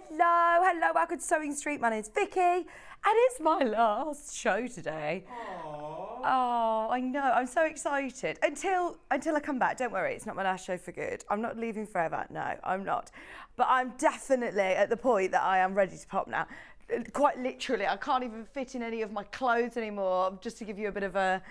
Hello, welcome to Sewing Street. My name's Vicky, and it's my last show today. Aww. Oh, I know, I'm so excited. Until I come back, don't worry, it's not my last show for good. I'm not leaving forever, no, I'm not. But I'm definitely at the point that I am ready to pop now. Quite literally, I can't even fit in any of my clothes anymore, just to give you a bit of a,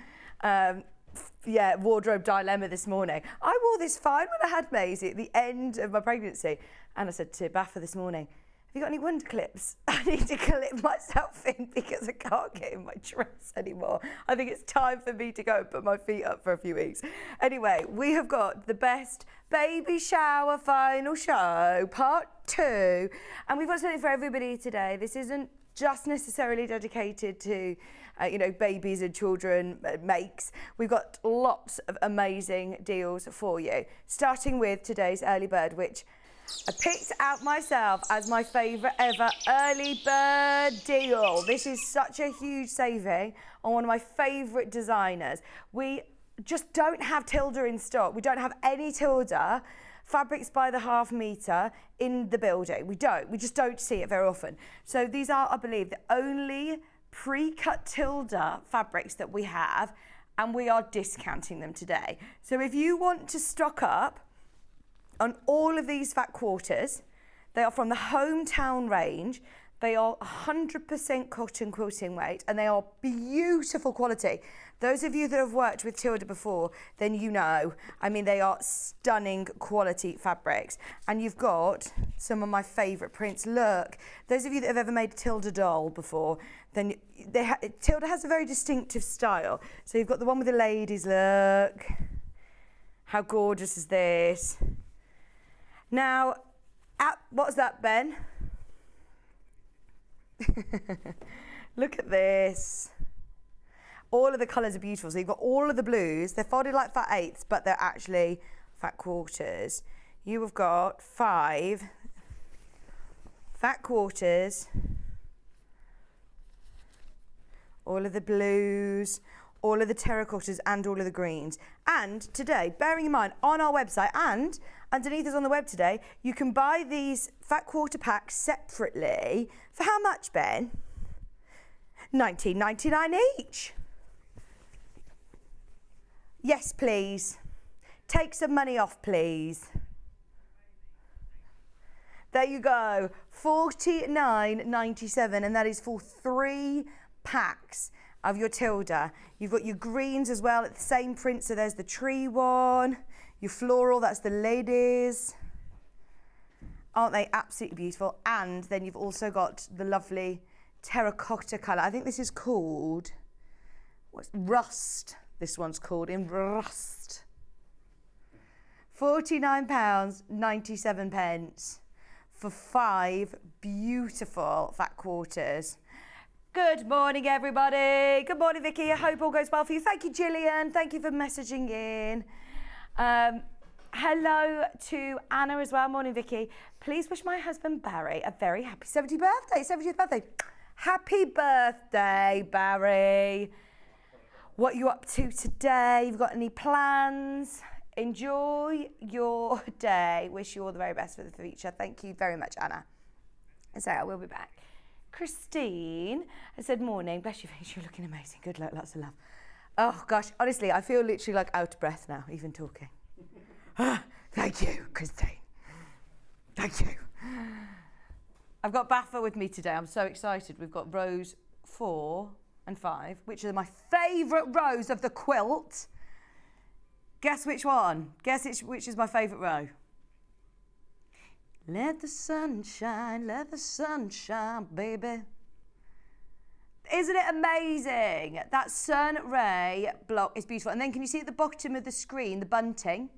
wardrobe dilemma this morning. I wore this fine when I had Maisie at the end of my pregnancy, and I said to Baffa this morning, have you got any wonder clips? I need to clip myself in because I can't get in my dress anymore. I think it's time for me to go and put my feet up for a few weeks. Anyway, we have got the best baby shower final show, part 2, and we've got something for everybody today. This isn't just necessarily dedicated to babies and children makes. We've got lots of amazing deals for you, starting with today's early bird, which I picked out myself as my favourite ever early bird deal. This is such a huge saving on one of my favourite designers. We just don't have Tilda in stock. We don't have any Tilda fabrics by the half metre in the building. We just don't see it very often. So these are, I believe, the only pre-cut Tilda fabrics that we have, and we are discounting them today. So if you want to stock up on all of these fat quarters, they are from the Hometown range. They are 100% cotton quilting weight, and they are beautiful quality. Those of you that have worked with Tilda before, then you know. I mean, they are stunning quality fabrics. And you've got some of my favourite prints. Look, those of you that have ever made a Tilda doll before, then Tilda has a very distinctive style. So you've got the one with the ladies, look. How gorgeous is this? Now, what's that, Ben? Look at this. All of the colours are beautiful. So you've got all of the blues. They're folded like fat eighths, but they're actually fat quarters. You have got 5 fat quarters. All of the blues, all of the terracottas, and all of the greens. And today, bearing in mind, on our website and underneath us on the web today, you can buy these fat quarter packs separately. For how much, Ben? $19.99 each. Yes, please. Take some money off, please. There you go, $49.97, and that is for 3 packs of your Tilda. You've got your greens as well at the same print, so there's the tree one, your floral, that's the ladies. Aren't they absolutely beautiful? And then you've also got the lovely terracotta colour. I think this is called, what's rust? This one's called in rust. £49.97 for 5 beautiful fat quarters. Good morning, everybody. Good morning, Vicky. I hope all goes well for you. Thank you, Gillian. Thank you for messaging in. Hello to Anna as well. Morning, Vicky. Please wish my husband Barry a very happy 70th birthday. Happy birthday, Barry. What are you up to today? You've got any plans? Enjoy your day. Wish you all the very best for the future. Thank you very much, Anna. And so I will be back. Christine has said, morning, bless your face, you're looking amazing. Good luck, lots of love. Oh gosh, honestly, I feel literally like out of breath now, even talking. Thank you, Christine. Thank you. I've got Baffa with me today. I'm so excited. We've got rows 4 and 5, which are my favourite rows of the quilt. Guess which one? Guess which is my favourite row? Let the sun shine, baby. Isn't it amazing? That sun ray block is beautiful. And then can you see at the bottom of the screen, the bunting?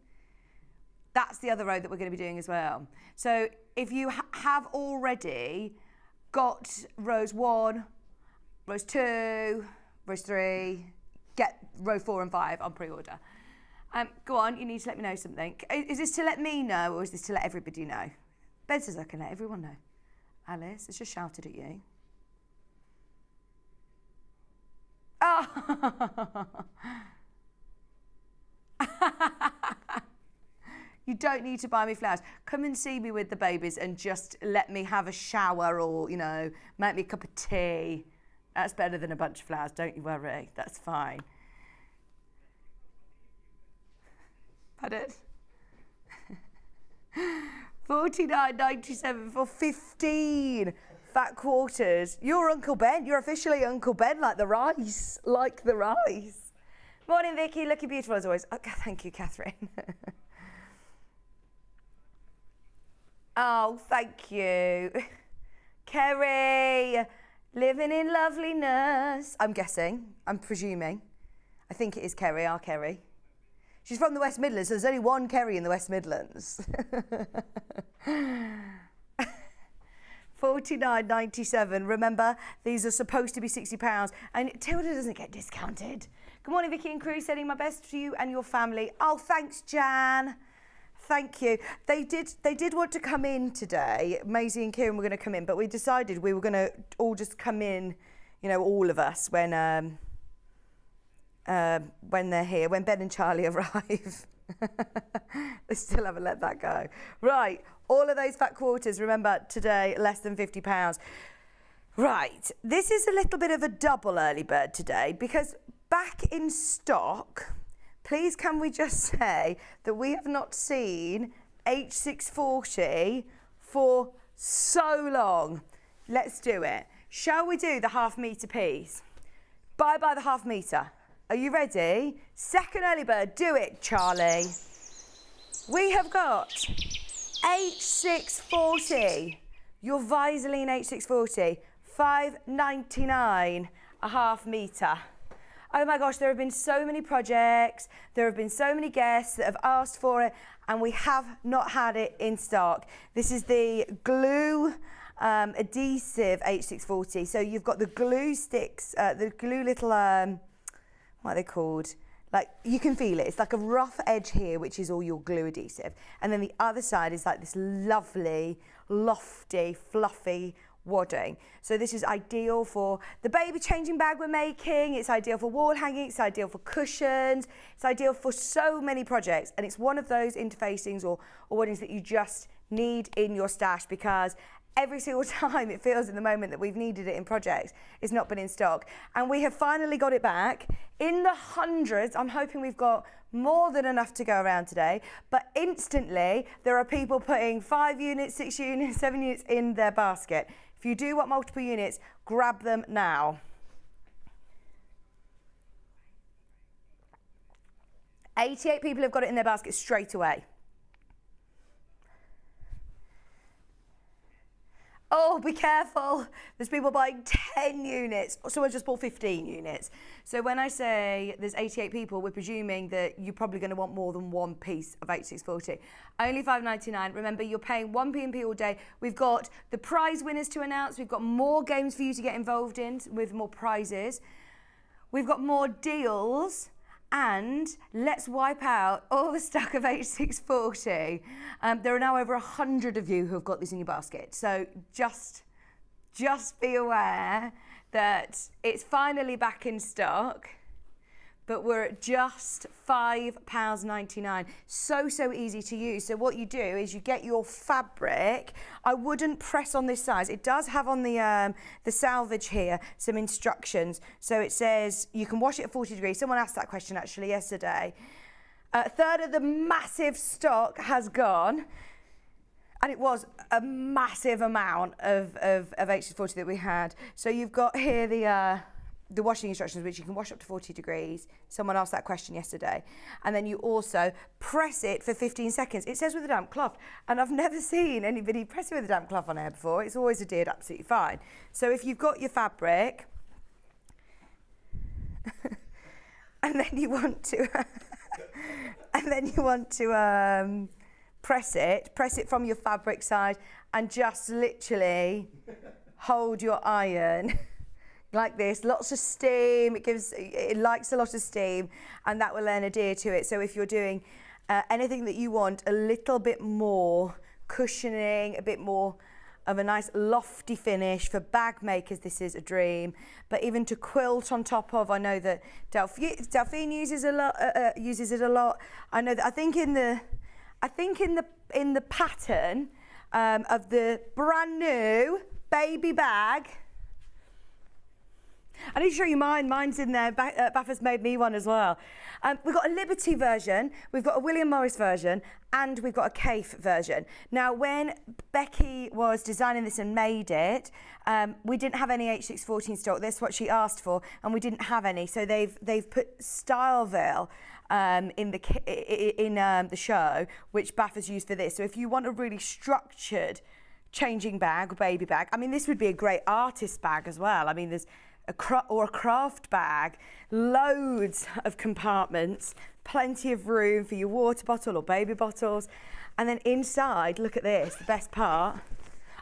That's the other row that we're going to be doing as well. So if you have already got rows 1, rows 2, rows 3, get row 4 and 5 on pre-order. Go on, you need to let me know something. Is this to let me know, or is this to let everybody know? Ben says I can let everyone know. Alice has just shouted at you. Oh! You don't need to buy me flowers. Come and see me with the babies and just let me have a shower or, you know, make me a cup of tea. That's better than a bunch of flowers, don't you worry. That's fine. Pardon? $49.97 for 15 fat quarters. You're Uncle Ben. You're officially Uncle Ben, like the rice. Like the rice. Morning, Vicki. Looking beautiful as always. Oh, thank you, Catherine. Oh, thank you. Kerry, living in loveliness. I'm guessing. I'm presuming. I think it is Kerry, our Kerry. She's from the West Midlands, so there's only one Kerry in the West Midlands. $49.97. Remember, these are supposed to be £60, and Tilda doesn't get discounted. Good morning, Vicki and crew. Sending my best to you and your family. Oh, thanks, Jan. Thank you. They did want to come in today. Maisie and Kieran were going to come in, but we decided we were going to all just come in, you know, all of us when they're here, when Ben and Charlie arrive. They still haven't let that go. Right, all of those fat quarters, remember, today, less than £50. Right, this is a little bit of a double early bird today because back in stock, please can we just say that we have not seen H640 for so long. Let's do it. Shall we do the half metre piece? Bye the half metre. Are you ready? Second early bird, do it, Charlie. We have got H640, your Visaline H640, $5.99 a half metre. Oh my gosh, there have been so many projects, there have been so many guests that have asked for it, and we have not had it in stock. This is the glue adhesive H640. So you've got the glue sticks, the glue little, what are they called? Like, you can feel it. It's like a rough edge here, which is all your glue adhesive. And then the other side is like this lovely, lofty, fluffy wadding. So this is ideal for the baby changing bag we're making. It's ideal for wall hanging. It's ideal for cushions. It's ideal for so many projects. And it's one of those interfacings or waddings that you just need in your stash because every single time it feels in the moment that we've needed it in projects, it's not been in stock. And we have finally got it back in the hundreds. I'm hoping we've got more than enough to go around today, but instantly there are people putting 5 units, 6 units, 7 units in their basket. If you do want multiple units, grab them now. 88 people have got it in their basket straight away. Oh, be careful. There's people buying 10 units. Someone just bought 15 units. So when I say there's 88 people, we're presuming that you're probably going to want more than one piece of H640. Only $5.99. Remember, you're paying 1p&p all day. We've got the prize winners to announce. We've got more games for you to get involved in with more prizes. We've got more deals. And let's wipe out all the stock of H640. There are now over 100 of you who have got this in your basket. So just be aware that it's finally back in stock, but we're at just £5.99. So easy to use. So what you do is you get your fabric. I wouldn't press on this size. It does have on the salvage here some instructions. So it says you can wash it at 40 degrees. Someone asked that question actually yesterday. A third of the massive stock has gone. And it was a massive amount of H640 that we had. So you've got here the washing instructions, which you can wash up to 40 degrees. Someone asked that question yesterday. And then you also press it for 15 seconds. It says with a damp cloth. And I've never seen anybody press it with a damp cloth on air before. It's always adhered absolutely fine. So if you've got your fabric, and then you want to, press it from your fabric side and just literally hold your iron like this, lots of steam. It likes a lot of steam, and that will then adhere to it. So if you're doing anything that you want a little bit more cushioning, a bit more of a nice lofty finish for bag makers, this is a dream. But even to quilt on top of, I know that Delphine uses it a lot. I know that I think in the I think in the pattern of the brand new baby bag. I need to show you mine. Mine's in there. Baffa's made me one as well. We've got a Liberty version, we've got a William Morris version, and we've got a Cafe version. Now, when Becky was designing this and made it, we didn't have any H614 stock. That's what she asked for, and we didn't have any. So they've put Styleville in the show, which Baffa's used for this. So if you want a really structured changing bag or baby bag, I mean, this would be a great artist bag as well. I mean, there's a craft bag, loads of compartments, plenty of room for your water bottle or baby bottles. And then inside, look at this, the best part.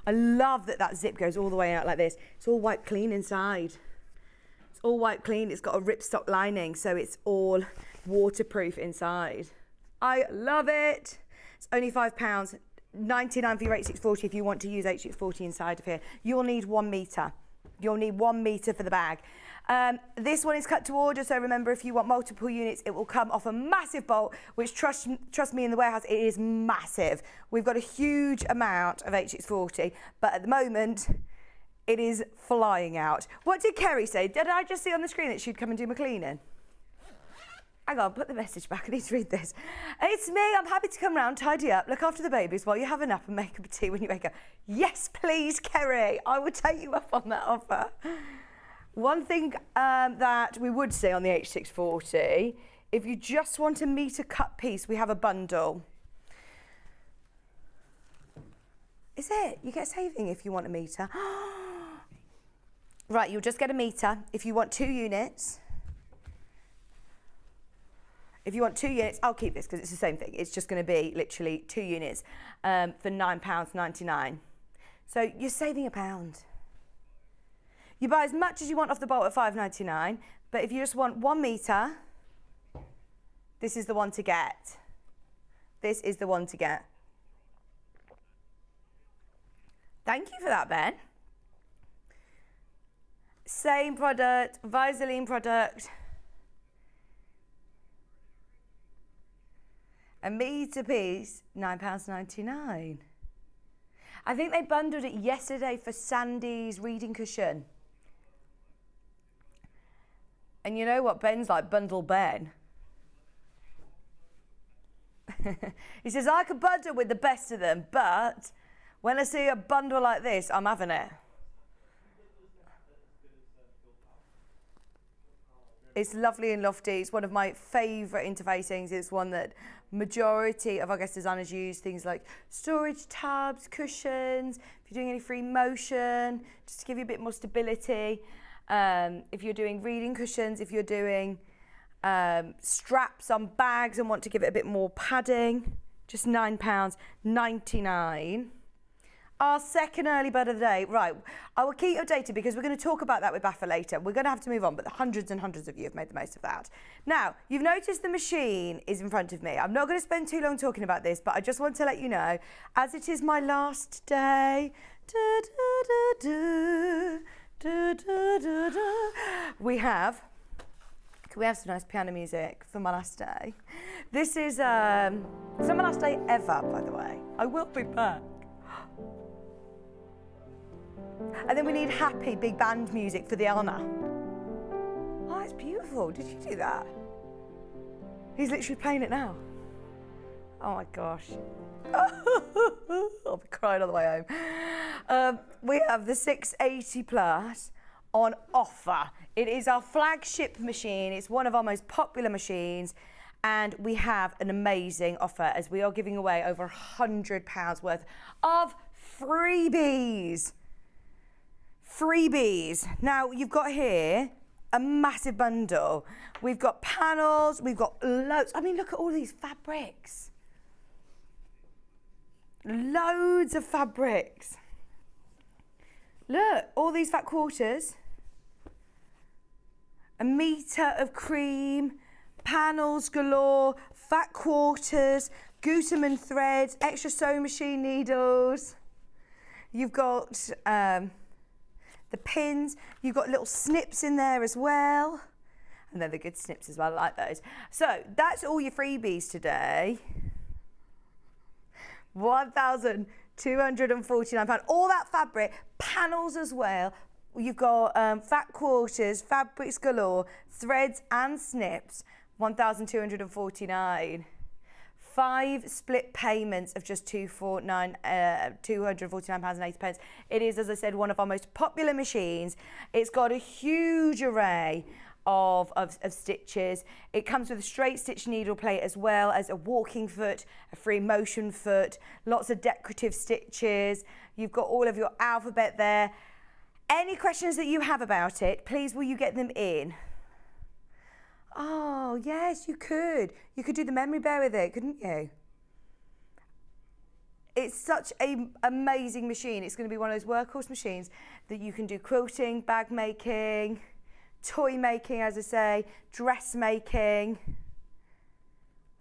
I love that zip goes all the way out like this. It's all wiped clean inside. It's all wiped clean. It's got a ripstop lining, so it's all waterproof inside. I love it. It's only £5, 99 for your H640 if you want to use H640 inside of here. You'll need 1 metre. You'll need 1 metre for the bag. This one is cut to order, so remember, if you want multiple units, it will come off a massive bolt, which trust me, in the warehouse, it is massive. We've got a huge amount of H640, but at the moment, it is flying out. What did Kerry say? Did I just see on the screen that she'd come and do my cleaning? Hang on, put the message back. I need to read this. It's me. I'm happy to come round, tidy up, look after the babies while you have a nap and make a cup of tea when you wake up. Yes, please, Kerry. I would take you up on that offer. One thing that we would say on the H640, if you just want a metre cut piece, we have a bundle. Is it? You get saving if you want a metre. Right, you'll just get a metre. If you want 2 units, I'll keep this because it's the same thing. It's just going to be literally 2 units for £9.99. So you're saving £1. You buy as much as you want off the bolt at £5.99, but if you just want 1 metre, this is the one to get. This is the one to get. Thank you for that, Ben. Same product, Vaseline product. A metre piece, £9.99. I think they bundled it yesterday for Sandy's reading cushion. And you know what Ben's like, Bundle Ben. He says, I could bundle with the best of them, but when I see a bundle like this, I'm having it. It's lovely and lofty. It's one of my favourite interfacings. It's one that majority of our guest designers use, things like storage tubs, cushions, if you're doing any free motion, just to give you a bit more stability. If you're doing reading cushions, if you're doing straps on bags and want to give it a bit more padding, just £9.99. Our second early bird of the day. Right, I will keep you updated because we're going to talk about that with Baffa later. We're going to have to move on, but hundreds and hundreds of you have made the most of that. Now, you've noticed the machine is in front of me. I'm not going to spend too long talking about this, but I just want to let you know, as it is my last day, we have, can we have some nice piano music for my last day? This is, it's not my last day ever, by the way. I will be back. And then we need happy big band music for the honour. Oh, it's beautiful. Did you do that? He's literally playing it now. Oh my gosh. I'll be crying on the way home. We have the 680 Plus on offer. It is our flagship machine. It's one of our most popular machines. And we have an amazing offer as we are giving away over £100 worth of freebies. Freebies. Now, you've got here a massive bundle. We've got panels, we've got loads. I mean, look at all these fabrics. Loads of fabrics. Look, all these fat quarters. A metre of cream, panels galore, fat quarters, Gutermann threads, extra sewing machine needles. You've got the pins, you've got little snips in there as well. And they're the good snips as well, I like those. So that's all your freebies today. £1,249. All that fabric, panels as well. You've got fat quarters, fabrics galore, threads and snips, £1,249. 5 split payments of just £249.80. It is, as I said, one of our most popular machines. It's got a huge array of stitches. It comes with a straight stitch needle plate as well as a walking foot, a free motion foot, lots of decorative stitches. You've got all of your alphabet there. Any questions that you have about it, please will you get them in? Oh, yes, you could. You could do the memory bear with it, couldn't you? It's such an amazing machine. It's going to be one of those workhorse machines that you can do quilting, bag making, toy making, as I say, dress making.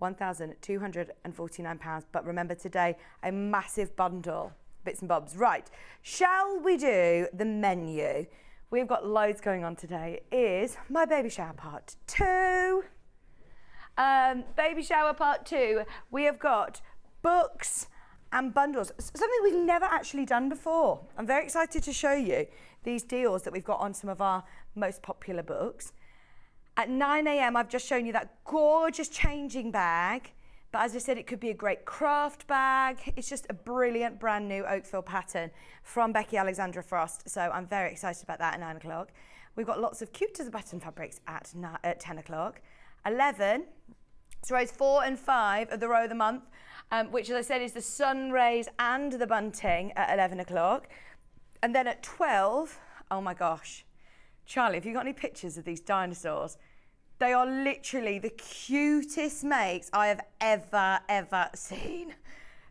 £1,249. But remember today, a massive bundle, bits and bobs. Right, shall we do the menu? We've got loads going on today. It is my baby shower part 2. Baby shower part 2. We have got books and bundles. Something we've never actually done before. I'm very excited to show you these deals that we've got on some of our most popular books. At 9 a.m. I've just shown you that gorgeous changing bag. But as I said, it could be a great craft bag. It's just a brilliant brand new Oakfield pattern from Becky Alexandra Frost. So I'm very excited about that at 9 o'clock. We've got lots of cute as a button fabrics at 10 o'clock. 11, so rows 4 and 5 of the row of the month, which as I said is the sun rays and the bunting at 11 o'clock. And then at 12, oh my gosh. Charlie, have you got any pictures of these dinosaurs? They are literally the cutest makes I have ever seen.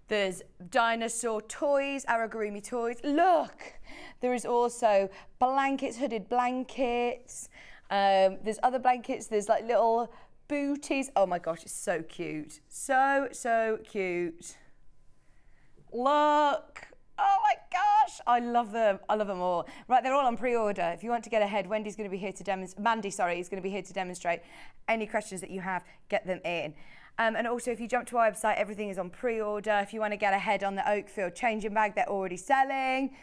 There's dinosaur toys, Aragurumi toys. Look, there is also blankets, hooded blankets. There's other blankets. There's like little booties. Oh my gosh, it's so cute. So cute. Look. Oh my gosh, I love them. I love them all. Right, they're all on pre-order. If you want to get ahead, Wendy's going to be here to demonstrate. Mandy, sorry, is going to be here to demonstrate. Any questions that you have, get them in. And also, if you jump to our website, everything is on pre-order. If you want to get ahead on the Oakfield changing bag, they're already selling.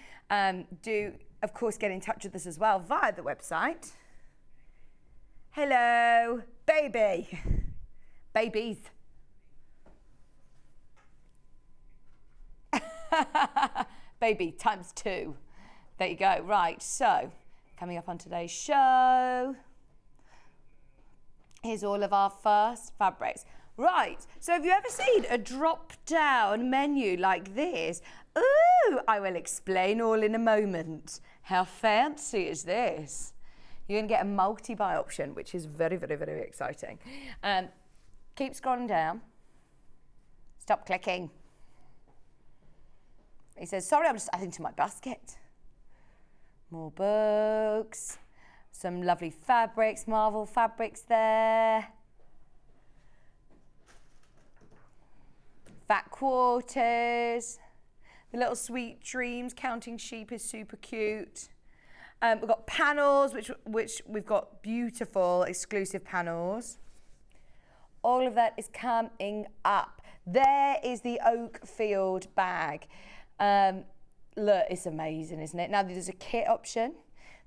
Do, of course, get in touch with us as well via the website. Hello, baby. Babies. Baby times 2. There you go. Right, so coming up on today's show, here's all of our first fabrics. Right, so have you ever seen a drop-down menu like this? Ooh, I will explain all in a moment. How fancy is this? You're going to get a multi-buy option, which is very exciting. Keep scrolling down. Stop clicking. He says, sorry, I'm just adding to my basket. More books, some lovely fabrics, Marvel fabrics there. Fat quarters. The little sweet dreams, counting sheep is super cute. We've got panels, which we've got beautiful exclusive panels. All of that is coming up. There is the Oakfield bag. Look, it's amazing, isn't it? Now there's a kit option,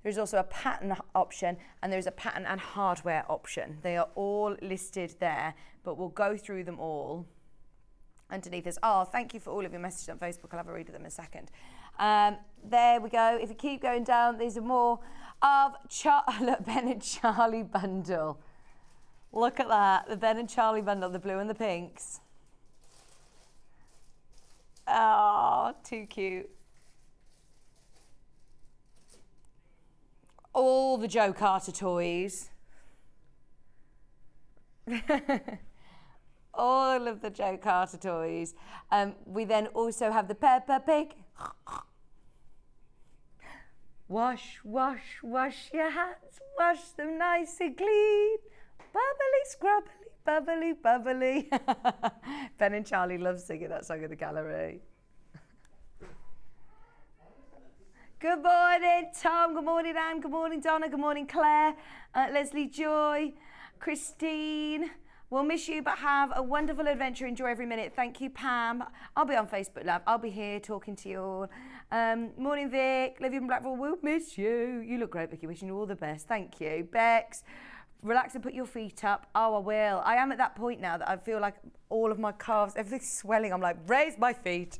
there's also a pattern option, and there's a pattern and hardware option. They are all listed there, but we'll go through them all underneath this. Oh, thank you for all of your messages on Facebook. I'll have a read of them in a second. There we go. If you keep going down, these are more of look, Ben and Charlie bundle. Look at that, the Ben and Charlie bundle, the blue and the pinks. Oh, too cute. All the Joe Carter toys. All of the Joe Carter toys. We then also have the Peppa Pig. Wash, wash, wash your hands. Wash them nice and clean. Bubbly, scrubbly. Bubbly, bubbly. Ben and Charlie love singing that song in the gallery. Good morning, Tom. Good morning, Anne. Good morning, Donna. Good morning, Claire. Leslie Joy. Christine. We'll miss you, but have a wonderful adventure. Enjoy every minute. Thank you, Pam. I'll be on Facebook Live. I'll be here talking to you all. Morning, Vic. Live in Blackpool. We'll miss you. You look great, Vicky. Wishing you all the best. Thank you. Bex, relax and put your feet up. Oh, I will. I am at that point now that I feel like all of my calves, everything's swelling. I'm like, raise my feet.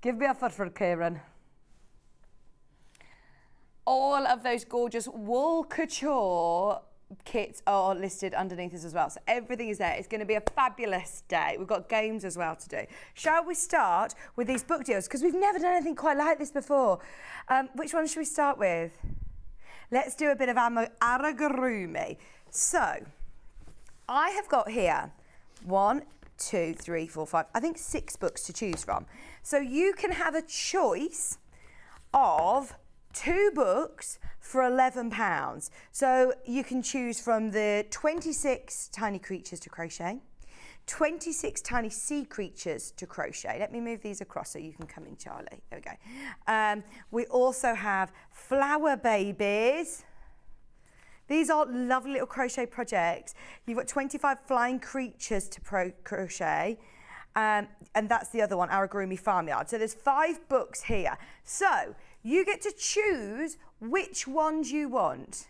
Give me a foot for Kieran. All of those gorgeous wool couture kits are listed underneath us as well. So everything is there. It's going to be a fabulous day. We've got games as well to do. Shall we start with these book deals? Because we've never done anything quite like this before. Which one should we start with? Let's do a bit of amigurumi. So I have got here 1, 2, 3, 4, 5, I think 6 books to choose from. So you can have a choice of 2 books for £11. So you can choose from the 26 tiny creatures to crochet, 26 tiny sea creatures to crochet. Let me move these across so you can come in, Charlie. There we go. We also have flower babies. These are lovely little crochet projects. You've got 25 flying creatures to crochet. And that's the other one, Amigurumi Farmyard. So there's 5 books here. So you get to choose which ones you want.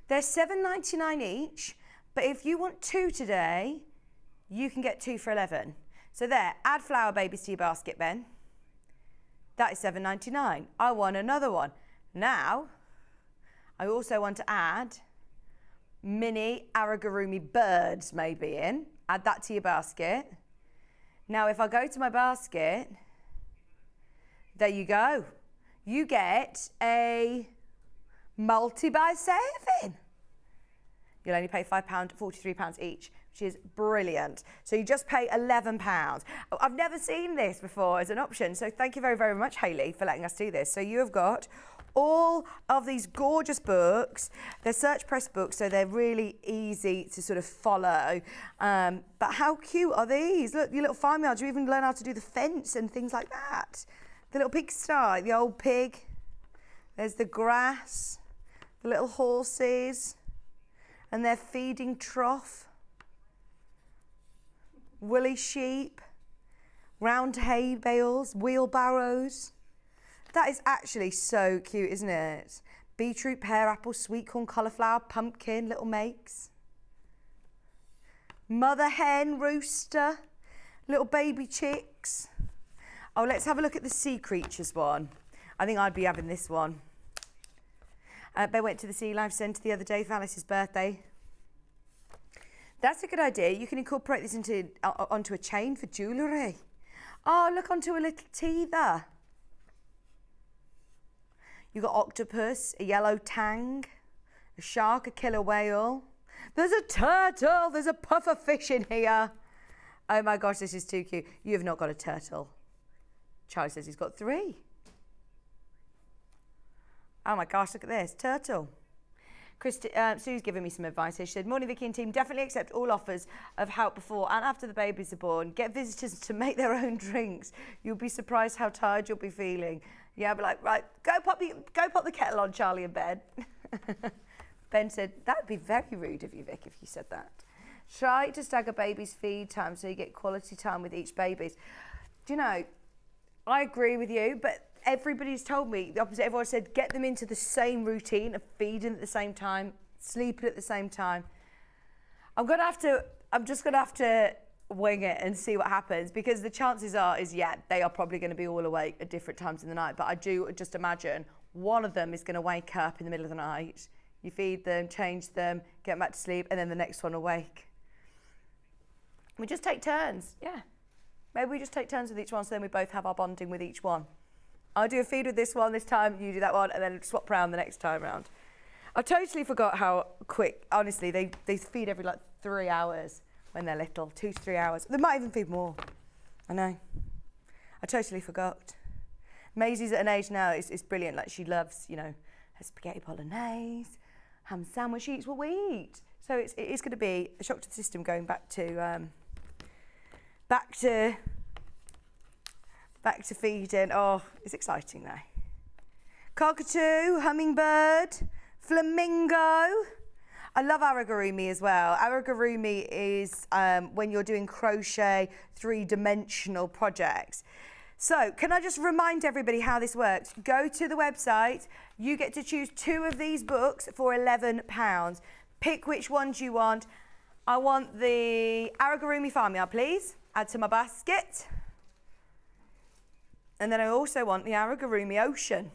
They're $7.99 each, but if you want 2 today, you can get 2 for $11. So there, add flower babies to your basket, Ben. That is $7.99. I want another one. Now, I also want to add mini amigurumi birds maybe in. Add that to your basket. Now, if I go to my basket, there you go. You get a multi-buy 7. You'll only pay £43 each, which is brilliant. So you just pay £11. I've never seen this before as an option. So thank you very, very much, Hayley, for letting us do this. So you have got all of these gorgeous books. They're search press books, so they're really easy to sort of follow. But how cute are these? Look, your little farmyards, you even learn how to do the fence and things like that. The little pigsty, the old pig. There's the grass, the little horses, and their feeding trough. Woolly sheep, round hay bales, wheelbarrows. That is actually so cute, isn't it? Beetroot, pear, apple, sweet corn, cauliflower, pumpkin, little makes. Mother hen, rooster, little baby chicks. Oh, let's have a look at the sea creatures one. I think I'd be having this one. They went to the Sea Life Centre the other day for Alice's birthday. That's a good idea. You can incorporate this onto a chain for jewellery. Oh, look, onto a little teether. You've got octopus, a yellow tang, a shark, a killer whale. There's a turtle. There's a puffer fish in here. Oh my gosh, this is too cute. You have not got a turtle. Charlie says he's got 3. Oh my gosh, look at this, turtle. Sue's giving me some advice here. She said, morning Vicky and team, definitely accept all offers of help before and after the babies are born. Get visitors to make their own drinks. You'll be surprised how tired you'll be feeling. Yeah, but like, right, go pop the kettle on, Charlie and Ben. Ben said, that would be very rude of you, Vic, if you said that. Try to stagger babies' feed time so you get quality time with each baby. Do you know, I agree with you, but everybody's told me the opposite. Everyone said get them into the same routine of feeding at the same time, sleeping at the same time. I'm just gonna have to wing it and see what happens, because the chances are they are probably going to be all awake at different times in the night. But I do just imagine one of them is going to wake up in the middle of the night. You feed them, change them, get them back to sleep, and then the next one awake. We just take turns, yeah. Maybe we just take turns with each one, so then we both have our bonding with each one. I'll do a feed with this one this time, you do that one, and then swap round the next time round. I totally forgot how quick, honestly, they feed every 3 hours when they're little, 2 to 3 hours. They might even feed more. I know. I totally forgot. Maisie's at an age now, it's brilliant. Like, she loves, her spaghetti bolognese, ham sandwich. She eats what we eat. So it is going to be a shock to the system going back to feeding. Oh, it's exciting though. Cockatoo, hummingbird, flamingo. I love aragurumi as well. Aragurumi is when you're doing crochet three-dimensional projects. So can I just remind everybody how this works? Go to the website. You get to choose 2 of these books for £11. Pick which ones you want. I want the aragurumi farmyard, please. Add to my basket. And then I also want the aragurumi ocean.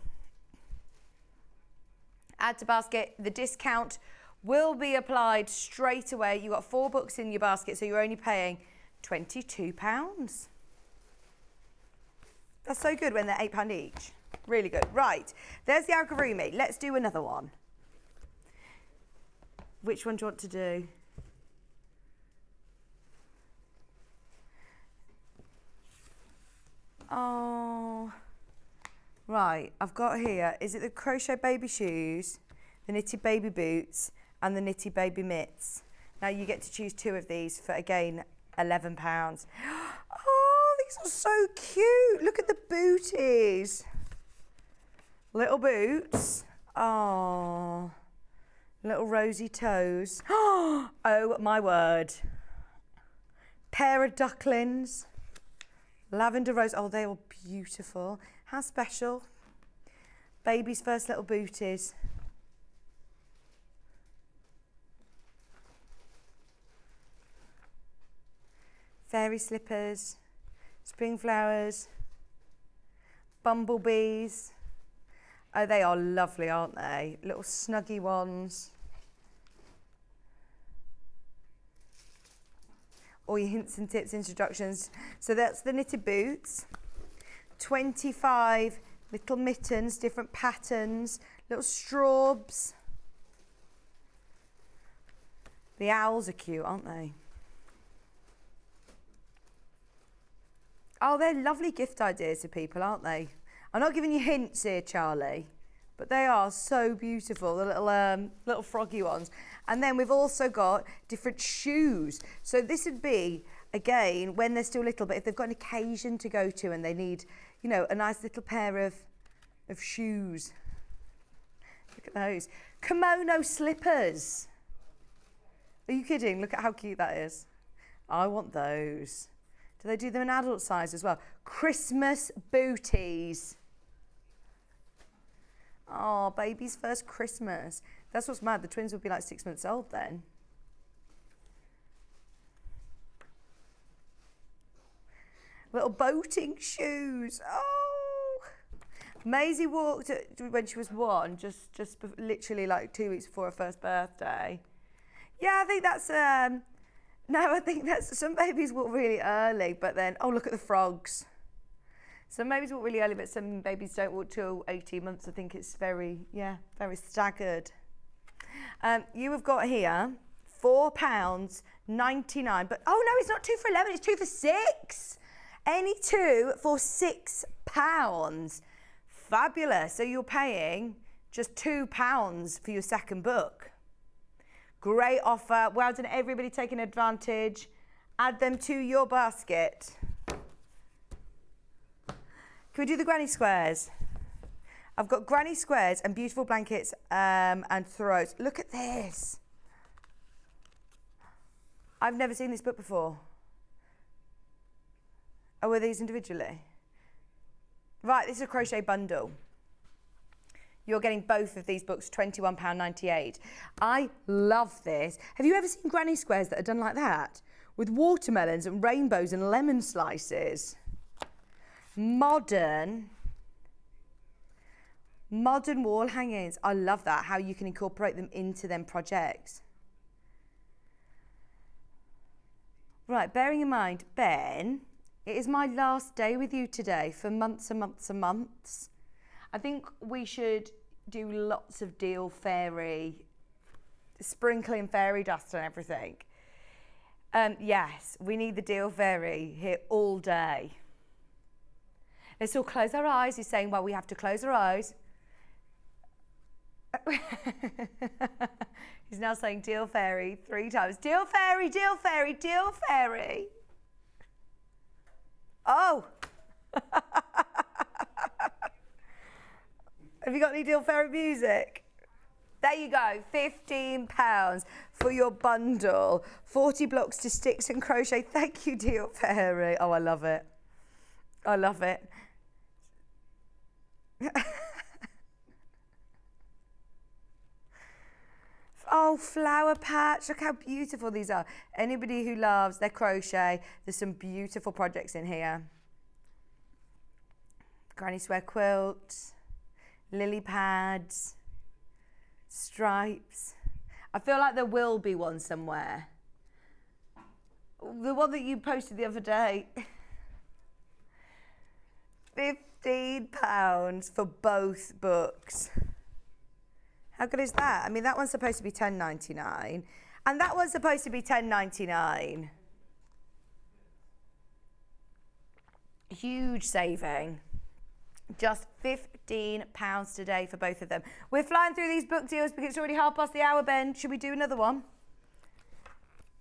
Add to basket. The discount will be applied straight away. You've got 4 books in your basket, so you're only paying £22. That's so good when they're £8 each. Really good. Right, there's the aragurumi. Let's do another one. Which one do you want to do? Oh, right, I've got here, is it the crochet baby shoes, the knitted baby boots, and the knitted baby mitts? Now you get to choose 2 of these for, again, £11. Oh, these are so cute. Look at the booties. Little boots. Oh, little rosy toes. Oh, my word. Pair of ducklings. Lavender rose. Oh, they are beautiful. How special. Baby's first little booties. Fairy slippers. Spring flowers. Bumblebees. Oh, they are lovely, aren't they? Little snuggy ones. All your hints and tips, introductions. So that's the knitted boots. 25 little mittens, different patterns, little straws. The owls are cute, aren't they? Oh, they're lovely gift ideas for people, aren't they? I'm not giving you hints here, Charlie, but they are so beautiful, the little froggy ones. And then we've also got different shoes. So this would be, again, when they're still little, but if they've got an occasion to go to and they need, you know, a nice little pair of shoes. Look at those. Kimono slippers. Are you kidding? Look at how cute that is. I want those. Do they do them in adult size as well? Christmas booties. Oh, baby's first Christmas. That's what's mad. The twins would be like 6 months old then. Little boating shoes. Oh. Maisie walked when she was 1, just literally like 2 weeks before her first birthday. Yeah, I think that's, no, I think that's, some babies walk really early, but then, oh, look at the frogs. Some babies walk really early, but some babies don't walk till 18 months. I think it's very, yeah, very staggered. You have got here £4.99, but oh no, it's not 2 for 11, it's 2 for 6. Any 2 for £6. Fabulous. So you're paying just £2 for your second book. Great offer. Well done, everybody taking advantage. Add them to your basket. Can we do the granny squares? I've got granny squares and beautiful blankets and throws. Look at this. I've never seen this book before. Oh, were these individually? Right, this is a crochet bundle. You're getting both of these books, £21.98. I love this. Have you ever seen granny squares that are done like that? With watermelons and rainbows and lemon slices. Modern wall hangings. I love that, how you can incorporate them into them projects. Right, bearing in mind, Ben, it is my last day with you today for months and months and months. I think we should do lots of deal fairy, sprinkling fairy dust and everything. Yes, we need the deal fairy here all day. Let's all close our eyes. He's saying, well, we have to close our eyes. He's now saying deal fairy 3 times. Deal fairy, deal fairy, deal fairy. Oh. Have you got any deal fairy music? There you go, £15 for your bundle. 40 blocks to sticks and crochet. Thank you, dear Fairy. Oh, I love it. I love it. Oh, flower patch. Look how beautiful these are. Anybody who loves their crochet, there's some beautiful projects in here. Granny square quilt, lily pads, stripes. I feel like there will be one somewhere. The one that you posted the other day. £15 for both books. How good is that? I mean, that one's supposed to be $10.99, and that one's supposed to be $10.99. Huge saving. Just £15 today for both of them. We're flying through these book deals because it's already half past the hour, Ben. Should we do another one?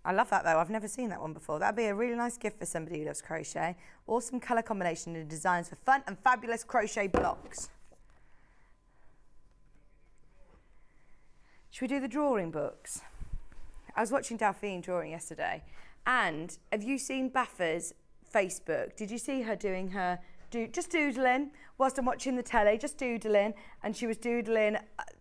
I love that though. I've never seen that one before. That'd be a really nice gift for somebody who loves crochet. Awesome colour combination and designs for fun and fabulous crochet blocks. Should we do the drawing books? I was watching Delphine drawing yesterday, and have you seen Baffa's Facebook? Did you see her doing her, just doodling, whilst I'm watching the telly, just doodling, and she was doodling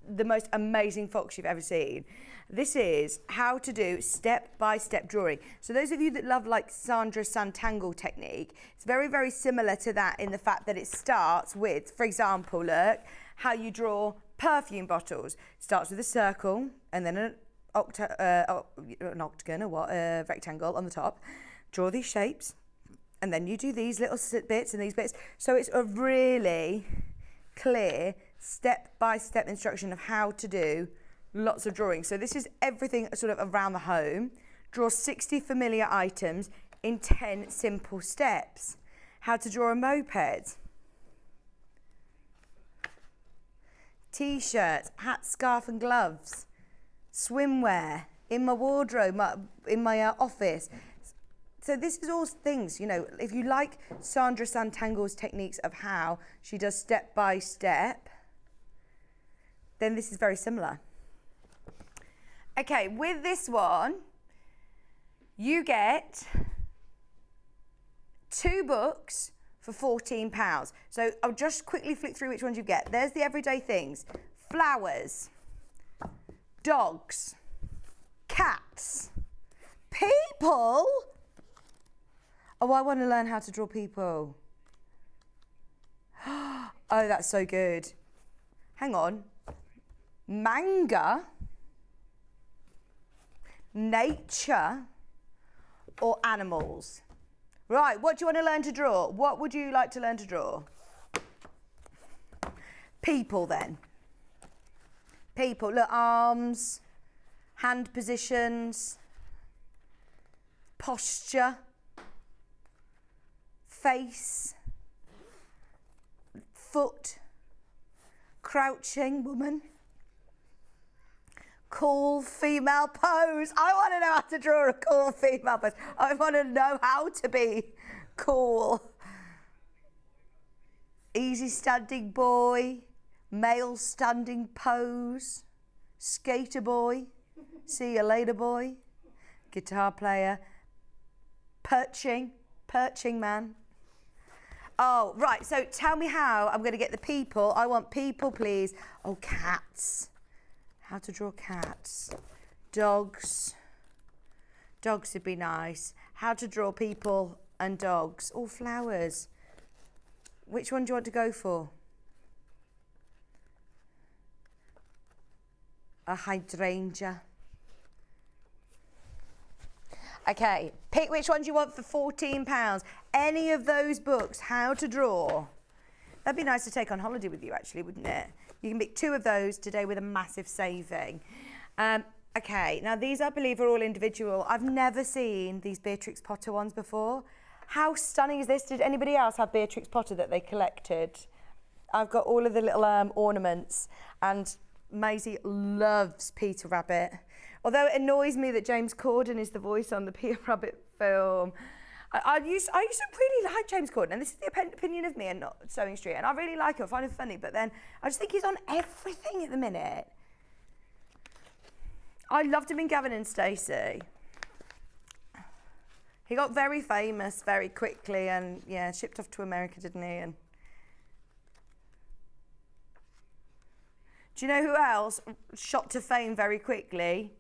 the most amazing fox you've ever seen. This is how to do step-by-step drawing. So those of you that love like Sandra Santangle technique, it's very, very similar to that in the fact that it starts with, for example, look, how you draw perfume bottles. Starts with a circle and then an octagon or a rectangle on the top. Draw these shapes and then you do these little bits and these bits. So it's a really clear step-by-step instruction of how to do lots of drawing. So this is everything sort of around the home. Draw 60 familiar items in 10 simple steps. How to draw a moped. T-shirts, hat, scarf and gloves, swimwear, in my wardrobe, in my office. So this is all things, you know, if you like Sandra Santangle's techniques of how she does step by step, then this is very similar. Okay, with this one, you get 2 books for £14. So I'll just quickly flick through which ones you get. There's the everyday things. Flowers, dogs, cats, people. Oh, I want to learn how to draw people. Oh, that's so good. Hang on. Manga, nature, or animals. Right, what do you want to learn to draw? What would you like to learn to draw? People then. People, look, arms, hand positions, posture, face, foot, crouching woman, cool female pose. I want to know how to draw a cool female pose. I want to know how to be cool. Easy standing boy, male standing pose, skater boy, see you later boy, guitar player, perching man. Oh, right, so tell me how I'm going to get the people. I want people, please. Oh, cats. How to draw cats. Dogs. Dogs would be nice. How to draw people and dogs. All flowers. Which one do you want to go for? A hydrangea. Okay, pick which ones you want for £14. Any of those books, how to draw. That'd be nice to take on holiday with you, actually, wouldn't it? You can pick 2 of those today with a massive saving. Okay, now these I believe are all individual. I've never seen these Beatrix Potter ones before. How stunning is this? Did anybody else have Beatrix Potter that they collected? I've got all of the little ornaments, and Maisie loves Peter Rabbit. Although it annoys me that James Corden is the voice on the Peter Rabbit film. I used to really like James Corden, and this is the opinion of me and not Sewing Street, and I really like him, I find him funny, but then I just think he's on everything at the minute. I loved him in Gavin and Stacey. He got very famous very quickly and, yeah, shipped off to America, didn't he? And do you know who else shot to fame very quickly?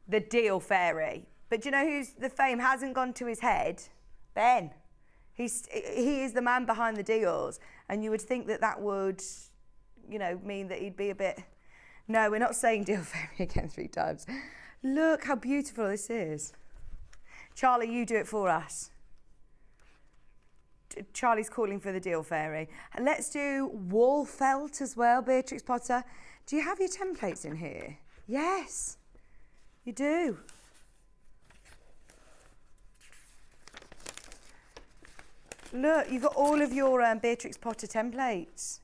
The Deal Fairy. But do you know who's the fame hasn't gone to his head? Ben. He is the man behind the deals. And you would think that that would, you know, mean that he'd be a bit... No, we're not saying Deal Fairy again 3 times. Look how beautiful this is. Charlie, you do it for us. Charlie's calling for the Deal Fairy. And let's do wall felt as well, Beatrix Potter. Do you have your templates in here? Yes, you do. Look, you've got all of your Beatrix Potter templates.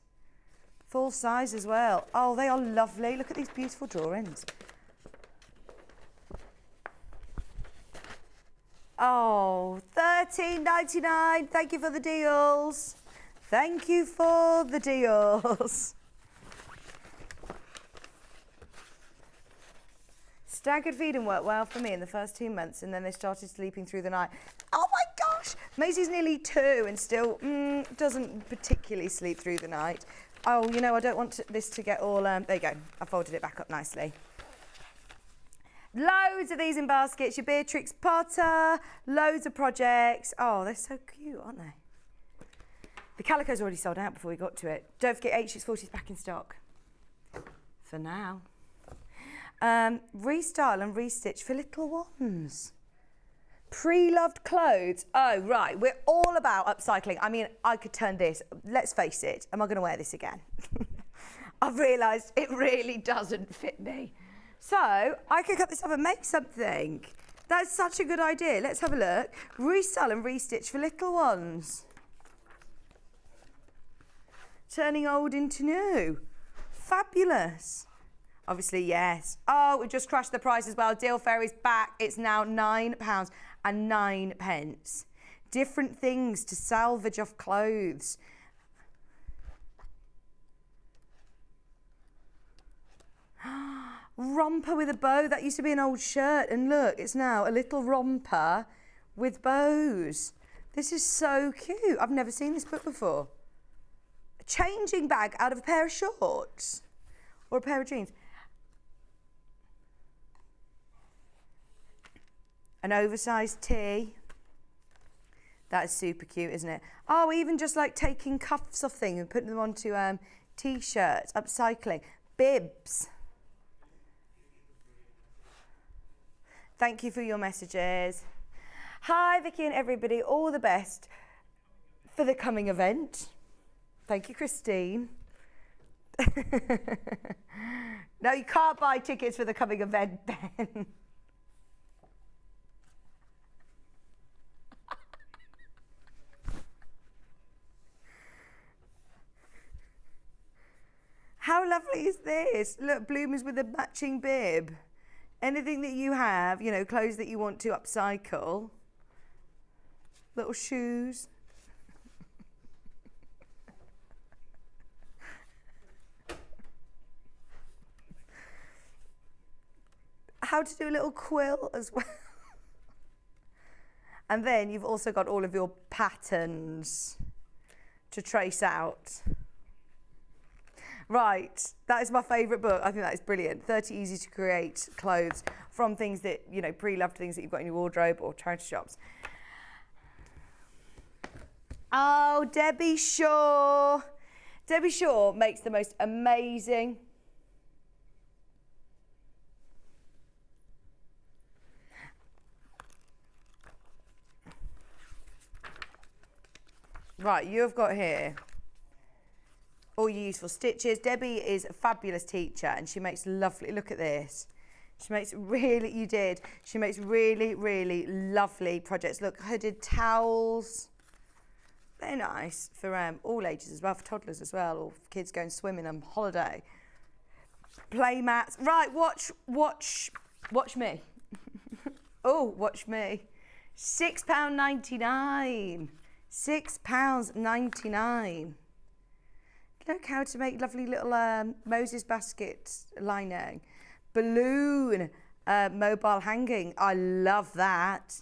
Full size as well. Oh, they are lovely. Look at these beautiful drawings. Oh, $13.99. Thank you for the deals. Thank you for the deals. Staggered feeding worked well for me in the first 2 months, and then they started sleeping through the night. Oh my gosh! Maisie's nearly 2 and still doesn't particularly sleep through the night. Oh, you know, I don't want this to get all... there you go. I folded it back up nicely. Loads of these in baskets. Your Beatrix Potter. Loads of projects. Oh, they're so cute, aren't they? The calico's already sold out before we got to it. Don't forget H640 is back in stock. For now. Restyle and restitch for little ones. Pre-loved clothes. Oh, right. We're all about upcycling. I mean, I could turn this. Let's face it. Am I going to wear this again? I've realised it really doesn't fit me. So I could cut this up and make something. That's such a good idea. Let's have a look. Restyle and restitch for little ones. Turning old into new. Fabulous. Obviously, yes. Oh, we just crashed the price as well. Deal Fairy's back. It's now £9.09. Different things to salvage off clothes. Romper with a bow. That used to be an old shirt. And look, it's now a little romper with bows. This is so cute. I've never seen this book before. A changing bag out of a pair of shorts or a pair of jeans. An oversized tee. That is super cute, isn't it? Oh, even just like taking cuffs off things and putting them onto t-shirts, upcycling. Bibs. Thank you for your messages. Hi, Vicki and everybody. All the best for the coming event. Thank you, Christine. No, you can't buy tickets for the coming event, Ben. How lovely is this? Look, bloomers with a matching bib. Anything that you have, you know, clothes that you want to upcycle. Little shoes. How to do a little quilt as well. And then you've also got all of your patterns to trace out. Right, that is my favourite book. I think that is brilliant. 30 easy to create clothes from things that, you know, pre-loved things that you've got in your wardrobe or charity shops. Oh, Debbie Shaw. Debbie Shaw makes the most amazing... Right, you've got here all your useful stitches. Debbie is a fabulous teacher and she makes lovely, look at this. She makes really, she makes really, really lovely projects. Look, hooded towels. They're nice for all ages as well, for toddlers as well, or for kids going swimming on holiday. Play mats. Right, watch me. Oh, watch me. £6.99. £6.99. Look how to make lovely little Moses basket lining. Balloon. Mobile hanging. I love that.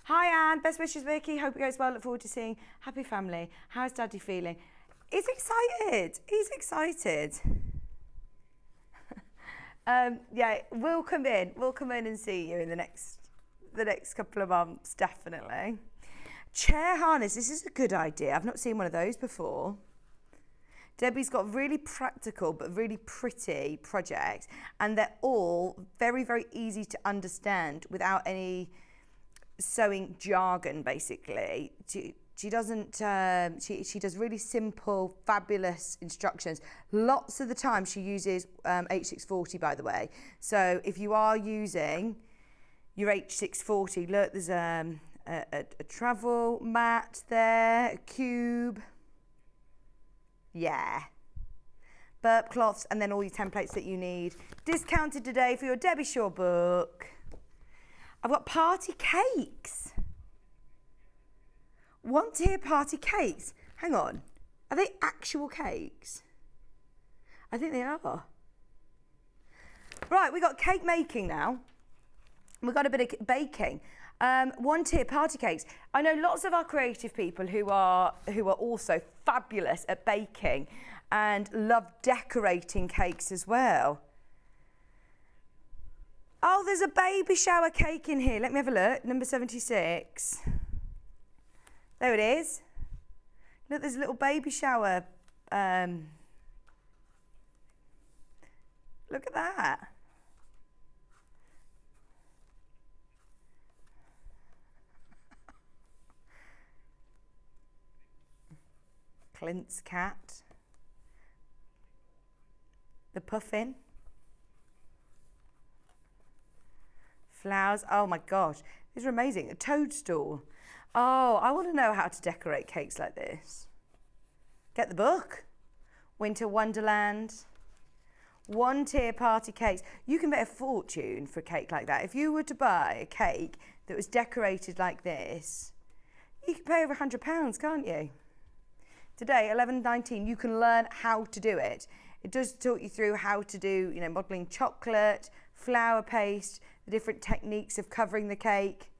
Hi, Anne. Best wishes, Vicki. Hope it goes well. Look forward to seeing happy family. How's Daddy feeling? He's excited. He's excited. Yeah, we'll come in. We'll come in and see you in the next couple of months, definitely. Chair harness. This is a good idea. I've not seen one of those before. Debbie's got really practical but really pretty projects, and they're all very, very easy to understand without any sewing jargon, basically. She doesn't. She does really simple, fabulous instructions. Lots of the time, she uses H640, by the way. So if you are using your H640, look, there's a travel mat there, a cube. Yeah. Burp cloths, and then all your templates that you need. Discounted today for your Debbie Shaw book. I've got party cakes. 1 tier party cakes. Hang on. Are they actual cakes? I think they are. Right, we got cake making now. We've got a bit of baking. 1 tier party cakes. I know lots of our creative people who are also fabulous at baking and love decorating cakes as well. Oh, there's a baby shower cake in here. Let me have a look. Number 76. There it is. Look, there's a little baby shower. Look at that. Clint's cat. The puffin. Flowers. Oh my gosh, these are amazing. A toadstool. Oh, I want to know how to decorate cakes like this. Get the book. Winter Wonderland. 1 tier party cakes. You can bet a fortune for a cake like that. If you were to buy a cake that was decorated like this, you can pay over £100, can't you? Today, 11.19, you can learn how to do it. It does talk you through how to do, modelling chocolate, flour paste, the different techniques of covering the cake.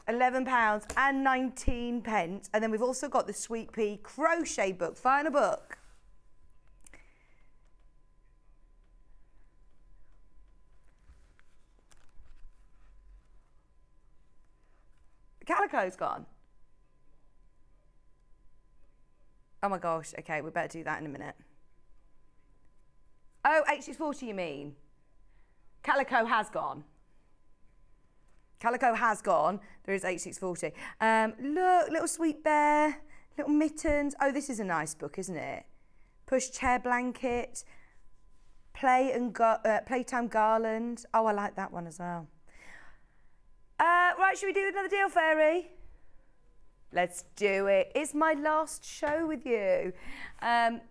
£11 and 19 pence. And then we've also got the Sweet Pea crochet book. Find a book. The calico's gone. Oh my gosh, okay, we better do that in a minute. Oh, H640 you mean? Calico has gone. Calico has gone. There is H640. Look, little sweet bear, little mittens. Oh, this is a nice book, isn't it? Push chair blanket, playtime garland. Oh, I like that one as well. Right, should we do another deal, Fairy? Let's do it. It's my last show with you. £9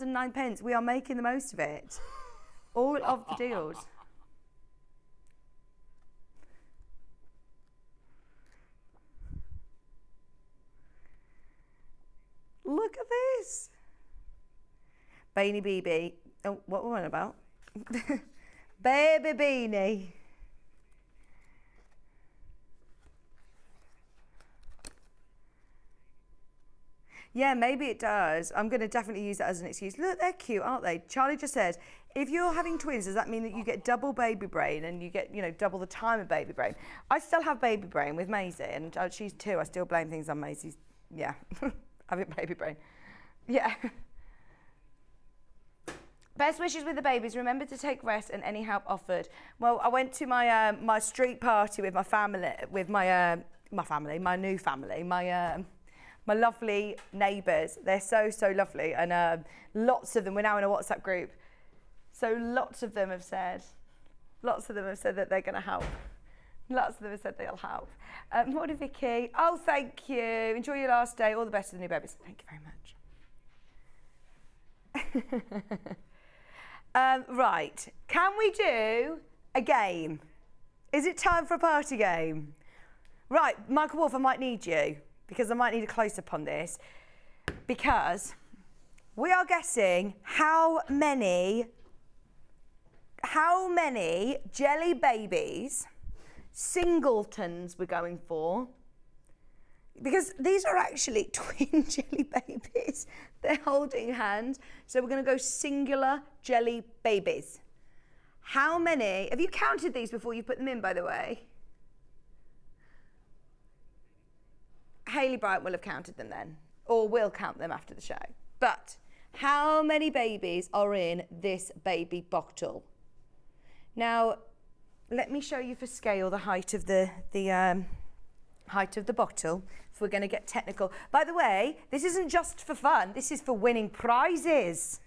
and 9 pence. We are making the most of it. All of the deals. Look at this. Beanie BB. Oh, what were we on about? Baby beanie. Yeah, maybe it does. I'm going to definitely use that as an excuse. Look, they're cute, aren't they? Charlie just said, if you're having twins, does that mean that you get double baby brain and you get, double the time of baby brain? I still have baby brain with Maisie, and she's 2. I still blame things on Maisie's, having baby brain. Yeah. Best wishes with the babies. Remember to take rest and any help offered. Well, I went to my my street party with my family, with my new family, my lovely neighbours. They're so, so lovely. And lots of them, we're now in a WhatsApp group. So lots of them have said that they're going to help. Lots of them have said they'll help. Morning, Vicki. Oh, thank you. Enjoy your last day. All the best to the new babies. Thank you very much. Right. Can we do a game? Is it time for a party game? Right, Michael Wolf, I might need you, because I might need a close-up on this, because we are guessing how many how many jelly babies, singletons we're going for, because these are actually twin jelly babies. They're holding hands. So we're going to go singular jelly babies. How many? Have you counted these before you put them in, by the way? Hayley Bryant will have counted them then, or we'll count them after the show. But how many babies are in this baby bottle? Now, let me show you for scale the height of the height of the bottle, if we're going to get technical. By the way, this isn't just for fun, this is for winning prizes.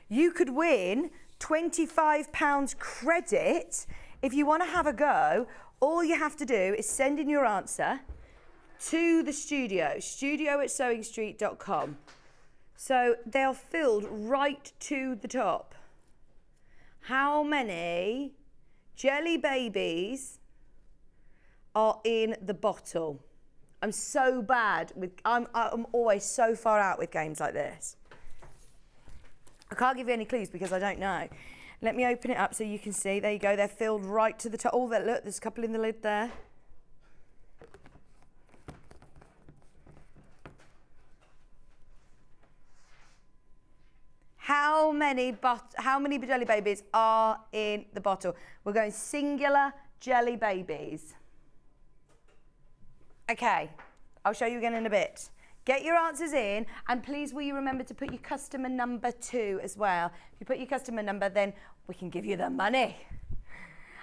You could win £25 credit. If you want to have a go, all you have to do is send in your answer to the studio@sewingstreet.com. So they're filled right to the top. How many jelly babies are in the bottle? I'm so bad with, I'm always so far out with games like this. I can't give you any clues because I don't know. Let me open it up so you can see. There you go, they're filled right to the top. Oh, look, there's a couple in the lid there. How many jelly babies are in the bottle? We're going singular jelly babies. Okay, I'll show you again in a bit. Get your answers in, and please will you remember to put your customer number too as well. If you put your customer number, then we can give you the money.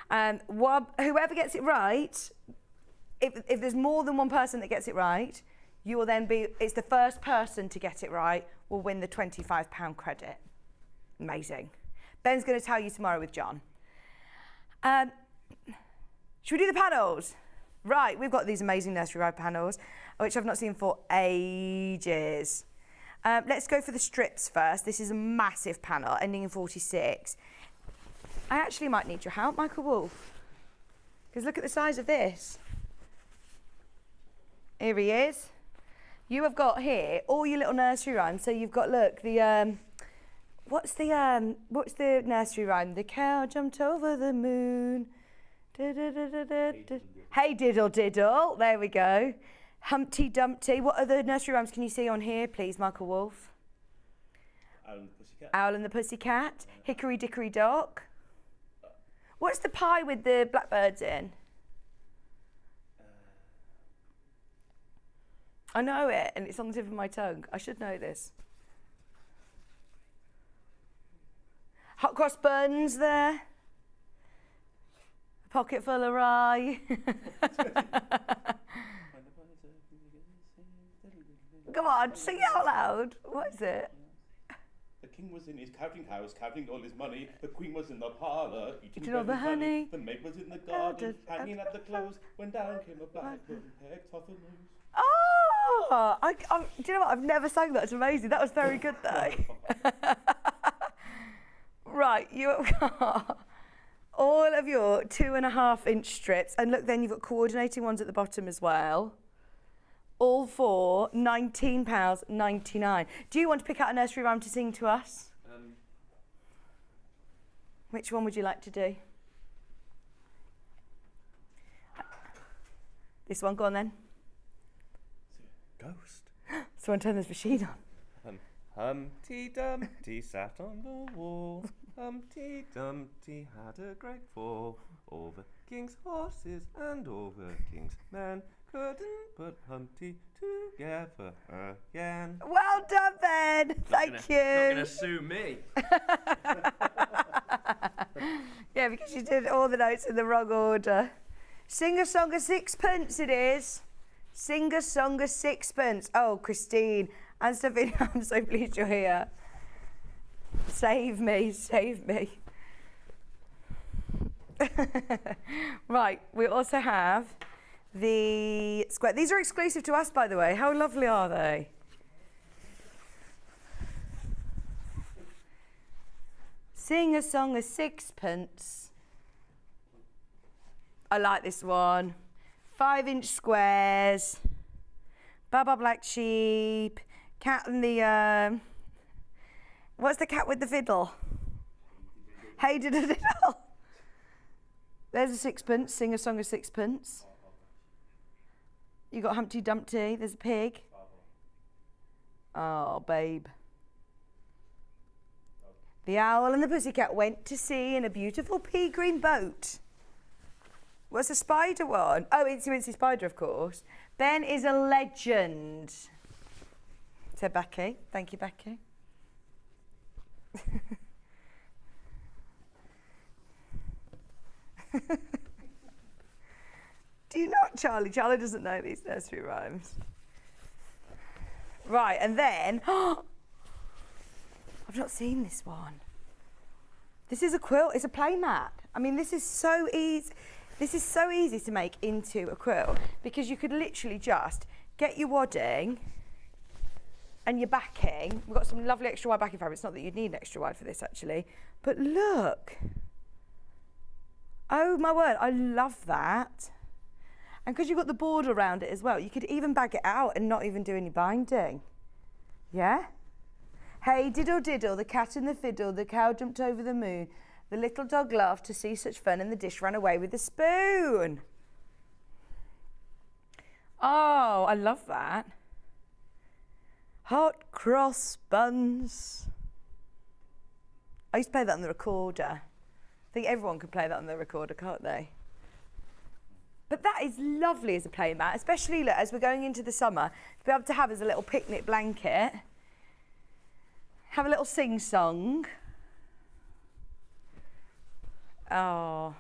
Whoever gets it right, if there's more than one person that gets it right, you will then be, it's the first person to get it right will win the £25 credit. Amazing. Ben's going to tell you tomorrow with John. Should we do the panels? Right, we've got these amazing nursery rhyme panels, which I've not seen for ages. Let's go for the strips first. This is a massive panel, ending in 46. I actually might need your help, Michael Wolf, because look at the size of this. Here he is. You have got here all your little nursery rhymes. So you've got, look, the what's the nursery rhyme? The cow jumped over the moon. Hey diddle diddle. There we go. Humpty Dumpty. What other nursery rhymes can you see on here, please, Michael Wolf? Owl and the Pussycat. Owl and the Pussycat. Hickory Dickory Dock. What's the pie with the blackbirds in? I know it, and it's on the tip of my tongue. I should know this. Hot cross buns there. A pocket full of rye. Come on, sing it out loud. What is it? The king was in his counting house, counting all his money. The queen was in the parlour, eating all the honey. The maid was in the garden, hanging at the clothes. When down came a blackbird and pecked off a nose. Oh, do you know what? I've never sang that. It's amazing. That was very good, though. Right, you have got all of your 2.5-inch strips. And look, then you've got coordinating ones at the bottom as well. All for £19.99. Do you want to pick out a nursery rhyme to sing to us? Which one would you like to do? This one, go on then. Ghost. Someone turn this machine on. Humpty Dumpty sat on the wall. Humpty Dumpty had a great fall. All the king's horses and all the king's men couldn't put Humpty together again. Well done, Ben. Thank you. Not gonna sue me. Yeah, because you did all the notes in the wrong order. Sing a song of sixpence it is. Sing a song of sixpence. Oh, Christine and Sophie, I'm so pleased you're here. Save me, save me. Right, we also have the square. These are exclusive to us, by the way. How lovely are they? Sing a song of sixpence. I like this one. 5-inch squares. Baba Black Sheep. Cat and the... what's the cat with the fiddle? Hey diddle diddle. There's a sixpence. Sing a song of sixpence. You got Humpty Dumpty. There's a pig. Oh, babe. The owl and the pussycat went to sea in a beautiful pea green boat. What's the spider one? Oh, Incy Wincy Spider, of course. Ben is a legend. Said Becky. Thank you, Becky. Do you not, Charlie? Charlie doesn't know these nursery rhymes. Right, and then... I've not seen this one. This is a quilt. It's a playmat. I mean, this is so easy. This is so easy to make into a quilt because you could literally just get your wadding and your backing. We've got some lovely extra wide backing fabric. It's not that you'd need extra wide for this, actually. But look. Oh, my word. I love that. And because you've got the border around it as well, you could even bag it out and not even do any binding. Yeah? Hey, diddle diddle, the cat and the fiddle, the cow jumped over the moon. The little dog laughed to see such fun and the dish ran away with the spoon. Oh, I love that. Hot cross buns. I used to play that on the recorder. I think everyone could play that on the recorder, can't they? But that is lovely as a playmat, especially look, as we're going into the summer, to be able to have as a little picnic blanket. Have a little sing-song. Oh,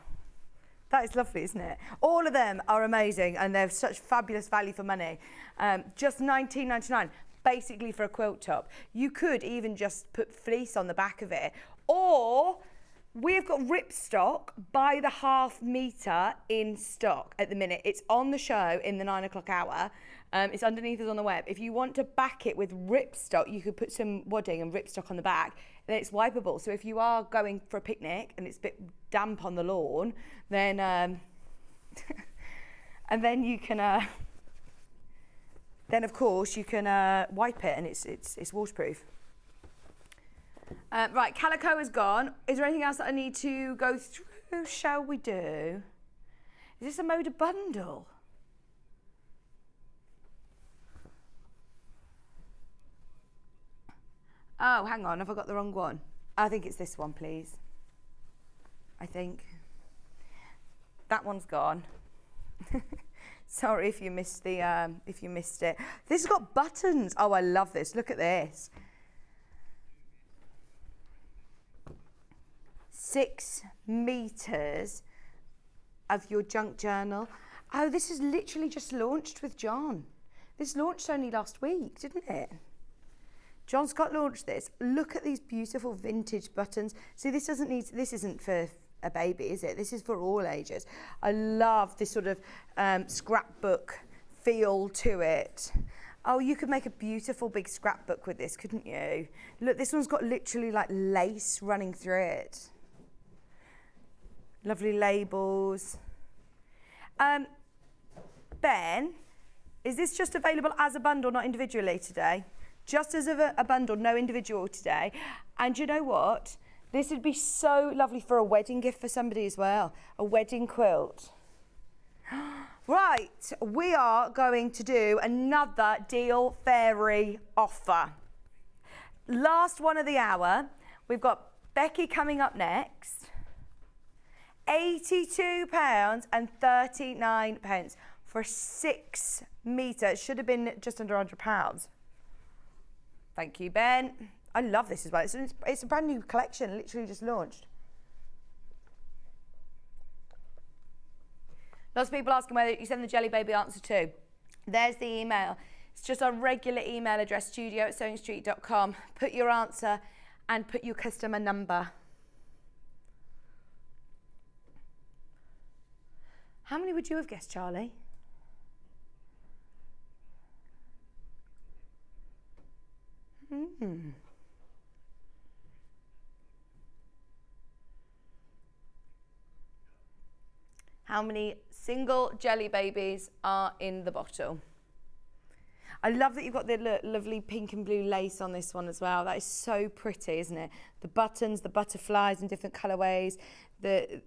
that is lovely, isn't it? All of them are amazing and they're such fabulous value for money. Just $19.99, basically for a quilt top. You could even just put fleece on the back of it. Or we've got ripstock by the half metre in stock at the minute. It's on the show in the 9 o'clock hour. It's underneath us on the web. If you want to back it with ripstock, you could put some wadding and ripstock on the back, and it's wipeable. So if you are going for a picnic and it's a bit damp on the lawn, then and then you can then of course you can wipe it, and it's waterproof. Right, calico is gone. Is there anything else that I need to go through? Shall we do? Is this a Moda bundle? Oh, hang on, have I got the wrong one? I think it's this one, please. I think. That one's gone. Sorry if you missed the if you missed it. This has got buttons. Oh, I love this. Look at this. 6 meters of your junk journal. Oh, this is literally just launched with John. This launched only last week, didn't it? John Scott launched this. Look at these beautiful vintage buttons. See, this isn't for a baby, is it? This is for all ages. I love this sort of scrapbook feel to it. Oh, you could make a beautiful big scrapbook with this, couldn't you? Look, this one's got literally like lace running through it. Lovely labels. Ben, is this just available as a bundle, not individually today? Just as a bundle, no individual today. And you know what? This would be so lovely for a wedding gift for somebody as well. A wedding quilt. Right, we are going to do another Deal Fairy offer. Last one of the hour. We've got Becky coming up next. £82.39 for 6 metre. It should have been just under £100. Thank you, Ben. I love this as well. It's a brand new collection, literally just launched. Lots of people asking whether you send the Jelly Baby answer to. There's the email. It's just our regular email address, studio@sewingstreet.com. Put your answer and put your customer number. How many would you have guessed, Charlie? How many single Jelly Babies are in the bottle? I love that you've got the lovely pink and blue lace on this one as well. That is so pretty, isn't it? The buttons, the butterflies in different colourways,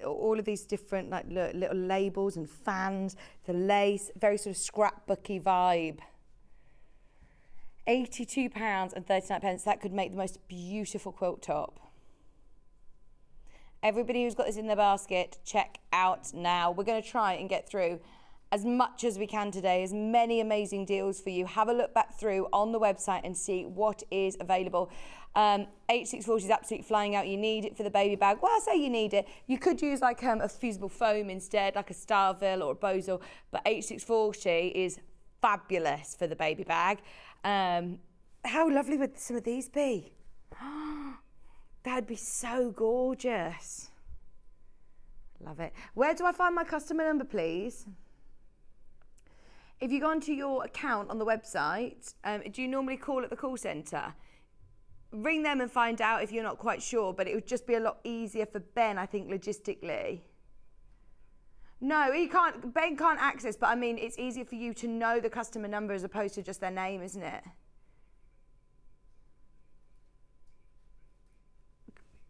all of these different like little labels and fans, the lace, very sort of scrapbooky vibe. £82.39. That could make the most beautiful quilt top. Everybody who's got this in their basket, check out now. We're going to try and get through as much as we can today, as many amazing deals for you. Have a look back through on the website and see what is available. 8640 is absolutely flying out. You need it for the baby bag. Well, I say you need it. You could use like a fusible foam instead, like a Starville or a Bozell, but 8640 is fabulous for the baby bag. How lovely would some of these be? That'd be so gorgeous. Love it. Where do I find my customer number, please? If you go onto your account on the website, do you normally call at the call centre? Ring them and find out if you're not quite sure, but it would just be a lot easier for Ben, I think, logistically. No, Ben can't access, but I mean, it's easier for you to know the customer number as opposed to just their name, isn't it?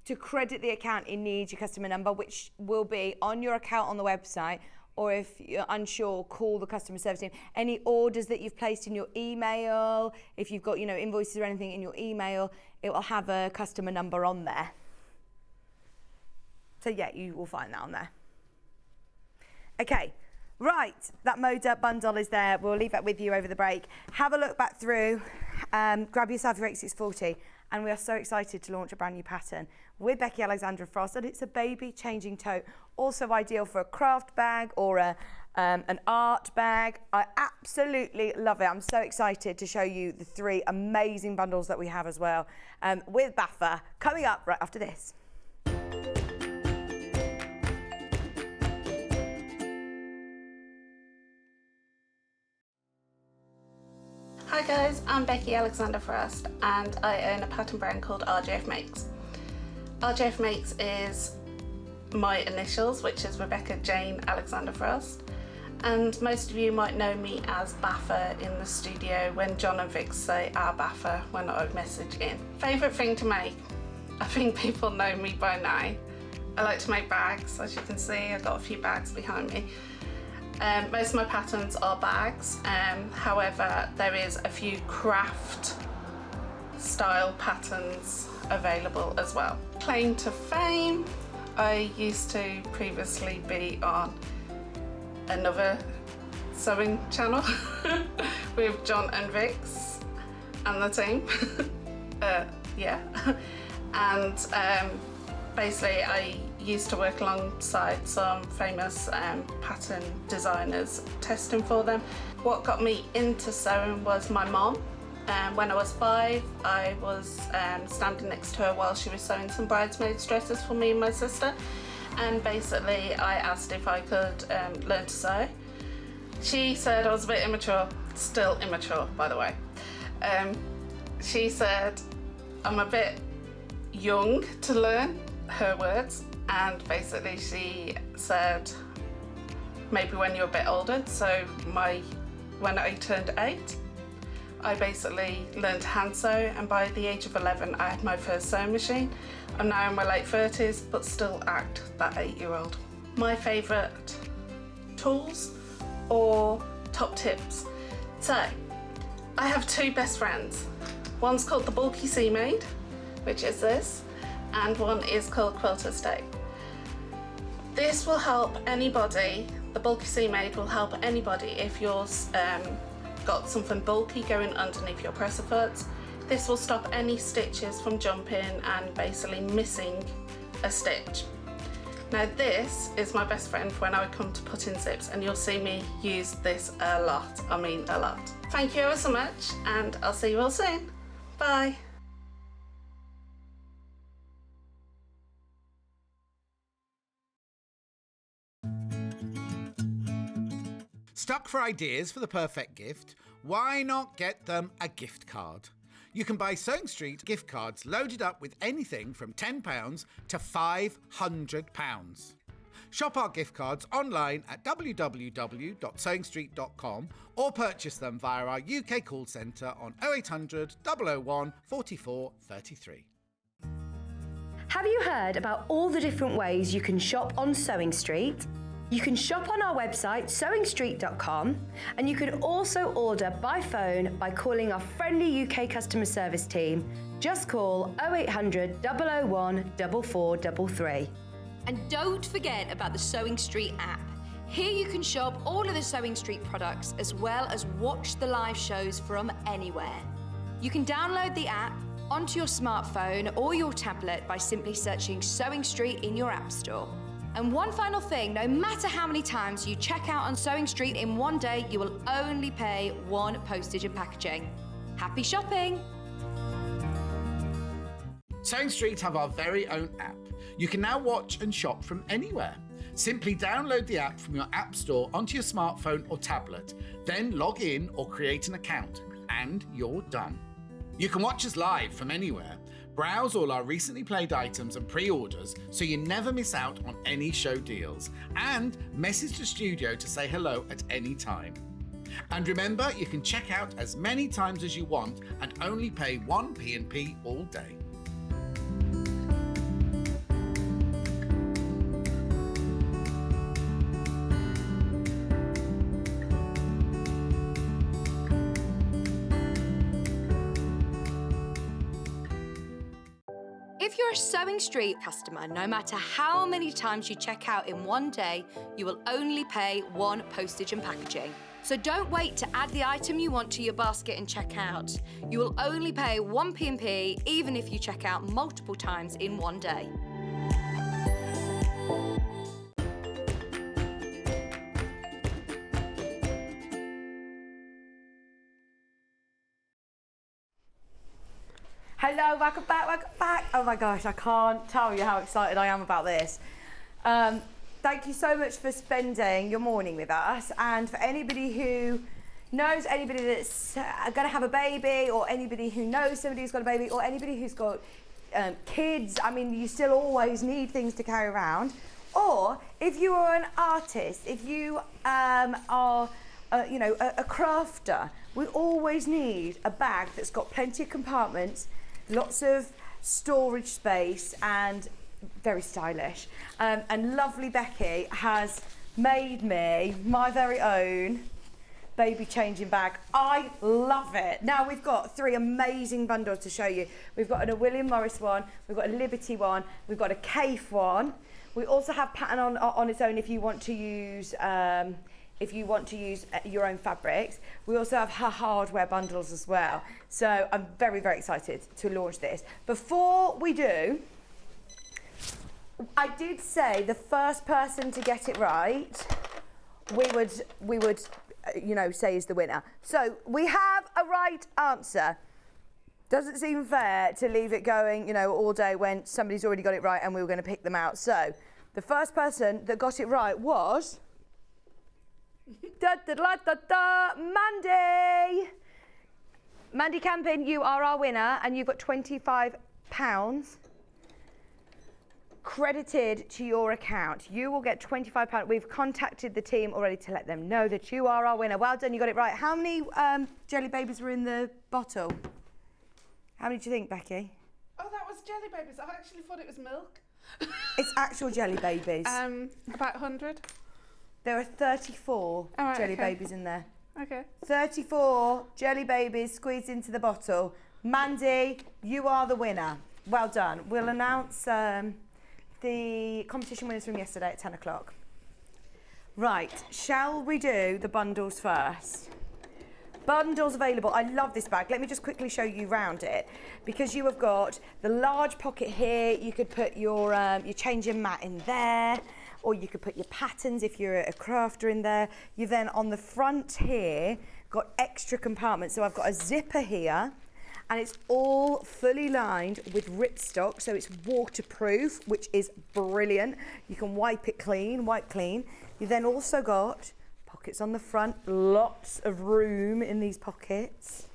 To credit the account, it needs your customer number, which will be on your account on the website, or if you're unsure, call the customer service team. Any orders that you've placed in your email, if you've got, invoices or anything in your email, it will have a customer number on there. So yeah, you will find that on there. Okay, right, that Moda bundle is there. We'll leave that with you over the break. Have a look back through, grab yourself your 8640, and we are so excited to launch a brand new pattern with Becky Alexandra Frost, and it's a baby changing tote, also ideal for a craft bag or an art bag. I absolutely love it. I'm so excited to show you the 3 amazing bundles that we have as well, with Baffa coming up right after this. Hi guys, I'm Becky Alexander Frost and I own a pattern brand called RJF Makes. RJF Makes is my initials, which is Rebecca Jane Alexander Frost, and most of you might know me as Baffa in the studio when John and Vic say our Baffa when I message in. Favourite thing to make? I think people know me by now. I like to make bags. As you can see, I've got a few bags behind me. Most of my patterns are bags, however there is a few craft style patterns available as well. Claim to fame, I used to previously be on another sewing channel with John and Vix and the team. Yeah, and basically I used to work alongside some famous pattern designers, testing for them. What got me into sewing was my mom. When I was 5, I was standing next to her while she was sewing some bridesmaids dresses for me and my sister, and basically I asked if I could learn to sew. She said I was a bit immature, still immature by the way. She said I'm a bit young to learn, her words, and basically she said maybe when you're a bit older. So when I turned 8, I basically learned to hand sew, and by the age of 11 I had my first sewing machine. I'm now in my late 30s but still act that 8-year-old. My favourite tools or top tips. So I have 2 best friends. One's called the Bulky Sea Maid, which is this, and one is called Quilt Estate. This will help anybody, the Bulky Sea Maid will help anybody if you're got something bulky going underneath your presser foot. This will stop any stitches from jumping and basically missing a stitch. Now this is my best friend when I come to put in zips, and you'll see me use this a lot, I mean a lot. Thank you ever so much, and I'll see you all soon. Bye. Stuck for ideas for the perfect gift? Why not get them a gift card? You can buy Sewing Street gift cards loaded up with anything from £10 to £500. Shop our gift cards online at www.sewingstreet.com or purchase them via our UK call centre on 0800 001 44 33. Have you heard about all the different ways you can shop on Sewing Street? You can shop on our website, sewingstreet.com, and you can also order by phone by calling our friendly UK customer service team. Just call 0800 001 4433. And don't forget about the Sewing Street app. Here you can shop all of the Sewing Street products as well as watch the live shows from anywhere. You can download the app onto your smartphone or your tablet by simply searching Sewing Street in your app store. And one final thing, no matter how many times you check out on Sewing Street in one day, you will only pay one postage and packaging. Happy shopping! Sewing Street have our very own app. You can now watch and shop from anywhere. Simply download the app from your app store onto your smartphone or tablet, then log in or create an account, and you're done. You can watch us live from anywhere, browse all our recently played items and pre-orders so you never miss out on any show deals, and message the studio to say hello at any time. And remember, you can check out as many times as you want and only pay one P&P all day. If you're a Sewing Street customer, no matter how many times you check out in one day, you will only pay one postage and packaging. So don't wait to add the item you want to your basket and check out. You will only pay one P&P even if you check out multiple times in one day. Hello, welcome back, welcome back. Oh my gosh, I can't tell you how excited I am about this. Thank you so much for spending your morning with us, and for anybody who knows anybody that's going to have a baby, or anybody who knows somebody who's got a baby, or anybody who's got kids. I mean, you still always need things to carry around. Or if you are an artist, if you are a crafter, we always need a bag that's got plenty of compartments, lots of storage space, and very stylish. And lovely Becky has made me my very own baby changing bag. I love it. Now we've got 3 amazing bundles to show you. We've got a William Morris one, we've got a Liberty one, we've got a Kaffe one. We also have pattern on its own if you want to use your own fabrics. We also have her hardware bundles as well. So I'm very, very excited to launch this. Before we do, I did say the first person to get it right, we would say is the winner. So we have a right answer. Doesn't seem fair to leave it going, all day when somebody's already got it right and we were going to pick them out. So the first person that got it right was Mandy. Mandy Campin, you are our winner, and you've got £25 credited to your account. You will get £25. We've contacted the team already to let them know that you are our winner. Well done, you got it right. How many jelly babies were in the bottle? How many do you think, Becky? Oh, that was jelly babies. I actually thought it was milk. It's actual jelly babies. About 100. There are 34 jelly babies in there. Okay. 34 jelly babies squeezed into the bottle. Mandy, you are the winner. Well done. We'll announce the competition winners from yesterday at 10 o'clock. Right, shall we do the bundles first? Bundles available. I love this bag. Let me just quickly show you around it, because you have got the large pocket here. You could put your changing mat in there, or you could put your patterns if you're a crafter in there. You then on the front here got extra compartments. So I've got a zipper here, and it's all fully lined with ripstop, so it's waterproof, which is brilliant. You can wipe clean. You then also got pockets on the front, lots of room in these pockets.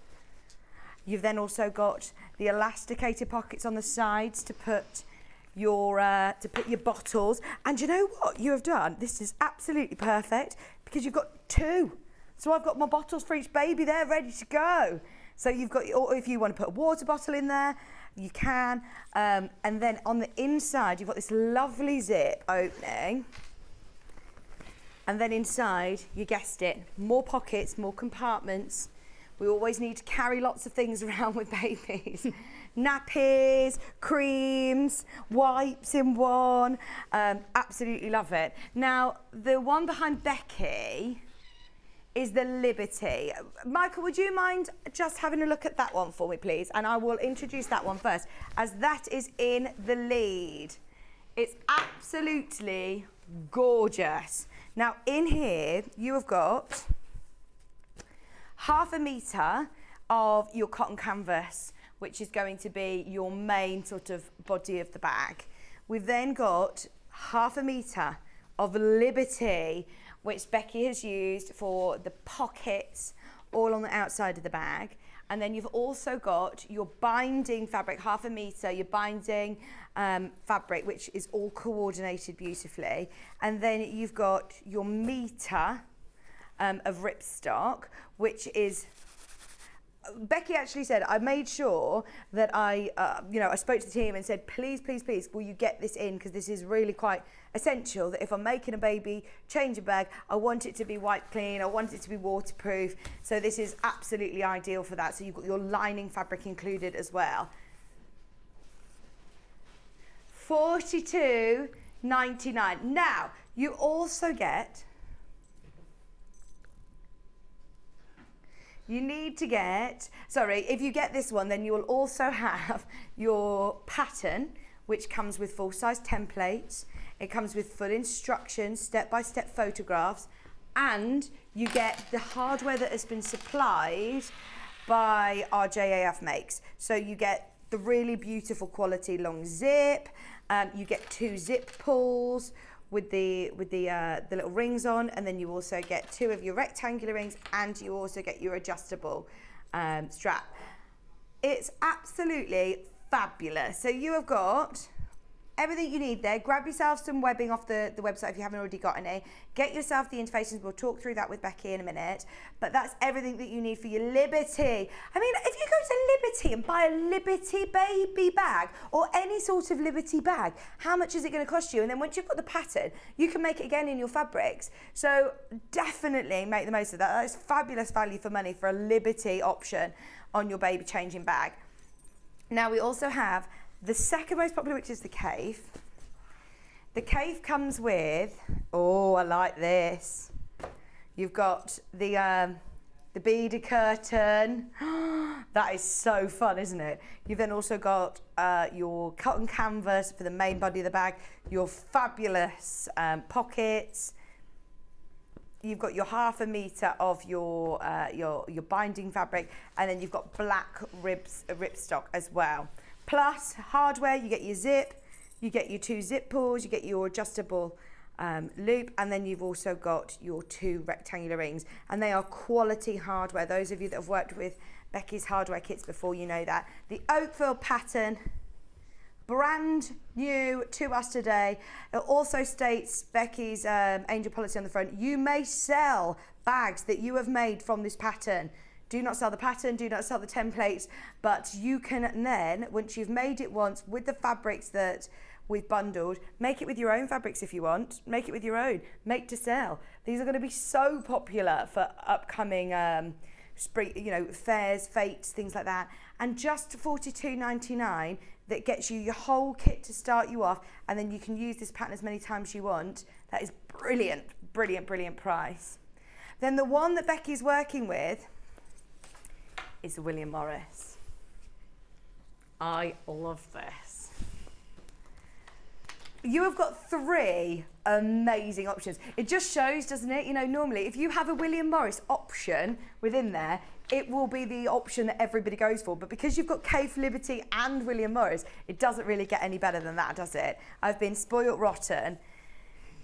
You've then also got the elasticated pockets on the sides to put to put your bottles. And you know what you have done? This is absolutely perfect because you've got 2. So I've got my bottles for each baby there ready to go. So you've got, or if you want to put a water bottle in there, you can. And then on the inside, you've got this lovely zip opening. And then inside, you guessed it, more pockets, more compartments. We always need to carry lots of things around with babies. Nappies, creams, wipes in one. Absolutely love it. Now, the one behind Becky is the Liberty. Michael, would you mind just having a look at that one for me, please? And I will introduce that one first, as that is in the lead. It's absolutely gorgeous. Now, in here, you have got 1/2 metre of your cotton canvas, which is going to be your main sort of body of the bag. We've then got 1/2 metre of Liberty, which Becky has used for the pockets all on the outside of the bag. And then you've also got your binding fabric, 1/2 metre, your binding fabric, which is all coordinated beautifully. And then you've got your metre of ripstock, which is, Becky actually said, I made sure that I spoke to the team and said, please, please, please, will you get this in? Because this is really quite essential, that if I'm making a baby change a bag, I want it to be wipe clean, I want it to be waterproof. So this is absolutely ideal for that. So you've got your lining fabric included as well. $42.99. Now, you also get, if you get this one, then you will also have your pattern, which comes with full-size templates. It comes with full instructions, step-by-step photographs, and you get the hardware that has been supplied by RJAF Makes. So you get the really beautiful quality long zip. You get 2 zip pulls with the little rings on, and then you also get 2 of your rectangular rings, and you also get your adjustable strap. It's absolutely fabulous. So you have got everything you need there. Grab yourself some webbing off the website if you haven't already got any. Get yourself the interfaces. We'll talk through that with Becky in a minute. But that's everything that you need for your Liberty. I mean, if you go to Liberty and buy a Liberty baby bag or any sort of Liberty bag, how much is it going to cost you? And then once you've got the pattern, you can make it again in your fabrics. So definitely make the most of that. That is fabulous value for money for a Liberty option on your baby changing bag. Now we also have the second most popular, which is the Cave. The Cave comes with, oh, I like this. You've got the beaded curtain. That is so fun, isn't it? You've then also got your cotton canvas for the main body of the bag, your fabulous pockets. You've got your 1/2 metre of your binding fabric, and then you've got black ripstock as well. Plus hardware, you get your zip, you get your 2 zip pulls, you get your adjustable loop, and then you've also got your 2 rectangular rings, and they are quality hardware. Those of you that have worked with Becky's hardware kits before, you know that. The Oakfield pattern, brand new to us today. It also states Becky's angel policy on the front. You may sell bags that you have made from this pattern. Do not sell the pattern, do not sell the templates, but you can then, once you've made it once with the fabrics that we've bundled, make it with your own fabrics if you want, make it with your own, make to sell. These are going to be so popular for upcoming spring, fairs, fates, things like that. And just $42.99, that gets you your whole kit to start you off, and then you can use this pattern as many times as you want. That is brilliant, brilliant, brilliant price. Then the one that Becky's working with is the William Morris. I love this. You have got 3 amazing options. It just shows, doesn't it? Normally if you have a William Morris option within there, it will be the option that everybody goes for. But because you've got Cave, Liberty and William Morris, it doesn't really get any better than that, does it? I've been spoilt rotten.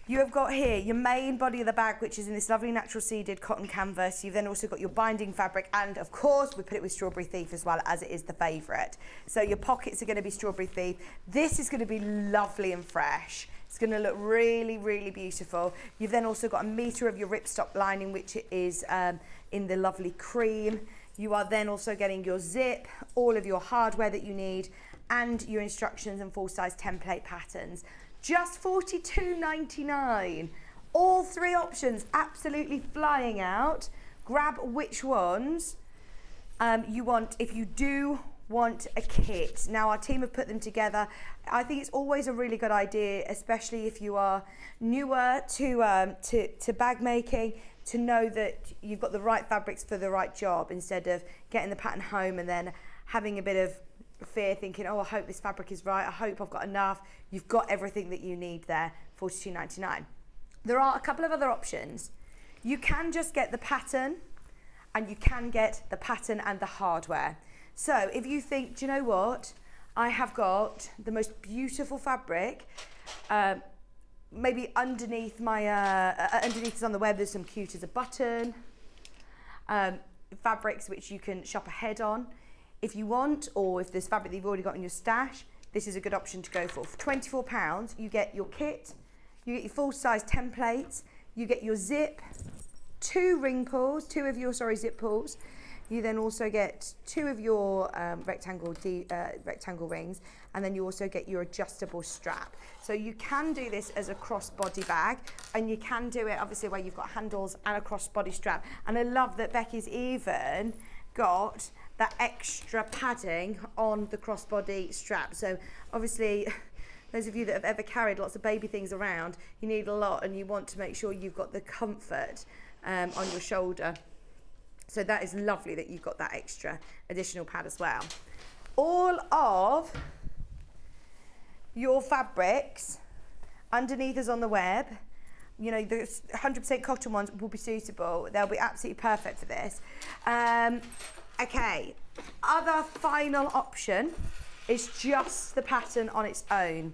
You have got here your main body of the bag, which is in this lovely natural seeded cotton canvas. You've then also got your binding fabric, and of course we put it with Strawberry Thief as well, as it is the favourite. So your pockets are going to be Strawberry Thief. This is going to be lovely and fresh. It's going to look really, really beautiful. You've then also got a metre of your ripstop lining, which is in the lovely cream. You are then also getting your zip, all of your hardware that you need, and your instructions and full-size template patterns. Just $42.99. All three options absolutely flying out. Grab which ones you want if you do want a kit. Now our team have put them together. I think it's always a really good idea, especially if you are newer to bag making, to know that you've got the right fabrics for the right job, instead of getting the pattern home and then having a bit of fear, thinking, oh, I hope this fabric is right, I hope I've got enough. You've got everything that you need there, $42.99. There are a couple of other options. You can just get the pattern, and you can get the pattern and the hardware. So if you think, do you know what, I have got the most beautiful fabric, maybe underneath my, underneath is on the web, there's some cute as a button, fabrics which you can shop ahead on. If you want, or if there's fabric that you've already got in your stash, this is a good option to go for. For £24, you get your kit, you get your full-size templates, you get your zip, two of your zip pulls. You then also get two of your rectangle rings, and then you also get your adjustable strap. So you can do this as a crossbody bag, and you can do it obviously where you've got handles and a crossbody strap. And I love that Becky's even got that extra padding on the crossbody strap. So obviously, those of you that have ever carried lots of baby things around, you need a lot, and you want to make sure you've got the comfort on your shoulder. So that is lovely that you've got that extra additional pad as well. All of your fabrics underneath us on the web, you know, the 100% cotton ones will be suitable. They'll be absolutely perfect for this. Okay, other final option is just the pattern on its own.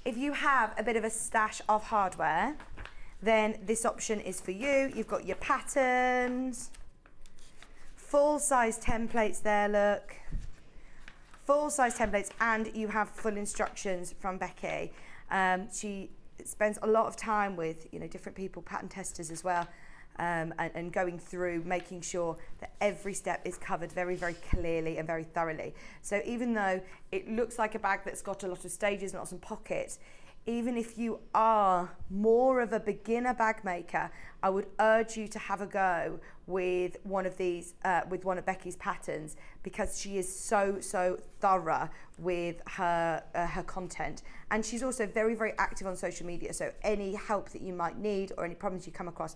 If you have a bit of a stash of hardware, then this option is for you. You've got your patterns, full-size templates there, look. Full-size templates, and you have full instructions from Becky. She spends a lot of time with, you know, different people, pattern testers as well, and going through, making sure that every step is covered very, very clearly and very thoroughly. So even though it looks like a bag that's got a lot of stages and lots of pockets, even if you are more of a beginner bag maker, I would urge you to have a go with one of these, with one of Becky's patterns, because she is so thorough with her content, and she's also very, very active on social media. So any help that you might need or any problems you come across,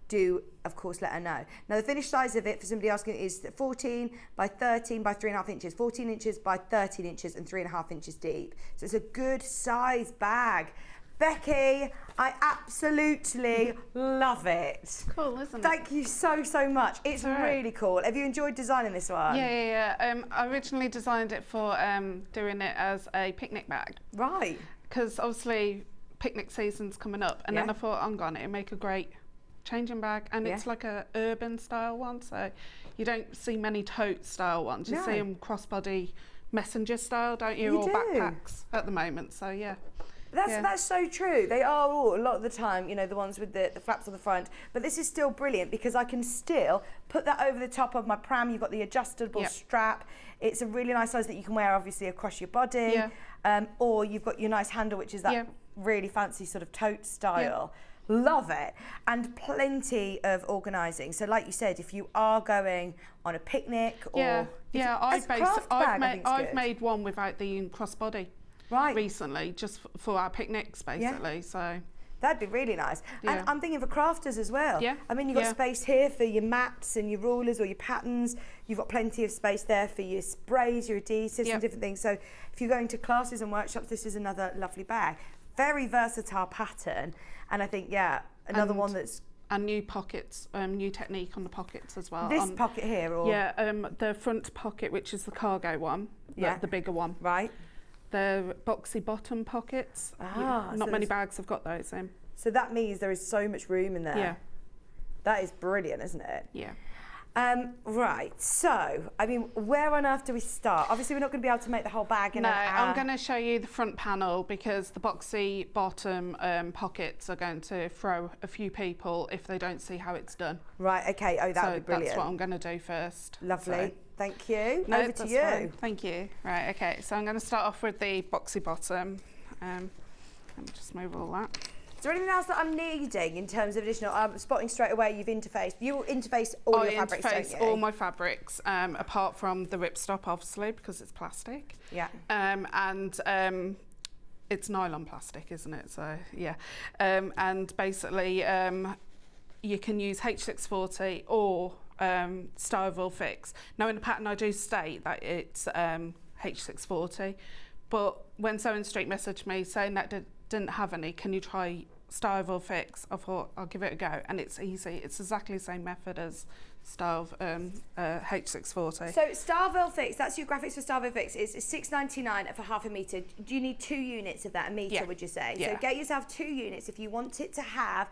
do of course let her know. Now the finished size of it, for somebody asking, is 14 by 13 by 3.5 inches, 14 inches by 13 inches and 3.5 inches deep. So it's a good size bag. Becky, I absolutely love it. Cool, isn't it? Thank you so much. It's really cool. Have you enjoyed designing this one? Yeah. I originally designed it for doing it as a picnic bag. Right. Because obviously picnic season's coming up, and then I thought, I'm gonna make a great changing bag, and it's like a urban style one, so you don't see many tote style ones. You see them crossbody messenger style, don't you? Or backpacks at the moment. So yeah. That's so true. They are all, a lot of the time, you know, the ones with the flaps on the front. But this is still brilliant because I can still put that over the top of my pram. You've got the adjustable strap. It's a really nice size that you can wear, obviously, across your body. Or you've got your nice handle, which is that really fancy sort of tote style. Love it. And plenty of organising. So like you said, if you are going on a picnic or I've made one without the crossbody recently, just for our picnics basically. So that'd be really nice. And I'm thinking for crafters as well. I mean, you've got space here for your maps and your rulers or your patterns. You've got plenty of space there for your sprays, your adhesives and different things. So if you're going to classes and workshops, this is another lovely bag. Very versatile pattern. And I think, another one that's... And new pockets, new technique on the pockets as well. This pocket here? Or? The front pocket, which is the cargo one, the bigger one. Right. The boxy bottom pockets. Not many bags have got those in. So that means there is so much room in there. Yeah. That is brilliant, isn't it? Yeah. Right, so, I mean, where on earth do we start? Obviously, we're not going to be able to make the whole bag in No, an hour. I'm going to show you the front panel because the boxy bottom pockets are going to throw a few people if they don't see how it's done. Right, okay, oh, that would be brilliant. That's what I'm going to do first. Lovely, So, thank you. no, Over to that's you. fine. Thank you. Right, okay, so I'm going to start off with the boxy bottom. Let me just move all that. Is there anything else that I'm needing in terms of additional? I'm spotting straight away you've interfaced. You interface all your fabrics, don't interface you? all my fabrics, apart from the ripstop, obviously, because it's plastic. Yeah. It's nylon plastic, isn't it? So, yeah. And basically, you can use H640 or Style Fix. Now, in the pattern, I do state that it's H640, but when Sewing Street messaged me saying that didn't have any, can you try Style Fix? I thought I'll give it a go, and it's easy. It's exactly the same method as H640. So Starville Fix, that's your graphics for Starville Fix, is $6.99 for half a metre. Do you need 2 units of that, a metre, Yeah. would you say? Yeah. So get yourself 2 units if you want it to have,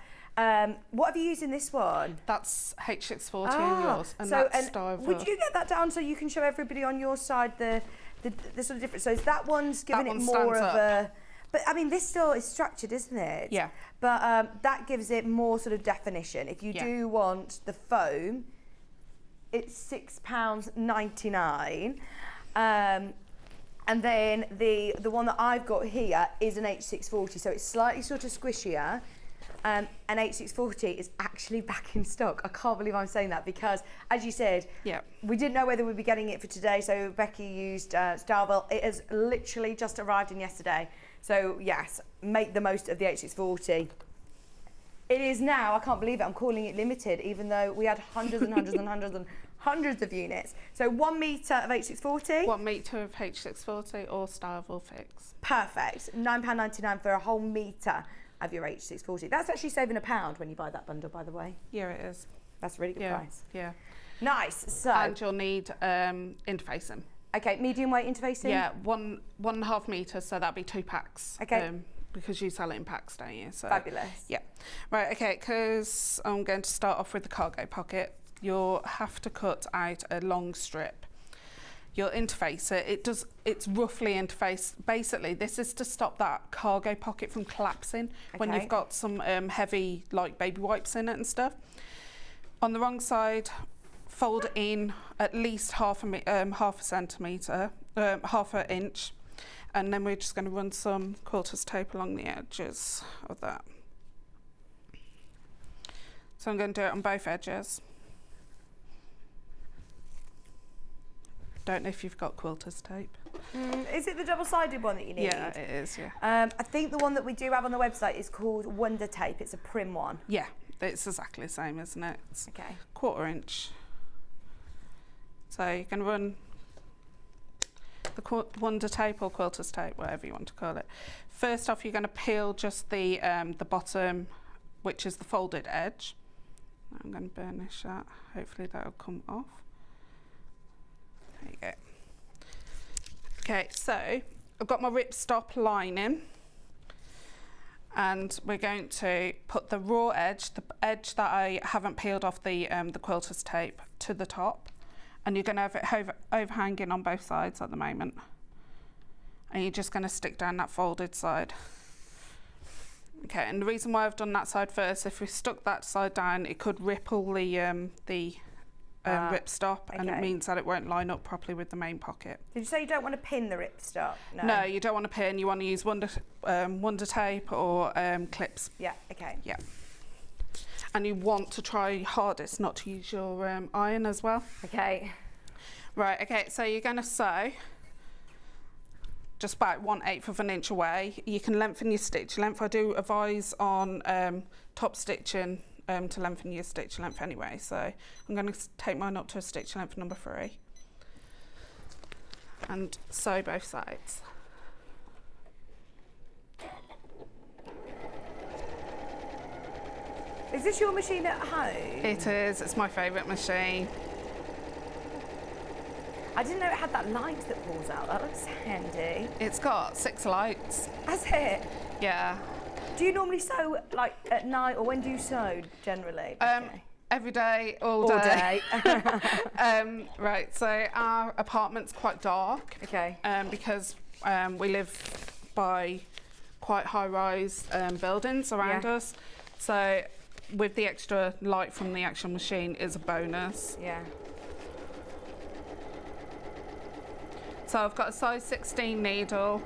what have you used in this one? That's H640 on yours, and so, that's Style. would you get that down so you can show everybody on your side the sort of difference? So is that one's giving That it one more of stands a... But I mean, this still is structured, isn't it? Yeah. But that gives it more sort of definition. If you Yeah. do want the foam, it's £6.99. And then the one that I've got here is an H640, so it's slightly sort of squishier. And H640 is actually back in stock. I can't believe I'm saying that because, as you said, Yeah. we didn't know whether we'd be getting it for today, so Becky used Starville. It has literally just arrived in yesterday. So yes, make the most of the H640. It is now, I can't believe it, I'm calling it limited, even though we had hundreds and hundreds and hundreds and hundreds of units. So 1 metre of H640. 1 metre of H640 or Style Fix. Perfect. £9.99 for a whole metre of your H640. That's actually saving £1 when you buy that bundle, by the way. Yeah, it is. That's a really good price. Yeah. Nice. So, And you'll need interfacing. okay, medium weight interfacing. Yeah, 1.5 metre, so that'd be 2 packs. Okay. Because you sell it in packs, don't you? So, Fabulous. Yeah. Right, okay, because I'm going to start off with the cargo pocket. You'll have to cut out a long strip. You'll interface it. It's roughly interfaced. Basically, this is to stop that cargo pocket from collapsing when Okay. you've got some heavy, like, baby wipes in it and stuff. On the wrong side, fold in at least half an inch, and then we're just going to run some quilter's tape along the edges of that. So I'm going to do it on both edges. Don't know if you've got quilter's tape. Is it the double-sided one that you need? Yeah, it is, yeah. I think the one that we do have on the website is called Wonder Tape. It's a prim one. Yeah, it's exactly the same, isn't it? It's Okay. 1/4 inch. So you can run the Wonder Tape or quilter's tape, whatever you want to call it. First off, you're going to peel just the bottom, which is the folded edge. I'm going to burnish that. Hopefully that'll come off. There you go. Okay, so I've got my ripstop lining, and we're going to put the raw edge, the edge that I haven't peeled off the quilter's tape, to the top, and you're going to have it overhanging on both sides at the moment, and you're just going to stick down that folded side. Okay, and the reason why I've done that side first, if we stuck that side down, it could ripple the ripstop, and it okay. means that it won't line up properly with the main pocket. Did you say you don't want to pin the ripstop? No, you don't want to pin. You want to use Wonder Tape or clips. Yeah, okay. Yeah. And you want to try hardest not to use your iron as well. Okay. Right, okay, so you're going to sew just about 1/8 of an inch away. You can lengthen your stitch length. I do advise on top stitching to lengthen your stitch length anyway. So I'm going to take mine up to a stitch length number 3 and sew both sides. Is this your machine at home? It is, it's my favourite machine. I didn't know it had that light that pulls out. That looks handy. It's got 6 lights. That's it. Yeah. Do you normally sew like at night, or when do you sew generally? Becky? Every day, all day. Right, so our apartment's quite dark. Okay. Because we live by quite high-rise buildings around us. So with the extra light from the actual machine is a bonus. Yeah. So I've got a size 16 needle.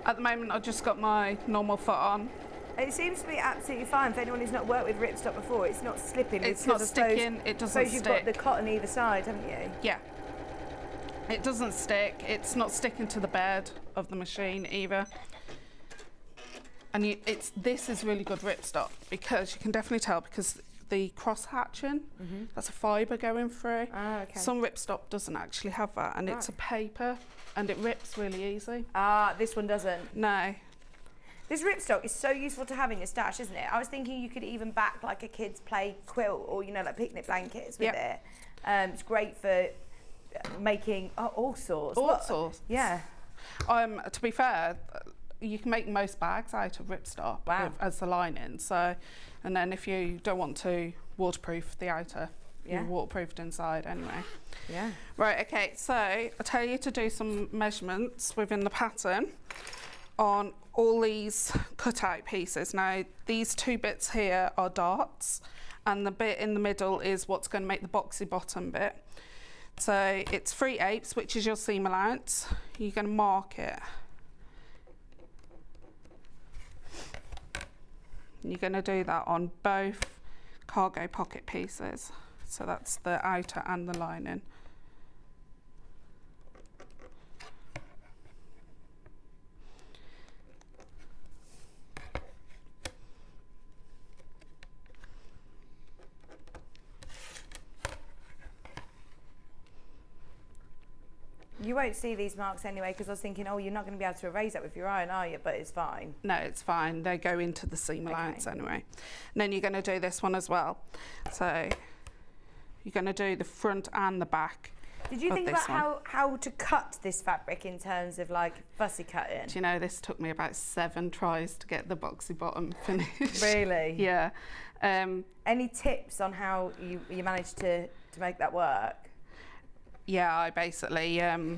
At the moment, I've just got my normal foot on. It seems to be absolutely fine for anyone who's not worked with ripstop before. It's not slipping. It's not sticking. It doesn't suppose you've stick. got the cotton either side, haven't you? Yeah. It doesn't stick. It's not sticking to the bed of the machine either. And this is really good ripstop because you can definitely tell because the cross hatching, that's a fibre going through. Ah, okay. Some ripstop doesn't actually have that, and it's a paper, and it rips really easy. Ah, this one doesn't. No. This ripstock is so useful to have in your stash, isn't it? I was thinking you could even back like a kid's play quilt or, you know, like picnic blankets with it. It's great for making all sorts. All sorts. Yeah. To be fair, you can make most bags out of ripstop as the lining. So, and then if you don't want to waterproof the outer, you're waterproofed inside anyway. Yeah. Right, okay, so I'll tell you to do some measurements within the pattern on all these cut-out pieces. Now, these two bits here are darts, and the bit in the middle is what's going to make the boxy bottom bit. So it's 3/8, which is your seam allowance. You're going to mark it. You're going to do that on both cargo pocket pieces. So that's the outer and the lining. You won't see these marks anyway, because I was thinking, oh, you're not going to be able to erase that with your iron, are you? But it's fine. No, it's fine. They go into the seam allowance anyway. And then you're going to do this one as well. So you're going to do the front and the back. Did you think about how to cut this fabric in terms of like fussy cutting? Do you know, this took me about 7 tries to get the boxy bottom finished. Really? Yeah. Any tips on how you managed to make that work? Yeah, I basically I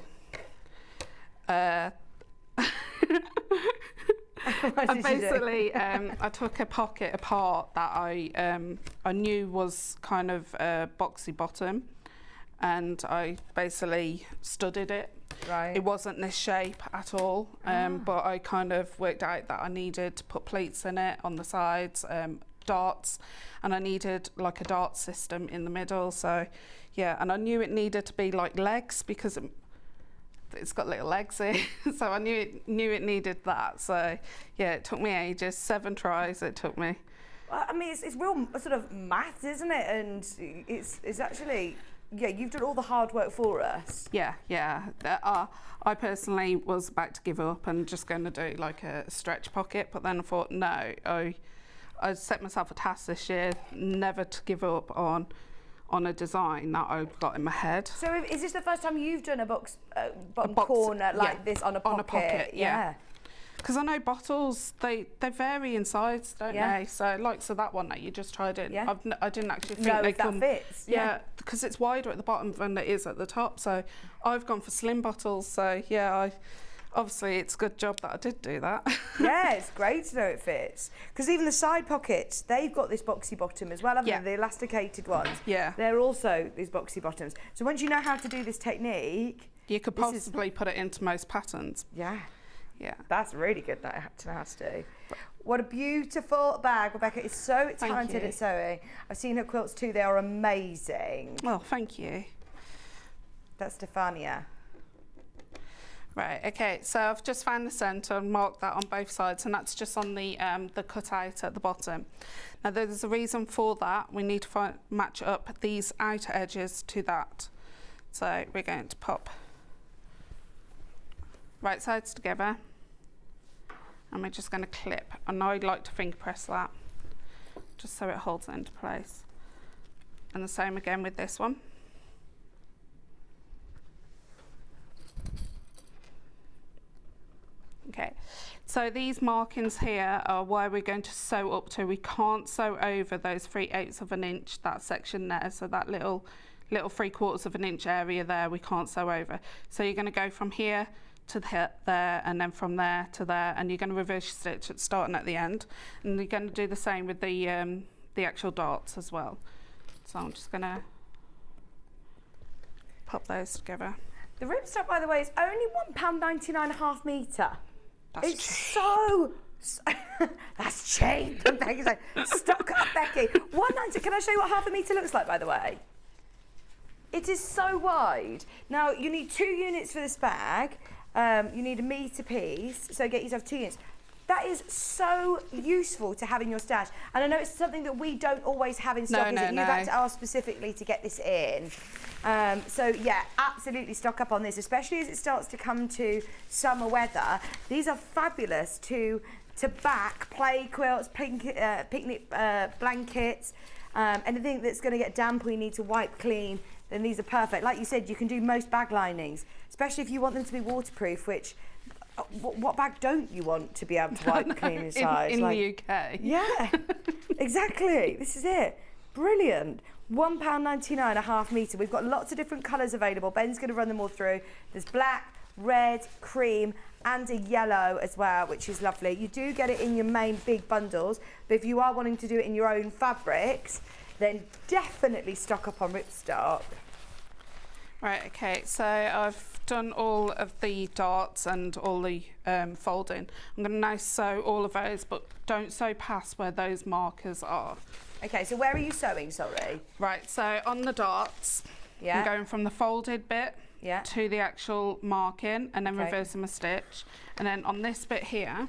took a pocket apart that I knew was kind of a boxy bottom, and I basically studied it. Right. It wasn't this shape at all, but I kind of worked out that I needed to put pleats in it on the sides, darts, and I needed like a dart system in the middle. So yeah, and I knew it needed to be like legs because it's got little legs here. So I knew it needed that. So yeah, it took me ages, 7 tries it took me. Well, I mean, it's real sort of maths, isn't it? And it's actually, yeah, you've done all the hard work for us. Yeah. I personally was about to give up and just going to do like a stretch pocket, but then I thought, no, I set myself a task this year never to give up on a design that I've got in my head. So is this the first time you've done a bottom corner like this on a pocket? On a pocket, yeah. Because I know bottles, they vary in size, don't they? So that one that you just tried in, I didn't actually think they come. that fits. Yeah, because it's wider at the bottom than it is at the top. So I've gone for slim bottles. So yeah, obviously it's a good job that I did do that. Yeah, it's great to know it fits. Because even the side pockets, they've got this boxy bottom as well, haven't they? The elasticated ones. Yeah. They're also these boxy bottoms. So once you know how to do this technique... You could possibly put it into most patterns. Yeah. Yeah. That's really good to know how to do. What a beautiful bag. Rebecca is so talented at sewing. I've seen her quilts too. They are amazing. Well, thank you. That's Stefania. Right, okay, so I've just found the centre and marked that on both sides, and that's just on the cutout at the bottom. Now there's a reason for that. We need to match up these outer edges to that. So we're going to pop right sides together, and we're just going to clip, and I'd like to finger press that, just so it holds it into place. And the same again with this one. Okay, So these markings here are where we're going to sew up to. We can't sew over those 3/8 of an inch, that section there. So that little 3/4 of an inch area there, we can't sew over. So you're going to go from here to there, and then from there to there, and you're going to reverse stitch at start and at the end. And you're going to do the same with the actual darts as well. So I'm just going to pop those together. The ripstop, by the way, is only £1.99 a half metre. That's It's so that's cheap. Becky's like, stock up, Becky. £1.90. Can I show you what half a metre looks like, by the way? It is so wide. Now, you need 2 units for this bag. You need a metre piece, so get yourself 2 units. That is so useful to have in your stash. And I know it's something that we don't always have in stock, is it? You've had to ask specifically to get this in. So yeah, absolutely stock up on this, especially as it starts to come to summer weather. These are fabulous to back play quilts, picnic blankets, anything that's going to get damp or you need to wipe clean. Then these are perfect. Like you said, you can do most bag linings, especially if you want them to be waterproof, which what bag don't you want to be able to wipe clean inside? in the UK. Yeah, exactly. This is it. Brilliant. £1.99 a half metre. We've got lots of different colours available. Ben's going to run them all through. There's black, red, cream, and a yellow as well, which is lovely. You do get it in your main big bundles, but if you are wanting to do it in your own fabrics, then definitely stock up on ripstock. Right, okay, so I've done all of the darts and all the folding. I'm going to now sew all of those, but don't sew past where those markers are. Okay, so where are you sewing, sorry? Right, so on the darts, Yeah. I'm going from the folded bit Yeah. to the actual marking and then Okay. reversing my stitch. And then on this bit here,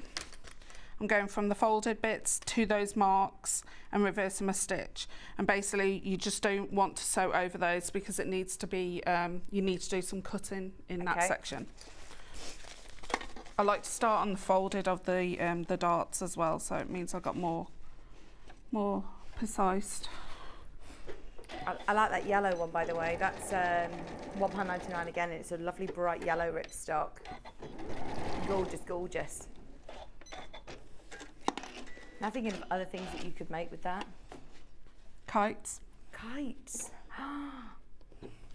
I'm going from the folded bits to those marks and reversing my stitch. And basically, you just don't want to sew over those because it needs to be, you need to do some cutting in that Okay. section. I like to start on the folded of the darts as well, so it means I've got more precise. I like that yellow one, by the way. That's £1.99 again. It's a lovely bright yellow ripstock. Gorgeous, gorgeous. Now thinking of other things that you could make with that. Kites. Kites.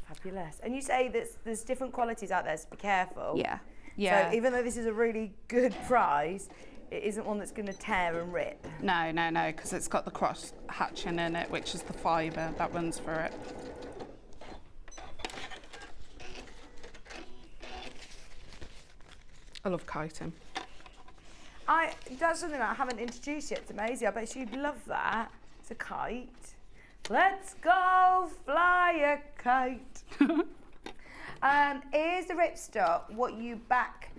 Fabulous. And you say that there's different qualities out there, so be careful. Yeah. Yeah. So even though this is a really good prize, it isn't one that's going to tear and rip. No, because it's got the cross hatching in it, which is the fibre that runs through it. I love kiting. That's something I haven't introduced yet to Maisie. I bet she'd love that. It's a kite. Let's go fly a kite. Is the ripstock what you back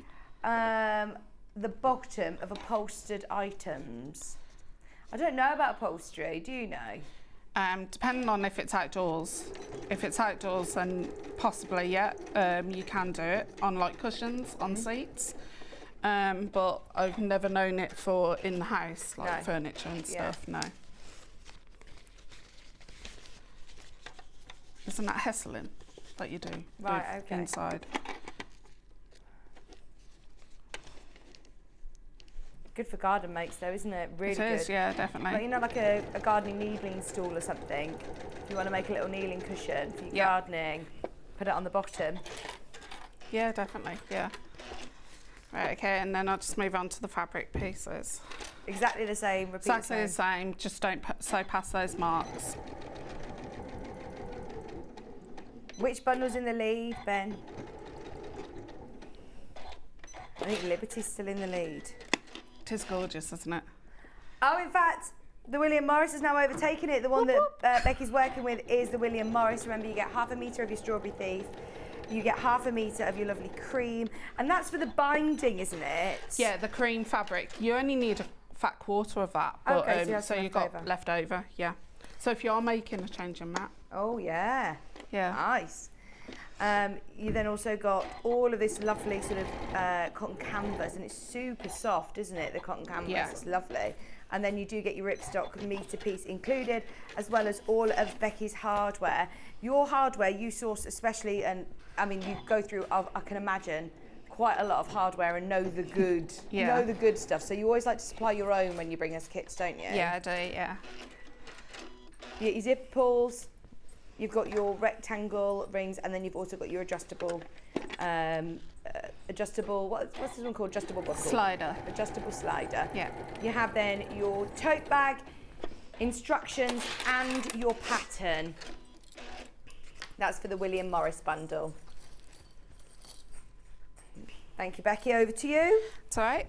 the bottom of upholstered items? I don't know about upholstery. Do you know? Depending on if it's outdoors. If it's outdoors, then possibly, yeah, you can do it on like cushions on seats. But I've never known it for in the house, like furniture and stuff, no. Isn't that hessling that you do? Right, okay. Inside. Good for garden makes though, isn't it? Really good. It is, yeah, definitely. Like, you know, like a gardening needling stool or something. If you want to make a little kneeling cushion for your gardening, put it on the bottom. Yeah, definitely, yeah. Right, okay, and then I'll just move on to the fabric pieces. Exactly the same, repeat Exactly the same, just don't sew past those marks. Which bundle's in the lead, Ben? I think Liberty's still in the lead. It is gorgeous, isn't it? Oh, in fact, the William Morris has now overtaken it. The one that Becky's working with is the William Morris. Remember, you get half a metre of your Strawberry Thief. You get half a metre of your lovely cream. And that's for the binding, isn't it? Yeah, the cream fabric. You only need a fat quarter of that. But, Okay, so you've got left over, yeah. So if you are making a change in that. Oh, yeah. Yeah. Nice. You then also got all of this lovely sort of cotton canvas, and it's super soft, isn't it, the cotton canvas? Yeah. It's lovely. And then you do get your ripstock metre piece included, as well as all of Becky's hardware. Your hardware you source especially, and I mean you go through, I can imagine, quite a lot of hardware and know the good, Yeah. know the good stuff. So you always like to supply your own when you bring us kits, don't you? Yeah, I do, yeah. You get your zip pulls, you've got your rectangle rings, and then you've also got your adjustable, what's this one called? Adjustable buckle. Slider. Adjustable slider. Yeah. You have then your tote bag, instructions, and your pattern. That's for the William Morris bundle. Thank you, Becky. Over to you. It's all right.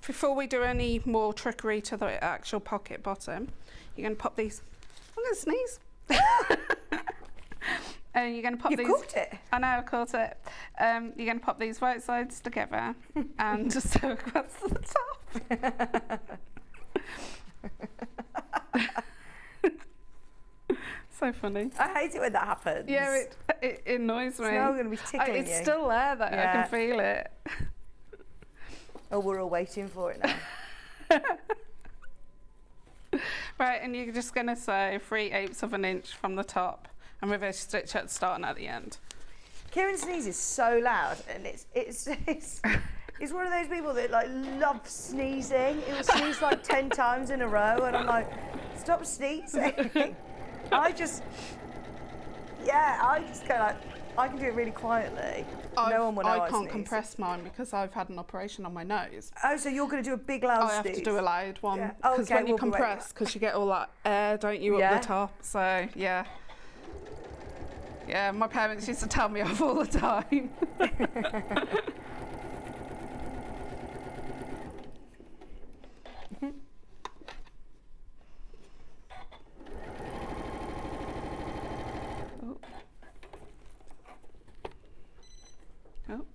Before we do any more trickery to the actual pocket bottom, you're going to pop these. I'm going to sneeze. And you're going to pop You these. caught it. I know, I caught it. You're going to pop these right sides together and just sew across the top. So funny. I hate it when that happens. Yeah, it annoys me. It's now going to be tickling It's you. still there though. I Yeah. can feel it. Oh, we're all waiting for it now. Right, and you're just going to sew 3/8 of an inch from the top and reverse stitch at the start and at the end. Kieran sneezes so loud, and it's he's one of those people that like loves sneezing. He will sneeze like 10 times in a row, and I'm like, stop sneezing. I just go like, I can do it really quietly. No one will know I can't sneeze. compress mine because I've had an operation on my nose. Oh, so you're going to do a big loud I have sneeze? to do a loud one Yeah. because Okay, when you we'll be waiting for compress, that. because you get all that air, don't you, Yeah. up the top? So yeah, yeah. My parents used to tell me off all the time. Oh. Oh.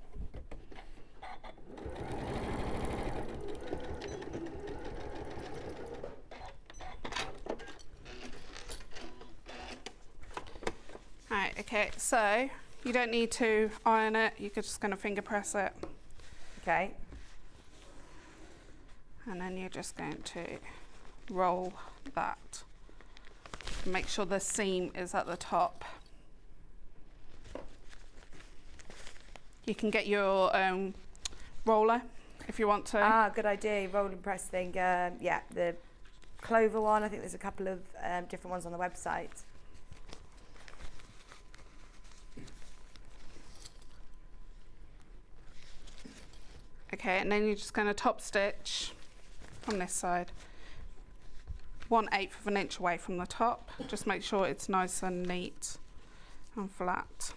Right, okay, so you don't need to iron it, you're just going to finger press it, Okay. and then you're just going to roll that. Make sure the seam is at the top. You can get your roller if you want to. Ah, good idea. Rolling press thing. Yeah, the clover one. I think there's a couple of different ones on the website. Okay, and then you're just going to top stitch on this side, 1/8 of an inch away from the top. Just make sure it's nice and neat and flat.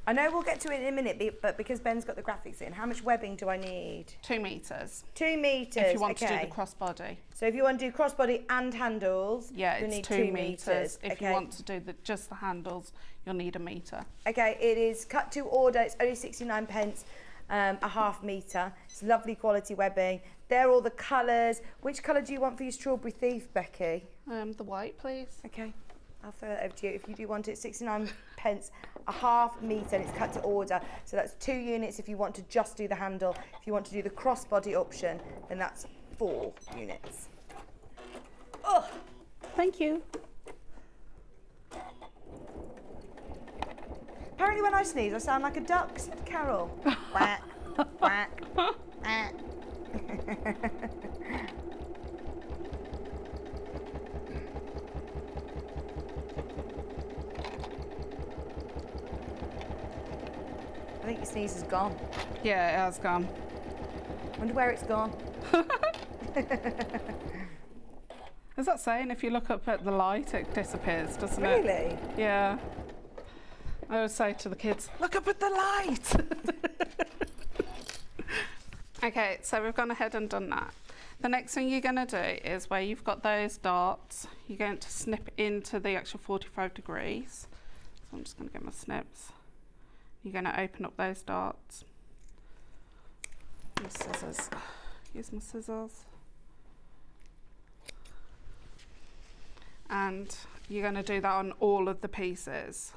I know we'll get to it in a minute, but because Ben's got the graphics in, how much webbing do I need? 2 meters 2 meters. if you want to do okay. the crossbody. So if you want to do crossbody and handles, Yeah, you'll it's need 2 2 meters. If okay. you want to do just the handles, you'll need 1 meter. Okay, it is cut to order. It's only 69 pence, a half metre. It's lovely quality webbing. There are all the colours. Which colour do you want for your strawberry thief, Becky? The white, please. Okay, I'll throw that over to you. If you do want it, 69 pence, a half metre, and it's cut to order. So that's 2 units if you want to just do the handle. If you want to do the crossbody option, then that's 4 units. Oh, Thank you. apparently when I sneeze, I sound like a duck, said Carol. Quack, quack, quack. I think your sneeze is gone. Yeah, it has gone. Wonder where it's gone. Is that saying if you look up at the light, it disappears, doesn't it? Really? Yeah. I always say to the kids, look up at the light. Okay, so we've gone ahead and done that. The next thing you're going to do is where you've got those darts, you're going to snip into the actual 45 degrees. So I'm just going to get my snips. You're going to open up those darts. Use scissors. Use my scissors. And you're going to do that on all of the pieces.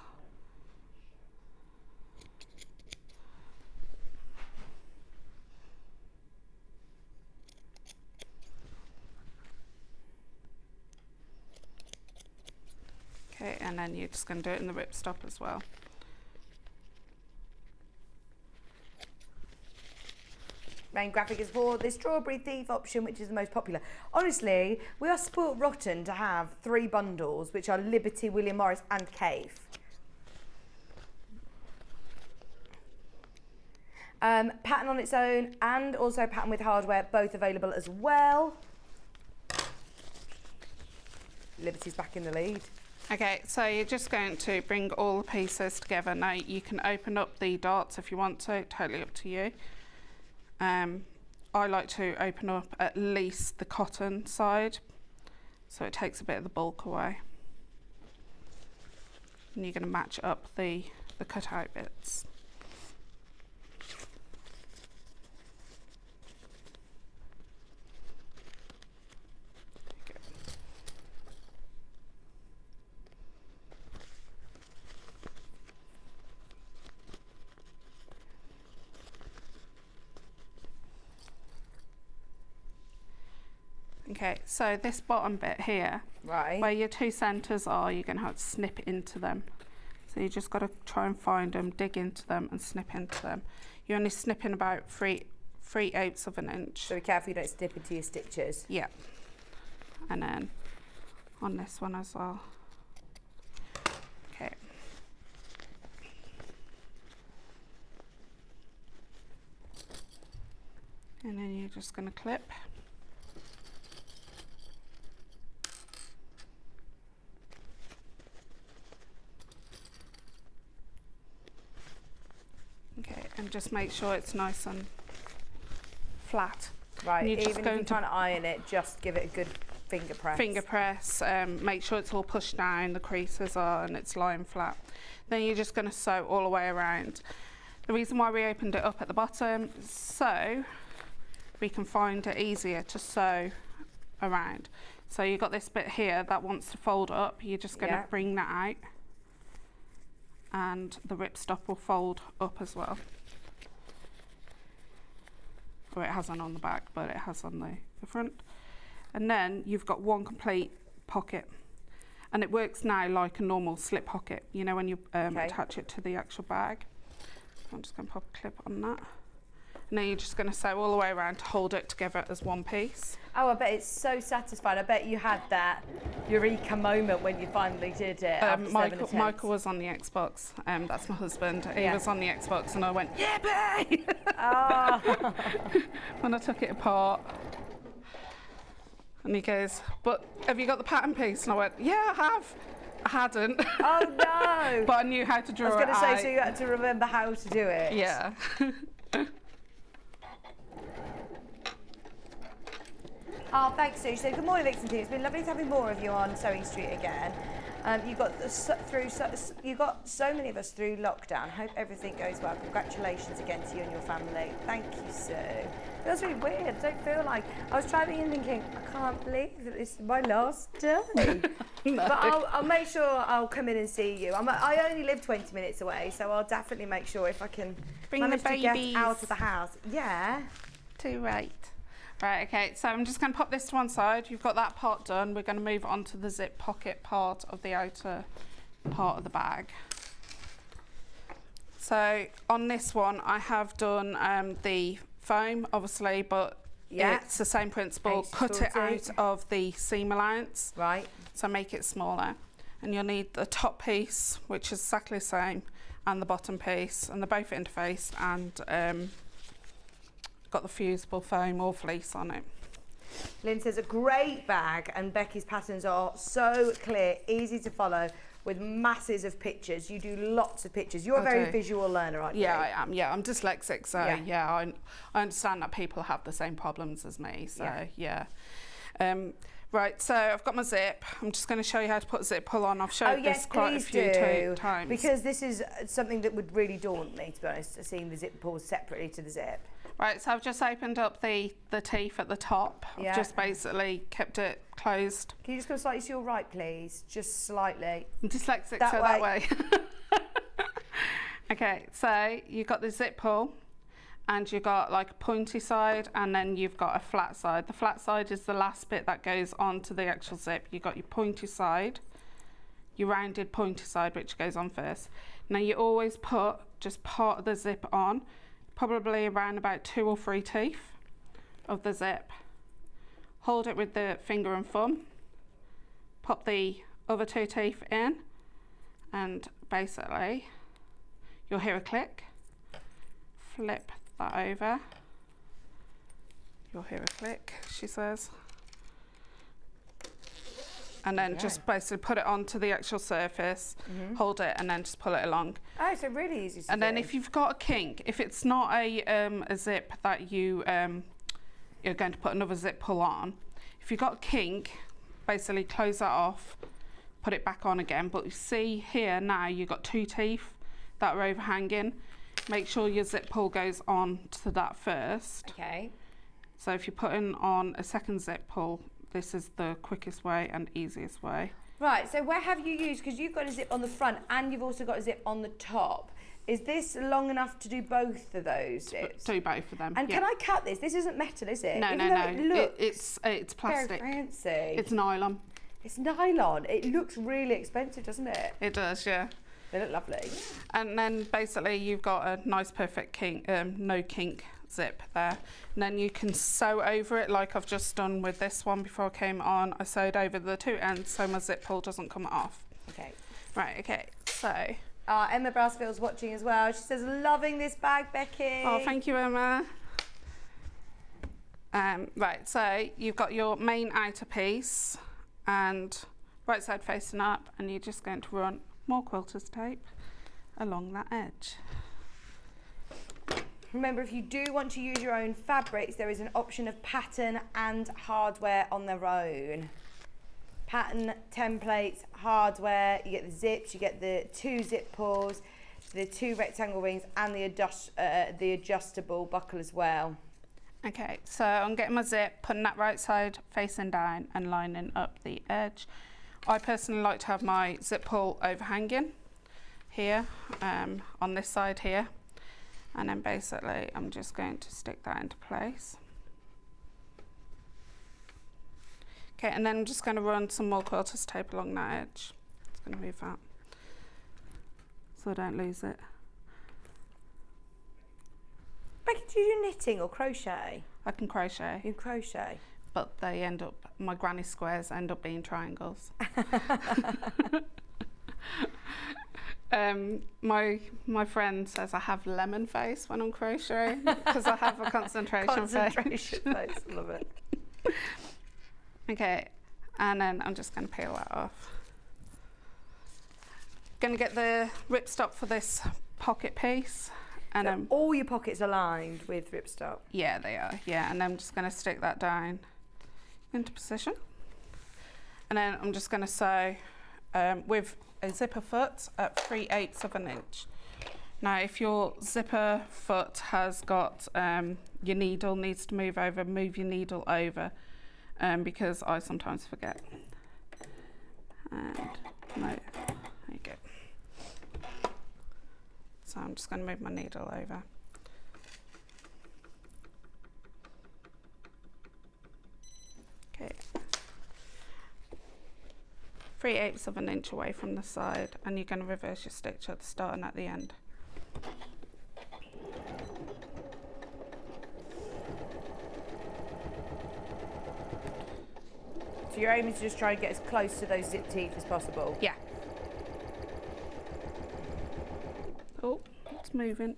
Okay, and then you're just going to do it in the ripstop as well. main graphic is for the Strawberry Thief option, which is the most popular. Honestly, we are spoilt rotten to have 3 bundles, which are Liberty, William Morris and Cave. Pattern on its own and also pattern with hardware, both available as well. Liberty's back in the lead. Okay, so you're just going to bring all the pieces together. Now you can open up the darts if you want to, totally up to you. I like to open up at least the cotton side, so it takes a bit of the bulk away. And you're going to match up the cut out bits. Okay, so this bottom bit here, Right. where your 2 centres are, you're going to have to snip into them. So you just got to try and find them, dig into them and snip into them. You're only snipping about 3/8 of an inch. So be careful you don't snip into your stitches. Yeah. And then on this one as well. Okay. And then you're just going to clip. Okay, and just make sure it's nice and flat. Right, You're just even if going you're to trying to iron it, just give it a good finger press. Finger press, make sure it's all pushed down, the creases are, and it's lying flat. Then you're just going to sew all the way around. The reason why we opened it up at the bottom is so we can find it easier to sew around. So you've got this bit here that wants to fold up, you're just going to bring that out, and the ripstop will fold up as well. Or it hasn't on the back, but it has on the front. And then you've got one complete pocket. And it works now like a normal slip pocket, you know, when you attach it to the actual bag. So I'm just going to pop a clip on that. And then you're just going to sew all the way around to hold it together as one piece. Oh, I bet it's so satisfying. I bet you had that eureka moment when you finally did it. After 7 attempts. Michael was on the Xbox. That's my husband. He was on the Xbox, and I went, yippee! Oh. When I took it apart. And he goes, but have you got the pattern piece? And I went, yeah, I have. I hadn't. Oh no! But I knew how to draw it I was going to out. say, so you had to remember how to do it. Yeah. Oh, thanks, Sue. So, good morning, Vixen team. It's been lovely to having more of you on Sewing Street again. You got so many of us through lockdown. Hope everything goes well. Congratulations again to you and your family. Thank you, Sue. It feels really weird. I don't feel like I was driving in thinking, I can't believe that this is my last day. No. But I'll make sure I'll come in and see you. I only live 20 minutes away, so I'll definitely make sure if I can manage to get out of the house. Yeah. Too right. Right, okay, so I'm just going to pop this to one side. You've got that part done. We're going to move on to the zip pocket part of the outer part of the bag. So on this one, I have done the foam, obviously, but it's the same principle. Cut it out of the seam allowance. Right. So make it smaller. And you'll need the top piece, which is exactly the same, and the bottom piece, and they're both interfaced, and got the fusible foam or fleece on it. Lynn says a great bag, and Becky's patterns are so clear, easy to follow, with masses of pictures. You do lots of pictures. You're a very visual learner, aren't you? Yeah, I am. Yeah, I'm dyslexic, so I understand that people have the same problems as me. So right, so I've got my zip. I'm just going to show you how to put a zip pull on. I've showed this quite a few times. Because this is something that would really daunt me, to be honest, seeing the zip pulls separately to the zip. Right, so I've just opened up the teeth at the top. Yeah. I've just basically kept it closed. Can you just go slightly to your right, please? Just slightly. I'm dyslexic, that way. Okay, so you've got the zip pull, and you've got like a pointy side, and then you've got a flat side. The flat side is the last bit that goes onto the actual zip. You've got your pointy side, your rounded pointy side, which goes on first. Now you always put just part of the zip on, probably around about 2 or 3 teeth of the zip. Hold it with the finger and thumb, pop the other 2 teeth in, and basically you'll hear a click. Flip that over. You'll hear a click, she says. And then just basically put it onto the actual surface, hold it, and then just pull it along. Oh, so really easy to do. And then if you've got a kink, if it's not a zip that you're going to put another zip pull on, if you've got a kink, basically close that off, put it back on again. But you see here now you've got 2 teeth that are overhanging. Make sure your zip pull goes on to that first. Okay. So if you're putting on a second zip pull, this is the quickest way and easiest way. Right, so where have you used, because you've got a zip on the front and you've also got a zip on the top. Is this long enough to do both of those zips? Do both of them. And yeah. can I cut this? This isn't metal, is it? No, Even no, though no. It looks It's plastic. very fancy. It's nylon. It's nylon. It looks really expensive, doesn't it? It does, yeah. They look lovely. And then basically you've got a nice perfect kink, no kink zip there. And then you can sew over it like I've just done with this one before I came on. I sewed over the 2 ends so my zip pull doesn't come off. Okay. Right, okay, so. Emma Brassfield's watching as well. She says, loving this bag, Becky. Oh, thank you, Emma. Right, so you've got your main outer piece and right side facing up, and you're just going to run more quilter's tape along that edge. Remember, if you do want to use your own fabrics, there is an option of pattern and hardware on their own. Pattern, templates, hardware, you get the zips, you get the 2 zip pulls, the 2 rectangle rings, and the adjustable buckle as well. Okay, so I'm getting my zip, putting that right side facing down and lining up the edge. I personally like to have my zip pull overhanging here, on this side here. And then basically I'm just going to stick that into place. Okay, and then I'm just going to run some more quilter's tape along that edge. Just going to move that so I don't lose it. Becky, do you do knitting or crochet? I can crochet, You crochet. but they end up, my granny squares end up being triangles. My friend says I have lemon face when I'm crocheting because I have a concentration face. Love it. Okay, and then I'm just going to peel that off. Going to get the ripstop for this pocket piece. And So all your pockets are lined with ripstop. yeah, they are, yeah. And I'm just going to stick that down into position. And then I'm just going to sew with a zipper foot at 3/8 of an inch. Now, if your zipper foot has got your needle needs to move over, move your needle over, because I sometimes forget. And no, there you go. So I'm just going to move my needle over. Okay. 3/8 of an inch away from the side, and you're going to reverse your stitch at the start and at the end. So you're aiming to just try and get as close to those zip teeth as possible. Yeah. Oh, it's moving.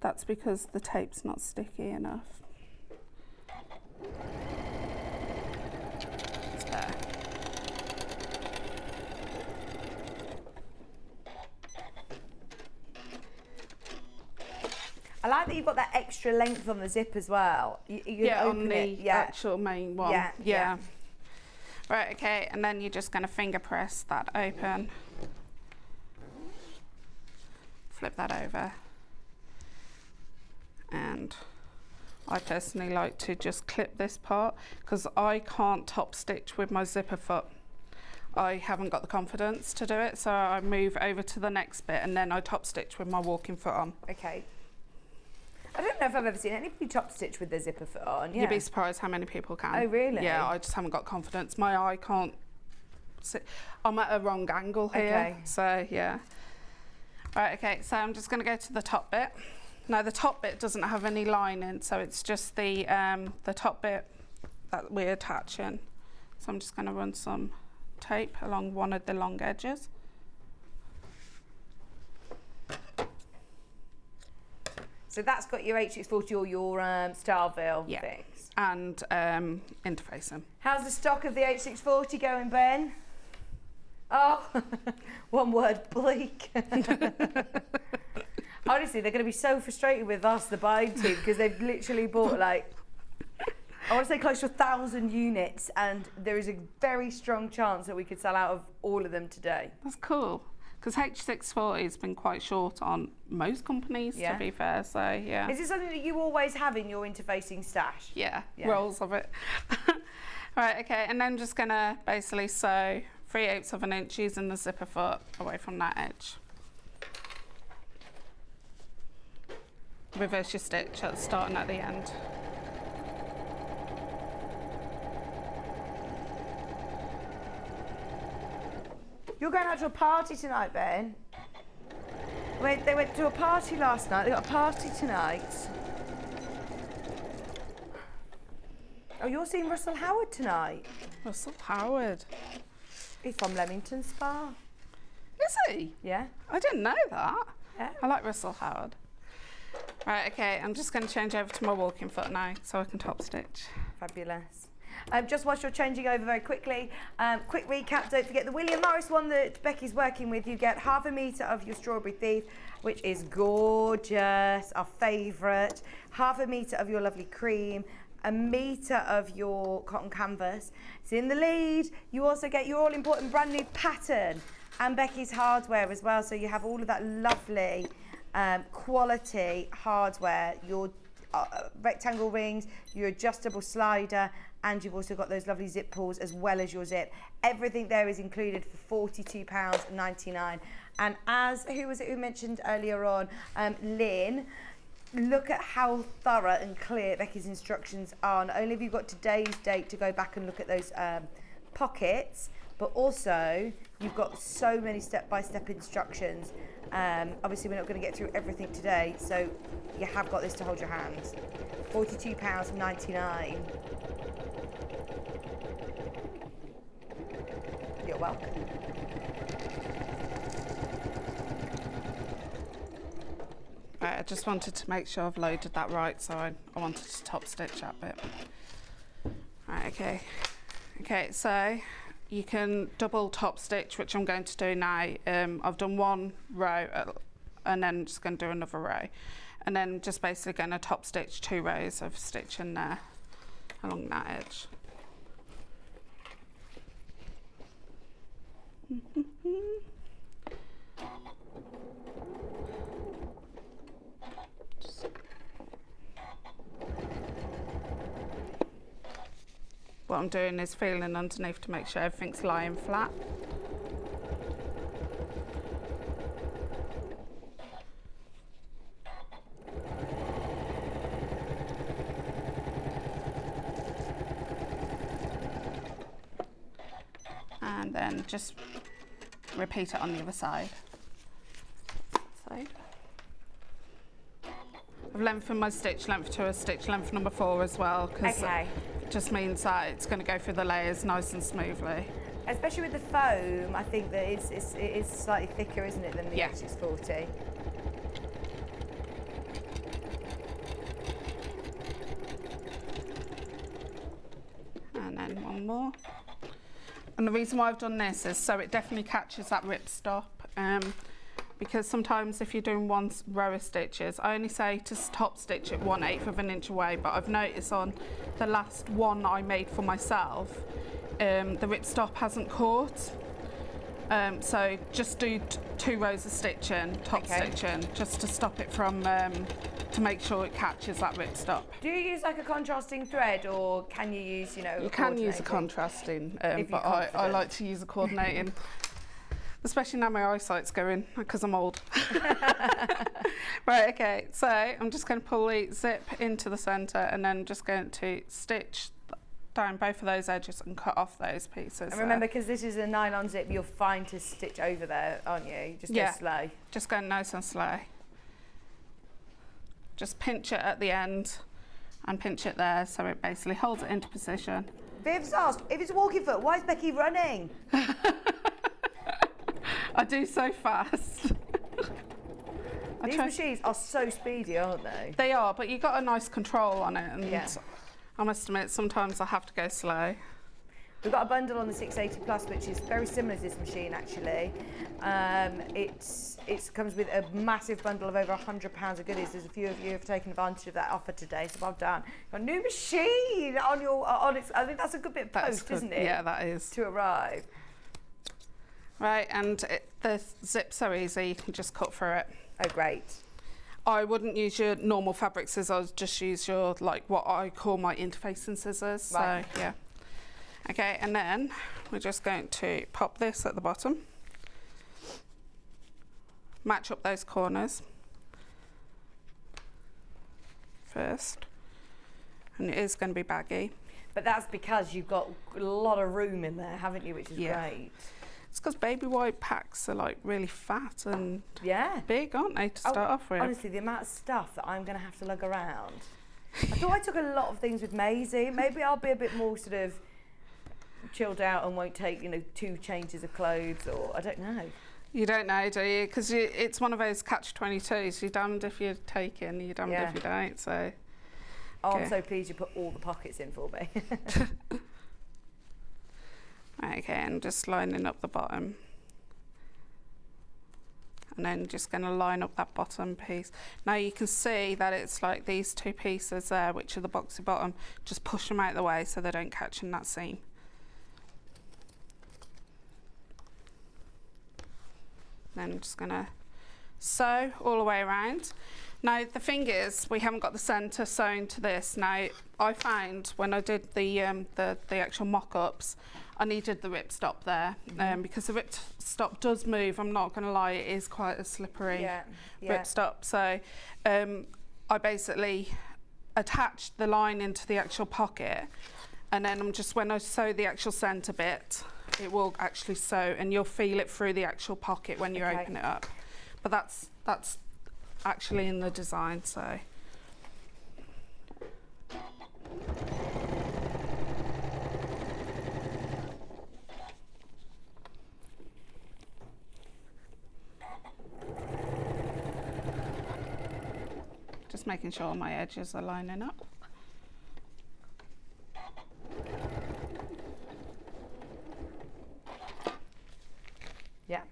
That's because the tape's not sticky enough. It's there. I like that you've got that extra length on the zip as well. You can On open the it. Yeah. actual main one. Yeah, yeah. Right, okay, and then you're just going to finger press that open. Flip that over. And I personally like to just clip this part because I can't top stitch with my zipper foot. I haven't got the confidence to do it, so I move over to the next bit and then I top stitch with my walking foot on. Okay. I don't know if I've ever seen anybody top stitch with their zipper foot on. Yeah. You'd be surprised how many people can. Oh, really? Yeah, I just haven't got confidence. My eye can't sit. I'm at a wrong angle here. Okay. So, yeah. Right, okay, so I'm just going to go to the top bit. Now the top bit doesn't have any lining, so it's just the top bit that we're attaching. So I'm just going to run some tape along one of the long edges. So that's got your H640 or your Starville Yeah. fix. And interfacing. How's the stock of the H640 going, Ben? Oh, one word, bleak. Honestly, they're going to be so frustrated with us, the buying team, because they've literally bought like, I want to say close to 1,000 units, and there is a very strong chance that we could sell out of all of them today. That's cool. Because H640 has been quite short on most companies, Yeah. to be fair, so yeah. Is it something that you always have in your interfacing stash? Yeah, Yeah. rolls of it. Right, okay, and then just gonna basically sew 3/8 of an inch using the zipper foot away from that edge. Reverse your stitch at the start and at the end. You're going out to a party tonight, Ben. They went to a party last night. They got a party tonight. Oh, you're seeing Russell Howard tonight. Russell Howard. He's from Leamington Spa. Is he? Yeah. I didn't know that. Yeah. I like Russell Howard. Right, okay, I'm just going to change over to my walking foot now so I can top stitch. Fabulous. Just whilst you're changing over very quickly, quick recap, don't forget the William Morris one that Becky's working with, you get 1/2 metre of your Strawberry Thief, which is gorgeous, our favourite, 1/2 metre of your lovely cream, 1 metre of your cotton canvas. It's in the lead. You also get your all-important brand new pattern and Becky's hardware as well, so you have all of that lovely quality hardware, your rectangle rings, your adjustable slider, and you've also got those lovely zip pulls as well as your zip. Everything there is included for £42.99. And as, who was it who mentioned earlier on, Lynn, look at how thorough and clear Becky's instructions are. Not only have you got today's date to go back and look at those pockets, but also you've got so many step-by-step instructions. Obviously we're not going to get through everything today, so you have got this to hold your hand. £42.99. You're welcome. Right, I just wanted to make sure I've loaded that right, so I wanted to top stitch that bit. Right, okay. Okay, so you can double top stitch, which I'm going to do now. I've done one row and then just going to do another row. And then just basically going to top stitch 2 rows of stitch in there along that edge. What I'm doing is feeling underneath to make sure everything's lying flat. And then just repeat it on the other side. I've lengthened my stitch length to a stitch length number 4 as well, because Okay. it just means that it's going to go through the layers nice and smoothly. Especially with the foam, I think that it is slightly thicker, isn't it, than the Yeah. H640? And then one more. And the reason why I've done this is so it definitely catches that rip stop. Because sometimes if you're doing one row of stitches, I only say to top stitch it 1/8 of an inch away, but I've noticed on the last one I made for myself, the rip stop hasn't caught. So just do 2 rows of stitching, top stitching, just to stop it from, to make sure it catches that rip stop. Do you use like a contrasting thread, or can you use, you know, You can use a coordinating? contrasting, If you're but I confident. like to use a coordinating. Especially now my eyesight's going, because I'm old. Right, okay, so I'm just going to pull the zip into the centre and then just going to stitch down both of those edges and cut off those pieces. And remember, because this is a nylon zip, you're fine to stitch over there, aren't you? You just Yeah. go slow. Just going nice and slow. just pinch it at the end and pinch it there so it basically holds it into position. Viv's asked, if it's a walking foot, why is Becky running? I do so fast. These machines are so speedy, aren't they? They are, but you've got a nice control on it, and Yeah. I must admit, sometimes I have to go slow. We've got a bundle on the 680 Plus, which is very similar to this machine, actually. It comes with a massive bundle of over £100 of goodies. There's a few of you who have taken advantage of that offer today, so well done. Got a new machine on its. I think that's a good bit of post, isn't it? Yeah, that is. To arrive. Right, and the zips are easy. You can just cut through it. Oh, great. I wouldn't use your normal fabric scissors. Just use your what I call my interfacing scissors. Right. So yeah. Okay, and then we're just going to pop this at the bottom. Match up those corners first, and it is going to be baggy. But that's because you've got a lot of room in there, haven't you? Which is great. It's because baby white packs are like really fat and big, aren't they, to start off with? Honestly, the amount of stuff that I'm going to have to lug around. I thought I took a lot of things with Maisie. Maybe I'll be a bit more sort of chilled out and won't take, 2 changes of clothes, or I don't know. You don't know, do you? Because it's one of those catch-22s. You're damned if you take it and you're damned if you don't, so... Oh, I'm so pleased you put all the pockets in for me. Okay, and just lining up the bottom. And then just going to line up that bottom piece. Now you can see that it's like these 2 pieces there, which are the boxy bottom. Just push them out of the way so they don't catch in that seam. Then I'm just going to sew all the way around. Now the thing is, we haven't got the centre sewn to this. Now I found when I did the actual mock-ups, I needed the ripstop there because the ripstop does move. I'm not going to lie, it is quite a slippery ripstop. So I basically attached the line into the actual pocket, and then when I sew the actual centre bit, it will actually sew, and you'll feel it through the actual pocket when you open it up. But that's actually in the design, so. Just making sure my edges are lining up. Yeah.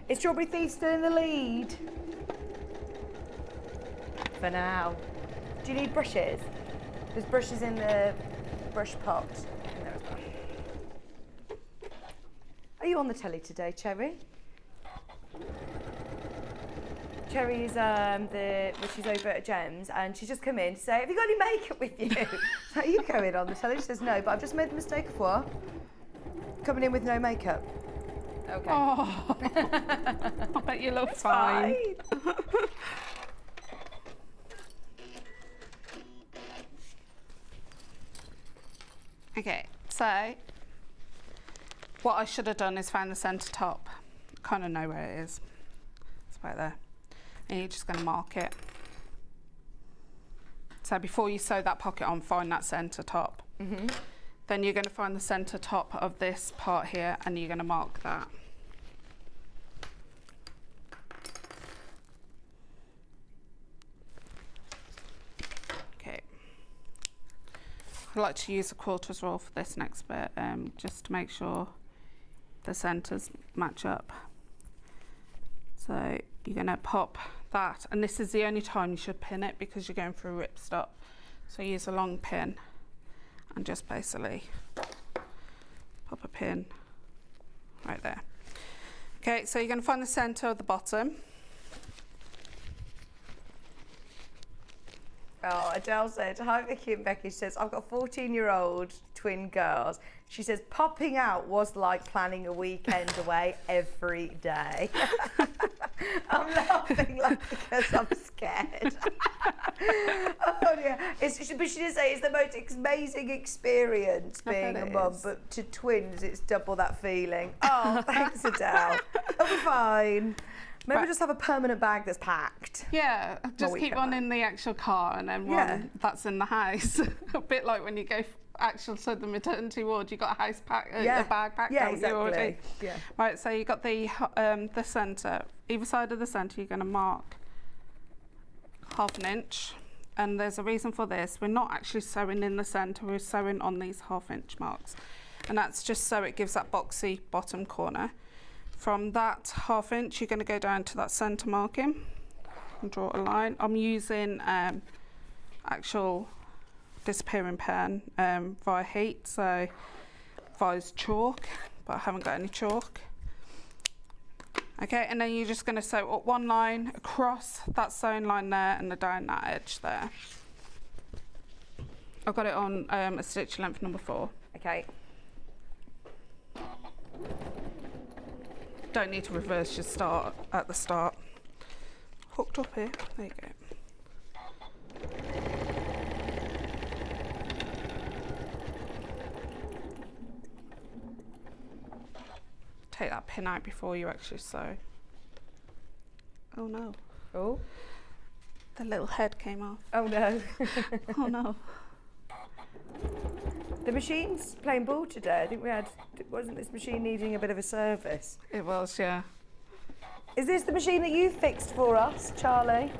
Is Strawberry Thief still in the lead? For now. Do you need brushes? There's brushes in the brush pot. There as well. Are you on the telly today, Cherry? Cherry is she's over at Gem's, and she's just come in to say, have you got any makeup with you? So are you going on the telly? She says no, but I've just made the mistake of what? Coming in with no makeup. Okay. Oh, I bet you look fine. Okay, so what I should have done is find the centre top. Kind of know where it is. It's right there. And you're just going to mark it. So before you sew that pocket on, find that centre top. Mm-hmm. Then you're going to find the centre top of this part here, and you're going to mark that. Okay. I like to use a quilt as well for this next bit, just to make sure the centres match up. So you're going to pop that, and this is the only time you should pin it because you're going for a ripstop. So use a long pin and just basically pop a pin right there. Okay, so you're going to find the centre of the bottom. Oh, Adele said, hi Vicky and Becky. She says, I've got 14-year-old twin girls. She says, popping out was like planning a weekend away every day. I'm laughing because I'm scared. Oh dear. But she did say it's the most amazing experience being a mum, but to twins it's double that feeling. Oh, thanks Adele. It'll be fine. Maybe just have a permanent bag that's packed. Yeah, just keep one in the actual car and then one that's in the house. A bit like when you go to the maternity ward, you got a house pack, a bag packed. Yeah, exactly. Yeah. Right, so you got the centre. Either side of the centre, you're going to mark 1/2 inch, and there's a reason for this. We're not actually sewing in the centre. We're sewing on these 1/2 inch marks, and that's just so it gives that boxy bottom corner. From that 1/2 inch, you're going to go down to that centre marking and draw a line. I'm using actual disappearing pen via heat, so via chalk, but I haven't got any chalk. Okay, and then you're just going to sew up one line across that sewn line there and down that edge there. I've got it on a stitch length number 4. Okay. Don't need to reverse your start at the start. Hooked up here, there you go. Take that pin out before you actually sew. Oh no. Oh. The little head came off. Oh no. Oh no. The machine's playing ball today. I think wasn't this machine needing a bit of a service? It was, yeah. Is this the machine that you fixed for us, Charlie?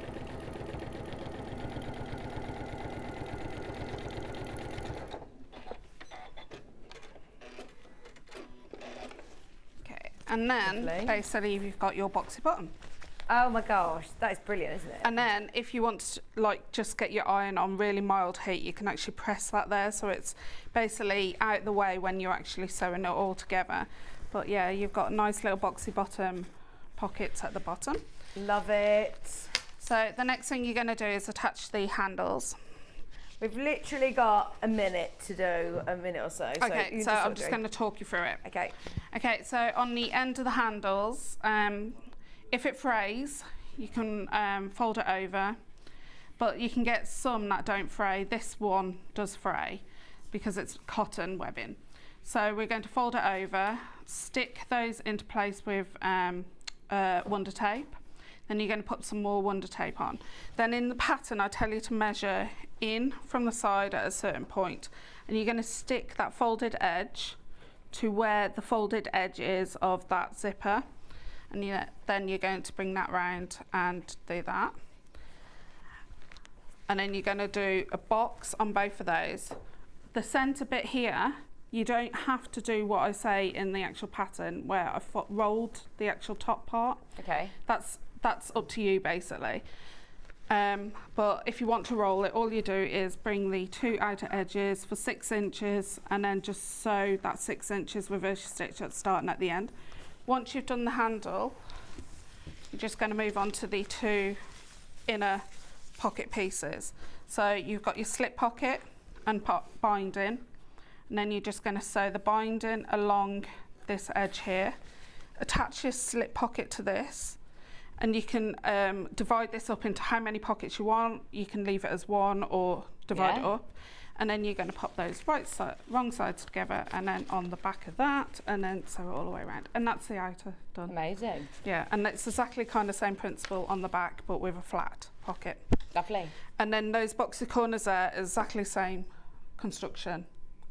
Okay, and then basically you've got your boxy bottom. Oh my gosh, that is brilliant, isn't it? And then if you want to just get your iron on really mild heat, you can actually press that there, so it's basically out the way when you're actually sewing it all together. But yeah, you've got nice little boxy bottom pockets at the bottom. Love it. So the next thing you're going to do is attach the handles. We've literally got a minute to do, a minute or so. Okay, so I'm just going to talk you through it. Okay. Okay, so on the end of the handles, if it frays, you can fold it over, but you can get some that don't fray. This one does fray because it's cotton webbing. So we're going to fold it over, stick those into place with Wonder Tape. Then you're going to put some more Wonder Tape on. Then in the pattern, I tell you to measure in from the side at a certain point, and you're going to stick that folded edge to where the folded edge is of that zipper. And then you're going to bring that round and do that. And then you're going to do a box on both of those. The centre bit here, you don't have to do what I say in the actual pattern where I've rolled the actual top part. Okay. That's up to you basically. But if you want to roll it, all you do is bring the 2 outer edges for 6 inches and then just sew that 6 inches, reverse your stitch at the start and at the end. Once you've done the handle, you're just going to move on to the 2 inner pocket pieces. So you've got your slip pocket and binding, and then you're just going to sew the binding along this edge here. Attach your slip pocket to this, and you can divide this up into how many pockets you want. You can leave it as one or divide it up. And then you're going to pop those wrong sides together, and then on the back of that, and then sew it all the way around. And that's the outer done. Amazing. Yeah, and it's exactly kind of the same principle on the back, but with a flat pocket. Lovely. And then those boxy corners there, exactly the same construction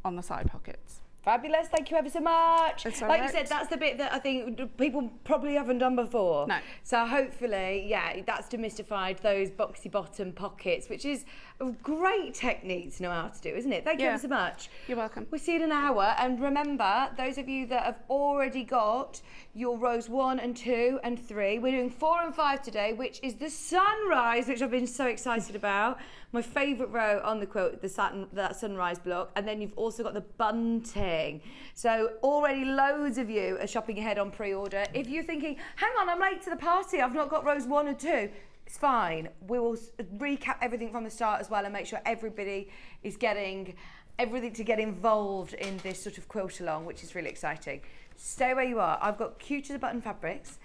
on the side pockets. Fabulous, thank you ever so much. It's like you said, that's the bit that I think people probably haven't done before. No. So hopefully, yeah, that's demystified those boxy bottom pockets, which is a great technique to know how to do, isn't it? Thank you ever so much. You're welcome. We'll see you in an hour. And remember, those of you that have already got your rows 1 and 2 and 3, we're doing 4 and 5 today, which is the sunrise, which I've been so excited about. My favourite row on the quilt, that sunrise block, and then you've also got the bunting. So already loads of you are shopping ahead on pre-order. If you're thinking, hang on, I'm late to the party, I've not got rows 1 and 2, it's fine. We will recap everything from the start as well and make sure everybody is getting everything to get involved in this sort of quilt along, which is really exciting. Stay where you are. I've got Couture button fabrics.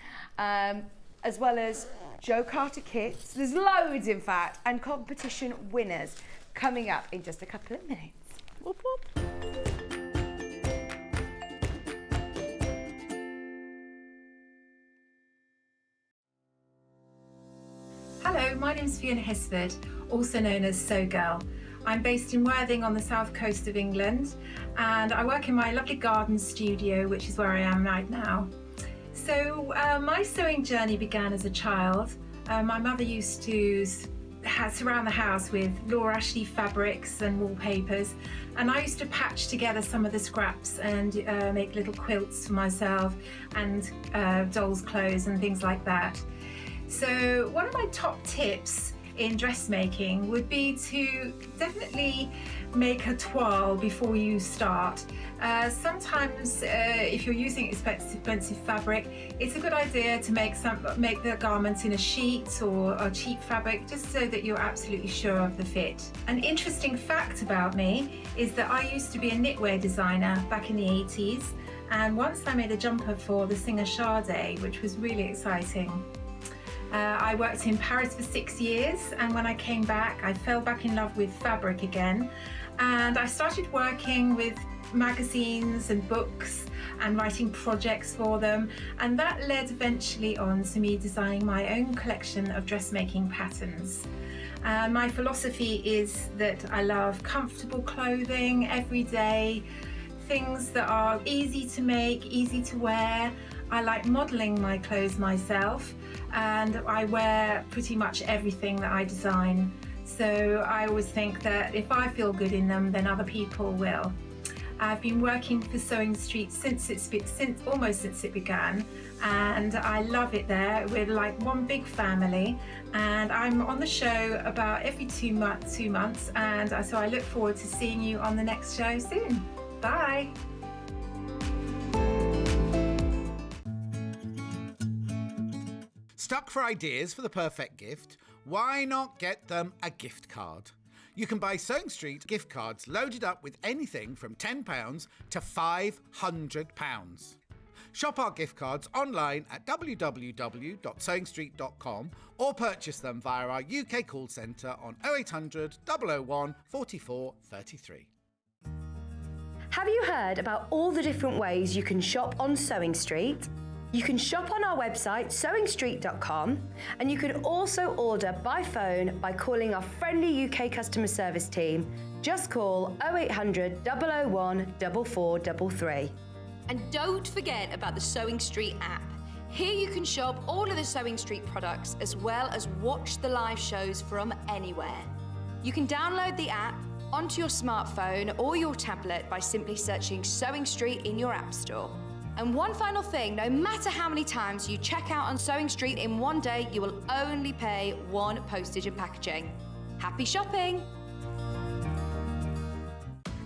as well as Joe Carter kits. There's loads, in fact, and competition winners coming up in just a couple of minutes. Whoop, whoop. Hello, my name's Fiona Hisford, also known as Sew Girl. I'm based in Worthing on the south coast of England, and I work in my lovely garden studio, which is where I am right now. So my sewing journey began as a child. My mother used to surround the house with Laura Ashley fabrics and wallpapers, and I used to patch together some of the scraps and make little quilts for myself and dolls' clothes and things like that. So one of my top tips in dressmaking would be to definitely make a toile before you start. Sometimes if you're using expensive fabric, it's a good idea to make the garments in a sheet or a cheap fabric, just so that you're absolutely sure of the fit. An interesting fact about me is that I used to be a knitwear designer back in the 80s, and once I made a jumper for the singer Sade, which was really exciting. I worked in Paris for 6 years, and when I came back, I fell back in love with fabric again, and I started working with magazines and books and writing projects for them, and that led eventually on to me designing my own collection of dressmaking patterns. My philosophy is that I love comfortable clothing every day, things that are easy to make, easy to wear. I like modelling my clothes myself, and I wear pretty much everything that I design. So I always think that if I feel good in them, then other people will. I've been working for Sewing Street almost since it began, and I love it there. We're like one big family, and I'm on the show about every 2 months, and so I look forward to seeing you on the next show soon. Bye. Stuck for ideas for the perfect gift? Why not get them a gift card? You can buy Sewing Street gift cards loaded up with anything from £10 to £500. Shop our gift cards online at www.sewingstreet.com or purchase them via our UK call centre on 0800 001 44 33. Have you heard about all the different ways you can shop on Sewing Street? You can shop on our website, sewingstreet.com, and you can also order by phone by calling our friendly UK customer service team. Just call 0800 001 4433. And don't forget about the Sewing Street app. Here you can shop all of the Sewing Street products as well as watch the live shows from anywhere. You can download the app onto your smartphone or your tablet by simply searching Sewing Street in your app store. And one final thing, no matter how many times you check out on Sewing Street in one day, you will only pay one postage and packaging. Happy shopping!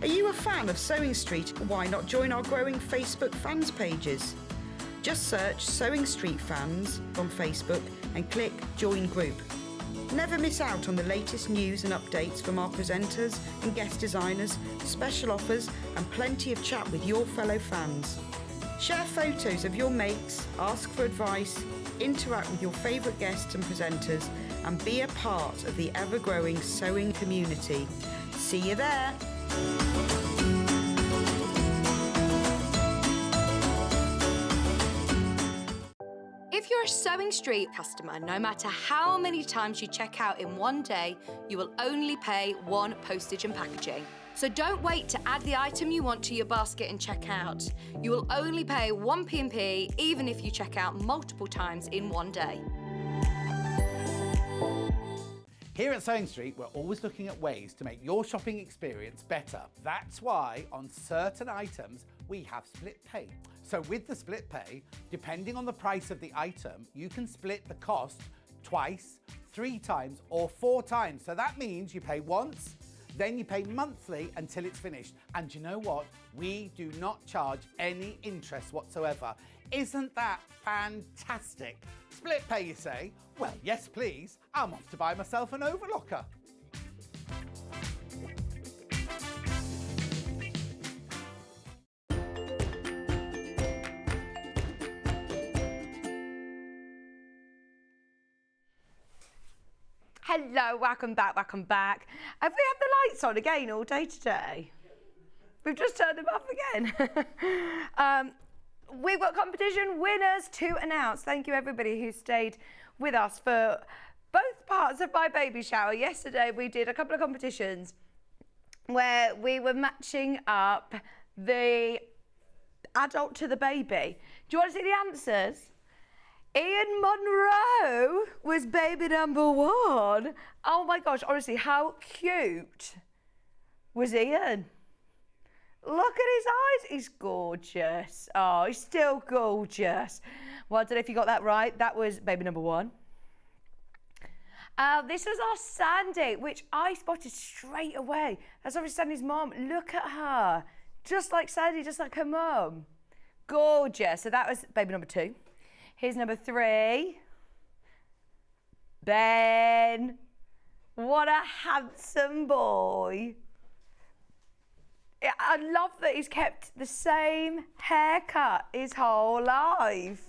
Are you a fan of Sewing Street? Why not join our growing Facebook fans pages? Just search Sewing Street Fans on Facebook and click Join Group. Never miss out on the latest news and updates from our presenters and guest designers, special offers and plenty of chat with your fellow fans. Share photos of your makes, ask for advice, interact with your favourite guests and presenters, and be a part of the ever-growing sewing community. See you there! If you're a Sewing Street customer, no matter how many times you check out in one day, you will only pay one postage and packaging. So don't wait to add the item you want to your basket and check out. You will only pay one P&P even if you check out multiple times in one day. Here at Sewing Street, we're always looking at ways to make your shopping experience better. That's why on certain items, we have split pay. So with the split pay, depending on the price of the item, you can split the cost twice, 3 times, or 4 times. So that means you pay once, then you pay monthly until it's finished. And you know what? We do not charge any interest whatsoever. Isn't that fantastic? Split pay, you say? Well, yes, please. I'm off to buy myself an overlocker. Hello, welcome back, welcome back. Have we had the lights on again all day today? We've just turned them off again. We've got competition winners to announce. Thank you everybody who stayed with us for both parts of my baby shower. Yesterday we did a couple of competitions where we were matching up the adult to the baby. Do you want to see the answers? Ian Monroe was baby number 1. Oh my gosh, honestly, how cute was Ian? Look at his eyes. He's gorgeous. Oh, he's still gorgeous. Well, I don't know if you got that right. That was baby number 1. This was our Sandy, which I spotted straight away. That's obviously Sandy's mom. Look at her. Just like Sandy, just like her mum. Gorgeous. So that was baby number 2. Here's number 3. Ben. What a handsome boy. I love that he's kept the same haircut his whole life.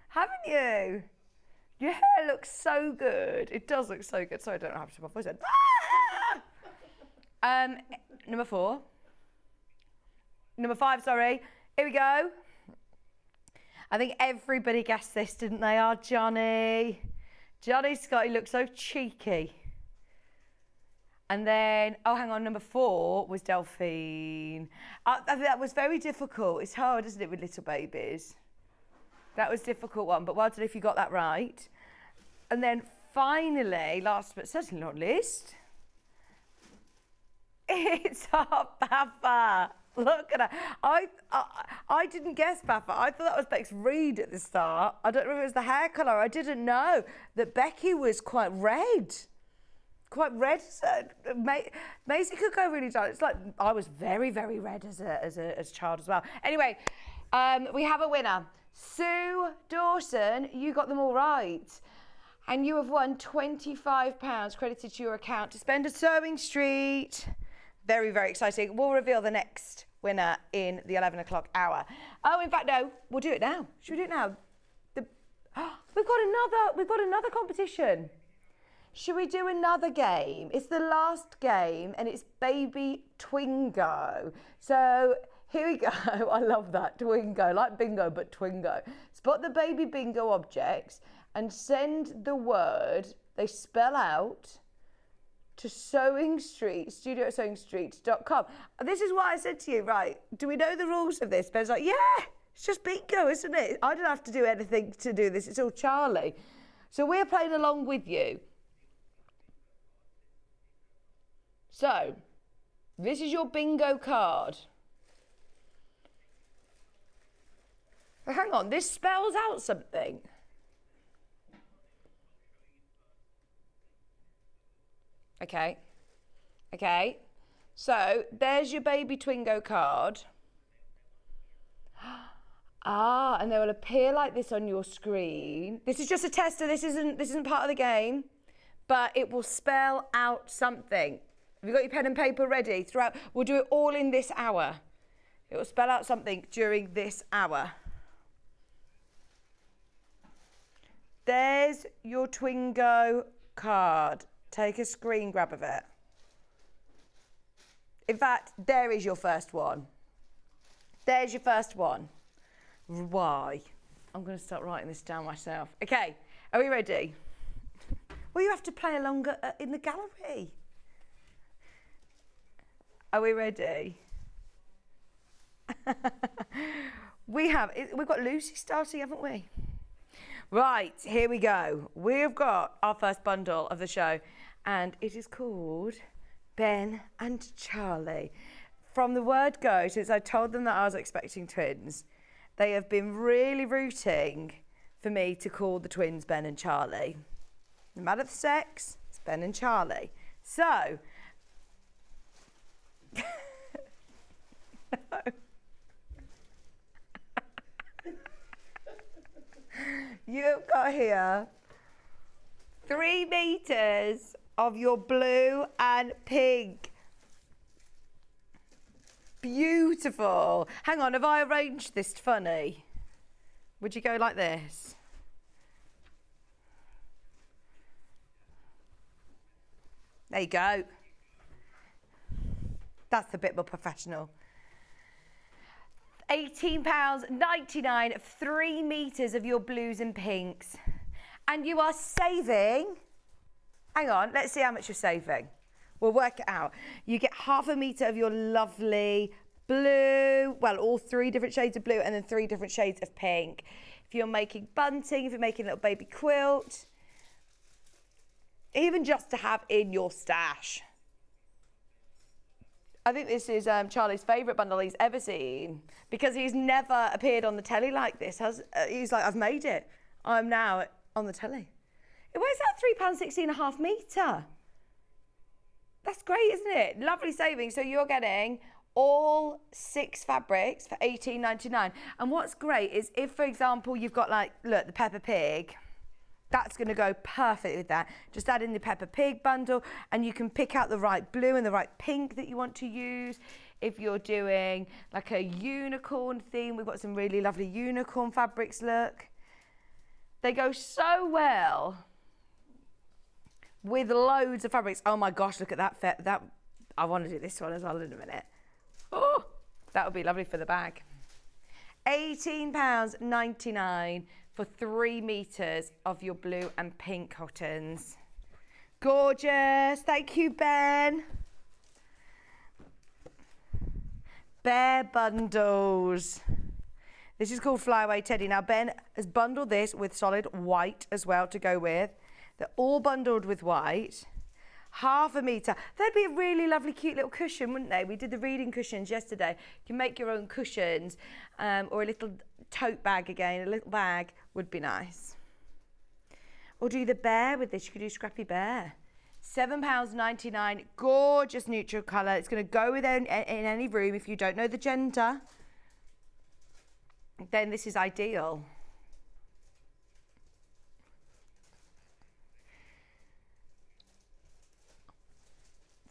Haven't you? Your hair looks so good. It does look so good. Sorry, I don't know how to my voice then. Number 4. Number 5, sorry. Here we go. I think everybody guessed this, didn't they? Our Johnny. Johnny Scott, he looked so cheeky. And then, oh, hang on, number 4 was Delphine. That was very difficult. It's hard, isn't it, with little babies? That was a difficult one, but well done if you got that right. And then finally, last but certainly not least, it's our Papa. Look at her. I didn't guess Papa. I thought that was Beck's Reed at the start. I don't know if it was the hair colour. I didn't know that Becky was quite red. Quite red. Maisie could go really dark. It's like I was very, very red as a child as well. Anyway, we have a winner. Sue Dawson, you got them all right. And you have won £25 credited to your account to spend at Sewing Street. Very, very exciting. We'll reveal the next winner in the 11 o'clock hour. Oh, in fact, no, we'll do it now. Should we do it now? We've got another competition. Should we do another game? It's the last game and it's Baby Twingo. So here we go. I love that, Twingo, like bingo, but Twingo. Spot the baby bingo objects and send the word they spell out to Sewing Street, studio@sewingstreet.com. This is what I said to you, right? Do we know the rules of this? Ben's like, yeah, it's just bingo, isn't it? I don't have to do anything to do this. It's all Charlie. So we're playing along with you. So, this is your bingo card. Hang on, this spells out something. Okay. So, there's your Baby Twingo card. And they will appear like this on your screen. This is just a tester, this isn't part of the game. But it will spell out something. Have you got your pen and paper ready? We'll do it all in this hour. It will spell out something during this hour. There's your Twingo card. Take a screen grab of it. In fact, there is your first one. There's your first one. Why? I'm going to start writing this down myself. Okay, are we ready? Well, you have to play along in the gallery. Are we ready? We've got Lucy starting, haven't we? Right, here we go. We've got our first bundle of the show, and it is called Ben and Charlie. From the word go, since I told them that I was expecting twins, they have been really rooting for me to call the twins Ben and Charlie. No matter the sex, it's Ben and Charlie. So, no. You've got here 3 meters of your blue and pink. Beautiful. Hang on, have I arranged this funny? Would you go like this? There you go. That's a bit more professional. £18.99, 3 metres of your blues and pinks. And you are saving, hang on, let's see how much you're saving. We'll work it out. You get half a metre of your lovely blue, well, all 3 different shades of blue and then 3 different shades of pink. If you're making bunting, if you're making a little baby quilt, even just to have in your stash. I think this is Charlie's favourite bundle he's ever seen because he's never appeared on the telly like this. He's like, I've made it. I'm now on the telly. It works out £3.60 a half metre. That's great, isn't it? Lovely savings. So you're getting all 6 fabrics for £18.99. And what's great is if, for example, you've got like, look, the Peppa Pig, that's going to go perfect with that. Just add in the Peppa Pig bundle and you can pick out the right blue and the right pink that you want to use. If you're doing like a unicorn theme, we've got some really lovely unicorn fabrics, look. They go so well with loads of fabrics. Oh my gosh, look at that. I want to do this one as well in a minute. Oh, that would be lovely for the bag. £18.99 for 3 metres of your blue and pink cottons. Gorgeous. Thank you, Ben. Bear bundles. This is called Flyaway Teddy. Now, Ben has bundled this with solid white as well to go with. They're all bundled with white. Half a metre. They'd be a really lovely, cute little cushion, wouldn't they? We did the reading cushions yesterday. You can make your own cushions or a little tote bag again. A little bag would be nice. Or do the bear with this. You could do Scrappy Bear. £7.99. Gorgeous neutral colour. It's going to go with in any room. If you don't know the gender, then this is ideal.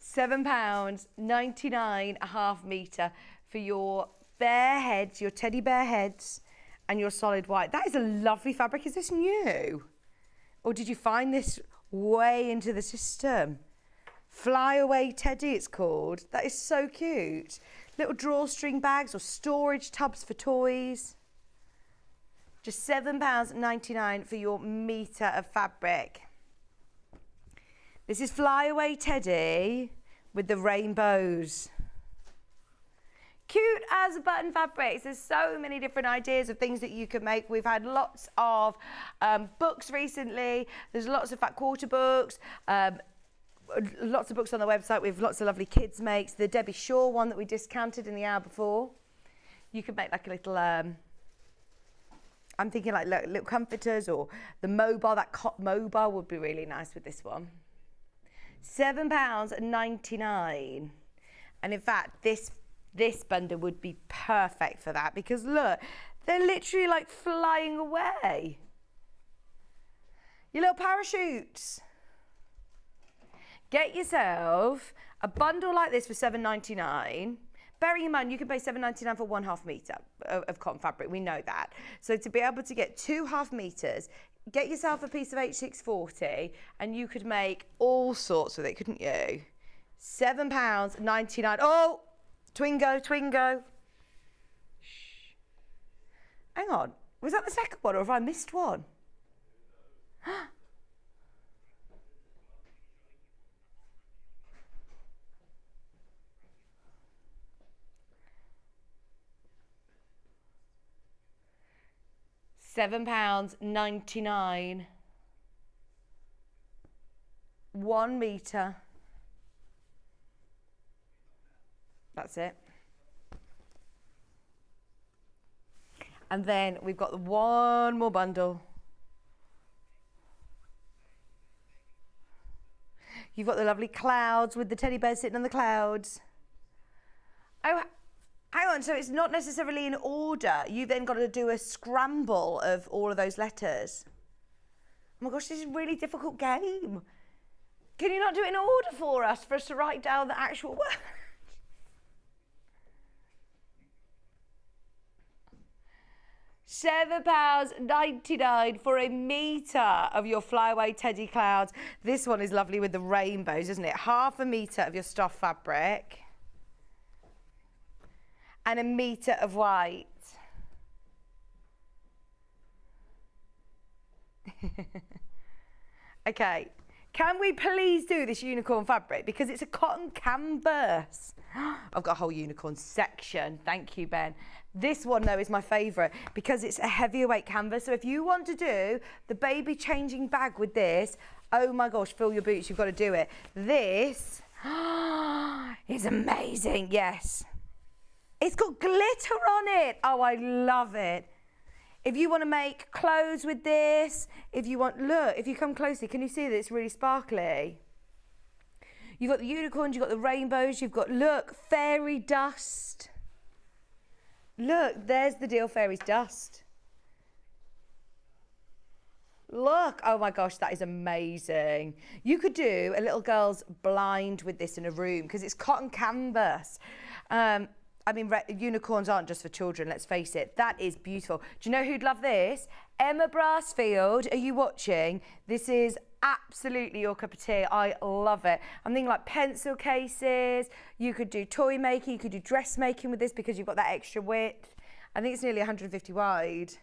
£7.99 a half metre for your bear heads, your teddy bear heads and your solid white. That is a lovely fabric. Is this new? Or did you find this way into the system? Flyaway Teddy it's called. That is so cute. Little drawstring bags or storage tubs for toys. Just £7.99 for your metre of fabric. This is Flyaway Teddy with the rainbows. Cute as button fabrics. There's so many different ideas of things that you can make. We've had lots of books recently. There's lots of fat quarter books. Lots of books on the website. We have lots of lovely kids makes. The Debbie Shaw one that we discounted in the hour before. You could make like a little, I'm thinking like little comforters or the mobile, that cot mobile would be really nice with this one. £7.99. And in fact, this bundle would be perfect for that because look, they're literally like flying away. Your little parachutes. Get yourself a bundle like this for £7.99. Bearing in mind, you can pay £7.99 for 1/2 metre of cotton fabric. We know that. So to be able to get 2 half metres, get yourself a piece of H640 and you could make all sorts with it, couldn't you? £7.99. Oh, Twingo. Shh. Hang on. Was that the second one or have I missed one? £7.99. 1 metre. That's it. And then we've got the one more bundle. You've got the lovely clouds with the teddy bear sitting on the clouds. Oh, hang on, so it's not necessarily in order. You then got to do a scramble of all of those letters. Oh my gosh, this is a really difficult game. Can you not do it in order for us to write down the actual word? £7.99 for a metre of your flyaway teddy clouds. This one is lovely with the rainbows, isn't it? Half a metre of your stuff fabric and a metre of white. Okay, can we please do this unicorn fabric? Because it's a cotton canvas. I've got a whole unicorn section. Thank you, Ben. This one, though, is my favourite because it's a heavier weight canvas. So if you want to do the baby changing bag with this, oh my gosh, fill your boots, you've got to do it. This is amazing, yes. It's got glitter on it. Oh, I love it. If you want to make clothes with this, if you want, look, if you come closely, can you see that it's really sparkly? You've got the unicorns, you've got the rainbows, you've got, look, fairy dust. Look, there's the deal, fairy's dust. Look, oh my gosh, that is amazing. You could do a little girl's blind with this in a room because it's cotton canvas. I mean, unicorns aren't just for children, let's face it. That is beautiful. Do you know who'd love this? Emma Brassfield, are you watching? This is absolutely your cup of tea. I love it. I'm thinking like pencil cases. You could do toy making. You could do dressmaking with this because you've got that extra width. I think it's nearly 150 wide.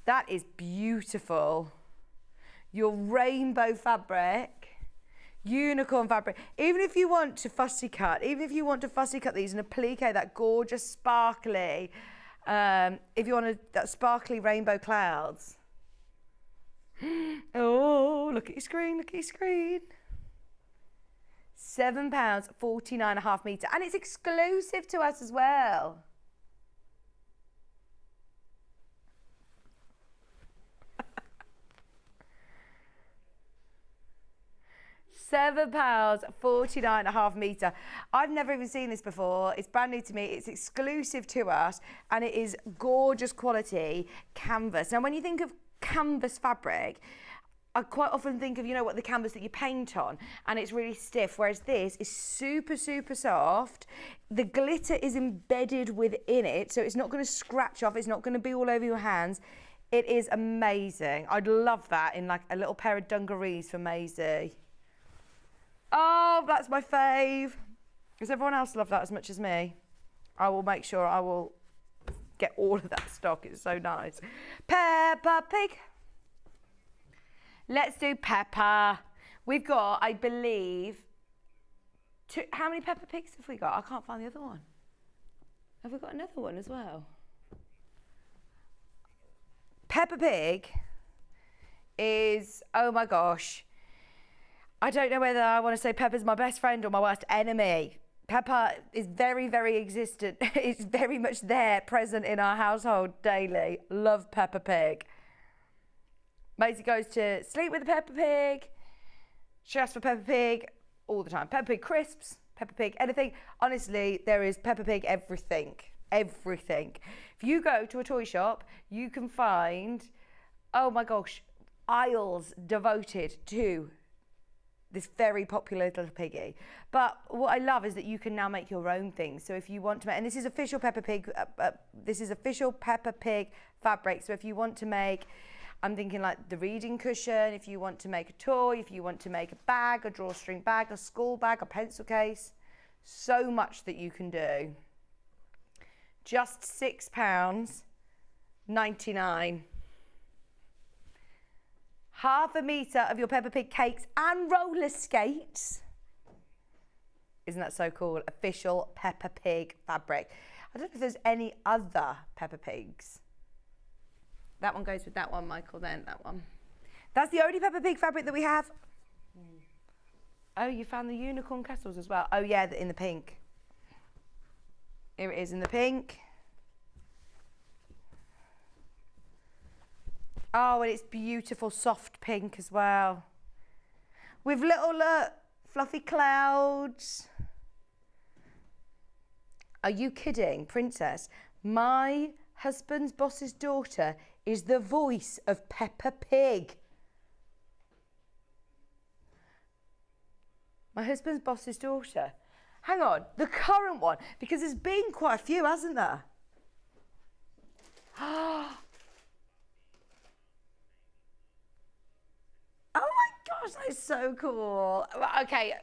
That is beautiful. Your rainbow fabric. Unicorn fabric. Even if you want to fussy cut these in a plique, that gorgeous sparkly, if you want that sparkly rainbow clouds. Oh, look at your screen, look at your screen. £7.49.5 metre, and it's exclusive to us as well. £7.49.5 metre. I've never even seen this before. It's brand new to me. It's exclusive to us, and it is gorgeous quality canvas. Now, when you think of canvas fabric, I quite often think of, you know what, the canvas that you paint on, and it's really stiff, whereas this is super, super soft. The glitter is embedded within it, so it's not going to scratch off. It's not going to be all over your hands. It is amazing. I'd love that in like a little pair of dungarees for Maisie. Oh, that's my fave. Does everyone else love that as much as me? I will make sure I will get all of that stock. It's so nice. Peppa Pig. Let's do Peppa. We've got, I believe, how many Peppa Pigs have we got? I can't find the other one. Have we got another one as well? Peppa Pig is, oh my gosh. I don't know whether I want to say Peppa's my best friend or my worst enemy. Peppa is very, very existent. It's very much there, present in our household daily. Love Peppa Pig. Maisie goes to sleep with the Peppa Pig. She asks for Peppa Pig all the time. Peppa Pig crisps, Peppa Pig anything. Honestly, there is Peppa Pig everything. Everything. If you go to a toy shop, you can find, oh my gosh, aisles devoted to this very popular little piggy. But what I love is that you can now make your own things. So if you want to make, and this is official Peppa Pig, fabric. So if you want to make, I'm thinking like the reading cushion, if you want to make a toy, if you want to make a bag, a drawstring bag, a school bag, a pencil case, so much that you can do. Just £6.99. Half a metre of your Peppa Pig cakes and roller skates. Isn't that so cool? Official Peppa Pig fabric. I don't know if there's any other Peppa Pigs. That one goes with that one, Michael, then that one. That's the only Peppa Pig fabric that we have. Oh, you found the unicorn castles as well. Oh yeah, in the pink. Here it is in the pink. Oh, and it's beautiful soft pink as well. With little, look, fluffy clouds. Are you kidding, Princess? My husband's boss's daughter is the voice of Peppa Pig. My husband's boss's daughter. Hang on, the current one, because there's been quite a few, hasn't there? Oh my gosh, that is so cool. Okay,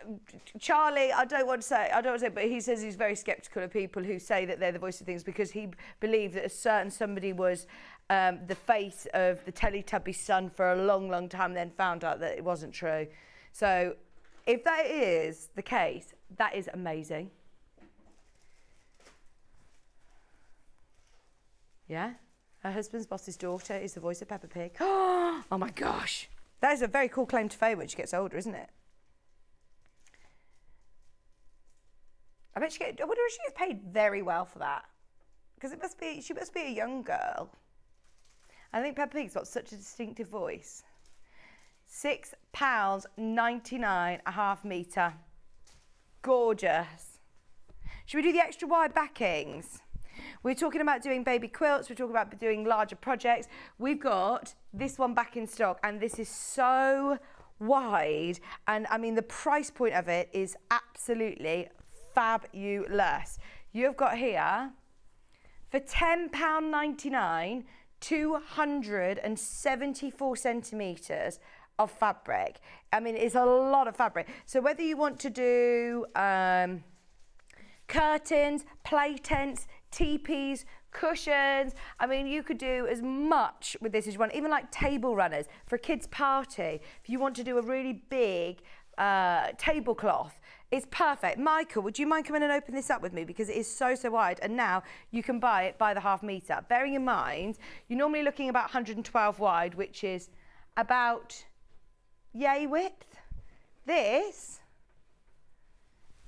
Charlie, I don't want to say, but he says he's very sceptical of people who say that they're the voice of things because he believed that a certain somebody was the face of the Teletubby son for a long, long time, then found out that it wasn't true. So if that is the case, that is amazing. Yeah? Her husband's boss's daughter is the voice of Peppa Pig. Oh my gosh. That is a very cool claim to fame when she gets older, isn't it? I wonder if she gets paid very well for that. Because she must be a young girl. I think Peppa Pig's got such a distinctive voice. £6.99 a half metre. Gorgeous. Should we do the extra wide backings? We're talking about doing baby quilts, we're talking about doing larger projects. We've got this one back in stock, and this is so wide, and I mean the price point of it is absolutely fabulous. You've got here for £10.99 274 centimetres of fabric. I mean, it's a lot of fabric. So whether you want to do curtains, play tents, teepees, cushions. I mean, you could do as much with this as you want, even like table runners for a kid's party. If you want to do a really big tablecloth, it's perfect. Michael, would you mind coming and open this up with me? Because it is so, so wide. And now you can buy it by the half metre. Bearing in mind, you're normally looking about 112 wide, which is about yay width. This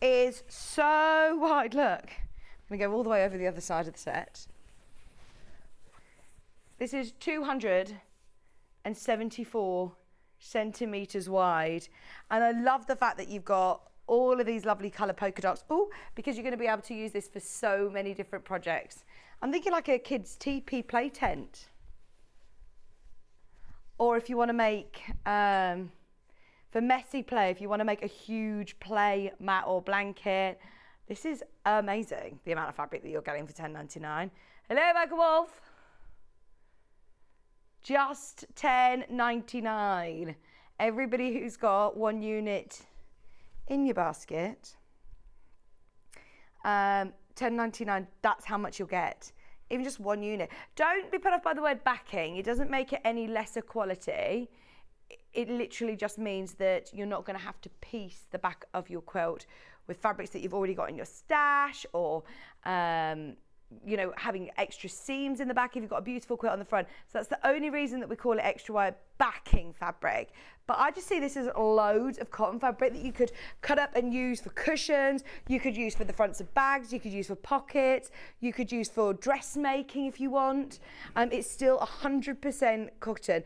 is so wide, look. I'm going to go all the way over the other side of the set. This is 274 centimetres wide. And I love the fact that you've got all of these lovely colour polka dots. Oh, because you're going to be able to use this for so many different projects. I'm thinking like a kid's teepee play tent. Or if you want to make, for messy play, if you want to make a huge play mat or blanket. This is amazing, the amount of fabric that you're getting for £10.99. Hello, Michael Wolf. Just £10.99. Everybody who's got one unit in your basket, £10.99, that's how much you'll get. Even just one unit. Don't be put off by the word backing. It doesn't make it any lesser quality. It literally just means that you're not going to have to piece the back of your quilt with fabrics that you've already got in your stash, or you know, having extra seams in the back if you've got a beautiful quilt on the front. So that's the only reason that we call it extra wide backing fabric. But I just see this as loads of cotton fabric that you could cut up and use for cushions, you could use for the fronts of bags, you could use for pockets, you could use for dressmaking if you want. It's still 100% cotton.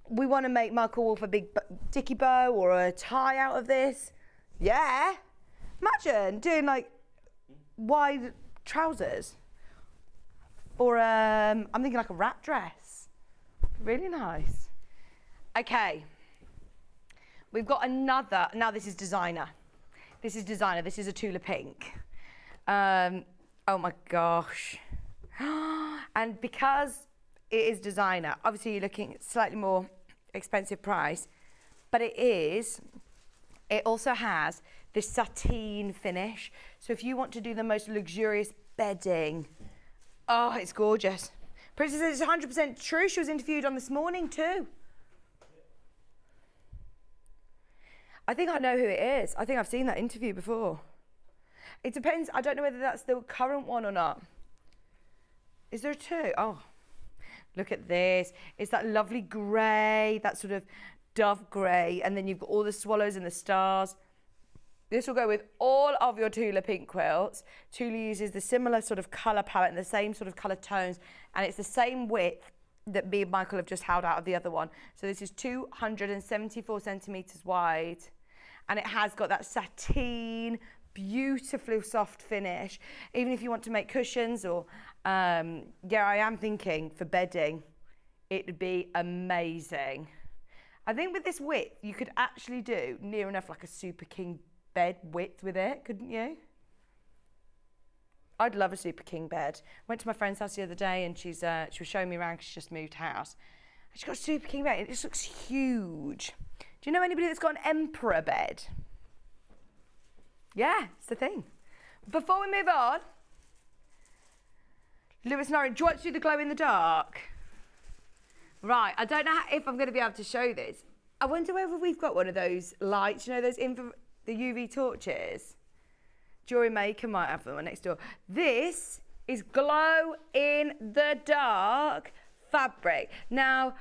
We want to make Michael Wolf a big dicky bow or a tie out of this. Yeah. Imagine doing like wide trousers. Or I'm thinking like a wrap dress. Really nice. Okay. We've got another, now this is designer. This is designer, this is a Tula pink. Oh my gosh. And because it is designer, obviously you're looking at slightly more expensive price, but it also has this sateen finish. So if you want to do the most luxurious bedding, oh, it's gorgeous. Princess says it's 100% true. She was interviewed on This Morning too. I think I know who it is. I think I've seen that interview before. It depends. I don't know whether that's the current one or not. Is there two? Oh, look at this. It's that lovely grey, that sort of dove grey, and then you've got all the swallows and the stars. This will go with all of your Tula pink quilts. Tula uses the similar sort of colour palette and the same sort of colour tones, and it's the same width that me and Michael have just held out of the other one. So this is 274 centimetres wide, and it has got that sateen, beautifully soft finish. Even if you want to make cushions or, yeah, I am thinking for bedding, it would be amazing. I think with this width, you could actually do near enough like a Super King bed width with it, couldn't you? I'd love a Super King bed. Went to my friend's house the other day and she was showing me around because she just moved house. And she's got a Super King bed. It just looks huge. Do you know anybody that's got an Emperor bed? Yeah, it's the thing. Before we move on, Lewis and Irene, do you want to do the glow in the dark? Right, I don't know if I'm going to be able to show this. I wonder whether we've got one of those lights, you know, those the UV torches. Jory Maker might have them next door. This is glow in the dark fabric. Now,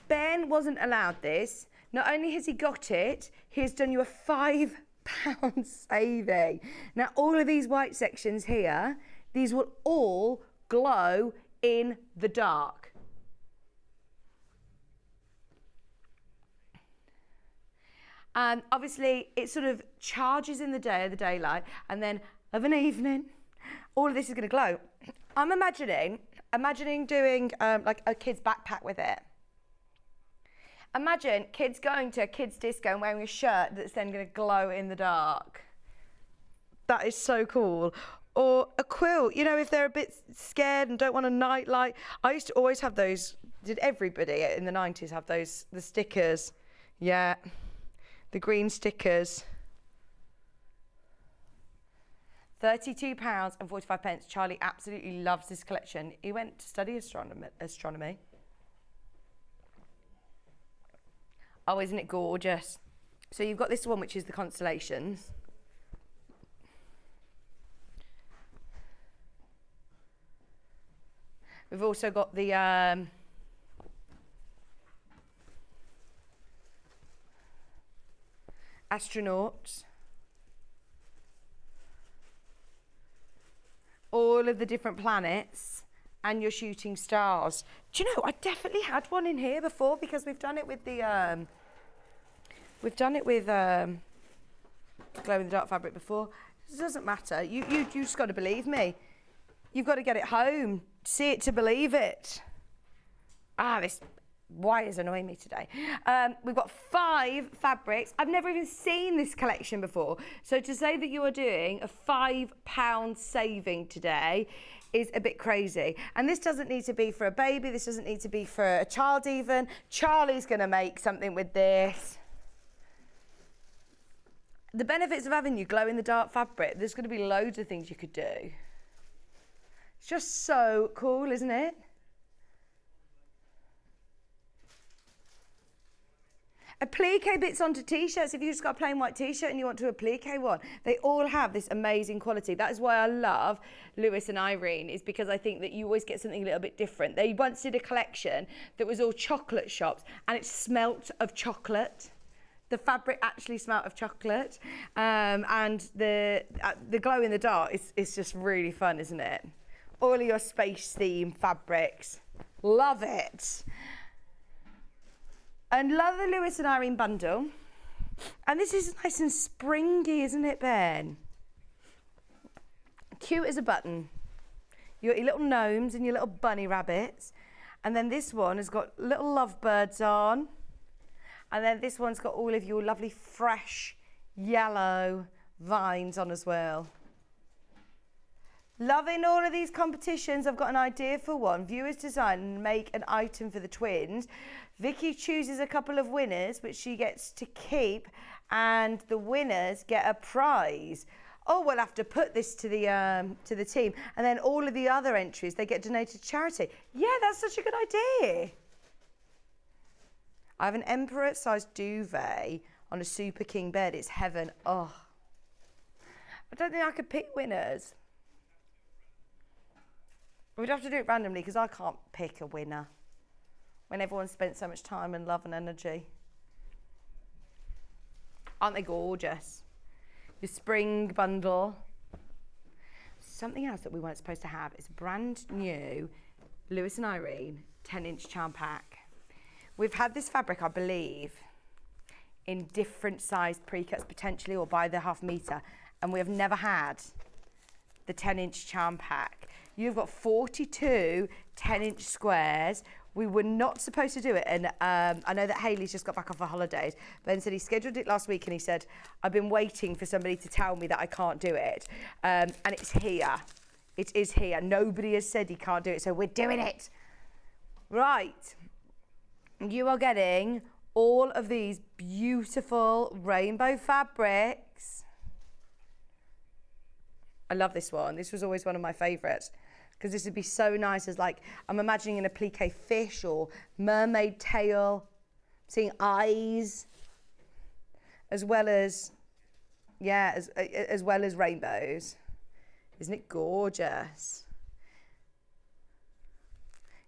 Ben wasn't allowed this. Not only has he got it, he's done you a £5 saving. Now, all of these white sections here, these will all glow in the dark. And obviously, it sort of charges in the day, the daylight, and then of an evening, all of this is going to glow. I'm imagining doing like a kid's backpack with it. Imagine kids going to a kid's disco and wearing a shirt that's then going to glow in the dark. That is so cool. Or a quilt, you know, if they're a bit scared and don't want a night light. I used to always have those. Did everybody in the 90s have those, the stickers? Yeah, the green stickers. £32.45. Charlie absolutely loves this collection. He went to study astronomy. Oh, isn't it gorgeous? So you've got this one, which is the constellations. We've also got the astronauts. All of the different planets and your shooting stars. Do you know, I definitely had one in here before because we've done it with the glow in the dark fabric before. It doesn't matter. You just got to believe me. You've got to get it home, see it to believe it. This wires annoying me today. We've got 5 fabrics. I've never even seen this collection before. So to say that you are doing a £5 saving today is a bit crazy. And this doesn't need to be for a baby. This doesn't need to be for a child even. Charlie's going to make something with this. The benefits of having you glow in the dark fabric, there's going to be loads of things you could do. It's just so cool, isn't it? Applique bits onto t-shirts. If you've just got a plain white t-shirt and you want to applique one, they all have this amazing quality. That is why I love Lewis and Irene, is because I think that you always get something a little bit different. They once did a collection that was all chocolate shops and it smelt of chocolate. The fabric actually smelt of chocolate. And the glow in the dark is just really fun, isn't it? All of your space theme fabrics. Love it. And love the Lewis and Irene bundle. And this is nice and springy, isn't it, Ben? Cute as a button. You got your little gnomes and your little bunny rabbits. And then this one has got little lovebirds on. And then this one's got all of your lovely fresh yellow vines on as well. Loving all of these competitions. I've got an idea for one. Viewers design and make an item for the twins. Vicki chooses a couple of winners, which she gets to keep, and the winners get a prize. Oh, we'll have to put this to the team, and then all of the other entries, they get donated to charity. Yeah, that's such a good idea. I have an Emperor-sized duvet on a Super King bed. It's heaven. Oh, I don't think I could pick winners. We'd have to do it randomly because I can't pick a winner when everyone's spent so much time and love and energy. Aren't they gorgeous? Your spring bundle. Something else that we weren't supposed to have is a brand new Lewis and Irene 10-inch charm pack. We've had this fabric, I believe, in different sized pre-cuts potentially, or by the ½ metre, and we have never had the 10-inch charm pack. You've got 42 10-inch squares. We were not supposed to do it, and I know that Hayley's just got back off her holidays. Ben said he scheduled it last week, and he said, I've been waiting for somebody to tell me that I can't do it, and it's here. It is here. Nobody has said he can't do it, so we're doing it. Right. You are getting all of these beautiful rainbow fabrics. I love this one. This was always one of my favourites because this would be so nice as like, I'm imagining an applique fish or mermaid tail, seeing eyes, as well as, yeah, as well as rainbows. Isn't it gorgeous?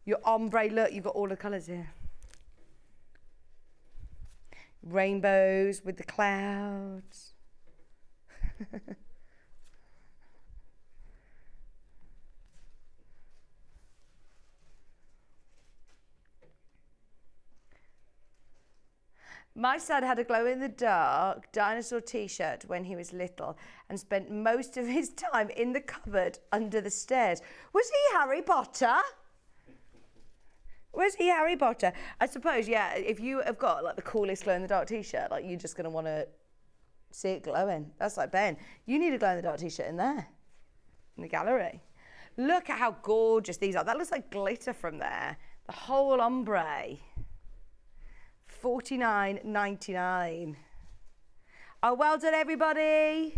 Your ombre, look, you've got all the colours here. Rainbows with the clouds. My son had a glow-in-the-dark dinosaur t-shirt when he was little and spent most of his time in the cupboard under the stairs. Was he Harry Potter? Was he Harry Potter? I suppose, yeah, if you have got like the coolest glow-in-the-dark t-shirt, like you're just going to want to see it glowing. That's like Ben. You need a glow-in-the-dark t-shirt in there, in the gallery. Look at how gorgeous these are. That looks like glitter from there. The whole ombre. $49.99. Oh, well done, everybody.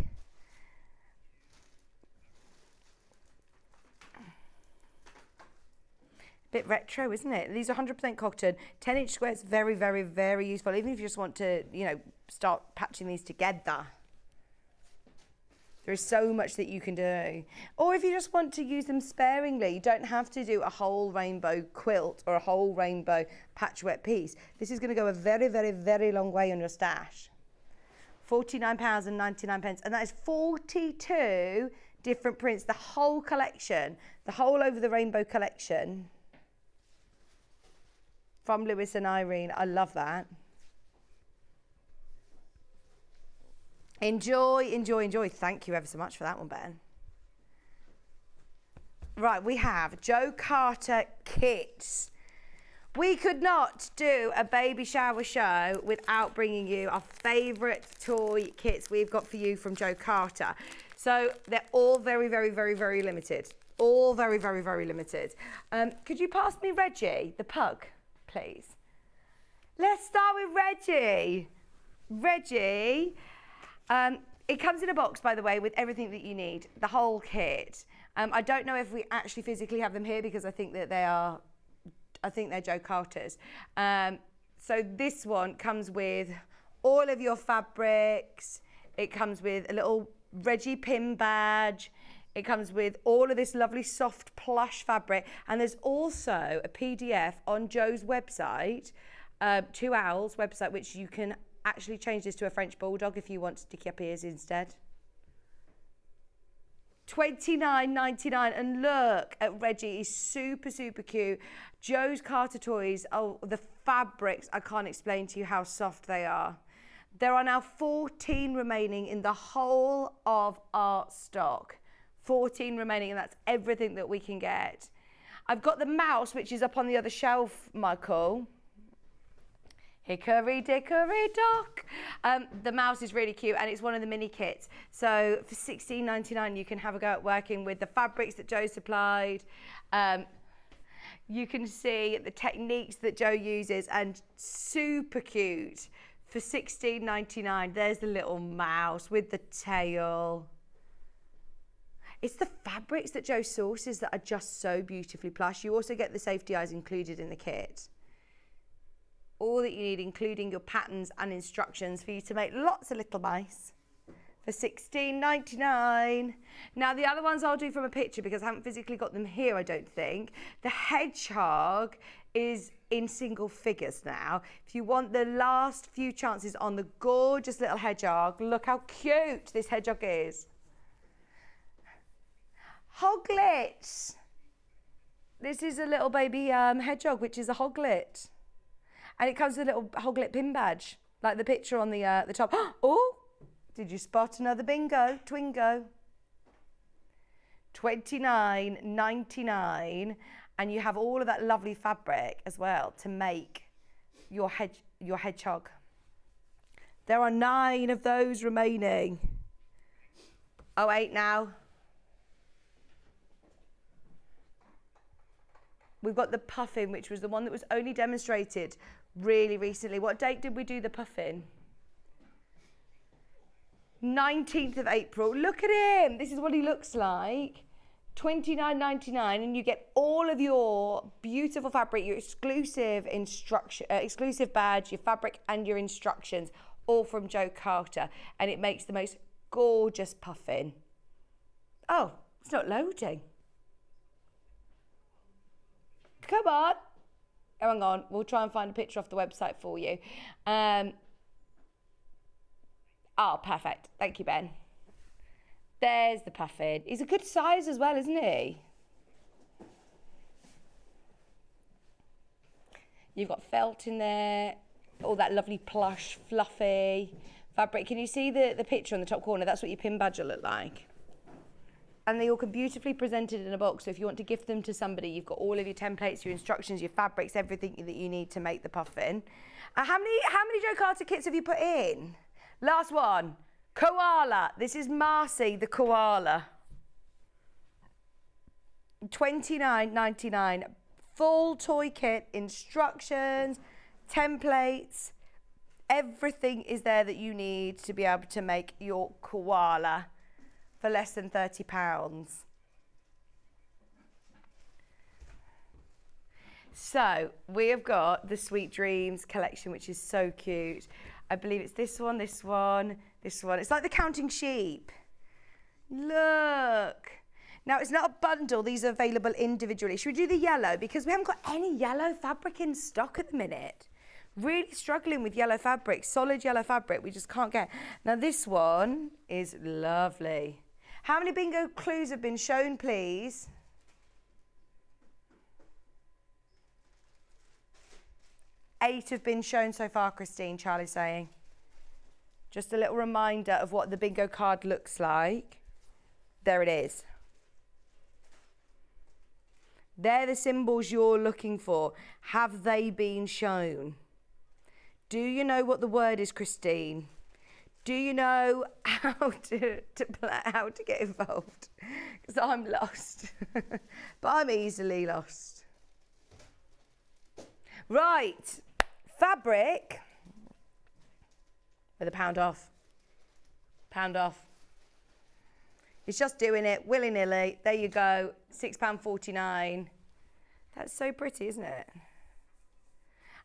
Bit retro, isn't it? These are 100% cotton, 10-inch squares, very, very, very useful. Even if you just want to, you know, start patching these together. There is so much that you can do. Or if you just want to use them sparingly, you don't have to do a whole rainbow quilt or a whole rainbow patchwork piece. This is going to go a very, very, very long way on your stash. £49.99, and that is 42 different prints, the whole collection, the whole over the rainbow collection from Lewis and Irene. I love that. Enjoy, enjoy, enjoy. Thank you ever so much for that one, Ben. Right, we have Joe Carter kits. We could not do a baby shower show without bringing you our favourite toy kits we've got for you from Joe Carter. So they're all very, very, very, very limited. All very, very, very limited. Could you pass me Reggie, the pug, please? Let's start with Reggie. Reggie. It comes in a box, by the way, with everything that you need, the whole kit. I don't know if we actually physically have them here because I think that they're Joe Carter's. So this one comes with all of your fabrics. It comes with a little Reggie pin badge. It comes with all of this lovely soft plush fabric. And there's also a PDF on Joe's website, Two Owls website, which you can actually change this to a French bulldog if you want to stick up ears instead. $29.99, and look at Reggie, he's super, super cute. Joe's Carter toys, oh, the fabrics, I can't explain to you how soft they are. There are now 14 remaining in the whole of our stock. 14 remaining, and that's everything that we can get. I've got the mouse, which is up on the other shelf, Michael. Hickory dickory dock. The mouse is really cute, and it's one of the mini kits. So for $16.99, you can have a go at working with the fabrics that Joe supplied. You can see the techniques that Joe uses, and super cute. For $16.99, there's the little mouse with the tail. It's the fabrics that Joe sources that are just so beautifully plush. You also get the safety eyes included in the kit. All that you need, including your patterns and instructions for you to make lots of little mice for $16.99. Now, the other ones I'll do from a picture because I haven't physically got them here, I don't think. The hedgehog is in single figures now. If you want the last few chances on the gorgeous little hedgehog, look how cute this hedgehog is. Hoglets. This is a little baby hedgehog, which is a hoglet. And it comes with a little hoglet pin badge, like the picture on the top. Oh, did you spot another bingo? Twingo. $29.99, and you have all of that lovely fabric as well to make your hedgehog. There are 9 of those remaining. Oh, 8 now. We've got the puffin, which was the one that was only demonstrated really recently. What date did we do the puffin? 19th of April. Look at him. This is what he looks like. $29.99, and you get all of your beautiful fabric, your exclusive exclusive badge, your fabric and your instructions, all from Jo Carter, and it makes the most gorgeous puffin. Oh, it's not loading. Come on. Oh, hang on. We'll try and find a picture off the website for you. Oh, perfect. Thank you, Ben. There's the puffin. He's a good size as well, isn't he? You've got felt in there, all that lovely plush, fluffy fabric. Can you see the picture on the top corner? That's what your pin badge will look like. And they all come beautifully presented in a box. So if you want to gift them to somebody, you've got all of your templates, your instructions, your fabrics, everything that you need to make the puffin. How many Jo Carter kits have you put in? Last one. Koala. This is Marcy, the koala. $29.99. Full toy kit, instructions, templates. Everything is there that you need to be able to make your koala for less than £30. So we have got the Sweet Dreams collection, which is so cute. I believe it's this one, this one, this one. It's like the Counting Sheep. Look. Now, it's not a bundle. These are available individually. Should we do the yellow? Because we haven't got any yellow fabric in stock at the minute. Really struggling with yellow fabric, solid yellow fabric. We just can't get. Now, this one is lovely. How many bingo clues have been shown, please? 8 have been shown so far, Christine, Charlie's saying. Just a little reminder of what the bingo card looks like. There it is. They're the symbols you're looking for. Have they been shown? Do you know what the word is, Christine? Do you know how to get involved? Because I'm lost. But I'm easily lost. Right. Fabric with a £1 off. £1 off. It's just doing it willy-nilly. There you go. £6.49. That's so pretty, isn't it?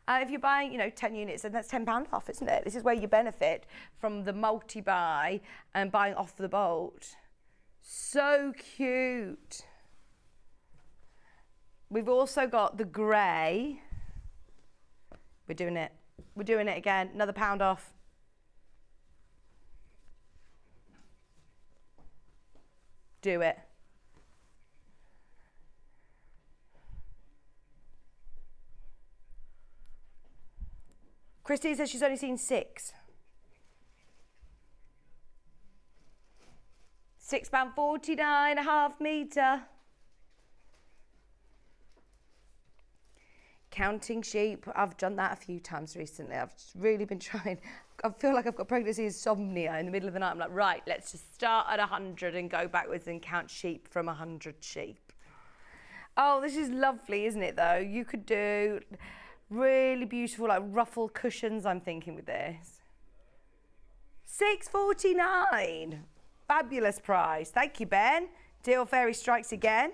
If you're buying, 10 units, then that's £10 off, isn't it? This is where you benefit from the multi-buy and buying off the bolt. So cute. We've also got the grey. We're doing it. We're doing it again. Another £1 off. Do it. Christine says she's only seen 6. £6.49 a half metre. Counting sheep. I've done that a few times recently. I've really been trying. I feel like I've got pregnancy insomnia in the middle of the night. I'm like, right, let's just start at 100 and go backwards and count sheep from 100 sheep. Oh, this is lovely, isn't it, though? You could do really beautiful, like ruffle cushions, I'm thinking, with this. $6.49. Fabulous price. Thank you, Ben. Deal Fairy strikes again.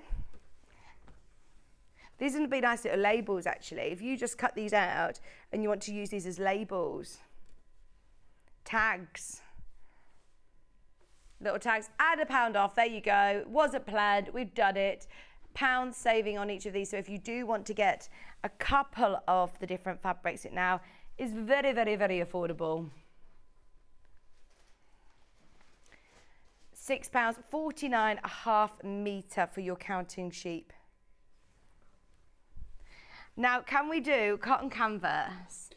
These are going to be nice little labels, actually. If you just cut these out and you want to use these as labels. Tags. Little tags. Add a £1 off. There you go. Wasn't planned. We've done it. £1 saving on each of these. So if you do want to get a couple of the different fabrics, it now is very, very, very affordable. £6.49 a half metre for your counting sheep. Now, can we do cotton canvas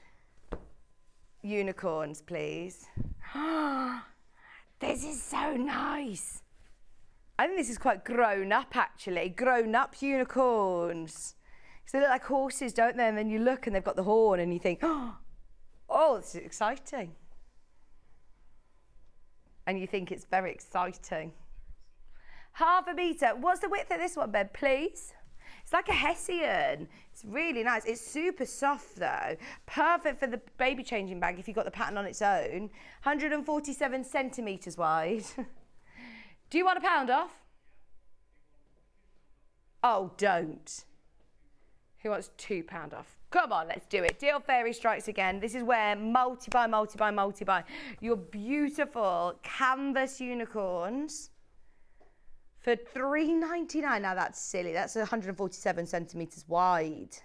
unicorns, please? This is so nice. I think this is quite grown up, actually. Grown up unicorns. So they look like horses, don't they? And then you look and they've got the horn and you think, oh, this is exciting. And you think it's very exciting. Half a metre. What's the width of this one, Ben, please? It's like a Hessian. It's really nice. It's super soft though. Perfect for the baby changing bag if you've got the pattern on its own. 147 centimetres wide. Do you want a pound off? Oh, don't. Who wants £2 off? Come on, let's do it. Deal Fairy strikes again. This is where multi-buy, multi-buy, multi-buy. Your beautiful canvas unicorns for $3.99. Now that's silly. That's 147 centimetres wide.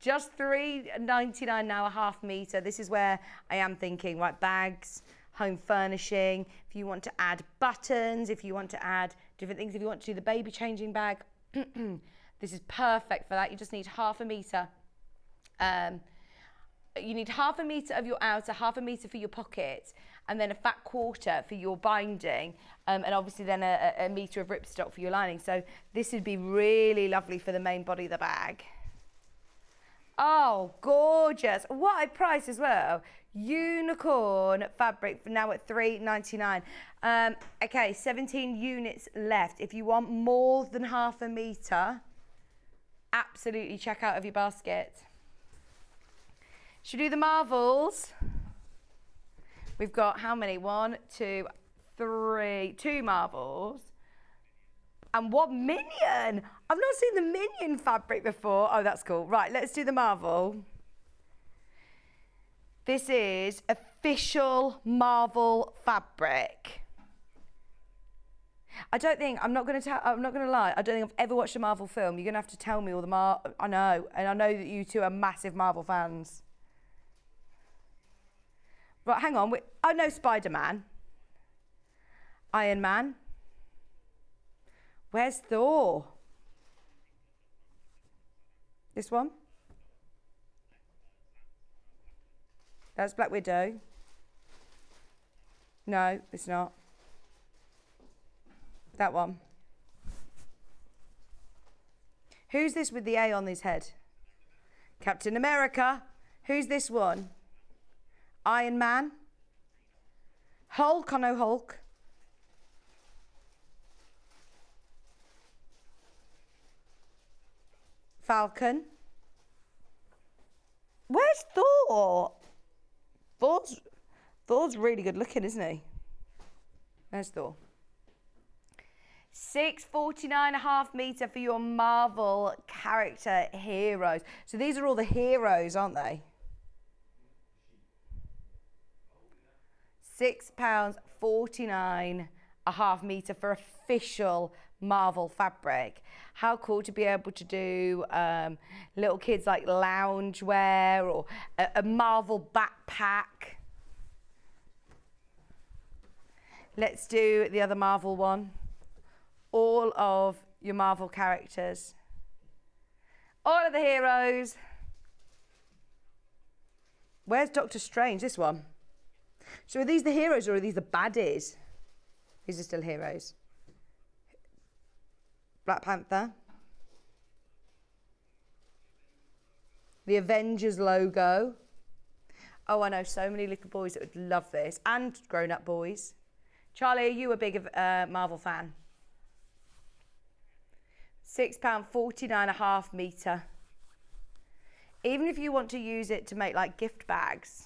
Just $3.99 now, a half metre. This is where I am thinking, right, bags, home furnishing. If you want to add buttons, if you want to add different things, if you want to do the baby changing bag, this is perfect for that. You just need half a metre. You need half a metre of your outer, half a metre for your pocket, and then a fat quarter for your binding, and obviously then a metre of ripstock for your lining. So this would be really lovely for the main body of the bag. Oh, gorgeous. What a price as well. Unicorn fabric for now at $3.99. Okay, 17 units left. If you want more than half a metre, absolutely check out of your basket. Should we do the Marvels? We've got how many? 1, 2, 3, 2 Marvels. And 1 Minion. I've not seen the Minion fabric before. Oh, that's cool. Right, let's do the Marvel. This is official Marvel fabric. I'm not going to lie, I don't think I've ever watched a Marvel film. You're going to have to tell me all the I know, and I know that you two are massive Marvel fans. Right, hang on. I know Spider-Man. Iron Man. Where's Thor? This one? That's Black Widow. No, it's not. That one. Who's this with the A on his head? Captain America. Who's this one? Iron Man. Hulk. I know Hulk. Falcon. Where's Thor? Thor's really good looking, isn't he? There's Thor. $6.49 a half metre for your Marvel character heroes. So these are all the heroes, aren't they? £6.49 a half metre for official Marvel fabric. How cool to be able to do little kids like loungewear or a Marvel backpack. Let's do the other Marvel one. All of your Marvel characters. All of the heroes. Where's Doctor Strange? This one. So are these the heroes or are these the baddies? These are still heroes. Black Panther. The Avengers logo. Oh, I know so many little boys that would love this, and grown-up boys. Charlie, are you a big Marvel fan? £6.49 a half metre. Even if you want to use it to make like gift bags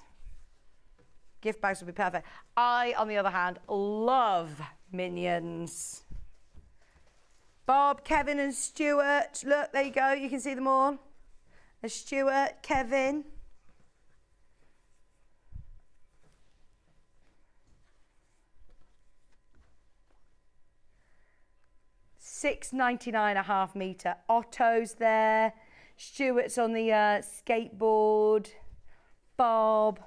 would be perfect. I, on the other hand, love Minions. Bob, Kevin and Stuart. Look, there you go. You can see them all. There's Stuart, Kevin. $6.99 a half metre. Otto's there. Stuart's on the skateboard. Bob.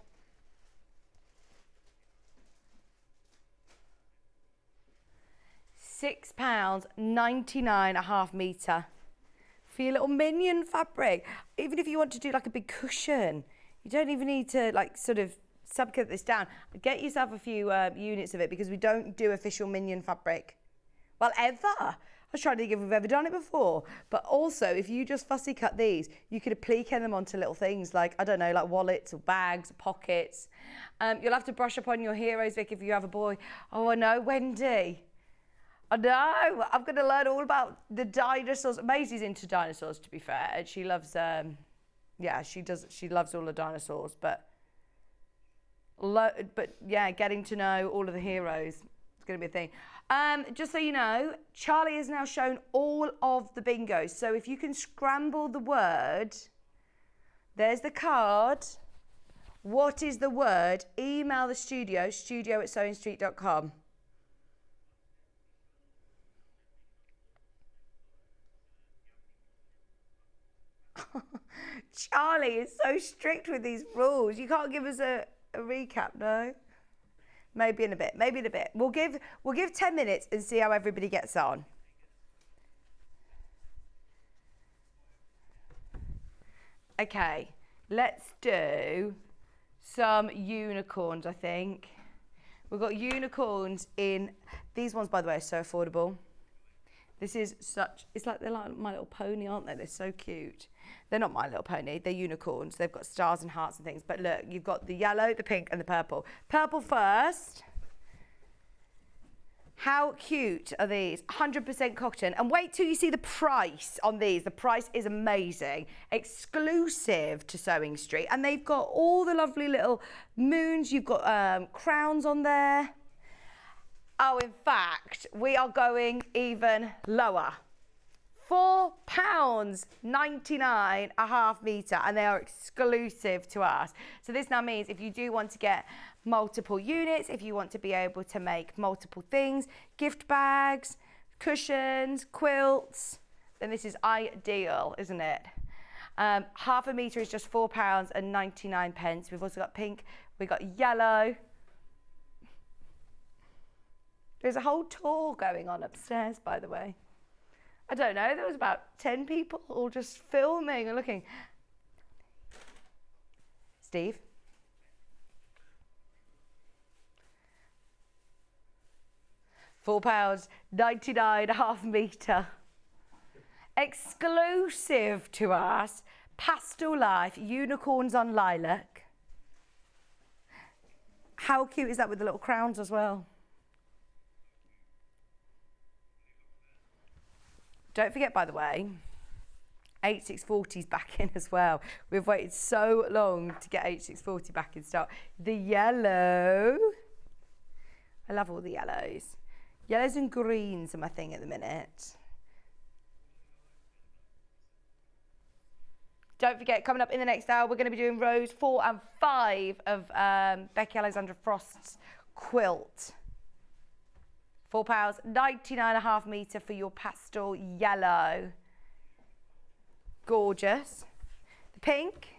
£6.99 a half metre for your little Minion fabric. Even if you want to do like a big cushion, you don't even need to like sort of subcut this down. Get yourself a few units of it because we don't do official Minion fabric. Well, ever. I was trying to think if we've ever done it before. But also, if you just fussy cut these, you could applique them onto little things like, I don't know, like wallets or bags, or pockets. You'll have to brush up on your heroes, Vic, if you have a boy. Oh, I know, Wendy. I know. I'm going to learn all about the dinosaurs. Maisie's into dinosaurs, to be fair, and she loves. She does. She loves all the dinosaurs, but yeah, getting to know all of the heroes is going to be a thing. Just so you know, Charlie has now shown all of the bingos. So if you can scramble the word, there's the card. What is the word? Email the studio@sewingstreet.com. Charlie is so strict with these rules. You can't give us a recap, no? Maybe in a bit. We'll give 10 minutes and see how everybody gets on. Okay, let's do some unicorns, I think. We've got unicorns in, these ones, by the way, are so affordable. This is it's like they're like My Little Pony, aren't they? They're so cute. They're not My Little Pony, they're unicorns. They've got stars and hearts and things. But look, you've got the yellow, the pink, and the purple. Purple first. How cute are these? 100% cotton. And wait till you see the price on these. The price is amazing. Exclusive to Sewing Street. And they've got all the lovely little moons. You've got crowns on there. Oh, in fact, we are going even lower. £4.99 a half metre, and they are exclusive to us. So this now means if you do want to get multiple units, if you want to be able to make multiple things, gift bags, cushions, quilts, then this is ideal, isn't it? Half a metre is just £4.99. We've also got pink, we've got yellow. There's a whole tour going on upstairs, by the way. I don't know, there was about 10 people all just filming and looking. Steve? £4.99 a half metre. Exclusive to us, Pastel Life, unicorns on lilac. How cute is that with the little crowns as well? Don't forget, by the way, 8640's back in as well. We've waited so long to get 8640 back in stock. The yellow. I love all the yellows. Yellows and greens are my thing at the minute. Don't forget, coming up in the next hour, we're going to be doing rows 4 and 5 of Becky Alexandra Frost's quilt. £4.99 a half metre for your pastel yellow. Gorgeous. The pink.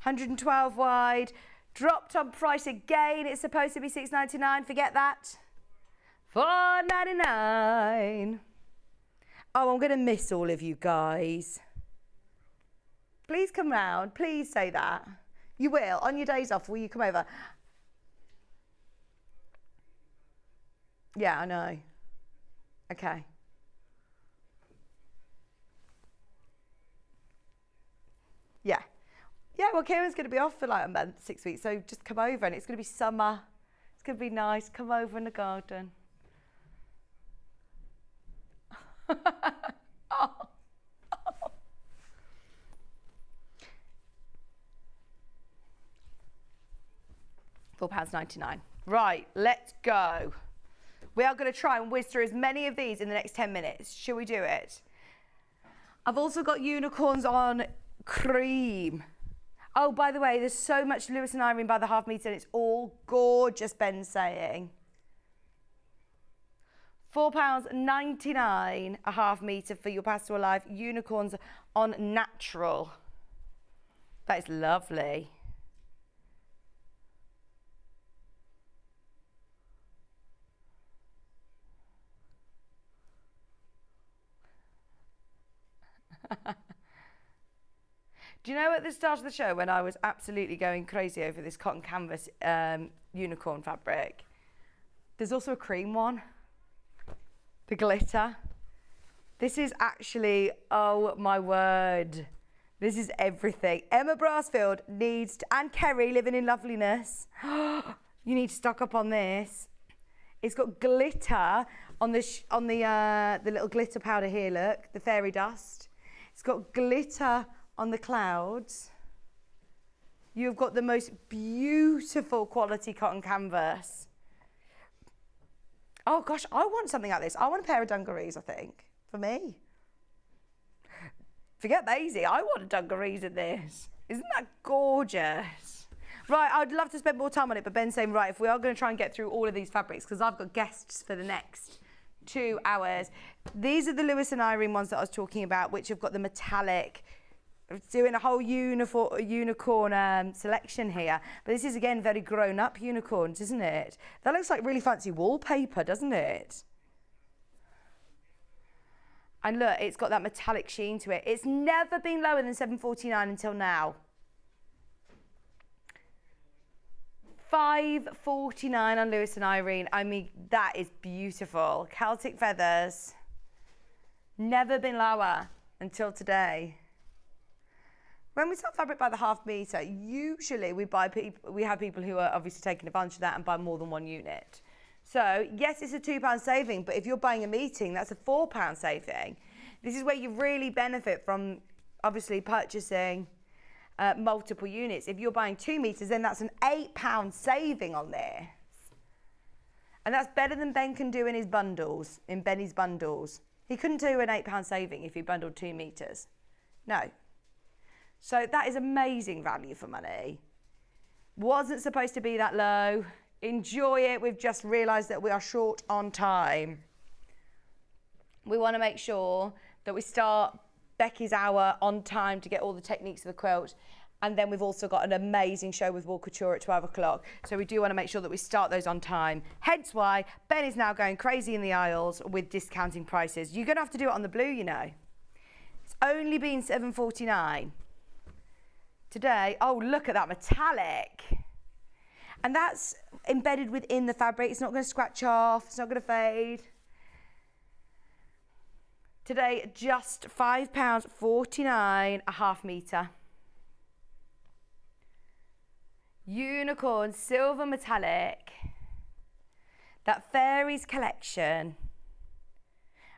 112 wide. Dropped on price again. It's supposed to be £6.99. Forget that. £4.99. Oh, I'm going to miss all of you guys. Please come round. Please say that. You will. On your days off, will you come over? Yeah, I know. Okay. Yeah. Yeah, well, Kieran's going to be off for like a month, 6 weeks, so just come over and it's going to be summer. It's going to be nice. Come over in the garden. Oh. £4.99. Right, let's go. We are going to try and whiz through as many of these in the next 10 minutes. Shall we do it? I've also got unicorns on cream. Oh, by the way, there's so much Lewis and Irene by the half metre and it's all gorgeous, Ben's saying. £4.99 a half metre for your Pastel Life unicorns on natural. That is lovely. Do you know at the start of the show when I was absolutely going crazy over this cotton canvas unicorn fabric? There's also a cream one. The glitter. This is actually, oh my word. This is everything. Emma Brassfield needs to, and Kerry living in loveliness. You need to stock up on this. It's got glitter on the little glitter powder here, look, the fairy dust. It's got glitter on the clouds. You've got the most beautiful quality cotton canvas. Oh gosh, I want something like this. I want a pair of dungarees, I think, for me. Forget Maisie, I want dungarees in this. Isn't that gorgeous? Right, I'd love to spend more time on it, but Ben's saying, right, if we are going to try and get through all of these fabrics, because I've got guests for the next 2 hours. These are the Lewis and Irene ones that I was talking about, which have got the metallic, doing a whole unicorn selection here. But this is, again, very grown-up unicorns, isn't it? That looks like really fancy wallpaper, doesn't it? And look, it's got that metallic sheen to it. It's never been lower than $7.49 until now. $5.49 on Lewis and Irene. I mean, that is beautiful. Celtic feathers. Never been lower until today. When we sell fabric by the half metre, usually we have people who are obviously taking advantage of that and buy more than one unit. So, yes, it's a £2 saving, but if you're buying a meeting, that's a £4 saving. This is where you really benefit from, obviously, purchasing multiple units. If you're buying 2 metres, then that's an £8 saving on this. And that's better than Ben can do in his bundles, in Benny's bundles. He couldn't do an £8 saving if he bundled 2 metres. No. So that is amazing value for money. Wasn't supposed to be that low. Enjoy it. We've just realised that we are short on time. We want to make sure that we start Becky's hour on time to get all the techniques of the quilt. And then we've also got an amazing show with Couture at 12 o'clock. So we do want to make sure that we start those on time. Hence why Ben is now going crazy in the aisles with discounting prices. You're going to have to do it on the blue, you know. It's only been $7.49. Today, oh, look at that metallic. And that's embedded within the fabric. It's not going to scratch off. It's not going to fade. Today, just £5.49 a half metre. Unicorn silver metallic. That fairies collection.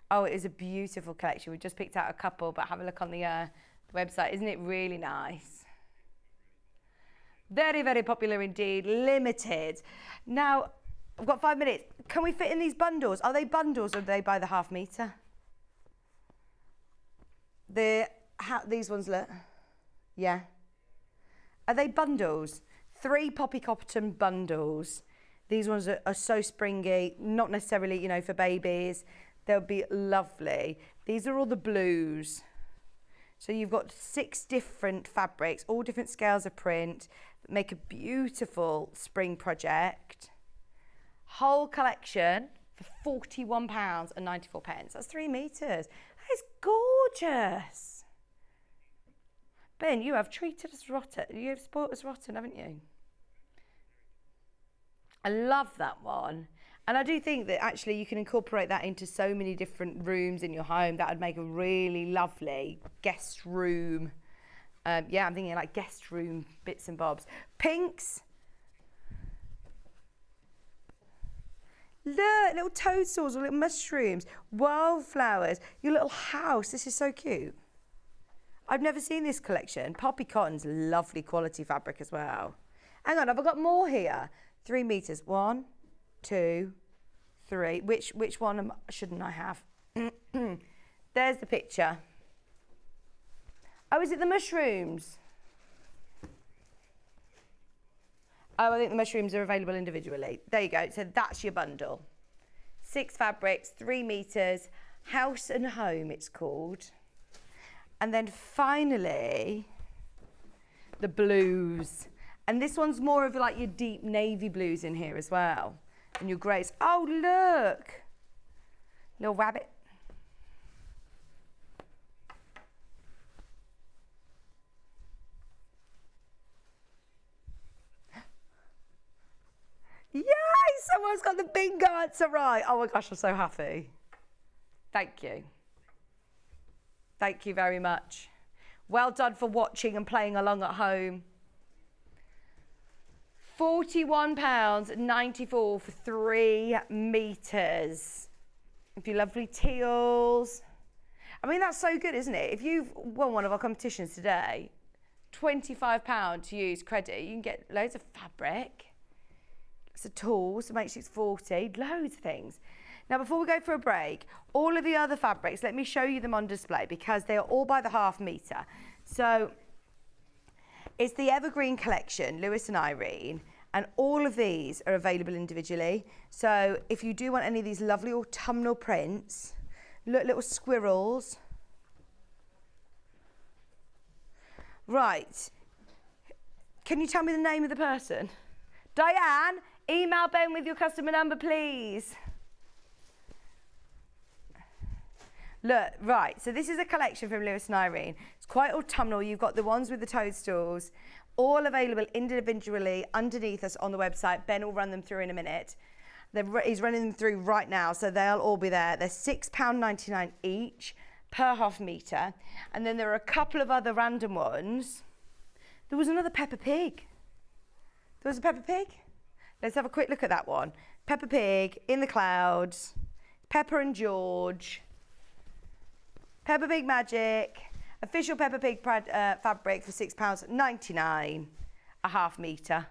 Oh, it is a beautiful collection. We just picked out a couple, but have a look on the website. Isn't it really nice? Very, very popular indeed. Limited. Now, I've got 5 minutes. Can we fit in these bundles? Are they bundles or are they by the half metre? These ones, look. Yeah. Are they bundles? 3 poppy cotton bundles. These ones are so springy, not necessarily, you know, for babies. They'll be lovely. These are all the blues. So you've got 6 different fabrics, all different scales of print, that make a beautiful spring project. Whole collection for £41.94. That's 3 metres. That is gorgeous. Ben, you have treated us rotten. You have spoilt us rotten, haven't you? I love that one. And I do think that actually you can incorporate that into so many different rooms in your home. That would make a really lovely guest room. Yeah, I'm thinking like guest room bits and bobs. Pinks. Look, little toadstools or little mushrooms. Wildflowers. Your little house. This is so cute. I've never seen this collection. Poppy cotton's lovely quality fabric as well. Hang on, have I got more here? 3 metres. 1, 2, 3. Which one shouldn't I have? There's the picture. Oh, is it the mushrooms? Oh, I think the mushrooms are available individually. There you go. So that's your bundle. 6 fabrics, 3 metres. House and Home, it's called. And then finally, the blues. And this one's more of like your deep navy blues in here as well. And your greys. Oh, look. Little rabbit. Yay! Someone's got the bingo answer right. Oh my gosh, I'm so happy. Thank you. Thank you very much. Well done for watching and playing along at home. £41.94 for 3 metres. If you lovely teals. I mean, that's so good, isn't it? If you've won one of our competitions today, £25 to use credit, you can get loads of fabric. It's a tool, so make sure it's 40, loads of things. Now, before we go for a break, all of the other fabrics, let me show you them on display because they are all by the half metre. So it's the Evergreen collection, Lewis and Irene, and all of these are available individually. So if you do want any of these lovely autumnal prints, look, little squirrels. Right. Can you tell me the name of the person? Diane, email Ben with your customer number, please. Look, right, so this is a collection from Lewis and Irene. It's quite autumnal. You've got the ones with the toadstools, all available individually underneath us on the website. Ben will run them through in a minute. He's running them through right now, so they'll all be there. They're £6.99 each per half metre. And then there are a couple of other random ones. There was another Peppa Pig. There was a Peppa Pig? Let's have a quick look at that one. Peppa Pig, In the Clouds, Peppa and George, Peppa Pig Magic, official Peppa Pig fabric for £6.99 a half metre.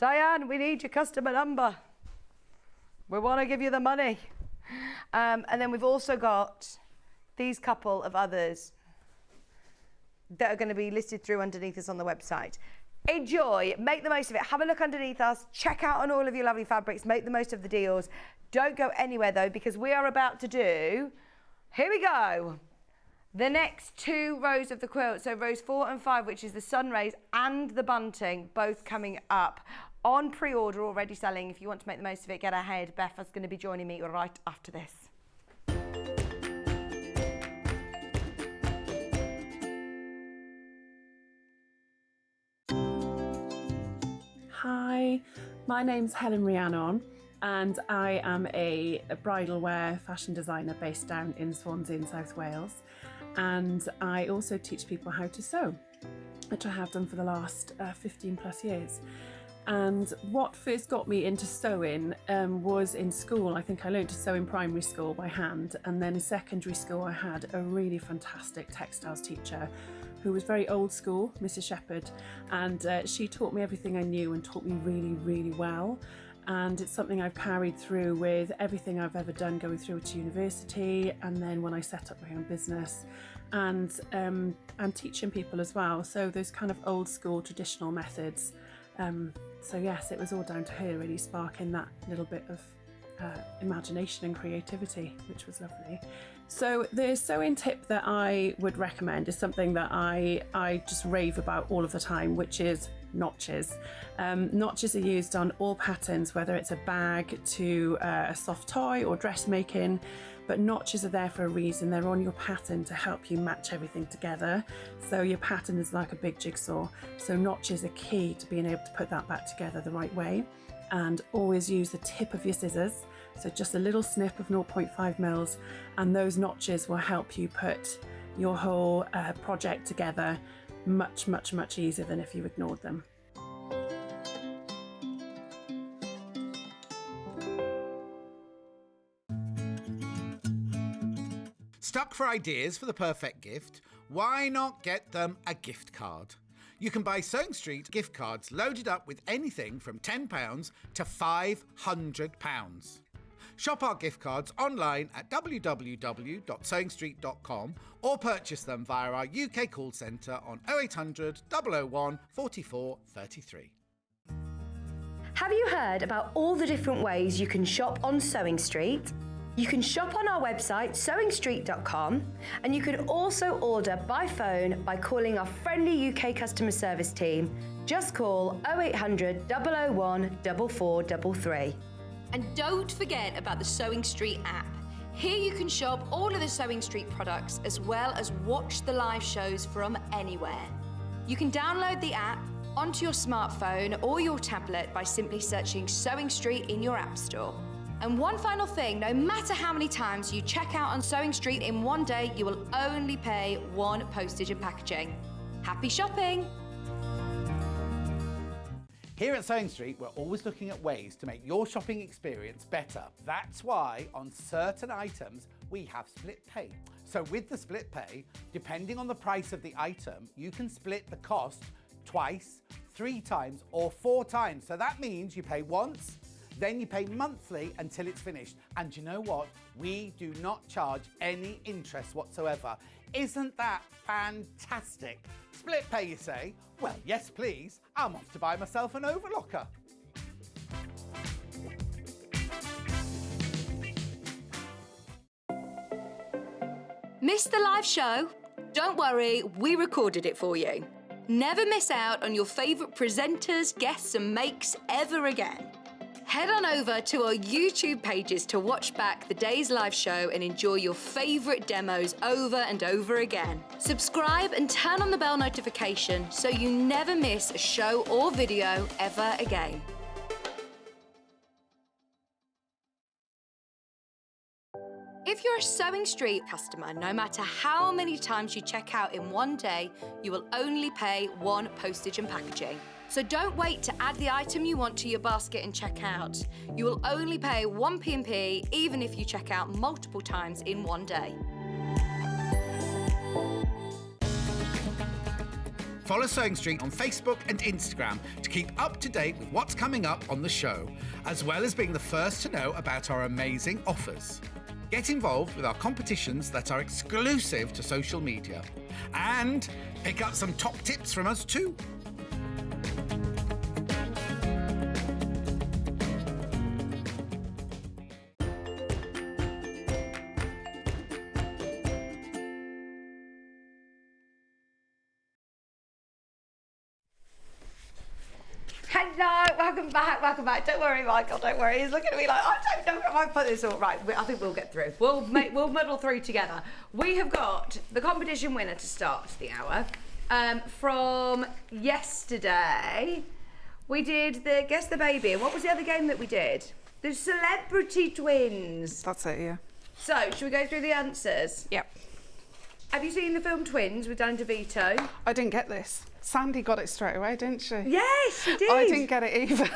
Diane, we need your customer number. We want to give you the money. And then we've also got these couple of others that are going to be listed through underneath us on the website. Enjoy, make the most of it. Have a look underneath us, check out on all of your lovely fabrics, make the most of the deals. Don't go anywhere though, because we are about to do, here we go, the next 2 rows of the quilt. So rows 4 and 5, which is the sun rays and the bunting, both coming up on pre-order, already selling. If you want to make the most of it, get ahead. Beth is going to be joining me right after this. Hi, my name's Helen Rhiannon and I am a bridal wear fashion designer based down in Swansea in South Wales, and I also teach people how to sew, which I have done for the last 15 plus years. And what first got me into sewing was in school. I think I learned to sew in primary school by hand, and then in secondary school I had a really fantastic textiles teacher who was very old school, Mrs. Shepherd, and she taught me everything I knew and taught me really, really well. And it's something I've carried through with everything I've ever done going through to university, and then when I set up my own business, and teaching people as well. So those kind of old school traditional methods. So yes, it was all down to her really sparking that little bit of imagination and creativity, which was lovely. So the sewing tip that I would recommend is something that I just rave about all of the time, which is notches. Notches are used on all patterns, whether it's a bag to a soft toy or dressmaking, but notches are there for a reason. They're on your pattern to help you match everything together. So your pattern is like a big jigsaw. So notches are key to being able to put that back together the right way. And always use the tip of your scissors. So just a little snip of 0.5 mils, and those notches will help you put your whole project together much, much, much easier than if you ignored them. Stuck for ideas for the perfect gift? Why not get them a gift card? You can buy Sewing Street gift cards loaded up with anything from £10 to £500. Shop our gift cards online at www.sewingstreet.com or purchase them via our UK call centre on 0800 001 44 33. Have you heard about all the different ways you can shop on Sewing Street? You can shop on our website, sewingstreet.com, and you can also order by phone by calling our friendly UK customer service team. Just call 0800 001 4433. And don't forget about the Sewing Street app. Here you can shop all of the Sewing Street products as well as watch the live shows from anywhere. You can download the app onto your smartphone or your tablet by simply searching Sewing Street in your app store. And one final thing, no matter how many times you check out on Sewing Street in one day, you will only pay 1 postage and packaging. Happy shopping! Here at Sewing Street, we're always looking at ways to make your shopping experience better. That's why on certain items, we have split pay. So with the split pay, depending on the price of the item, you can split the cost twice, 3 times, or 4 times. So that means you pay once, then you pay monthly until it's finished. And you know what? We do not charge any interest whatsoever. Isn't that fantastic? Split pay, you say? Well, yes, please. I'm off to buy myself an overlocker. Missed the live show? Don't worry, we recorded it for you. Never miss out on your favourite presenters, guests and makes ever again. Head on over to our YouTube pages to watch back the day's live show and enjoy your favourite demos over and over again. Subscribe and turn on the bell notification so you never miss a show or video ever again. If you're a Sewing Street customer, no matter how many times you check out in one day, you will only pay 1 postage and packaging. So don't wait to add the item you want to your basket and check out. You will only pay 1 P&P even if you check out multiple times in one day. Follow Sewing Street on Facebook and Instagram to keep up to date with what's coming up on the show, as well as being the first to know about our amazing offers. Get involved with our competitions that are exclusive to social media. And pick up some top tips from us too. Hello, welcome back. Don't worry, Michael, don't worry. He's looking at me like, I don't know if I put this all right. I think we'll get through. We'll muddle through together. We have got the competition winner to start the hour. From yesterday, we did the Guess the Baby. And what was the other game that we did? The Celebrity Twins. That's it, yeah. So, should we go through the answers? Yep. Have you seen the film Twins with Danny DeVito? I didn't get this. Sandy got it straight away, didn't she? Yes, she did. I didn't get it either.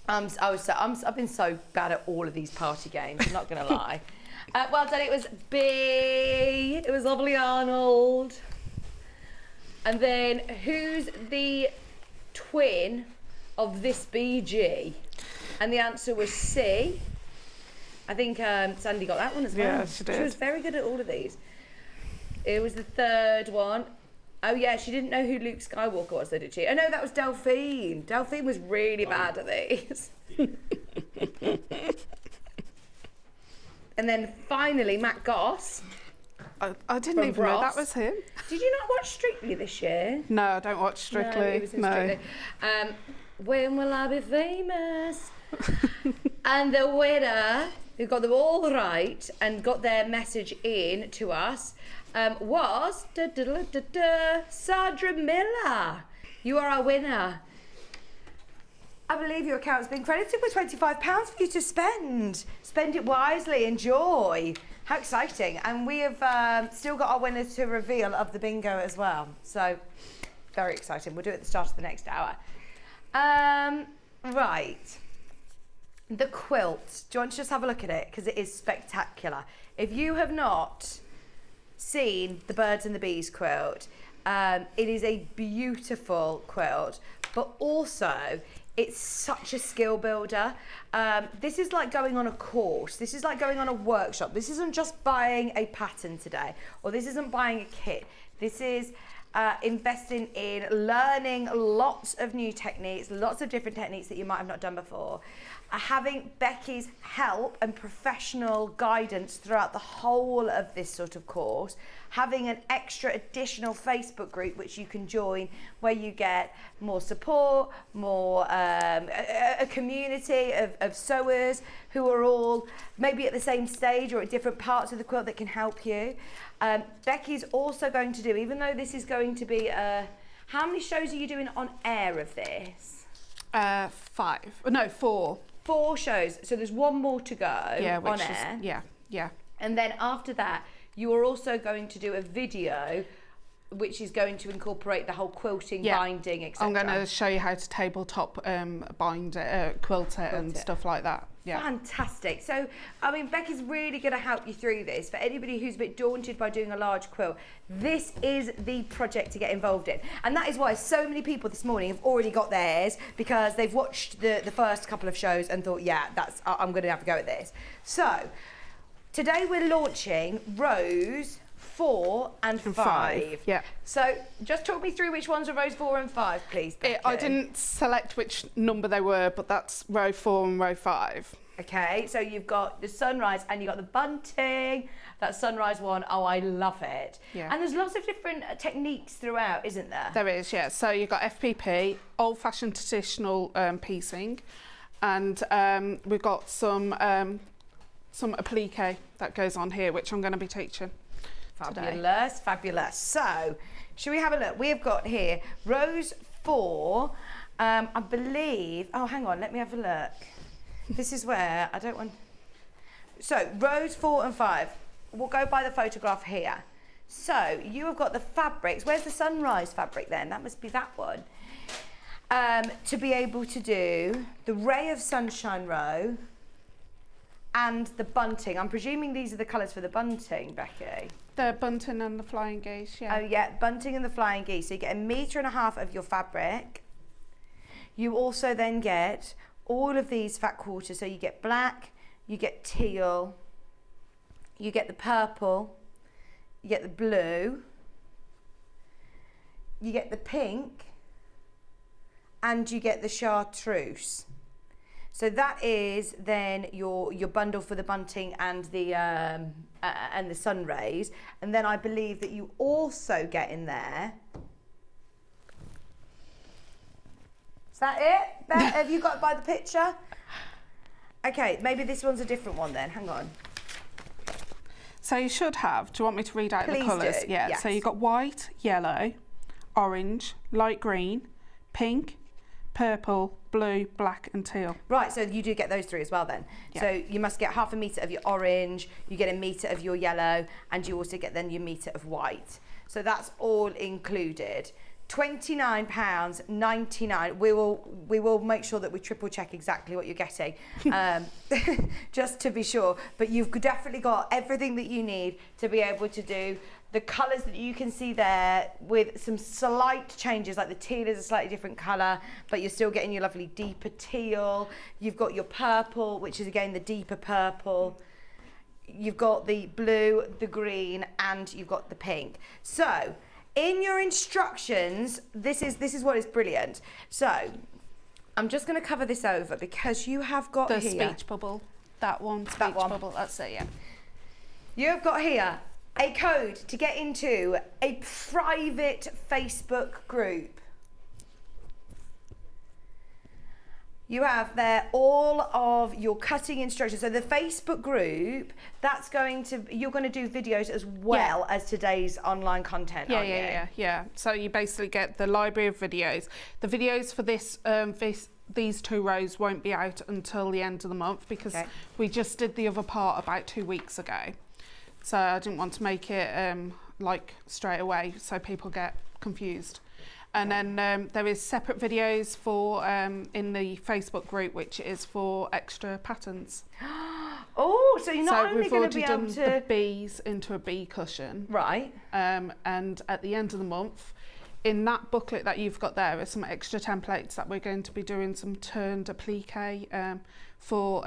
I've been so bad at all of these party games, I'm not going to lie. Well done, it was B. It was Lovely Arnold. And then, who's the twin of this BG? And the answer was C. I think Sandy got that one as well. Yeah, she did. She was very good at all of these. It was the third one. Oh yeah, she didn't know who Luke Skywalker was though, did she? Oh no, that was Delphine. Delphine was really bad at these. And then finally, Matt Goss. I didn't even know that was him. Did you not watch Strictly this year? No, I don't watch Strictly. No, it was in Strictly. When will I be famous? And the winner, who got them all right and got their message in to us, was Sandra Miller. You are our winner. I believe your account's been credited with £25 for you to spend. Spend it wisely, enjoy. How exciting. And we have still got our winner to reveal of the bingo as well. So, very exciting. We'll do it at the start of the next hour. Right. The quilt. Do you want to just have a look at it? Because it is spectacular. If you have not seen the Birds and the Bees quilt, it is a beautiful quilt, but also it's such a skill builder. This is like going on a course. This is like going on a workshop. This isn't just buying a pattern today, or this isn't buying a kit. This is investing in learning lots of new techniques, lots of different techniques that you might have not done before. Having Becky's help and professional guidance throughout the whole of this sort of course, having an extra additional Facebook group which you can join where you get more support, more a community of sewers who are all maybe at the same stage or at different parts of the quilt that can help you. Becky's also going to do, even though this is going to be, how many shows are you doing on air of this? 5. No, 4. 4 shows. So there's one more to go on air. Yeah. And then after that, you are also going to do a video which is going to incorporate the whole quilting, binding, etc. I'm going to show you how to tabletop bind it, quilt it and stuff like that. Yeah. Fantastic. So, I mean, Becky's really going to help you through this. For anybody who's a bit daunted by doing a large quilt, this is the project to get involved in. And that is why so many people this morning have already got theirs, because they've watched the first couple of shows and thought, yeah, I'm going to have a go at this. So, today we're launching rows 4 and 5. Yeah. So, just talk me through which ones are rows 4 and 5, please, Becky. I didn't select which number they were, but that's row 4 and row 5. Okay, so you've got the sunrise and you've got the bunting. That sunrise one, oh, I love it. Yeah. And there's lots of different techniques throughout, isn't there? There is, yeah. So you've got FPP, old-fashioned traditional piecing, and we've got some applique that goes on here, which I'm going to be teaching. Fabulous, fabulous. So, shall we have a look? We've got here rows 4. I believe. Oh, hang on. Let me have a look. This is where I don't want. So, rows 4 and 5. We'll go by the photograph here. So, you have got the fabrics. Where's the sunrise fabric then? That must be that one. To be able to do the ray of sunshine row and the bunting. I'm presuming these are the colours for the bunting, Becky. The bunting and the flying geese, yeah. Oh yeah, bunting and the flying geese. So you get 1.5 meters of your fabric. You also then get all of these fat quarters. So you get black, you get teal, you get the purple, you get the blue, you get the pink, and you get the chartreuse. So that is then your bundle for the bunting and the sun rays, and then I believe that you also get in there. Is that it? Have you got it by the picture? Okay, maybe this one's a different one then. Hang on. So you should have. Do you want me to read out Please the colours? do, Yeah. yes. So you've got white, yellow, orange, light green, pink, purple, blue, black and teal. Right, so you do get those 3 as well then. Yeah. So you must get 0.5 meter of your orange, you get 1 meter of your yellow, and you also get then your meter of white. So that's all included. £29.99. We will make sure that we triple check exactly what you're getting, just to be sure. But you've definitely got everything that you need to be able to do the colours that you can see there, with some slight changes, like the teal is a slightly different colour, but you're still getting your lovely deeper teal. You've got your purple, which is again the deeper purple. You've got the blue, the green, and you've got the pink. So, in your instructions, this is what is brilliant. So, I'm just going to cover this over because you have got the here speech bubble. That one, speech bubble, that's it, yeah. You have got here a code to get into a private Facebook group. You have there all of your cutting instructions. So the Facebook group, that's you're going to do videos as well as today's online content, aren't you? Yeah. So you basically get the library of videos. The videos for these 2 rows won't be out until the end of the month, because we just did the other part about 2 weeks ago. So I didn't want to make it like straight away so people get confused. And then there is separate videos for in the Facebook group, which is for extra patterns. Oh, so you're not so only going to be able done to the bees into a bee cushion, right? And at the end of the month, in that booklet that you've got there, are some extra templates that we're going to be doing some turned applique for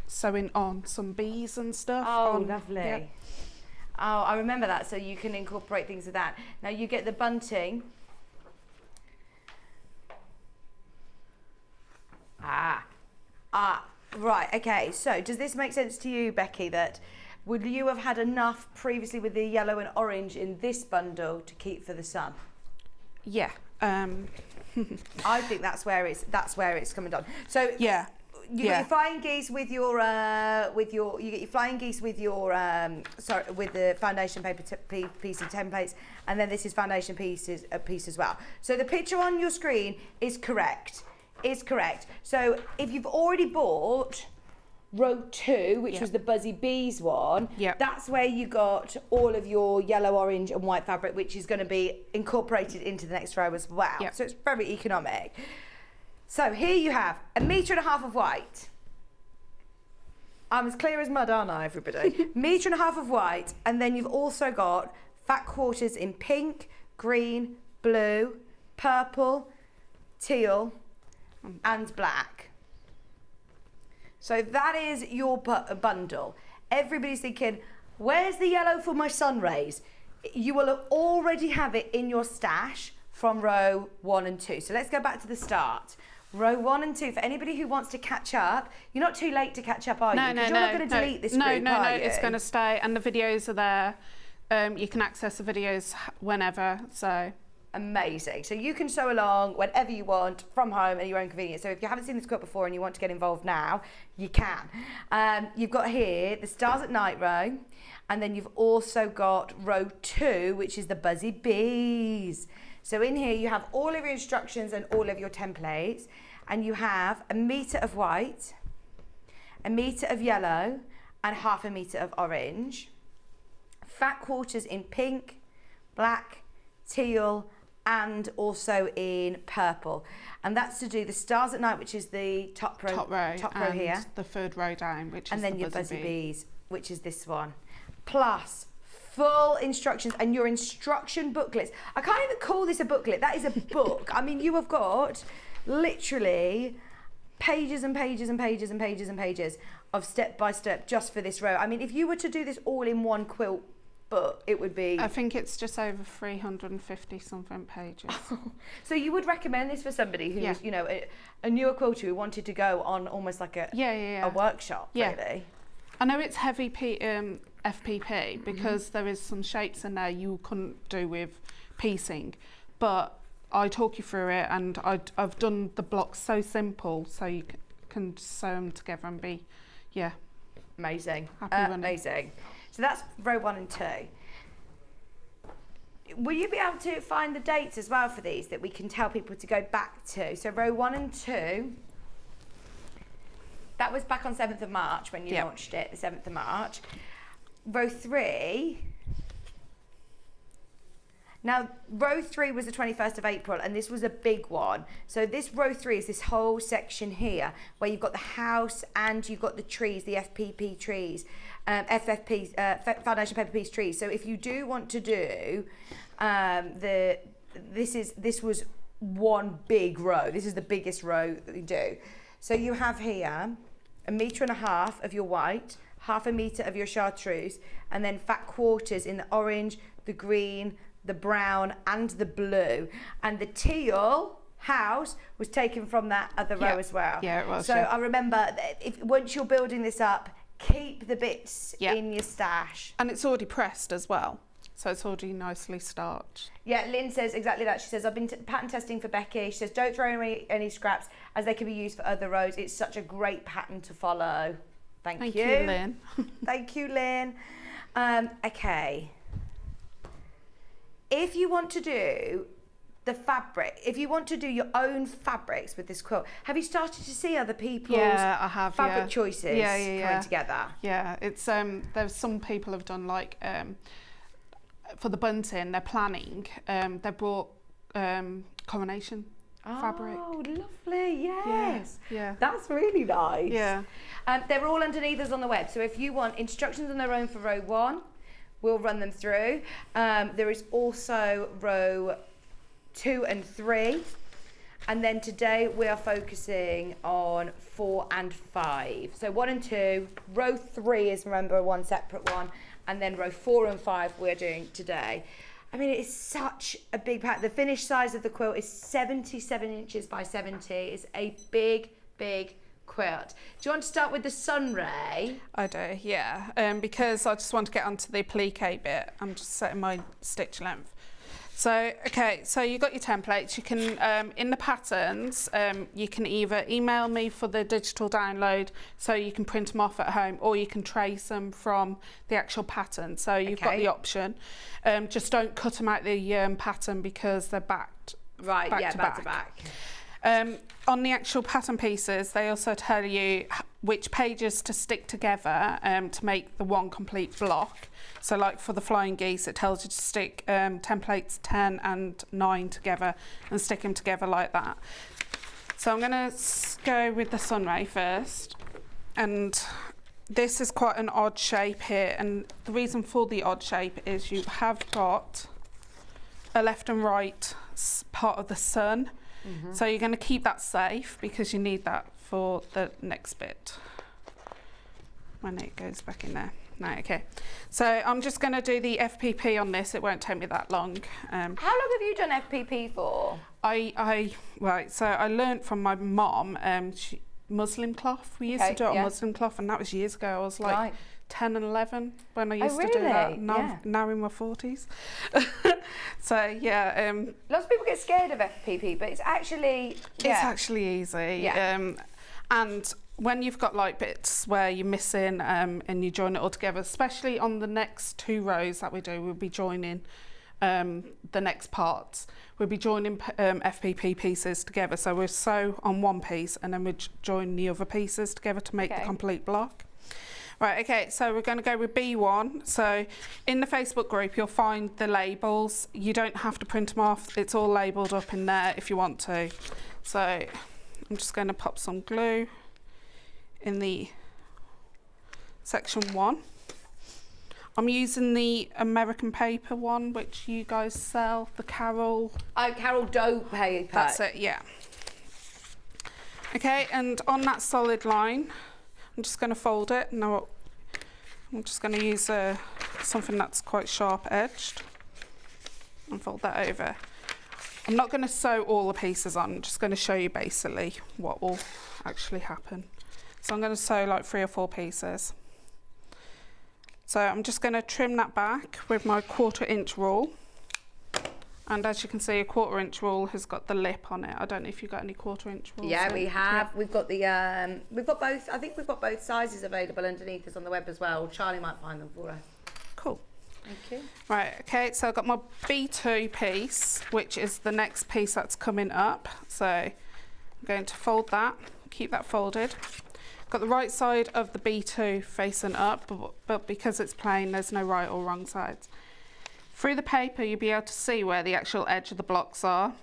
sewing on some bees and stuff. Oh, lovely. Yeah. Oh, I remember that. So you can incorporate things with that. Now you get the bunting. Right, okay. So does this make sense to you, Becky, that would you have had enough previously with the yellow and orange in this bundle to keep for the sun? Yeah. I think that's where it's coming on. So yeah. You get your flying geese with your with the foundation paper piece and templates, and then this is foundation piece as well. So the picture on your screen is correct. So if you've already bought row 2, which was the Buzzy Bees one, that's where you got all of your yellow, orange and white fabric, which is going to be incorporated into the next row as well. So it's very economic. So here you have 1.5 meters of white. I'm as clear as mud, aren't I, everybody? 1.5 meters of white, and then you've also got fat quarters in pink, green, blue, purple, teal and black. So that is your bundle. Everybody's thinking, where's the yellow for my sun rays? You will already have it in your stash from row 1 and 2. So let's go back to the start. Row 1 and 2, for anybody who wants to catch up, you're not too late to catch up, are you? Because you're not going to delete this group, No, it's going to stay, and the videos are there. You can access the videos whenever, so... Amazing. So you can sew along whenever you want from home at your own convenience. So if you haven't seen this quilt before and you want to get involved now, you can. You've got here the Stars at Night row, and then you've also got row 2, which is the Buzzy Bees. So in here you have all of your instructions and all of your templates, and you have 1 meter of white, 1 meter of yellow, and 0.5 meter of orange. Fat quarters in pink, black, teal, and also in purple, and that's to do the Stars at Night, which is the top row here, the 3rd row down, which and is then the your Buzzy Bees, which is this one, plus full instructions and your instruction booklets. I can't even call this a booklet, that is a book. I mean, you have got literally pages and pages and pages and pages and pages of step by step just for this row. I mean, if you were to do this all in one quilt book, it would be... I think it's just over 350 something pages. So you would recommend this for somebody who's, you know, a newer quilter who wanted to go on almost like a workshop, really? I know it's heavy FPP because there is some shapes in there you couldn't do with piecing, but I talk you through it, and I've done the blocks so simple so you can sew them together and be, amazing. Happy amazing. So that's row 1 and 2. Will you be able to find the dates as well for these that we can tell people to go back to? So row 1 and 2, that was back on 7th of March when you launched it, the 7th of March. Row 3, now row 3 was the 21st of April, and this was a big one. So this row 3 is this whole section here where you've got the house and you've got the trees, the FPP trees. FFP, foundation paper piece trees. So if you do want to do this was one big row. This is the biggest row that you do. So you have here 1.5 meters of your white, 0.5 meter of your chartreuse, and then fat quarters in the orange, the green, the brown, and the blue. And the teal house was taken from that other row as well. Yeah, it was. So I remember that once you're building this up, keep the bits in your stash. And it's already pressed as well, so it's already nicely starched. Yeah, Lynn says exactly that. She says, I've been pattern testing for Becky. She says, don't throw away any scraps as they can be used for other rows. It's such a great pattern to follow. Thank you, Lynn. Thank you, Lynn. Okay. If you want to do the fabric, if you want to do your own fabrics with this quilt, have you started to see other people's fabric choices coming together? Yeah, it's there's some people have done like for the bunting, they're planning, they brought coronation fabric. Oh, lovely, yes. Yeah. That's really nice. Yeah. They're all underneath us on the web, so if you want instructions on their own for row 1, we'll run them through. There is also row 2 and 3, and then today we are focusing on 4 and 5. So 1 and 2, row 3 is, remember, one separate one, and then row 4 and 5 we're doing today. I mean, it's such a big pattern. The finished size of the quilt is 77 inches by 70. It's a big, big quilt. Do you want to start with the sunray? I do, yeah, because I just want to get onto the applique bit. I'm just setting my stitch length. So, okay, so you got your templates. You can, in the patterns, you can either email me for the digital download so you can print them off at home, or you can trace them from the actual pattern. So you've got the option. Just don't cut them out the pattern because they're backed back to back. On the actual pattern pieces, they also tell you which pages to stick together to make the one complete block. So like for the flying geese, it tells you to stick templates 10 and 9 together and stick them together like that. So I'm going to go with the sunray first, and this is quite an odd shape here, and the reason for the odd shape is you have got a left and right part of the sun. So you're going to keep that safe because you need that for the next bit when it goes back in there. No, okay. So I'm just going to do the FPP on this. It won't take me that long. How long have you done FPP for? Right, so I learnt from my mom, muslin cloth. We used to do it on muslin cloth, and that was years ago. I was like 10 and 11 when I used to do that. Now in my 40s. So yeah. Lots of people get scared of FPP, but it's actually it's actually easy. Yeah. And when you've got like bits where you're missing and you join it all together, especially on the next 2 rows that we do, we'll be joining the next parts. We'll be joining FPP pieces together. So we'll sew on one piece and then we'll join the other pieces together to make the complete block. Right, okay, so we're going to go with B1. So in the Facebook group, you'll find the labels. You don't have to print them off. It's all labelled up in there if you want to. So I'm just going to pop some glue in the section 1. I'm using the American paper one, which you guys sell, the Carrolls. Oh, Carrolls dope paper. That's it, yeah. Okay, and on that solid line, I'm just going to fold it. Now I'm just going to use something that's quite sharp edged and fold that over. I'm not going to sew all the pieces on, I'm just going to show you basically what will actually happen. So I'm going to sew like 3 or 4 pieces. So I'm just going to trim that back with my 1/4 inch rule. And as you can see, a 1/4 inch rule has got the lip on it. I don't know if you've got any 1/4 inch rules. Yeah, we have. Yeah. We've got the we've got both. I think we've got both sizes available underneath us on the web as well. Charlie might find them for us. Cool. Thank you. Right, okay, so I've got my B2 piece, which is the next piece that's coming up. So I'm going to fold that, keep that folded. Got the right side of the B2 facing up, but because it's plain, there's no right or wrong sides. Through the paper, you'll be able to see where the actual edge of the blocks are.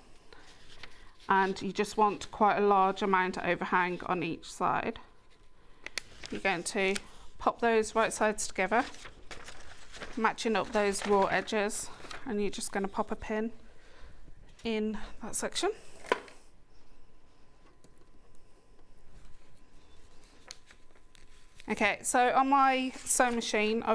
And you just want quite a large amount of overhang on each side. You're going to pop those right sides together, matching up those raw edges, and you're just going to pop a pin in that section. Okay, so on my sewing machine,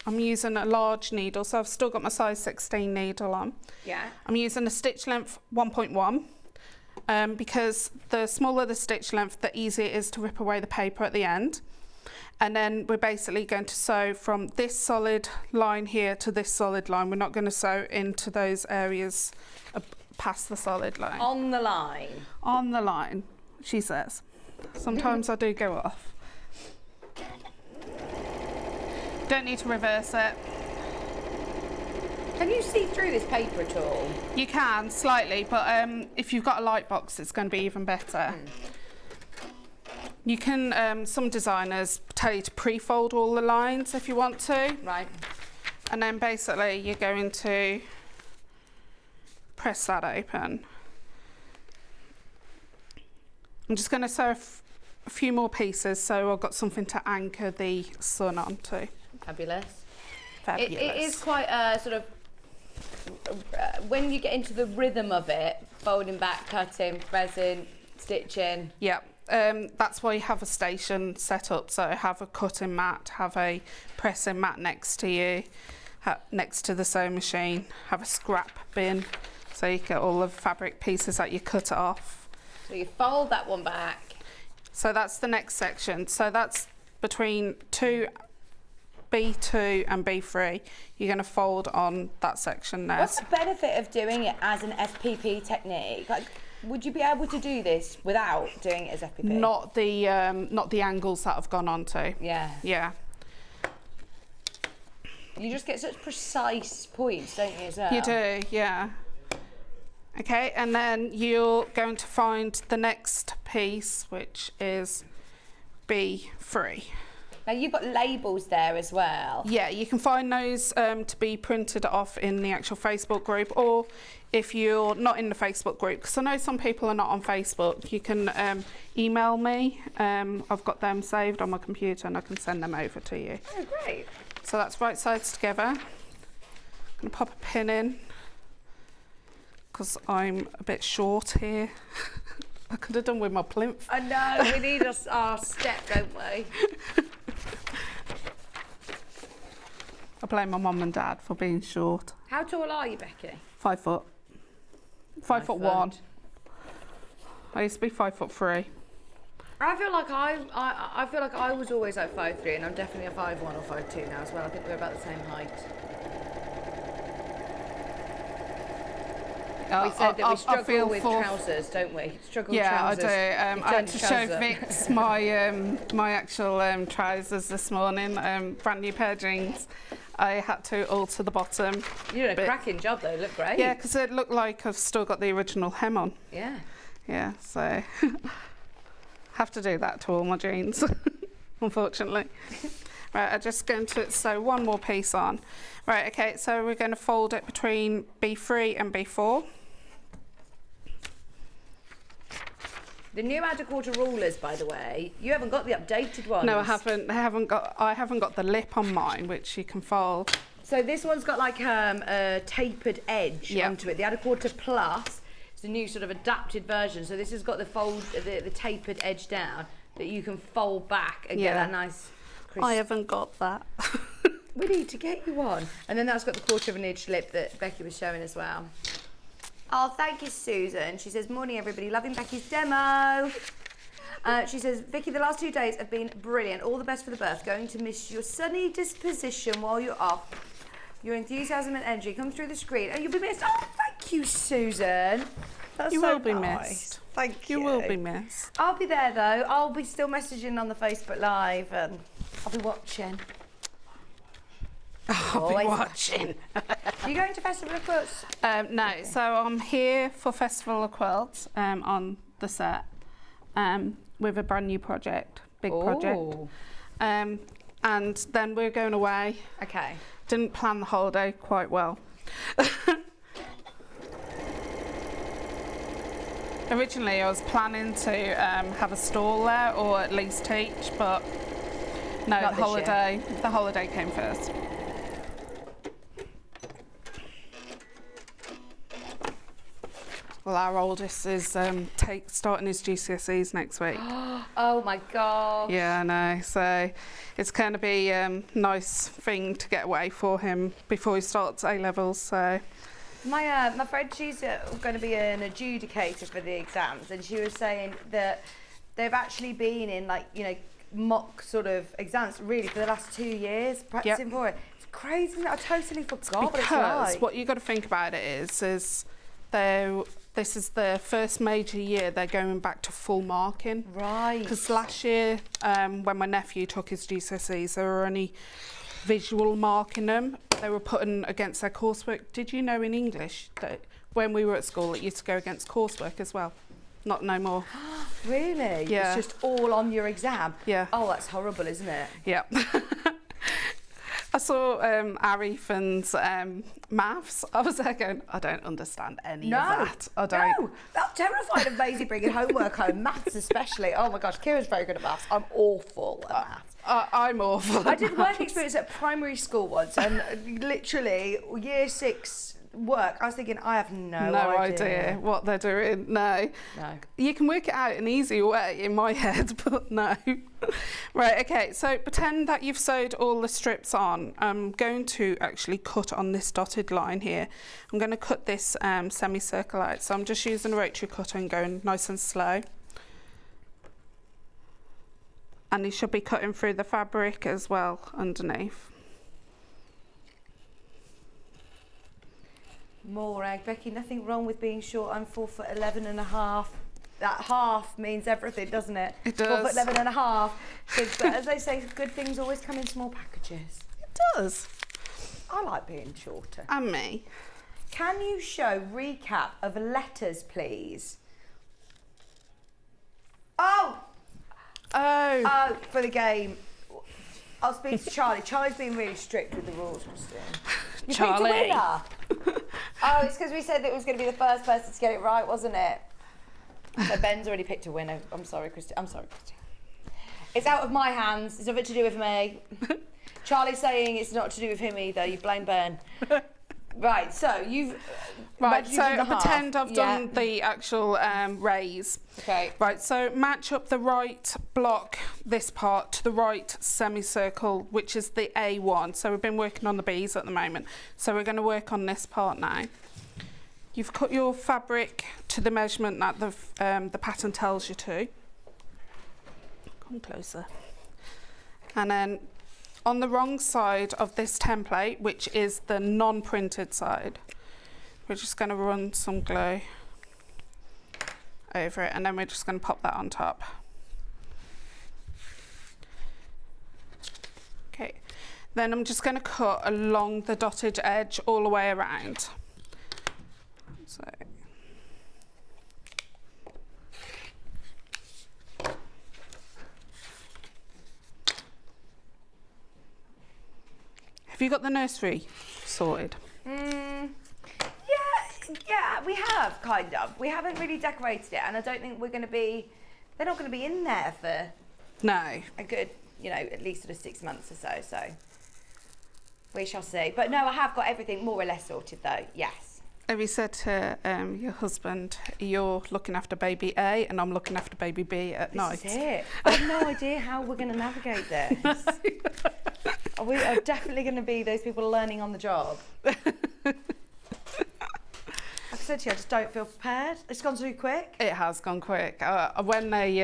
I'm using a large needle, so I've still got my size 16 needle on. Yeah. I'm using a stitch length 1.1 because the smaller the stitch length, the easier it is to rip away the paper at the end. And then we're basically going to sew from this solid line here to this solid line. We're not going to sew into those areas past the solid line. On the line. On the line, she says. Sometimes I do go off. Don't need to reverse it. Can you see through this paper at all? You can, slightly, but if you've got a light box, it's going to be even better. You can, some designers tell you to pre-fold all the lines if you want to. Right. And then basically you're going to press that open. I'm just going to sew a few more pieces so I've got something to anchor the sun onto. Fabulous. Fabulous. It is quite a sort of, when you get into the rhythm of it, folding back, cutting, pressing, stitching. Yeah, that's why you have a station set up. So have a cutting mat, have a pressing mat next to you, next to the sewing machine, have a scrap bin so you get all the fabric pieces that you cut off. So you fold that one back. So that's the next section. So that's between B2 and B3. You're going to fold on that section there. What's the benefit of doing it as an FPP technique? Like, would you be able to do this without doing it as FPP? Not the angles that I've gone onto. Yeah. Yeah. You just get such precise points, don't you, as well? You do, yeah. Okay, and then you're going to find the next piece, which is be free. Now you've got labels there as well. Yeah, you can find those to be printed off in the actual Facebook group, or if you're not in the Facebook group, because I know some people are not on Facebook, you can email me. I've got them saved on my computer and I can send them over to you. Oh, great. So that's right sides together. I'm going to pop a pin in because I'm a bit short here. I could have done with my plinth. I know, we need our step, don't we? I blame my mum and dad for being short. How tall are you, Becky? 5 foot. 5'1". I used to be 5'3". I feel like I feel like I was always like 5'3", and I'm definitely a 5'1" or 5'2" now as well. I think we're about the same height. We said that we struggle with trousers, don't we? Struggle with trousers. Yeah, I do. I had to show Vix my actual trousers this morning. Brand new pair of jeans. I had to alter the bottom. You did a cracking job though. Look great. Yeah, because it looked like I've still got the original hem on. Yeah. Yeah, so have to do that to all my jeans, unfortunately. Right, I'm just going to sew one more piece on. Right, okay, so we're going to fold it between B3 and B4. The new outer quarter rulers, by the way, you haven't got the updated ones. No, I haven't. I haven't got the lip on mine, which you can fold. So this one's got like a tapered edge onto it. The outer quarter plus is the new sort of adapted version. So this has got the tapered edge down that you can fold back and get that nice. Crisp. I haven't got that. We need to get you one. And then that's got the 1/4 of an inch lip that Becky was showing as well. Oh, thank you, Susan. She says, morning, everybody. Loving Becky's demo. She says, Vicky, the last 2 days have been brilliant. All the best for the birth. Going to miss your sunny disposition while you're off. Your enthusiasm and energy come through the screen. And you'll be missed. Oh, thank you, Susan. That's you so will be nice. missed. Thank you. You will be missed. I'll be there, though. I'll be still messaging on the Facebook Live and I'll be watching. I'll be watching. Are you going to Festival of Quilts? No, so I'm here for Festival of Quilts on the set with a brand new project, big project. And then we're going away. Okay. Didn't plan the holiday quite well. Originally, I was planning to have a stall there or at least teach, but no, the holiday came first. Well, our oldest is starting his GCSEs next week. Oh my God. Yeah, I know. So it's going to be a nice thing to get away for him before he starts A-levels. So my friend, she's going to be an adjudicator for the exams, and she was saying that they've actually been in mock sort of exams really for the last 2 years practicing for it. It's crazy, isn't it? I totally forgot what it's like. What you've got to think about it is this is the first major year they're going back to full marking. Right. Because last year, when my nephew took his GCSEs, they were only visual marking them. They were putting against their coursework. Did you know in English that when we were at school, it used to go against coursework as well? Not no more. Really? Yeah. It's just all on your exam? Yeah. Oh, that's horrible, isn't it? Yeah. I saw Arif's maths. I was there going, I don't understand any of that. I don't. No, I'm terrified of Maisie bringing homework home, maths especially. Oh my gosh, Kira's very good at maths. I'm awful at maths. I'm awful. I did work experience at primary school once, and literally year 6 work, I was thinking, I have no idea what they're doing. No. You can work it out an easy way in my head, but no. Right, okay, so pretend that you've sewed all the strips on. I'm going to actually cut on this dotted line here. I'm going to cut this semicircle out, so I'm just using a rotary cutter and going nice and slow. And you should be cutting through the fabric as well underneath. More egg. Becky, nothing wrong with being short. I'm 4'11 and a half. That half means everything, doesn't it? It does. 4'11 and a half. But as they say, good things always come in small packages. It does. I like being shorter. And me. Can you show recap of letters, please? Oh! Oh, for the game. I'll speak to Charlie. Charlie's been really strict with the rules, Christine. You Charlie. picked a winner. Oh, it's because we said that it was going to be the first person to get it right, wasn't it? So Ben's already picked a winner. I'm sorry, Christine. It's out of my hands. It's nothing to do with me. Charlie's saying it's not to do with him either. You blame Ben. Right, so you've... Right, so I pretend I've done the actual raise. Okay. Right, so match up the right block, this part, to the right semicircle, which is the A1. So we've been working on the Bs at the moment. So we're going to work on this part now. You've cut your fabric to the measurement that the pattern tells you to. Come closer. And then on the wrong side of this template, which is the non-printed side, we're just going to run some glue over it, and then we're just going to pop that on top. Okay, then I'm just going to cut along the dotted edge all the way around. So have you got the nursery sorted? Yeah, we have, kind of. We haven't really decorated it, and I don't think they're not going to be in there for No. a good, at least sort of 6 months or so, we shall see. But no, I have got everything more or less sorted, though, yes. Have you said to your husband, you're looking after baby A and I'm looking after baby B at night? This is it. I have no idea how we're going to navigate this. We are definitely going to be those people learning on the job. Like I said to you, I just don't feel prepared. It's gone too quick. It has gone quick. When they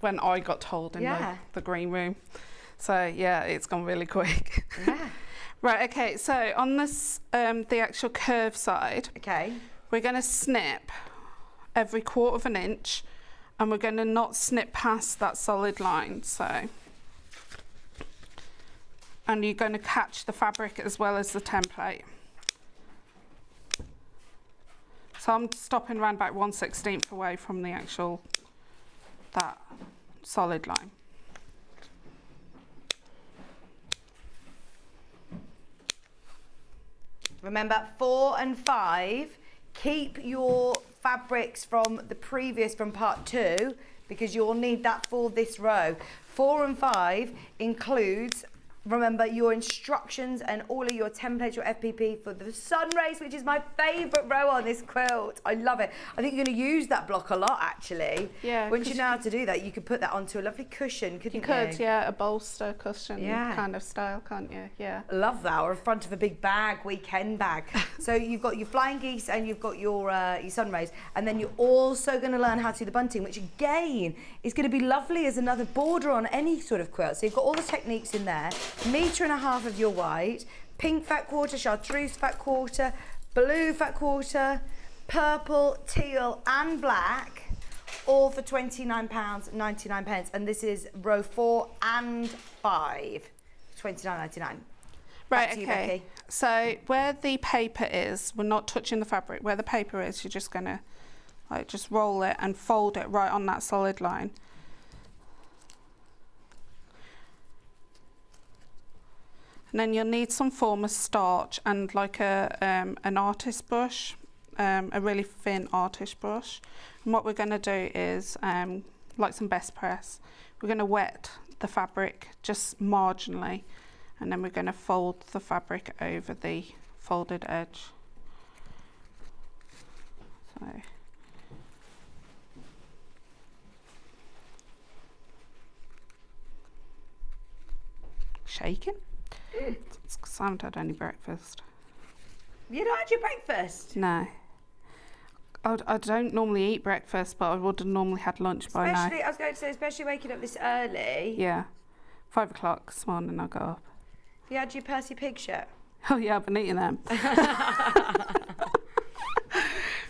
when I got told in the green room, so yeah, it's gone really quick. Yeah. Right. Okay. So on this, the actual curve side, we're going to snip every 1/4 inch, and we're going to not snip past that solid line. So, and you're going to catch the fabric as well as the template. So I'm stopping around about 1/16 away from the actual, that solid line. Remember, 4 and 5, keep your fabrics from part 2, because you'll need that for this row. 4 and 5 includes, remember, your instructions and all of your templates, your FPP for the sun rays, which is my favourite row on this quilt. I love it. I think you're going to use that block a lot, actually. Yeah. Once you know how to do that, you could put that onto a lovely cushion, couldn't you? You could, yeah, a bolster cushion kind of style, can't you? Yeah. Love that, or in front of a big bag, weekend bag. So you've got your flying geese and you've got your sun rays, and then you're also going to learn how to do the bunting, which again is going to be lovely as another border on any sort of quilt. So you've got all the techniques in there. 1.5 meters of your white, pink fat quarter, chartreuse fat quarter, blue fat quarter, purple, teal and black, all for £29.99, and this is row 4 and 5, £29.99. Right, to you, okay. Becky. So where the paper is, we're not touching the fabric. Where the paper is, you're just going to just roll it and fold it right on that solid line. And then you'll need some form of starch and like an artist brush, a really thin artist brush. And what we're going to do is, like some best press, we're going to wet the fabric just marginally, and then we're going to fold the fabric over the folded edge. So. Shaking? It's because I haven't had any breakfast. You don't have your breakfast? No. I don't normally eat breakfast, but I would have normally had lunch by now. I was going to say, especially waking up this early. Yeah. 5 o'clock this morning I got up. Have you had your Percy Pig shirt? Oh yeah, I've been eating them.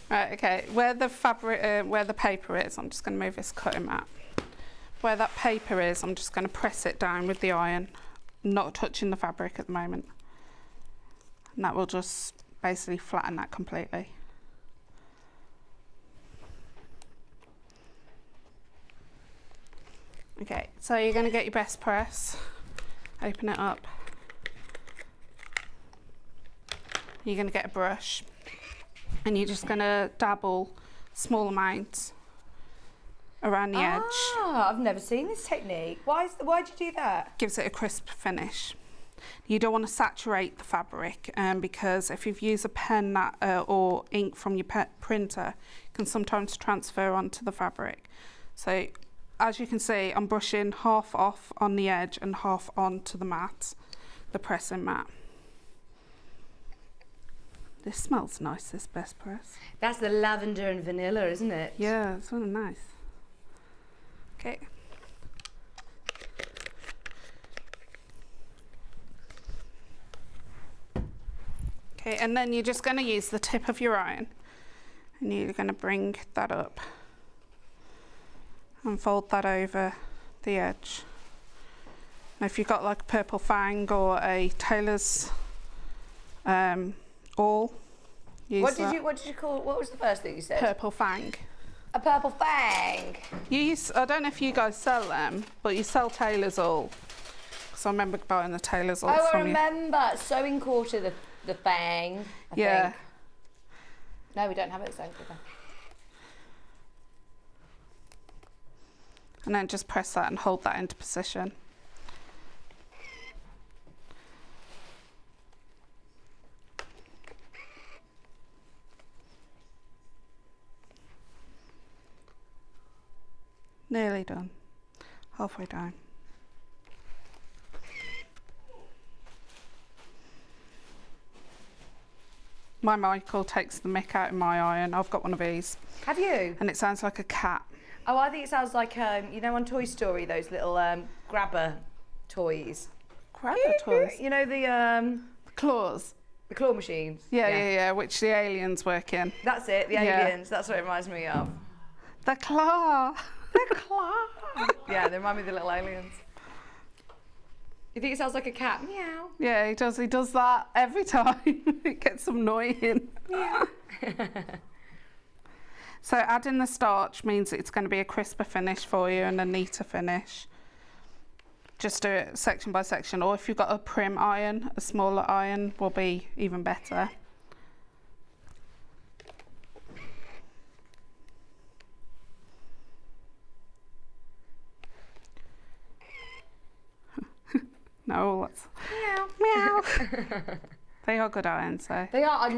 Right, okay. Where the fabric, where the paper is, I'm just going to move this cutting mat. Where that paper is, I'm just going to press it down with the iron, not touching the fabric at the moment. And that will just basically flatten that completely. Okay, so you're going to get your best press, open it up. You're going to get a brush and you're just going to dabble small amounts around the edge. Ah, I've never seen this technique. Why'd you do that? Gives it a crisp finish. You don't want to saturate the fabric because if you've used a pen that, or ink from your printer, it can sometimes transfer onto the fabric. So as you can see, I'm brushing half off on the edge and half onto the mat, the pressing mat. This smells nice, this best press. That's the lavender and vanilla, isn't it? Yeah, it's really nice. Okay. Okay, and then you're just going to use the tip of your iron and you're going to bring that up and fold that over the edge. And if you've got like a purple fang or a tailor's awl, use What that. did you call? What was the first thing you said? Purple fang. A purple fang. I don't know if you guys sell them, but you sell tailor's awl. So I remember buying the tailor's awl Oh, I from you. remember. Sewing quarter, the fang. I think. No, we don't have it at sewing quarter. And then just press that and hold that into position. Nearly done. Halfway down. My Michael takes the mick out of my iron. I've got one of these. Have you? And it sounds like a cat. Oh, I think it sounds like, you know, on Toy Story, those little grabber toys. Grabber toys? You know, the claws. The claw machines. Yeah, which the aliens work in. That's it, the aliens. That's what it reminds me of. The claw. The claw. Yeah, they remind me of the little aliens. You think it sounds like a cat? Meow. Yeah, he does. He does that every time. It gets annoying. Meow. So adding the starch means it's going to be a crisper finish for you and a neater finish. Just do it section by section, or if you've got a prim iron, a smaller iron will be even better. No, that's meow. They are good irons, though. They are.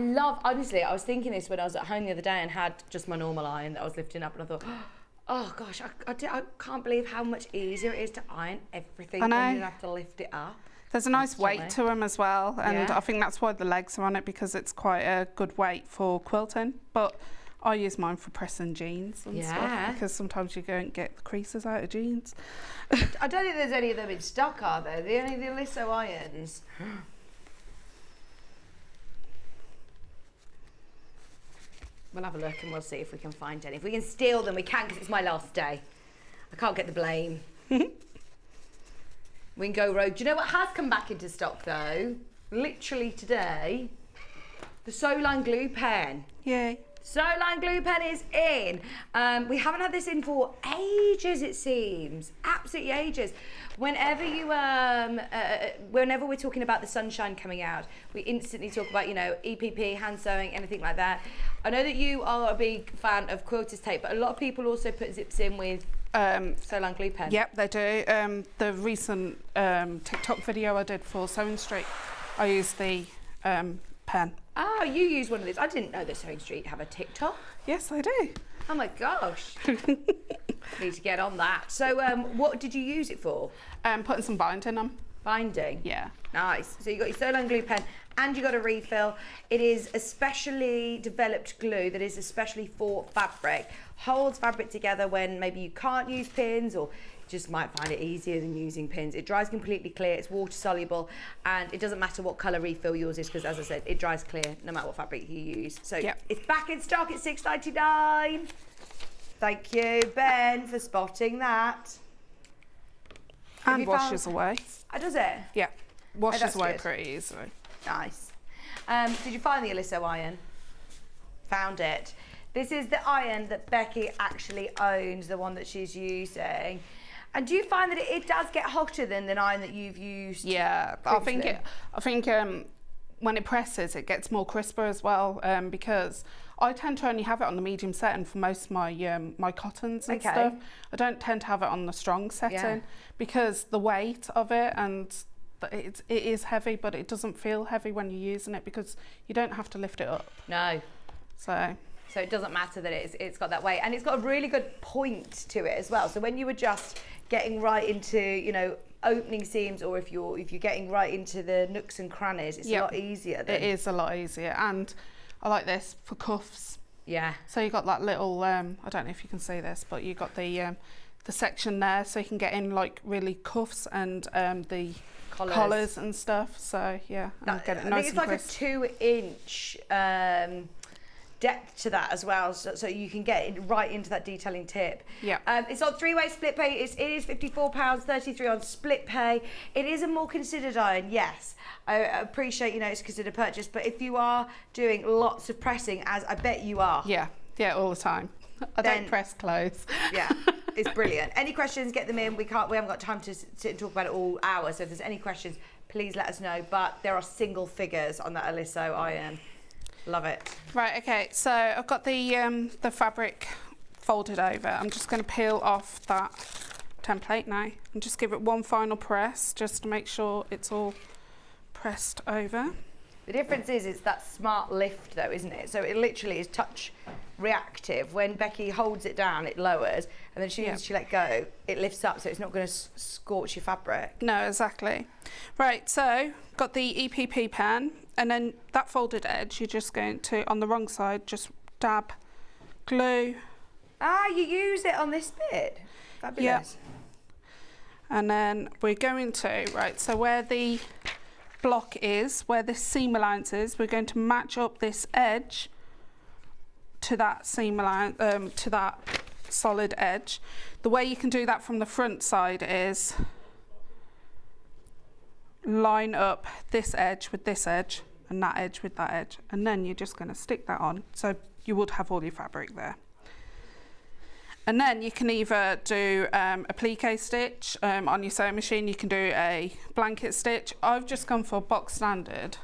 Honestly, I was thinking this when I was at home the other day and had just my normal iron that I was lifting up, and I thought, oh gosh, I can't believe how much easier it is to iron everything when you don't have to lift it up. There's a nice weight to them as well, and Yeah. I think that's why the legs are on it, because it's quite a good weight for quilting. But I use mine for pressing jeans and stuff, because sometimes you go and get the creases out of jeans. I don't think there's any of them in stock, are there? The only the Lisso irons. We'll have a look and we'll see if we can find any. If we can steal them, we can, because it's my last day. I can't get the blame. We can go rogue. Do you know what has come back into stock though? Literally today, the Soline glue pen. Yay. Soline glue pen is in. We haven't had this in for ages, it seems. Absolutely ages. Whenever you, whenever we're talking about the sunshine coming out, we instantly talk about, you know, EPP, hand sewing, anything like that. I know that you are a big fan of quilter's tape, but a lot of people also put zips in with Soline glue pen. Yep, they do. The recent TikTok video I did for Sewing Street, I used the pen. Oh, you use one of these. I didn't know that Sewing Street have a TikTok. Yes, they do. Oh my gosh. Need to get on that. So what did you use it for? Putting some binding on. Binding? Yeah. Nice. So you got your Soline glue pen and you got a refill. It is a specially developed glue that is especially for fabric. Holds fabric together when maybe you can't use pins or just might find it easier than using pins. It dries completely clear, it's water soluble, and it doesn't matter what colour refill yours is, because as I said, it dries clear no matter what fabric you use. So it's back in stock at $6.99. Thank you, Ben, for spotting that. And washes away. Oh, does it? Yeah, washes that's away good. pretty easily. Nice. Did you find the Aliso iron? Found it. This is the iron that Becky actually owns, the one that she's using. And do you find that it does get hotter than the iron that you've used? Yeah, I think when it presses, it gets more crisper as well, because I tend to only have it on the medium setting for most of my my cottons and stuff. I don't tend to have it on the strong setting because the weight of it, and it is heavy, but it doesn't feel heavy when you're using it because you don't have to lift it up. No. So it doesn't matter that it's got that weight, and it's got a really good point to it as well. So when you were just getting right into, you know, opening seams, or if you're getting right into the nooks and crannies, it's a lot easier. It is a lot easier, and I like this for cuffs. Yeah. So you got that little I don't know if you can see this, but you got the section there, so you can get in like really cuffs and the collars and stuff. So yeah, and get it nice and crisp. I think it's like a 2-inch depth to that as well, so you can get it right into that detailing tip. Yeah. It's on 3-way split pay. It is £54, 33 on split pay. It is a more considered iron, yes. I appreciate, you know, it's a considered purchase, but if you are doing lots of pressing, as I bet you are. Yeah, all the time. I don't press clothes. Yeah, it's brilliant. Any questions, get them in. We haven't got time to sit and talk about it all hour, so if there's any questions, please let us know. But there are single figures on that Aliso iron. Love it. Right, okay, so I've got the fabric folded over. I'm just going to peel off that template now and just give it one final press just to make sure it's all pressed over. The difference is it's that smart lift though, isn't it? So it literally is touch reactive. When Becky holds it down, it lowers, and then as soon as she let go, it lifts up, so it's not going to scorch your fabric. No, exactly. Right, so got the EPP pen, and then that folded edge, you're just going to, on the wrong side, just dab glue. Ah, you use it on this bit. Fabulous. Yep. And then we're going to, right, so where the block is, where this seam allowance is, we're going to match up this edge to that seam allowance, to that solid edge. The way you can do that from the front side is line up this edge with this edge and that edge with that edge, and then you're just going to stick that on, so you would have all your fabric there. And then you can either do a plique stitch on your sewing machine, you can do a blanket stitch. I've just gone for box standard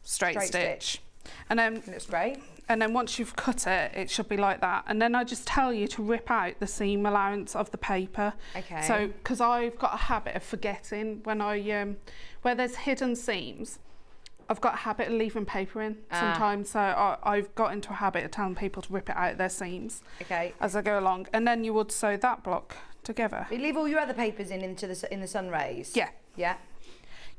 straight stitch. And then it's right. And then once you've cut it, it should be like that. And then I just tell you to rip out the seam allowance of the paper. Okay. So, because I've got a habit of forgetting when I, where there's hidden seams, I've got a habit of leaving paper in sometimes. So I've got into a habit of telling people to rip it out their seams as I go along. And then you would sew that block together. You leave all your other papers in the sun rays? Yeah. Yeah.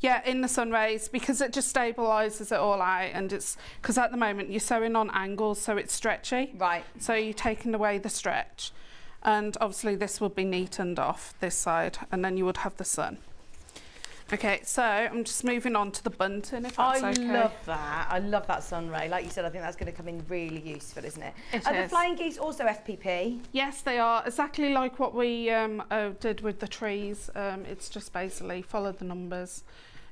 Yeah, in the sun rays, because it just stabilises it all out, and it's because at the moment you're sewing on angles, so it's stretchy. Right. So you're taking away the stretch, and obviously this would be neatened off this side, and then you would have the sun. Okay, so I'm just moving on to the bunting, if that's okay. I love that. I love that sun ray. Like you said, I think that's going to come in really useful, isn't it? Are the flying geese also FPP? Yes, they are. Exactly like what we did with the trees. It's just basically follow the numbers.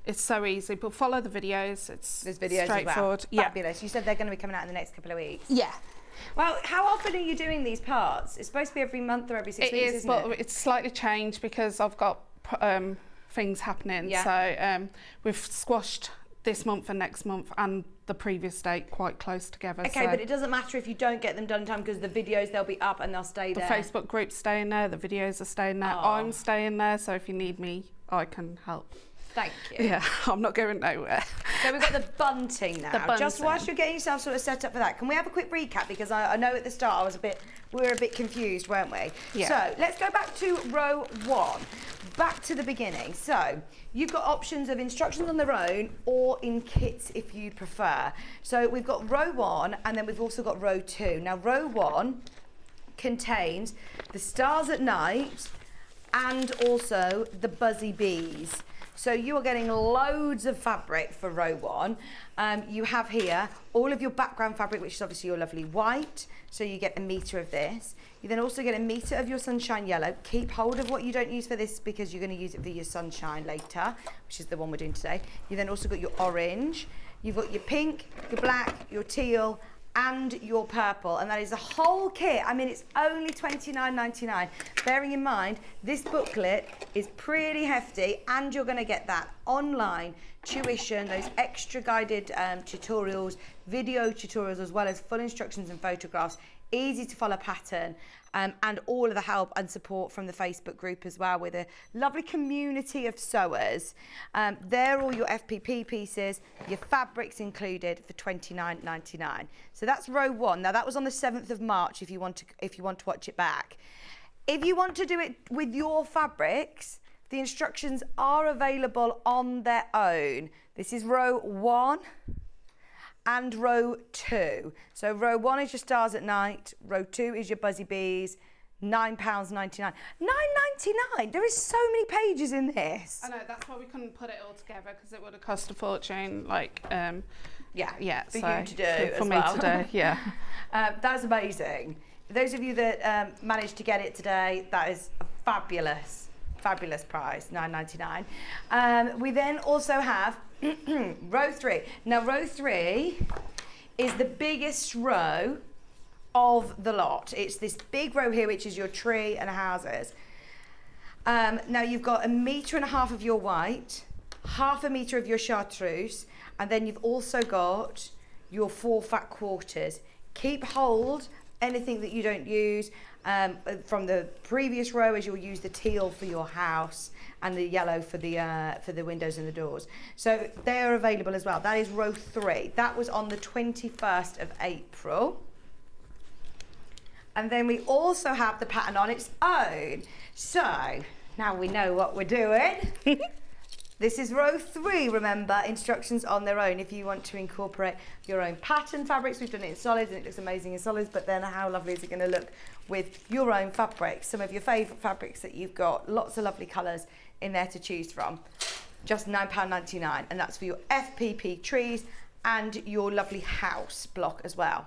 It's so easy, but follow the videos. There's videos straightforward. As well. Fabulous. You said they're going to be coming out in the next couple of weeks. Yeah. Well, how often are you doing these parts? It's supposed to be every month or every 6 weeks, isn't it? It is, but it's slightly changed because I've got things happening. Yeah. So we've squashed this month and next month and the previous date quite close together. Okay, but it doesn't matter if you don't get them done in time, because the videos, they'll be up and they'll stay there. The Facebook group's staying there, the videos are staying there, I'm staying there, so if you need me, I can help. Thank you. Yeah, I'm not going nowhere. So we've got the bunting now. The bunting. Just whilst you're getting yourself sort of set up for that, can we have a quick recap? Because I know at the start we were a bit confused, weren't we? Yeah. So let's go back to row 1, back to the beginning. So you've got options of instructions on their own or in kits if you prefer. So we've got row 1 and then we've also got row 2. Now row 1 contains the stars at night and also the buzzy bees. So you are getting loads of fabric for row 1. You have here all of your background fabric, which is obviously your lovely white. So you get 1 metre of this. You then also get 1 metre of your sunshine yellow. Keep hold of what you don't use for this because you're going to use it for your sunshine later, which is the one we're doing today. You then also got your orange. You've got your pink, your black, your teal, and your purple, and that is a whole kit. I mean, it's only $29.99. Bearing in mind, this booklet is pretty hefty, and you're going to get that online tuition, those extra guided tutorials, video tutorials, as well as full instructions and photographs, easy to follow pattern, and all of the help and support from the Facebook group as well, with a lovely community of sewers. They're all your FPP pieces, your fabrics included for $29.99. So that's row 1. Now that was on the 7th of March if you want to watch it back. If you want to do it with your fabrics, the instructions are available on their own. This is row 1 and row 2. So row 1 is your stars at night, row 2 is your buzzy bees, £9.99. £9.99, there is so many pages in this. I know, that's why we couldn't put it all together, because it would have cost a fortune, like, yeah, for so you to do for as me well. to do, yeah. That's amazing. Those of you that managed to get it today, that is a fabulous price, $9.99. We then also have row 3. Now row 3 is the biggest row of the lot. It's this big row here, which is your tree and houses. Now you've got 1.5 meters of your white, 0.5 meter of your chartreuse, and then you've also got your 4 fat quarters. Keep hold anything that you don't use from the previous row, as you'll use the teal for your house and the yellow for the windows and the doors. So they are available as well. That is row 3. That was on the 21st of April. And then we also have the pattern on its own. So now we know what we're doing. This is row 3, remember, instructions on their own. If you want to incorporate your own pattern fabrics, we've done it in solids and it looks amazing in solids, but then how lovely is it going to look with your own fabrics, some of your favourite fabrics that you've got, lots of lovely colours in there to choose from. Just £9.99, and that's for your FPP trees and your lovely house block as well.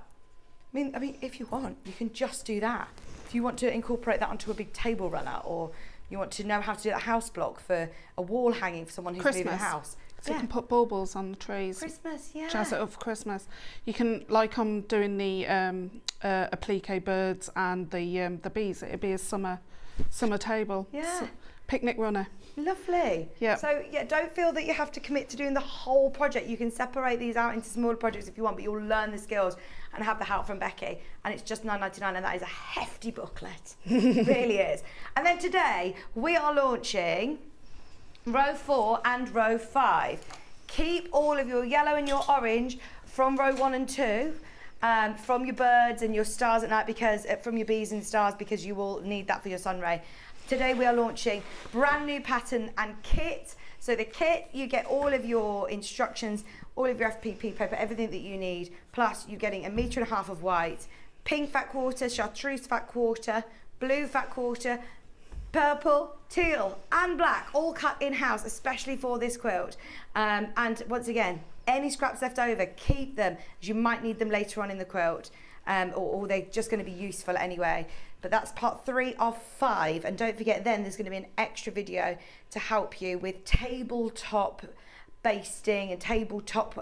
I mean, if you want, you can just do that. If you want to incorporate that onto a big table runner, or you want to know how to do a house block for a wall hanging for someone who's moving a house. So you can put baubles on the trees. Christmas, yeah. Jazz it up for Christmas. You can, like I'm doing the applique birds and the bees. It'd be a summer table. Yeah. Picnic runner. Lovely. Yeah. So yeah, don't feel that you have to commit to doing the whole project. You can separate these out into smaller projects if you want, but you'll learn the skills and have the help from Becky. And it's just £9.99, and that is a hefty booklet. It really is. And then today we are launching row 4 and row 5. Keep all of your yellow and your orange from row 1 and 2. From your birds and your stars at night, because from your bees and stars, because you will need that for your sunray. Today we are launching brand new pattern and kit. So the kit, you get all of your instructions, all of your FPP paper, everything that you need, plus you're getting 1.5 meters of white, pink fat quarter, chartreuse fat quarter, blue fat quarter, purple, teal and black, all cut in-house, especially for this quilt. And once again, any scraps left over, keep them, as you might need them later on in the quilt, or they're just going to be useful anyway. But that's part 3 of 5, and don't forget then there's going to be an extra video to help you with tabletop basting and tabletop,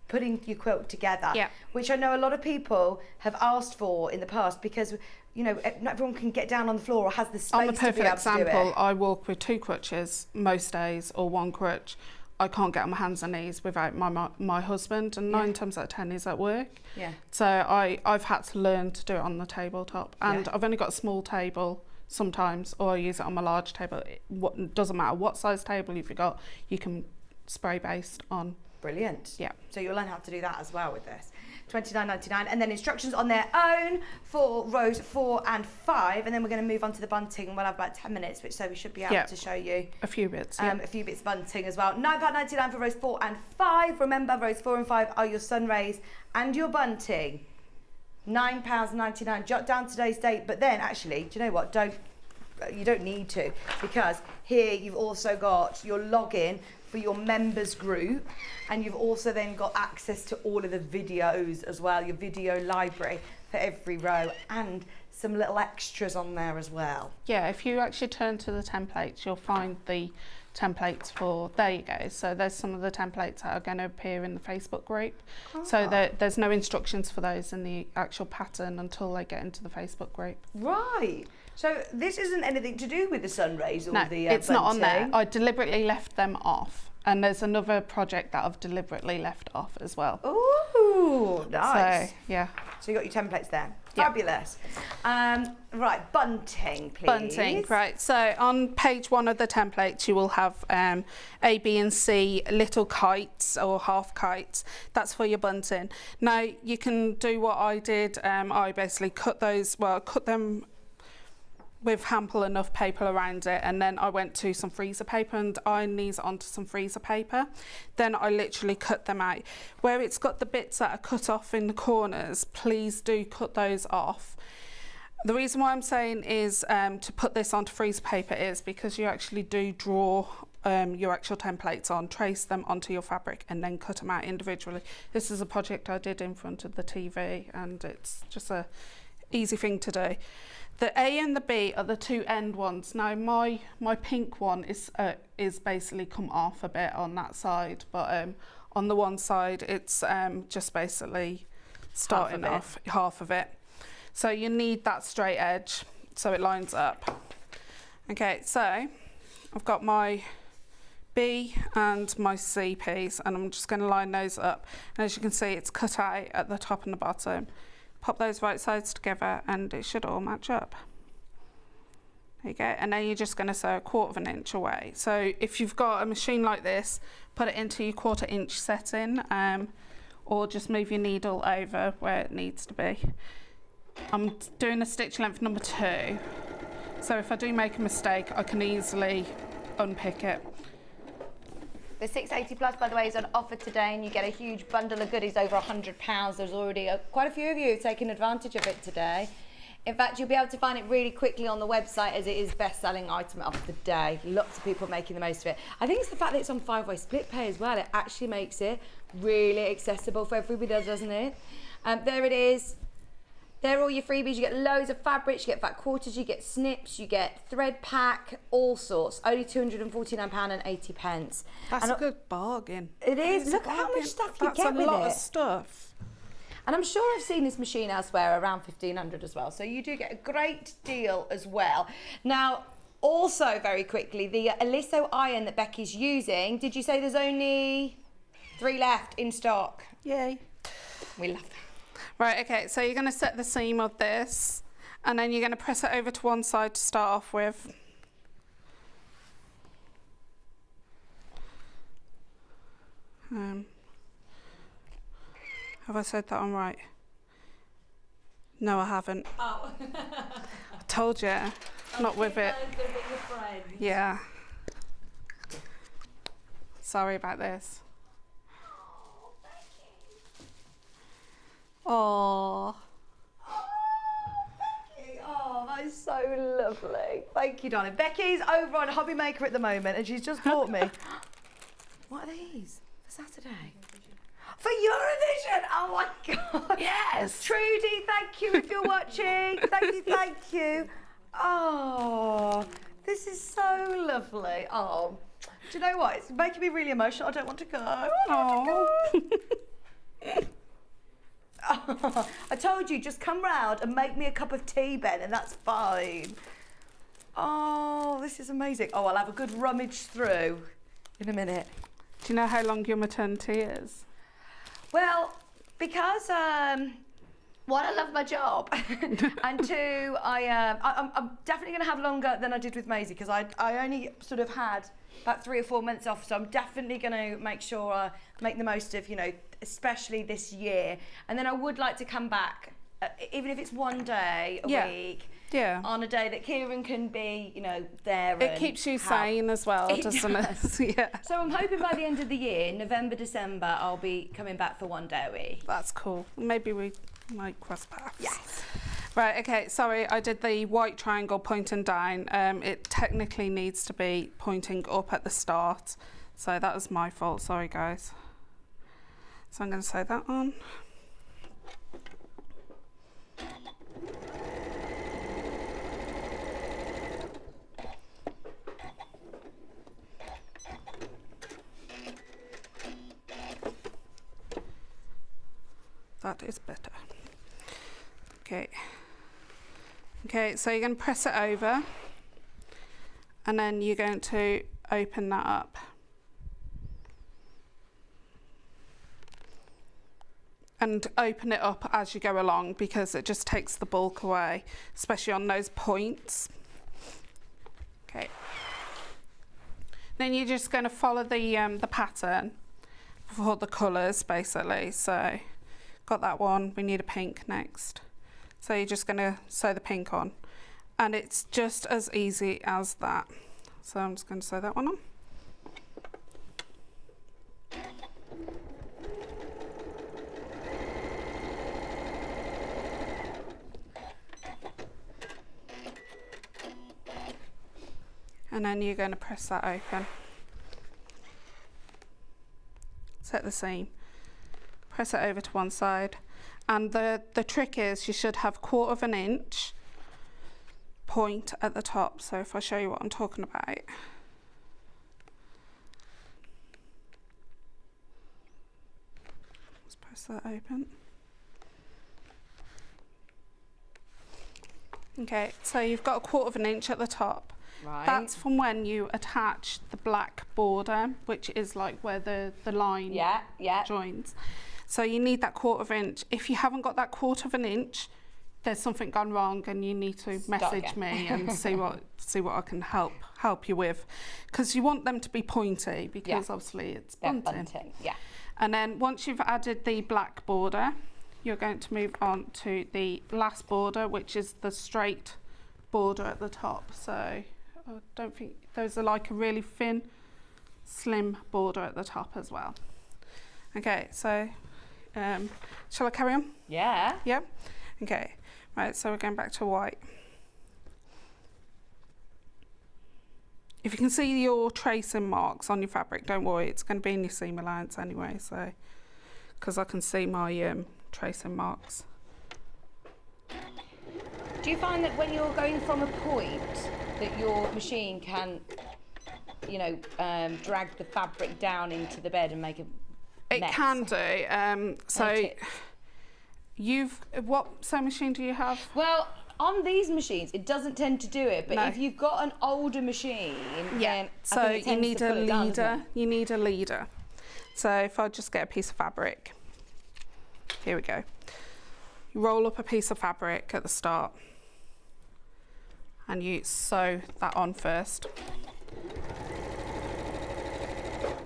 putting your quilt together, which I know a lot of people have asked for in the past, because not everyone can get down on the floor or has the space On the to be perfect able to do example, it. I walk with 2 crutches most days, or 1 crutch. I can't get on my hands and knees without my husband, and 9 times out of 10 he's at work. Yeah. So I've had to learn to do it on the tabletop, and I've only got a small table sometimes, or I use it on my large table. It doesn't matter what size table you've got, you can spray based on. Brilliant. Yeah. So you'll learn how to do that as well with this. $29.99, and then instructions on their own for rows 4 and 5, and then we're going to move on to the bunting, and we'll have about 10 minutes, so we should be able to show you a few bits. A few bits of bunting as well. £9.99 for rows 4 and 5. Remember, rows 4 and 5 are your sunrays and your bunting. £9.99. Jot down today's date, but then actually, do you know what? You don't need to, because here you've also got your login for your members group, and you've also then got access to all of the videos as well, your video library for every row, and some little extras on there as well. Yeah, if you actually turn to the templates, you'll find the templates for. There you go. So there's some of the templates that are going to appear in the Facebook group. Ah. So there's no instructions for those in the actual pattern until they get into the Facebook group. Right. So this isn't anything to do with the sun rays or No, the it's not on there. bunting? I deliberately left them off. And there's another project that I've deliberately left off as well. Ooh, nice. So, yeah. So you got your templates there. Yeah. Fabulous. Right, bunting, please. Bunting, right. So on page 1 of the templates, you will have A, B and C little kites or half kites. That's for your bunting. Now, you can do what I did. I basically cut them with ample enough paper around it, and then I went to some freezer paper and ironed these onto some freezer paper. Then I literally cut them out. Where it's got the bits that are cut off in the corners, please do cut those off. The reason why I'm saying is to put this onto freezer paper is because you actually do draw your actual templates on, trace them onto your fabric and then cut them out individually. This is a project I did in front of the TV and it's just a easy thing to do. The A and the B are the two end ones. Now my pink one is basically come off a bit on that side, but on the one side it's just basically starting off half of it. So you need that straight edge so it lines up. Okay, so I've got my B and my C piece and I'm just going to line those up. And as you can see, it's cut out at the top and the bottom. Pop those right sides together and it should all match up. There you go, and then you're just going to sew 1/4 inch away. So if you've got a machine like this, put it into your 1/4 inch setting, or just move your needle over where it needs to be. I'm doing a stitch length number 2, so if I do make a mistake, I can easily unpick it. The 680 Plus, by the way, is on offer today and you get a huge bundle of goodies over £100. There's already quite a few of you who've taken advantage of it today. In fact, you'll be able to find it really quickly on the website as it is best-selling item of the day. Lots of people making the most of it. I think it's the fact that it's on 5-way split pay as well. It actually makes it really accessible for everybody, doesn't it? There it is. There are all your freebies. You get loads of fabrics, you get fat quarters, you get snips, you get thread pack, all sorts. Only £249.80. That's a good bargain. It is. Look at how much stuff you get with it. That's a lot of stuff. And I'm sure I've seen this machine elsewhere around 1,500 as well. So you do get a great deal as well. Now, also very quickly, the Aliso iron that Becky's using, did you say there's only 3 left in stock? Yay. We love that. Right, okay, so you're going to set the seam of this and then you're going to press it over to one side to start off with. Have I said that on right? No, I haven't. Oh. I told you, not with it. Yeah. Sorry about this. Oh, Becky, oh, that is so lovely. Thank you, darling. Becky's over on Hobby Maker at the moment and she's just bought me. What are these for Saturday? For Eurovision! Oh my God! yes! Trudy, thank you if you're watching. Thank you. Oh, this is so lovely. Oh, do you know what? It's making me really emotional. I don't want to go. Oh. Oh, I told you, just come round and make me a cup of tea, Ben, and that's fine. Oh, this is amazing. Oh, I'll have a good rummage through in a minute. Do you know how long your maternity is? Well, because one, I love my job, and 2, I'm definitely going to have longer than I did with Maisie because I only sort of had about 3 or 4 months off, so I'm definitely going to make sure I make the most of, you know, especially this year. And then I would like to come back, even if it's one day a week, on a day that Kieran can be, you know, there. It keeps you sane as well, doesn't it? Yeah. So I'm hoping by the end of the year, November, December, I'll be coming back for 1 day a week. That's cool. Maybe we might cross paths. Yes. Right, okay, sorry, I did the white triangle pointing down. It technically needs to be pointing up at the start. So that was my fault, sorry guys. So I'm going to sew that on. That is better. Okay. Okay, so you're going to press it over, and then you're going to open that up. And open it up as you go along, because it just takes the bulk away, especially on those points. Okay. Then you're just going to follow the pattern for the colours, basically. So, got that one. We need a pink next. So you're just going to sew the pink on, and it's just as easy as that. So I'm just going to sew that one on. And then you're going to press that open. Set the seam. Press it over to one side. And the trick is you should have 1/4 inch point at the top. So if I show you what I'm talking about. Let's press that open. Okay, so you've got 1/4 inch at the top. Right. That's from when you attach the black border, which is like where the line joins. So you need that 1/4 inch. If you haven't got that 1/4 inch, there's something gone wrong, and you need to message me and see what I can help you with, because you want them to be pointy, because obviously it's bunting. Yeah. And then once you've added the black border, you're going to move on to the last border, which is the straight border at the top. So I don't think those are like a really thin, slim border at the top as well. Okay, so shall I carry on? Yeah. Yeah? Okay, right, so we're going back to white. If you can see your tracing marks on your fabric, don't worry, it's going to be in your seam allowance anyway, so, because I can see my tracing marks. Do you find that when you're going from a point that your machine can, you know, drag the fabric down into the bed and make a It mess? can do. So what sewing machine do you have? Well, on these machines, it doesn't tend to do it, but if you've got an older machine, then so I think it you tends need to a pull it down, leader. doesn't it? You need a leader. So if I just get a piece of fabric, here we go. You roll up a piece of fabric at the start, and you sew that on first.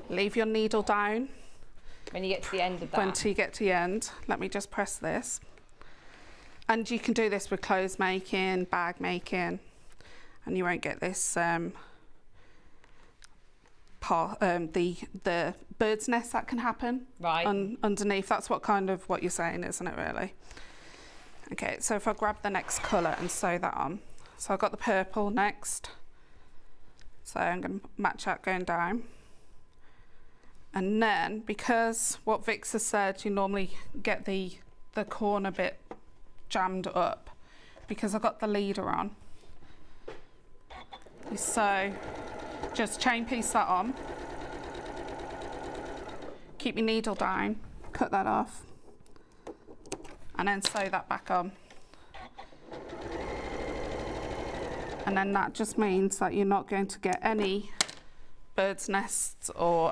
Leave your needle down. When you get to the end of that. Until you get to the end. Let me just press this. And you can do this with clothes making, bag making, and you won't get this the bird's nest that can happen underneath. That's what you're saying, isn't it, really? Okay, so if I grab the next colour and sew that on. So I've got the purple next. So I'm going to match that going down. And then, because what Vix has said, you normally get the corner bit jammed up, because I've got the leader on. You sew, just chain piece that on. Keep your needle down, cut that off, and then sew that back on. And then that just means that you're not going to get any bird's nests or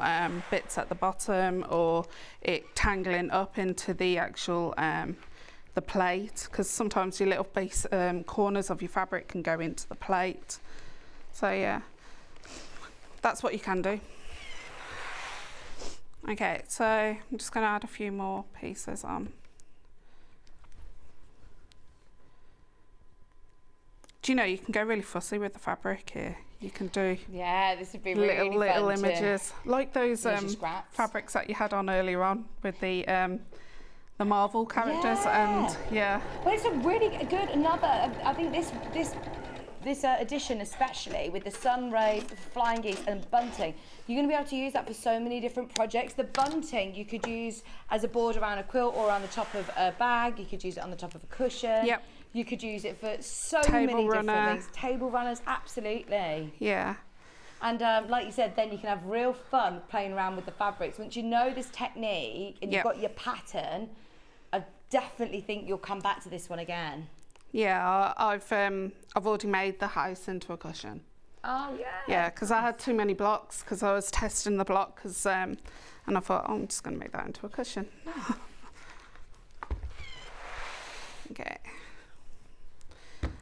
bits at the bottom, or it tangling up into the actual the plate, because sometimes your little base corners of your fabric can go into the plate. So yeah, that's what you can do. Okay, so I'm just going to add a few more pieces on. Do you know, you can go really fussy with the fabric here. You can do this would be really little fun images, like those fabrics that you had on earlier on with the Marvel characters, and Well, it's a really good I think this edition, especially with the sun rays, the flying geese, and bunting, you're going to be able to use that for so many different projects. The bunting you could use as a border around a quilt or around the top of a bag. You could use it on the top of a cushion. Yep. You could use it for so many different things. Table runners, absolutely. Yeah. And like you said, then you can have real fun playing around with the fabrics. Once you know this technique and you've got your pattern, definitely think you'll come back to this one again. Yeah, I've already made the house into a cushion. Oh yeah. Yeah, because I had too many blocks because I was testing the block and I thought, oh, I'm just going to make that into a cushion. Okay.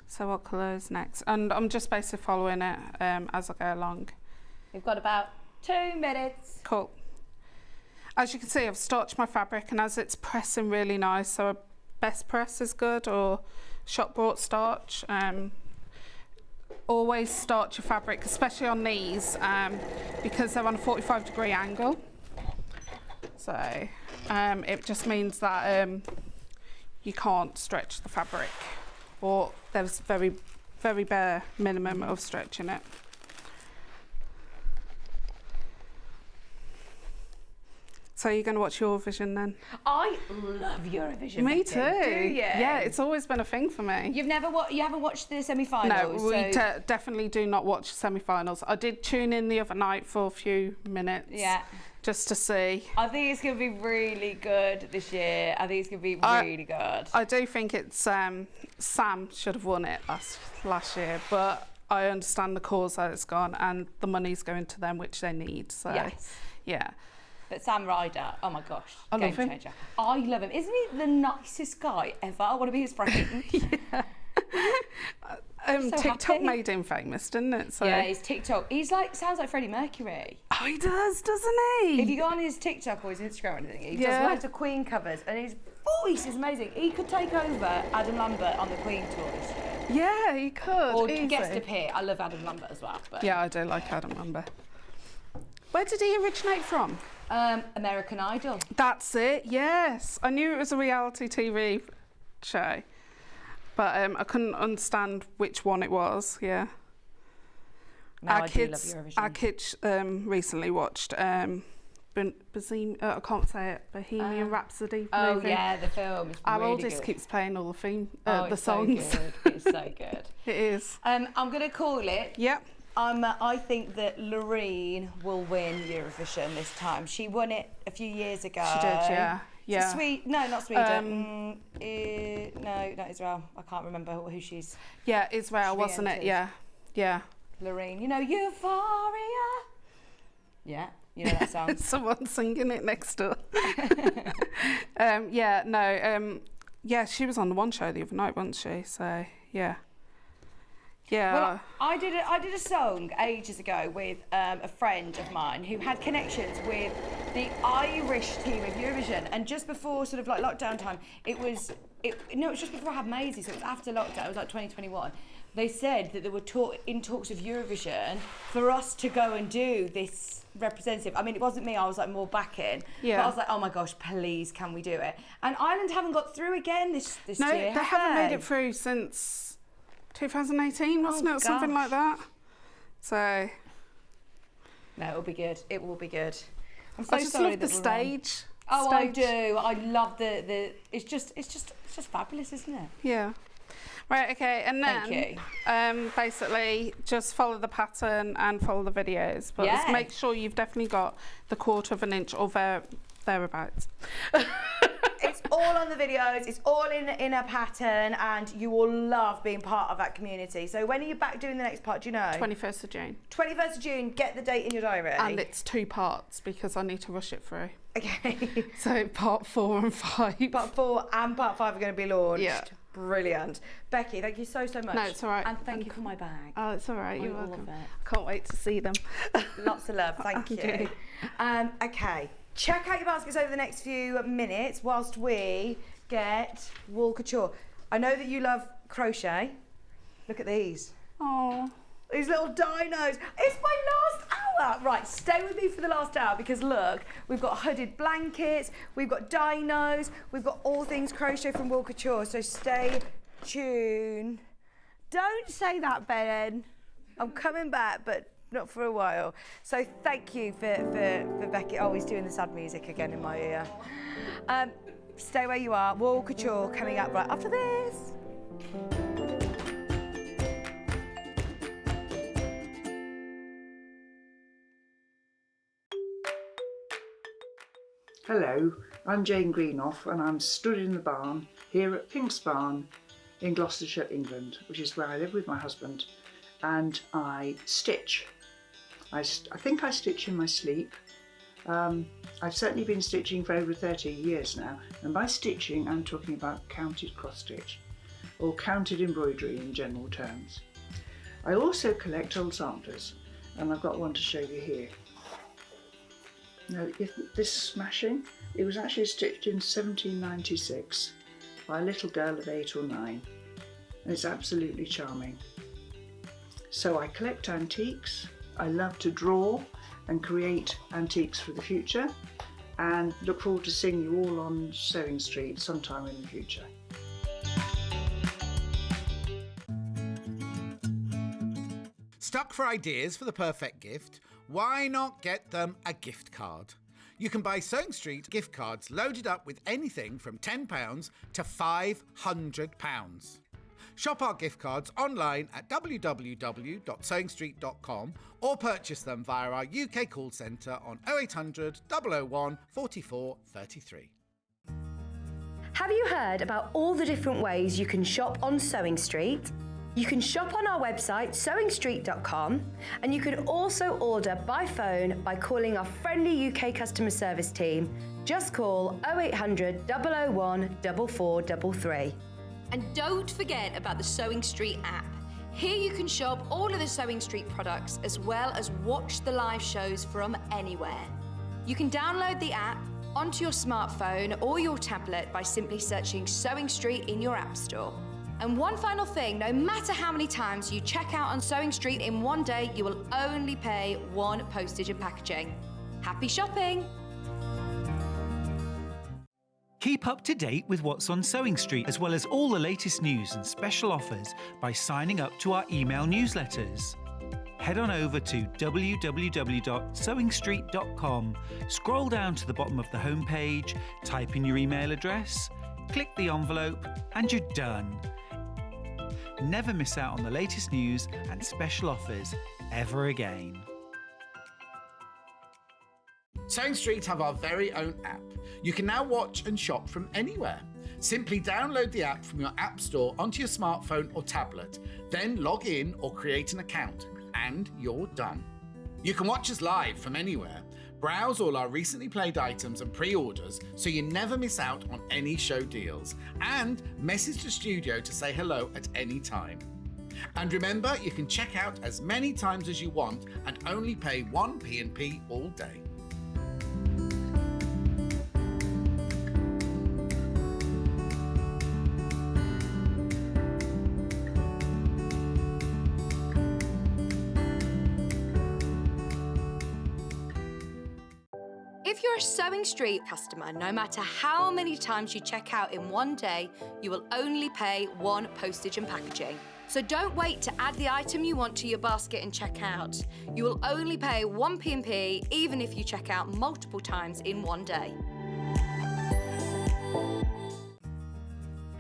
So what colour is next? And I'm just basically following it as I go along. We've got about 2 minutes. Cool. As you can see, I've starched my fabric, and as it's pressing really nice, so a best press is good or shop bought starch. Always starch your fabric, especially on these, because they're on a 45-degree angle. So it just means that you can't stretch the fabric, or there's very, very bare minimum of stretching it. So you're going to watch Eurovision then? I love Eurovision. Me Becky. too. Do you? Yeah, it's always been a thing for me. You haven't watched the semi-finals? No, we definitely do not watch semi-finals. I did tune in the other night for a few minutes. Yeah. Just to see. I think it's going to be really good this year. I think it's going to be really good. I do think it's Sam should have won it last year, but I understand the cause that it's gone, and the money's going to them, which they need. So yes. Yeah. But Sam Ryder, oh my gosh, I game love him. changer. I love him. Isn't he the nicest guy ever? I want to be his friend. Yeah. So TikTok happy. made him famous, didn't it? So Yeah, his TikTok. He's sounds like Freddie Mercury. Oh, he does, doesn't he? If you go on his TikTok or his Instagram or anything, he Yeah. does loads of Queen covers, and his voice is amazing. He could take over Adam Lambert on the Queen tour this year. Yeah, he could. Or easy. guest appear. I love Adam Lambert as well. But Yeah, I do like Adam Lambert. Where did he originate from? American Idol. That's it, yes. I knew it was a reality TV show, but I couldn't understand which one it was, yeah. No, I do love Eurovision. Our kids recently watched I can't say it, Bohemian Rhapsody Oh movie. yeah, the film is Our really oldest good. keeps playing all the It's songs. So good. It's so good. It is. I'm going to call it. Yep. I think that Loreen will win Eurovision this time. She won it a few years ago. She did, yeah. Yeah. No, not Sweden. No, not Israel. I can't remember who she's. Yeah, Israel, wasn't it? entered. Yeah. Yeah. Loreen. You know, Euphoria. Yeah, you know that song. Someone singing it next door. Yeah, she was on the One Show the other night, wasn't she? So, yeah. Yeah. Well, I did a song ages ago with a friend of mine who had connections with the Irish team of Eurovision, and just before sort of like lockdown time, it was just before I had Maisie, so it was after lockdown. It was like 2021. They said that they were in talks of Eurovision for us to go and do this representative. I mean, it wasn't me. I was like more backing. Yeah. But I was like, oh my gosh, please, can we do it? And Ireland haven't got through again this year. No, they haven't made they? it through since 2018, wasn't Oh, it? Or something like gosh. that. So. No, it'll be good. It will be good. I'm so I just sorry love the that we're on. stage. Oh, I do. I love the. It's just fabulous, isn't it? Yeah. Right. Okay. And Thank then, basically, just follow the pattern and follow the videos, but Yeah. make sure you've definitely got the 1/4 inch or thereabouts. It's all on the videos. It's all in a pattern, and you will love being part of that community. So when are you back doing the next part? Do you know? 21st of June. 21st of June. Get the date in your diary. And it's 2 parts because I need to rush it through. Okay. So part 4 and 5. Part 4 and part 5 are going to be launched. Yeah. Brilliant. Becky, thank you so much. No, it's all right. And thank you for my bag. Oh, it's all right. You're I love welcome. it. Can't wait to see them. Lots of love. Thank you. Okay. Okay. Check out your baskets over the next few minutes whilst we get wool couture. I know that you love crochet. Look at these. Oh. These little dinos. It's my last hour. Right, stay with me for the last hour because look, we've got hooded blankets, we've got dinos, we've got all things crochet from Wool Couture. So stay tuned. Don't say that, Ben. I'm coming back, but not for a while. So thank you for Becky. Oh, he's doing the sad music again in my ear. Stay where you are. Wool Couture coming up right after this. Hello, I'm Jane Greenoff and I'm stood in the barn here at Pink's Barn in Gloucestershire, England, which is where I live with my husband, and I stitch. I think I stitch in my sleep. I've certainly been stitching for over 30 years now, and by stitching I'm talking about counted cross stitch or counted embroidery in general terms. I also collect old samplers, and I've got one to show you here. Now, this smashing, it was actually stitched in 1796 by a little girl of 8 or 9, and it's absolutely charming. So I collect antiques, I love to draw and create antiques for the future, and look forward to seeing you all on Sewing Street sometime in the future. Stuck for ideas for the perfect gift? Why not get them a gift card? You can buy Sewing Street gift cards loaded up with anything from £10 to £500. Shop our gift cards online at www.sewingstreet.com or purchase them via our UK call centre on 0800 001 44 33. Have you heard about all the different ways you can shop on Sewing Street? You can shop on our website sewingstreet.com, and you can also order by phone by calling our friendly UK customer service team. Just call 0800 001 4433. And don't forget about the Sewing Street app. Here you can shop all of the Sewing Street products as well as watch the live shows from anywhere. You can download the app onto your smartphone or your tablet by simply searching Sewing Street in your app store. And one final thing, no matter how many times you check out on Sewing Street in one day, you will only pay one postage and packaging. Happy shopping! Keep up to date with what's on Sewing Street, as well as all the latest news and special offers by signing up to our email newsletters. Head on over to www.sewingstreet.com, scroll down to the bottom of the homepage, type in your email address, click the envelope, and you're done. Never miss out on the latest news and special offers ever again. Sewing Street have our very own app. You can now watch and shop from anywhere. Simply download the app from your app store onto your smartphone or tablet, then log in or create an account, and you're done. You can watch us live from anywhere, browse all our recently played items and pre-orders so you never miss out on any show deals, and message the studio to say hello at any time. And remember, you can check out as many times as you want and only pay 1 P&P all day. If you're a Sewing Street customer, no matter how many times you check out in one day, you will only pay one postage and packaging. So don't wait to add the item you want to your basket and check out. You will only pay 1 P&P even if you check out multiple times in one day.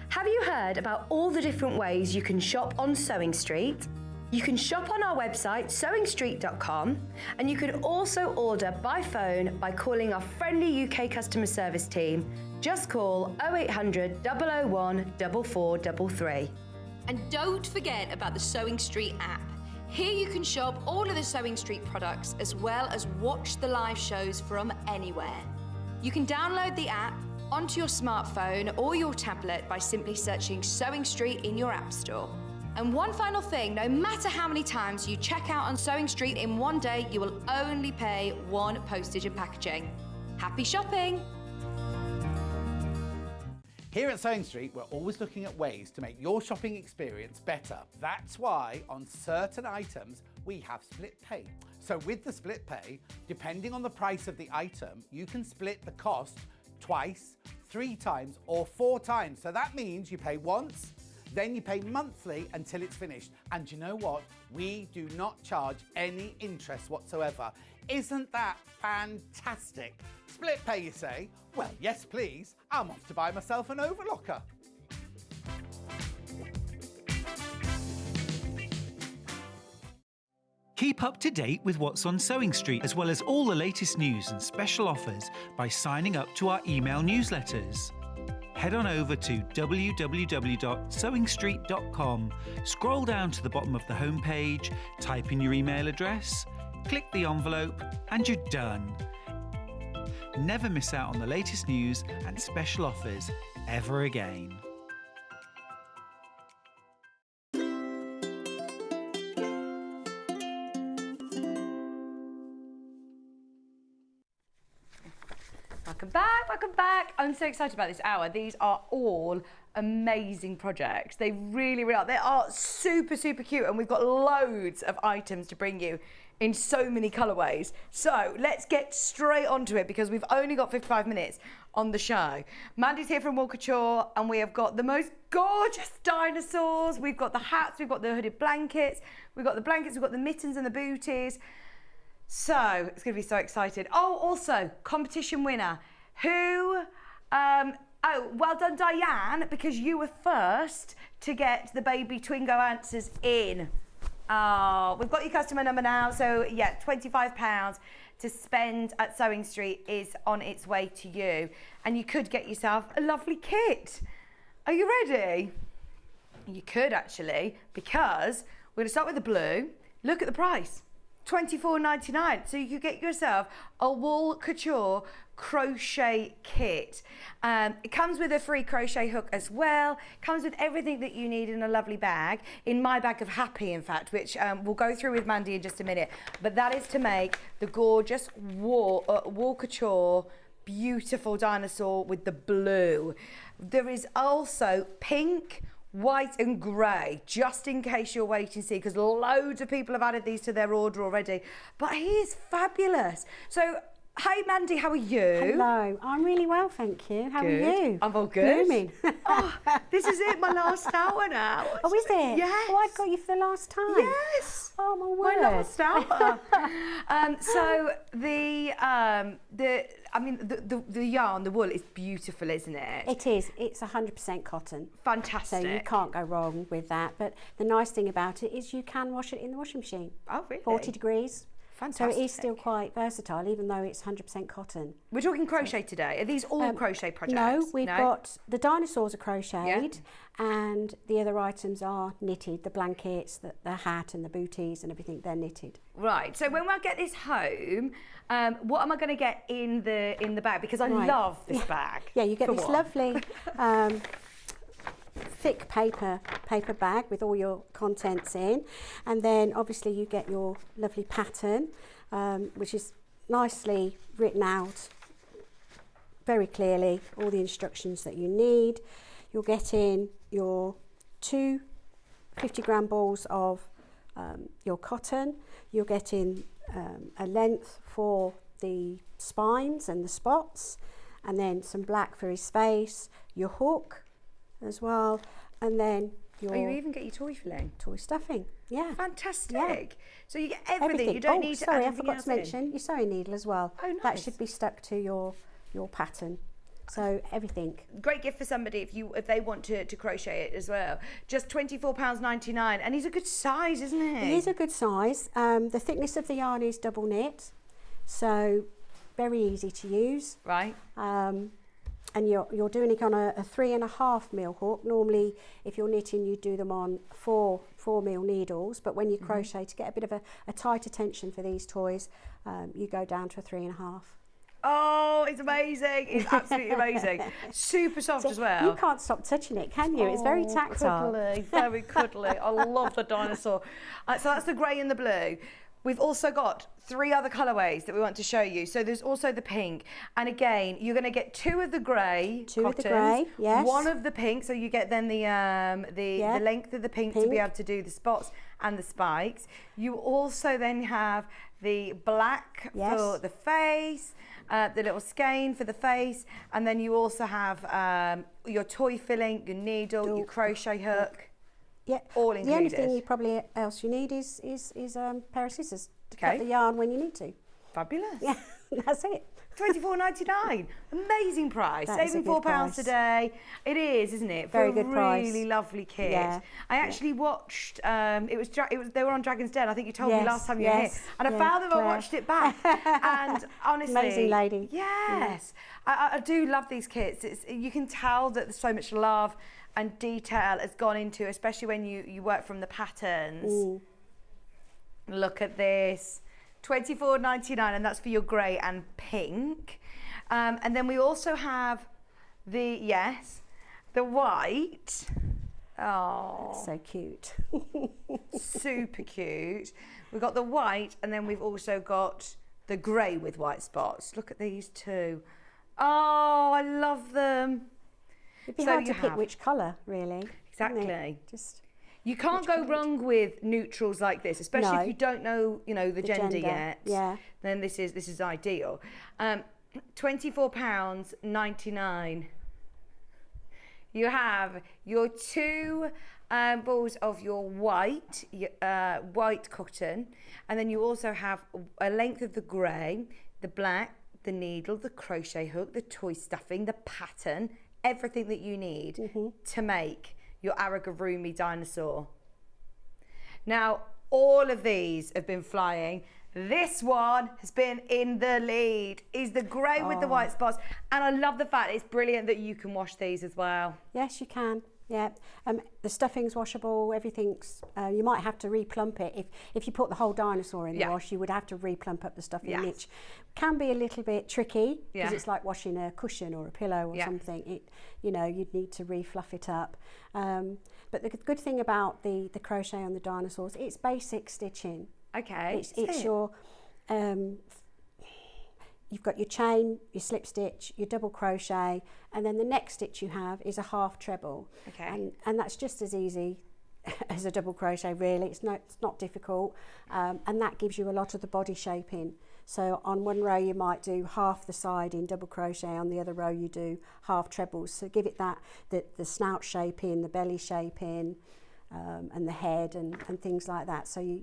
Have you heard about all the different ways you can shop on Sewing Street? You can shop on our website sewingstreet.com, and you can also order by phone by calling our friendly UK customer service team. Just call 0800 001 4433. And don't forget about the Sewing Street app. Here you can shop all of the Sewing Street products as well as watch the live shows from anywhere. You can download the app onto your smartphone or your tablet by simply searching Sewing Street in your app store. And one final thing, no matter how many times you check out on Sewing Street in one day, you will only pay one postage and packaging. Happy shopping! Here at Sewing Street, we're always looking at ways to make your shopping experience better. That's why on certain items, we have split pay. So with the split pay, depending on the price of the item, you can split the cost twice, 3 times, or 4 times. So that means you pay once, then you pay monthly until it's finished. And you know what? We do not charge any interest whatsoever. Isn't that fantastic? Split pay, you say? Well, yes, please. I'm off to buy myself an overlocker. Keep up to date with what's on Sewing Street, as well as all the latest news and special offers by signing up to our email newsletters. Head on over to www.sewingstreet.com, scroll down to the bottom of the homepage, type in your email address, click the envelope, and you're done. Never miss out on the latest news and special offers ever again. Welcome back. I'm so excited about this hour. These are all amazing projects. They really, really are. They are super, super cute, and we've got loads of items to bring you in so many colourways. So let's get straight onto it because we've only got 55 minutes on the show. Mandy's here from Couture, and we have got the most gorgeous dinosaurs. We've got the hats, we've got the hooded blankets, we've got the mittens and the booties. So it's going to be so excited. Oh, also, competition winner. Who, well done, Diane, because you were first to get the baby Twingo answers in. Oh, we've got your customer number now. So, yeah, £25 to spend at Sewing Street is on its way to you. And you could get yourself a lovely kit. Are you ready? You could, actually, because we're going to start with the blue. Look at the price. $24.99, so you could get yourself a wool couture crochet kit. It comes with a free crochet hook as well. Comes with everything that you need in a lovely bag, in my bag of happy, in fact, which we'll go through with Mandy in just a minute. But that is to make the gorgeous wool couture beautiful dinosaur with the blue. There is also pink, white and grey, just in case you're waiting to see, because loads of people have added these to their order already. But he is fabulous. So, hey Mandy, how are you? Hello, I'm really well, thank you. How Good. are you? I'm all good. Blooming. Oh, this is it, my last hour now. Oh, is it? Yes. Oh, I've got you for the last time. Yes. Oh, my word. My last hour. So the yarn, the wool is beautiful, isn't it? It is. It's 100% cotton. Fantastic. So you can't go wrong with that. But the nice thing about it is you can wash it in the washing machine. Oh, really? 40 degrees. Fantastic. So it is still quite versatile, even though it's 100% cotton. We're talking crochet today. Are these all crochet projects? No, we've got the dinosaurs are crocheted, and the other items are knitted. The blankets, the hat, and the booties, and everything, they're knitted. Right. So when I get this home, what am I going to get in the bag? Because I love this bag. Yeah, you get this lovely thick paper bag with all your contents in, and then obviously you get your lovely pattern, which is nicely written out very clearly, all the instructions that you need. You'll get in your 2 50-gram balls of your cotton. You'll get in a length for the spines and the spots, and then some black for his face, your hook as well, and then your... Oh, you even get your toy filling? Toy stuffing, yeah. Fantastic. Yeah. So you get everything. You don't need to sorry, add I forgot to mention your sewing needle as well. Oh, nice. That should be stuck to your pattern. So everything. Great gift for somebody if they want to crochet it as well. Just £24.99, and he's a good size, isn't he? He is a good size. The thickness of the yarn is double knit, so very easy to use. Right. And you're doing it on a 3.5 mil hook. Normally, if you're knitting, you do them on 4 mil needles. But when you crochet, to get a bit of a tighter tension for these toys, you go down to a 3.5. Oh, it's amazing. It's absolutely amazing. Super soft as well. You can't stop touching it, can you? It's very tactile. Cuddly, very cuddly. I love the dinosaur. So that's the grey and the blue. We've also got 3 other colourways that we want to show you. So there's also the pink. And again, you're going to get 2 of the grey cottons, of the grey, yes. 1 of the pink. So you get then the length of the pink to be able to do the spots and the spikes. You also then have the black for the face, the little skein for the face, and then you also have your toy filling, your needle, your crochet hook. Yeah, all included. The only thing you probably else you need is a pair of scissors to cut the yarn when you need to. Fabulous. Yeah, that's it. £24.99. Amazing price. That is a Saving good £4 price. a day. It is, isn't it? Very For good a price. really lovely kit. Yeah. I actually watched. They were on Dragon's Den. I think you told me Yes, last time you were here, yes, and I yeah, found them. Claire. I watched it back, and honestly, Amazing lady. Yes, I do love these kits. You can tell that there's so much love and detail has gone into, especially when you work from the patterns. Look at this. £24.99, and that's for your grey and pink. And then we also have the white. Oh, so cute. Super cute. We've got the white, and then we've also got the grey with white spots. Look at these two. Oh, I love them. It'd be hard to pick which colour, really. Exactly. Just you can't go wrong with neutrals like this, especially No. if you don't know, the gender yet. Yeah. Then this is ideal. £24.99. You have your two balls of your white cotton, and then you also have a length of the grey, the black, the needle, the crochet hook, the toy stuffing, the pattern, everything that you need to make your amigurumi dinosaur. Now, all of these have been flying. This one has been in the lead. Is the grey with the white spots, and I love the fact it's brilliant that you can wash these as well. Yes, you can. Yeah, the stuffing's washable. Everything's. You might have to replump it if you put the whole dinosaur in the wash. You would have to replump up the stuffing, which can be a little bit tricky because it's like washing a cushion or a pillow or something. You'd need to refluff it up. But the good thing about the crochet on the dinosaurs, it's basic stitching. Okay. It's your. You've got your chain, your slip stitch, your double crochet, and then the next stitch you have is a half treble. Okay. And that's just as easy as a double crochet, really. It's not difficult, and that gives you a lot of the body shaping. So on one row you might do half the side in double crochet, on the other row you do half trebles. So give it the snout shaping, the belly shaping, and the head and things like that. So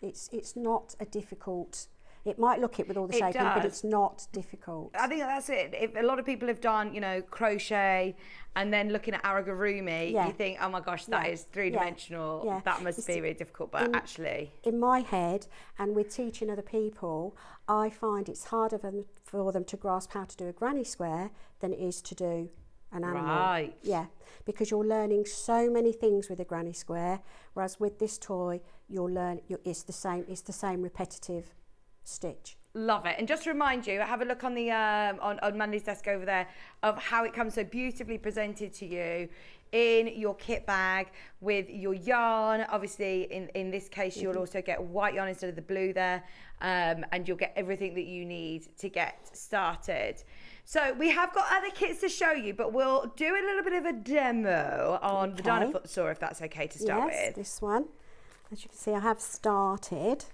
it's not a difficult. It might look it with all the shaping, but it's not difficult. I think that's it. If a lot of people have done, crochet and then looking at amigurumi, you think, oh my gosh, that is three-dimensional. Yeah. That must be really difficult. But actually, in my head, and with teaching other people, I find it's harder for them to grasp how to do a granny square than it is to do an animal. Right. Yeah, because you're learning so many things with a granny square, whereas with this toy, it's the same repetitive stitch. Love it. And just to remind you, have a look on the on Mandy's desk over there of how it comes so beautifully presented to you in your kit bag with your yarn. Obviously, in this case, you'll also get white yarn instead of the blue there, and you'll get everything that you need to get started. So we have got other kits to show you, but we'll do a little bit of a demo on the Dinosaur, if that's okay to start with. Yes, this one. As you can see, I have started.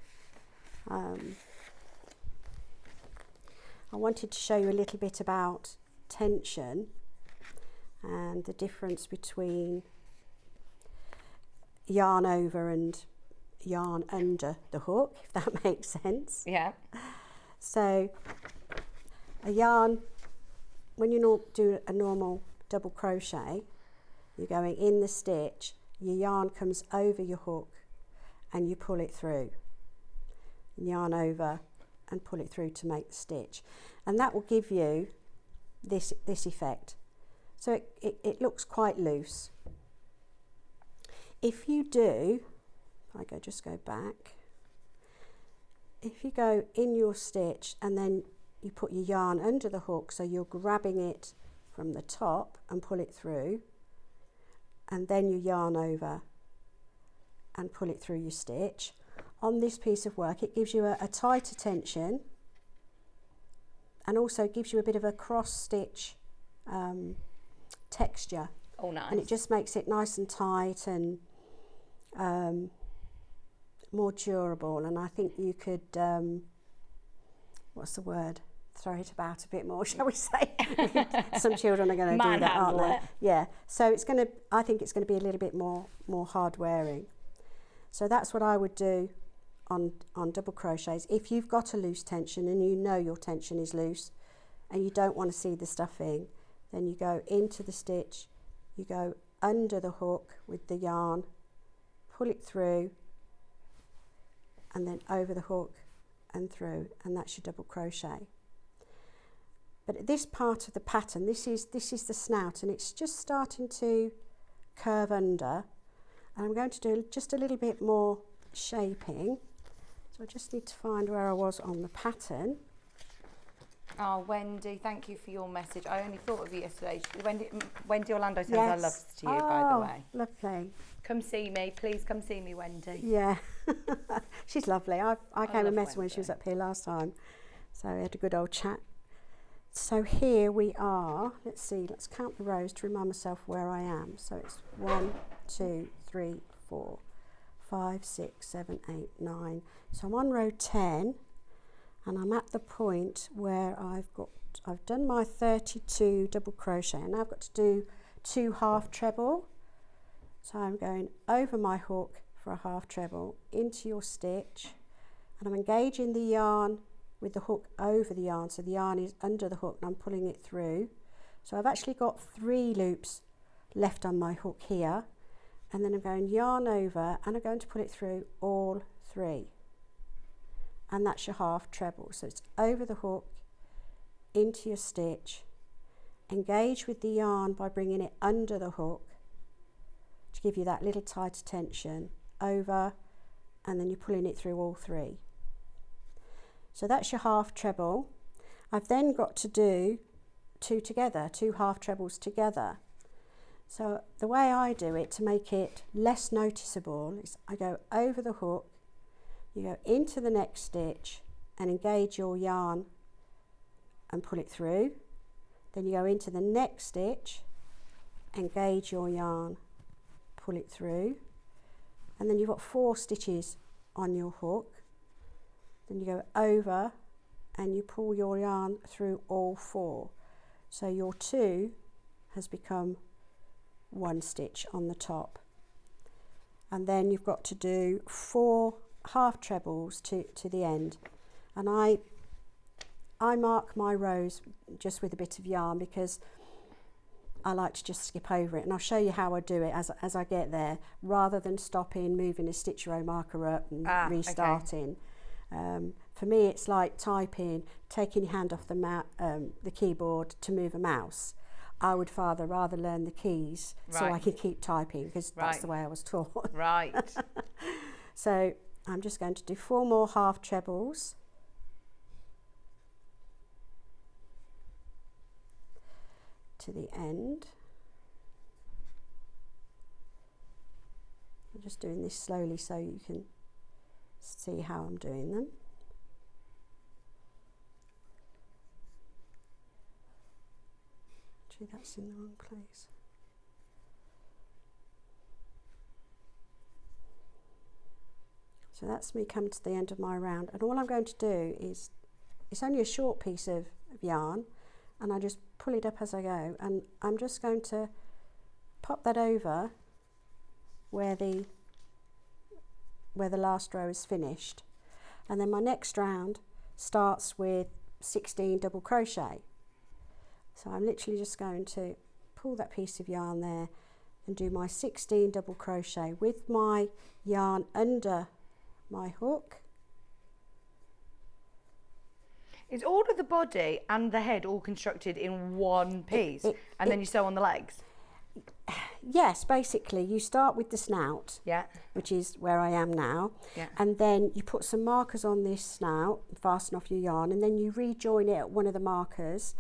I wanted to show you a little bit about tension and the difference between yarn over and yarn under the hook, if that makes sense. Yeah. So a yarn, when you do a normal double crochet, you're going in the stitch, your yarn comes over your hook and you pull it through. Yarn over and pull it through to make the stitch, and that will give you this effect. So it looks quite loose. If you do, just go back, if you go in your stitch and then you put your yarn under the hook, so you're grabbing it from the top and pull it through, and then you yarn over and pull it through your stitch. On this piece of work, it gives you a tighter tension and also gives you a bit of a cross stitch texture. Oh, nice. And it just makes it nice and tight and more durable. And I think you could, what's the word? Throw it about a bit more, shall we say? Some children are going to do that, aren't they? Yeah. So I think it's going to be a little bit more hard wearing. So that's what I would do on double crochets. If you've got a loose tension and you know your tension is loose, and you don't want to see the stuffing, then you go into the stitch, you go under the hook with the yarn, pull it through, and then over the hook and through, and that's your double crochet. But at this part of the pattern, this is the snout, and it's just starting to curve under, and I'm going to do just a little bit more shaping. So I just need to find where I was on the pattern. Oh, Wendy, thank you for your message. I only thought of you yesterday. Wendy Orlando sends our loves to you, by the way. Lovely. Come see me. Please come see me, Wendy. Yeah. She's lovely. I came and met her when Wendy. she was up here last time. So we had a good old chat. So here we are. Let's see, let's count the rows to remind myself where I am. So it's 1, 2, 3, 4, 5, 6, 7, 8, 9. So I'm on row 10. And I'm at the point where I've done my 32 double crochet, and now I've got to do 2 half treble. So I'm going over my hook for a half treble into your stitch, and I'm engaging the yarn with the hook over the yarn, so the yarn is under the hook and I'm pulling it through. So I've actually got 3 loops left on my hook here, and then I'm going yarn over and I'm going to pull it through all 3. And that's your half treble. So it's over the hook, into your stitch, engage with the yarn by bringing it under the hook to give you that little tighter tension, over, and then you're pulling it through all 3. So that's your half treble. I've then got to do 2 together, 2 half trebles together. So the way I do it to make it less noticeable is I go over the hook, you go into the next stitch and engage your yarn and pull it through. Then you go into the next stitch, engage your yarn, pull it through, and then you've got 4 stitches on your hook. Then you go over and you pull your yarn through all 4. So your 2 has become 1 stitch on the top. And then you've got to do 4 half trebles to the end, and I mark my rows just with a bit of yarn because I like to just skip over it, and I'll show you how I do it as I get there, rather than stopping, moving a stitch row marker up and restarting. Okay. For me it's like typing, taking your hand off the keyboard to move a mouse. I would rather learn the keys so I can keep typing, because that's the way I was taught. Right. So I'm just going to do 4 more half trebles. To the end. I'm just doing this slowly so you can see how I'm doing them. Actually, that's in the wrong place. So that's me come to the end of my round, and all I'm going to do is, it's only a short piece of yarn, and I just pull it up as I go, and I'm just going to pop that over where the last row is finished, and then my next round starts with 16 double crochet. So I'm literally just going to pull that piece of yarn there and do my 16 double crochet with my yarn under my hook. Is all of the body and the head all constructed in one piece, and then you sew on the legs? Yes, basically you start with the snout, which is where I am now, and then you put some markers on this snout, fasten off your yarn, and then you rejoin it at one of the markers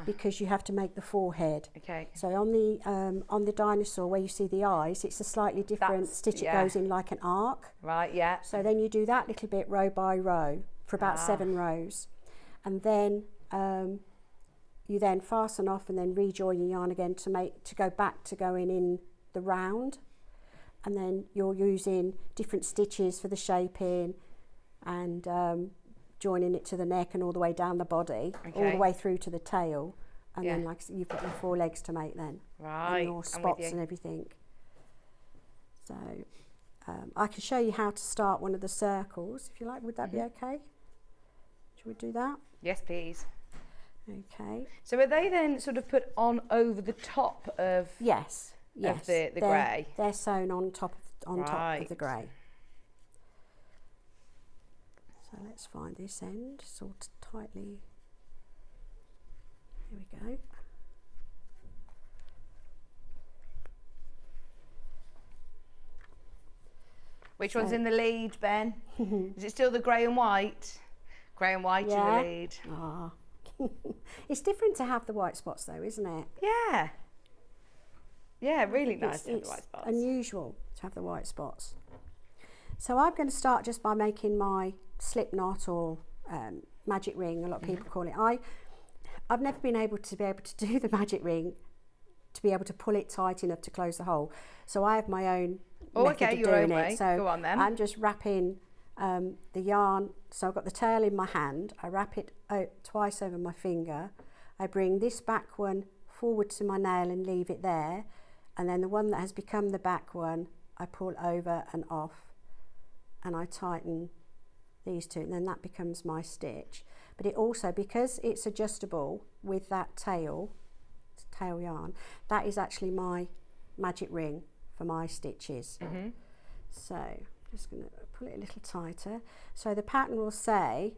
because you have to make the forehead. Okay. So on the dinosaur where you see the eyes, it's a slightly different stitch. It goes in like an arc. Right. Yeah. So then you do that little bit row by row for about 7 rows, and then you then fasten off and then rejoin your yarn again to go back to going in the round, and then you're using different stitches for the shaping and joining it to the neck and all the way down the body, all the way through to the tail, and then like you've got your 4 legs to make then, and your spots and everything. So I can show you how to start one of the circles if you like. Would that be okay? Should we do that? Yes, please. Okay. So are they then sort of put on over the top of? Yes. Of the grey. They're sewn on top of the grey. So let's find this end, sort of tightly. Here we go. Which one's in the lead, Ben? Is it still the grey and white? Grey and white in the lead. Ah. It's different to have the white spots though, isn't it? Yeah. Yeah, really nice to have the It's white spots. unusual to have the white spots. So I'm going to start just by making my slip knot or magic ring, a lot of people call it. I've never been able to do the magic ring to be able to pull it tight enough to close the hole. So I have my own method of doing it. So go on then. I'm just wrapping the yarn. So I've got the tail in my hand. I wrap it twice over my finger. I bring this back one forward to my nail and leave it there. And then the one that has become the back one, I pull over and off and I tighten these two, and then that becomes my stitch. But it also, because it's adjustable with that tail yarn, that is actually my magic ring for my stitches. So I'm just going to pull it a little tighter. So the pattern will say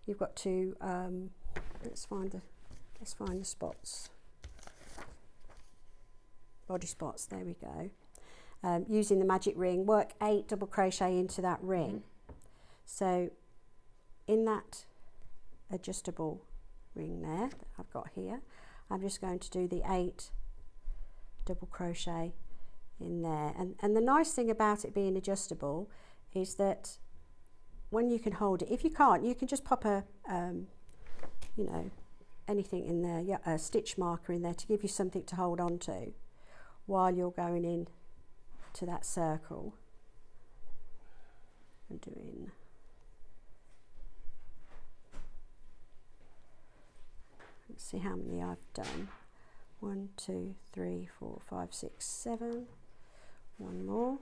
you've got to let's find the spots. Body spots, there we go. Using the magic ring, work 8 double crochet into that ring. So in that adjustable ring there that I've got here, I'm just going to do the 8 double crochet in there. And the nice thing about it being adjustable is that when you can hold it, if you can't, you can just pop a you know, anything in there, a stitch marker in there to give you something to hold on to while you're going in to that circle and doing. Let's see how many I've done. 1, 2, 3, 4, 5, 6, 7. One more.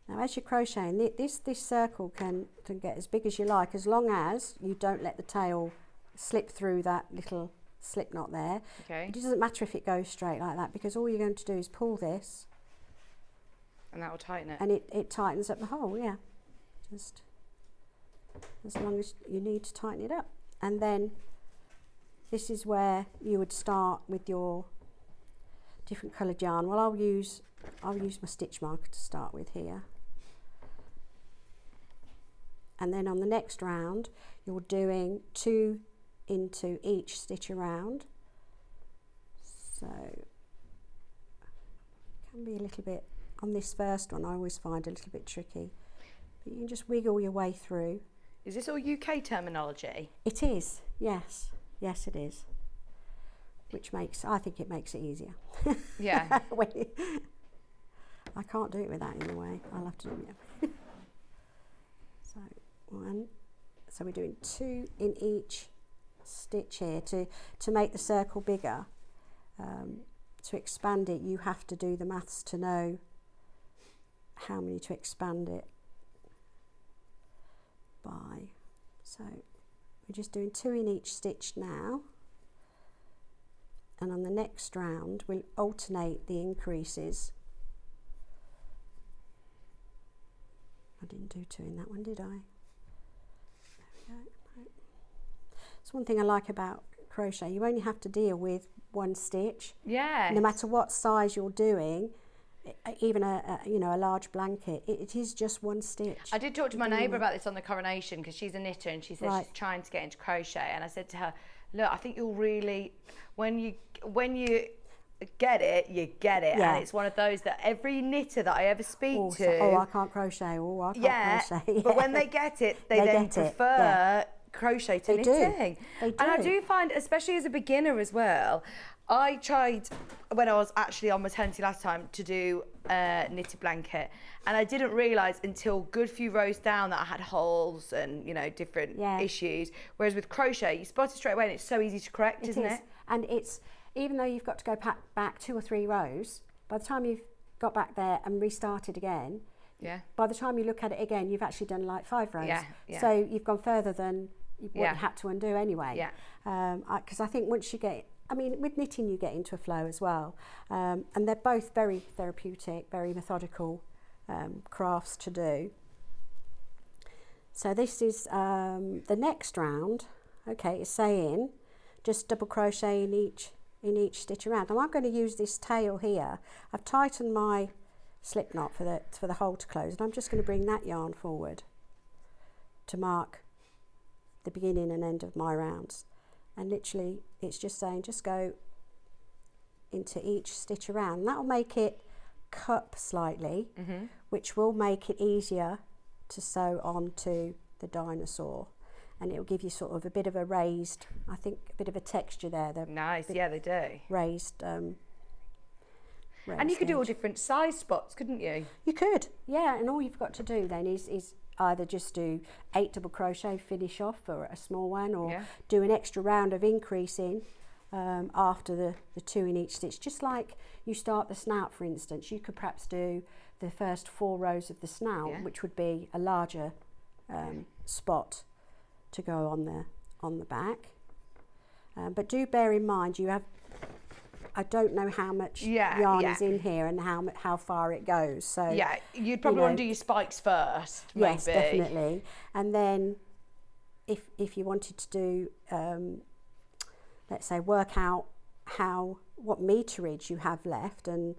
Now as you're crocheting, this circle can get as big as you like, as long as you don't let the tail slip through that little slip knot there. Okay. It doesn't matter if it goes straight like that, because all you're going to do is pull this. And that will tighten it. And it tightens up the hole, yeah. Just as long as you need to tighten it up. And then this is where you would start with your different coloured yarn. Well, I'll use my stitch marker to start with here. And then on the next round, you're doing 2 into each stitch around. So it can be a little bit, on this first one I always find a little bit tricky, but you can just wiggle your way through. Is this all UK terminology? It is, yes. Yes, it is. Which I think it makes it easier. Yeah. I can't do it with that in the way. I'll have to do it. So 1. So we're doing 2 in each stitch here to make the circle bigger. To expand it, you have to do the maths to know how many to expand it by. So we're just doing 2 in each stitch now, and on the next round we'll alternate the increases. I didn't do 2 in that one, did I? There we go. Right. It's one thing I like about crochet, you only have to deal with one stitch. Yeah. No matter what size you're doing, even a large blanket, it is just one stitch. I did talk to my neighbour about this on the coronation, because she's a knitter and she said she's trying to get into crochet, and I said to her, look, I think you'll really, when you get it, you get it. Yeah. And it's one of those that every knitter that I ever speak to, oh, I can't crochet, I can't crochet. Yeah. But when they get it, they then prefer crochet to knitting. They do. And I do find, especially as a beginner as well, I tried, when I was actually on maternity last time, to do a knitted blanket, and I didn't realise until a good few rows down that I had holes and, different issues. Whereas with crochet, you spot it straight away and it's so easy to correct, isn't it? And it's, even though you've got to go back 2 or 3 rows, by the time you've got back there and restarted again, by the time you look at it again, you've actually done like 5 rows. Yeah. So you've gone further than what you had to undo anyway. Yeah. Because I think once you get, I mean, with knitting you get into a flow as well, and they're both very therapeutic, very methodical crafts to do. So this is the next round. Okay, it's saying just double crochet in each stitch around. Now I'm going to use this tail here. I've tightened my slip knot for the hole to close, and I'm just going to bring that yarn forward to mark the beginning and end of my rounds. And literally it's just saying just go into each stitch around. That'll make it cup slightly, which will make it easier to sew onto the Dinosaur, and it will give you sort of a bit of a raised, I think a bit of a texture there. Nice, yeah, they do. Raised. And you could do all different size spots, couldn't you? You could, yeah, and all you've got to do then is either just do 8 double crochet, finish off for a small one, or do an extra round of increasing after the 2 in each stitch. Just like you start the snout, for instance, you could perhaps do the first 4 rows of the snout, which would be a larger spot to go on the back. But do bear in mind you have, I don't know how much yarn is in here and how far it goes. So yeah, you'd probably want to do your spikes first. Yes, maybe. definitely. And then if you wanted to do, let's say, work out what meterage you have left and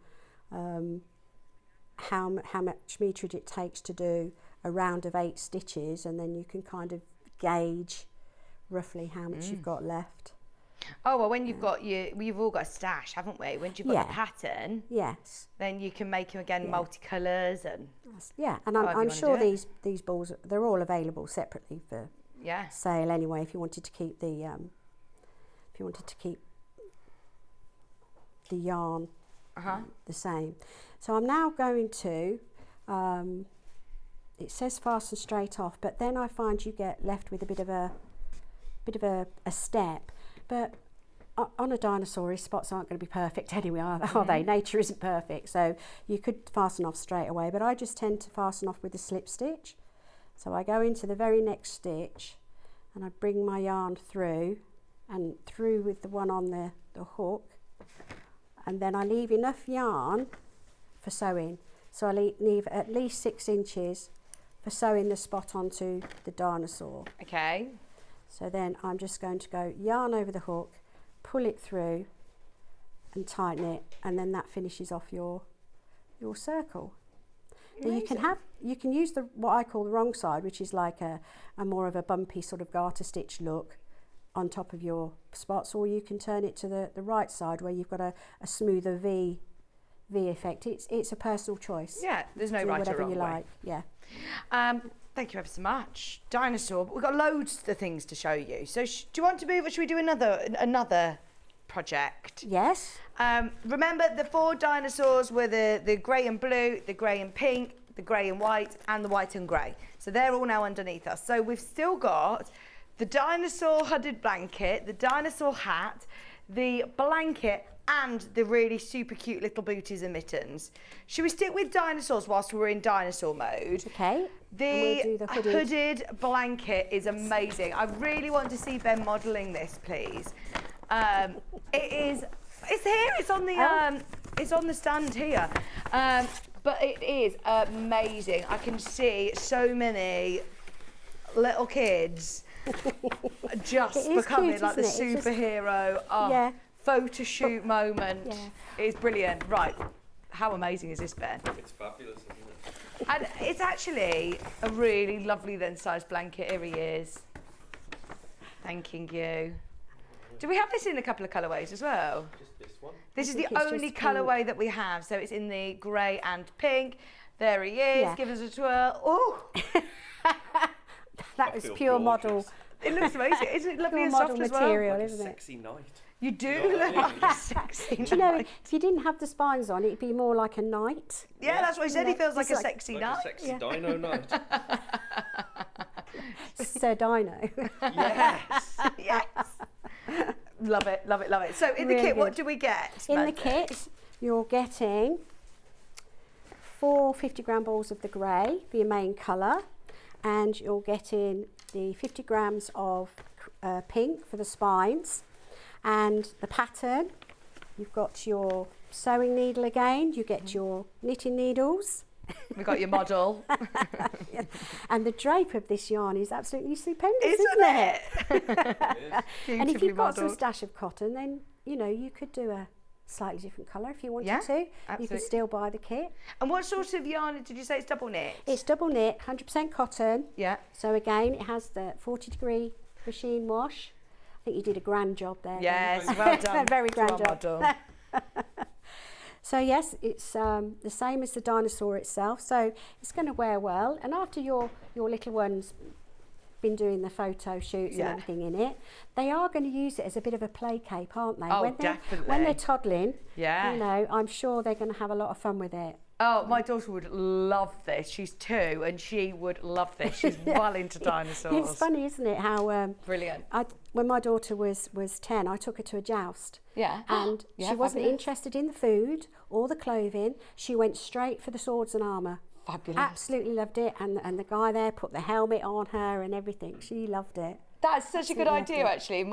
how much meterage it takes to do a round of 8 stitches, and then you can kind of gauge roughly how much you've got left. Oh, well, when you've got we've all got a stash, haven't we? When you've got the pattern, then you can make them again multicolours and and I'm sure these balls, they're all available separately for sale anyway. If you wanted to keep the yarn the same. So I'm now going to. It says fasten straight off, but then I find you get left with a bit of a step. But on a Dinosaur, his spots aren't going to be perfect anyway, are they? Nature isn't perfect, so you could fasten off straight away, but I just tend to fasten off with a slip stitch. So I go into the very next stitch and I bring my yarn through and through with the one on the hook, and then I leave enough yarn for sewing. So I leave at least 6 inches for sewing the spot onto the Dinosaur. Okay. So then I'm just going to go yarn over the hook, pull it through and tighten it, and then that finishes off your circle. Now you can use what I call the wrong side, which is like a more of a bumpy sort of garter stitch look on top of your spots, or you can turn it to the right side where you've got a smoother V effect. It's a personal choice. Yeah, there's no right or wrong way. Whatever you like. Yeah. Thank you ever so much. Dinosaur, we've got loads of things to show you. So do you want to move, or should we do another project? Yes. Remember the 4 dinosaurs were the grey and blue, the grey and pink, the grey and white, and the white and grey. So they're all now underneath us. So we've still got the dinosaur hooded blanket, the dinosaur hat, the blanket, and the really super cute little booties and mittens. Should we stick with dinosaurs whilst we're in dinosaur mode? Okay. The, we'll do the hooded blanket is amazing. I really want to see Ben modelling this, please. It's here. It's on the it's on the stand here. But it is amazing. I can see so many little kids just becoming cute, like the isn't it? superhero. Photo shoot moment. It's brilliant. Right. How amazing is this, Ben? It's fabulous, isn't it? And it's actually a really lovely then sized blanket. Here he is. Thanking you. Do we have this in a couple of colourways as well? Just this one. This is the only colourway that we have. So it's in the grey and pink. There he is. Yeah. Give us a twirl. Oh! That is pure model. It looks amazing. Isn't it lovely Pure and soft model as well? material, Like a isn't it? sexy night. You do You know what look I mean? like a sexy Do you know, knight. if you didn't have the spines on, it'd be more like a knight. Yeah, that's what he said. He feels like It's a sexy Like knight. a sexy dino night. Sir Dino. Yes. Yes. Love it, love it, love it. So in the Really kit, what good. do we get? In the Mandy? kit, you're getting 4 50-gram balls of the grey for your main colour, and you're getting the 50 grams of pink for the spines, and the pattern. You've got your sewing needle again, you get your knitting needles. We got your model. Yeah. And the drape of this yarn is absolutely stupendous, isn't it? And if you've got some stash of cotton, then, you know, you could do a slightly different colour if you wanted to. Absolutely. You could still buy the kit. And what sort of yarn did you say? It's double knit? It's double knit, 100% cotton. Yeah. So again, it has the 40-degree machine wash. I think you did a grand job there. Yes, well done. Very grand job. Model. So yes, it's the same as the Dinosaur itself. So it's going to wear well. And after your little one's been doing the photo shoots and everything in it, they are going to use it as a bit of a play cape, aren't they? Oh, definitely. When they're toddling, you Yeah. know, I'm sure they're going to have a lot of fun with it. Oh, my daughter would love this. She's 2 and she would love this. She's well into dinosaurs. It's funny, isn't it, how... Brilliant. When my daughter was 10, I took her to a joust. Yeah. And Yeah, she wasn't fabulous. interested in the food or the clothing. She went straight for the swords and armour. Fabulous. Absolutely loved it. And the guy there put the helmet on her and everything. She loved it. That's such a good Absolutely idea, loved it. actually.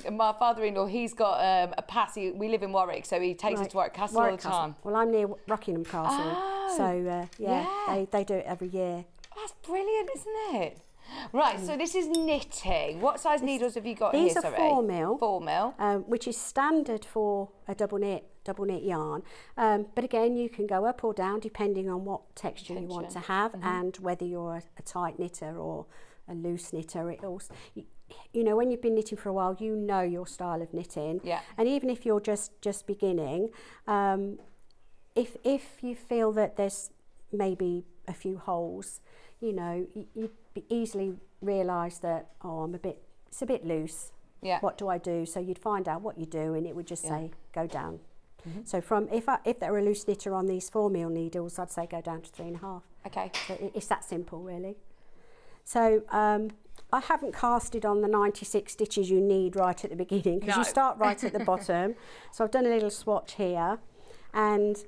My father-in-law, he's got a pass. We live in Warwick, so he takes us to Warwick Castle all the time. Well, I'm near Rockingham Castle. Oh, So, yeah. they do it every year. That's brilliant, isn't it? Right, so this is knitting. What size needles have you got These here, are sorry? 4 mil. 4 mil. Which is standard for a double knit yarn. But again, you can go up or down depending on what texture you want to have and whether you're a tight knitter or a loose knitter. It also, you know, when you've been knitting for a while, you know your style of knitting. Yeah. And even if you're just beginning, if you feel that there's maybe a few holes, you know, you'd easily realise that, it's a bit loose. Yeah. What do I do? So you'd find out what you do and it would just say go down. Mm-hmm. So if there were a loose knitter on these 4 mil needles, I'd say go down to 3.5. Okay. So it's that simple, really. So I haven't casted on the 96 stitches you need right at the beginning because No. you start right at the bottom. So I've done a little swatch here, and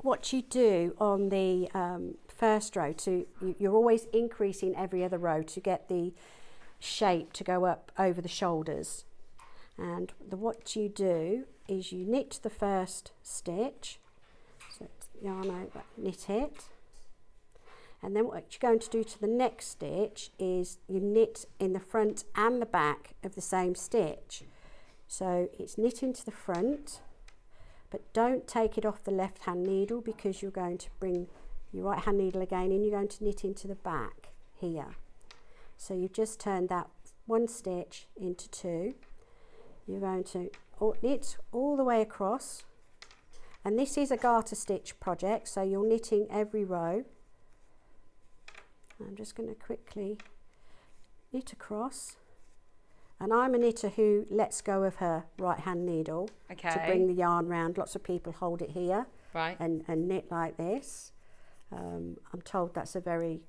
what you do on the first row, you're always increasing every other row to get the shape to go up over the shoulders. And what you do is you knit the first stitch, so yarn over, knit it, and then what you're going to do to the next stitch is you knit in the front and the back of the same stitch. So it's knit into the front, but don't take it off the left hand needle because you're going to bring your right hand needle again and you're going to knit into the back here. So you've just turned that one stitch into 2. You're going to knit all the way across, and this is a garter stitch project, so you're knitting every row. I'm just going to quickly knit across, and I'm a knitter who lets go of her right hand needle to bring the yarn round. Lots of people hold it here and knit like this. I'm told that's a very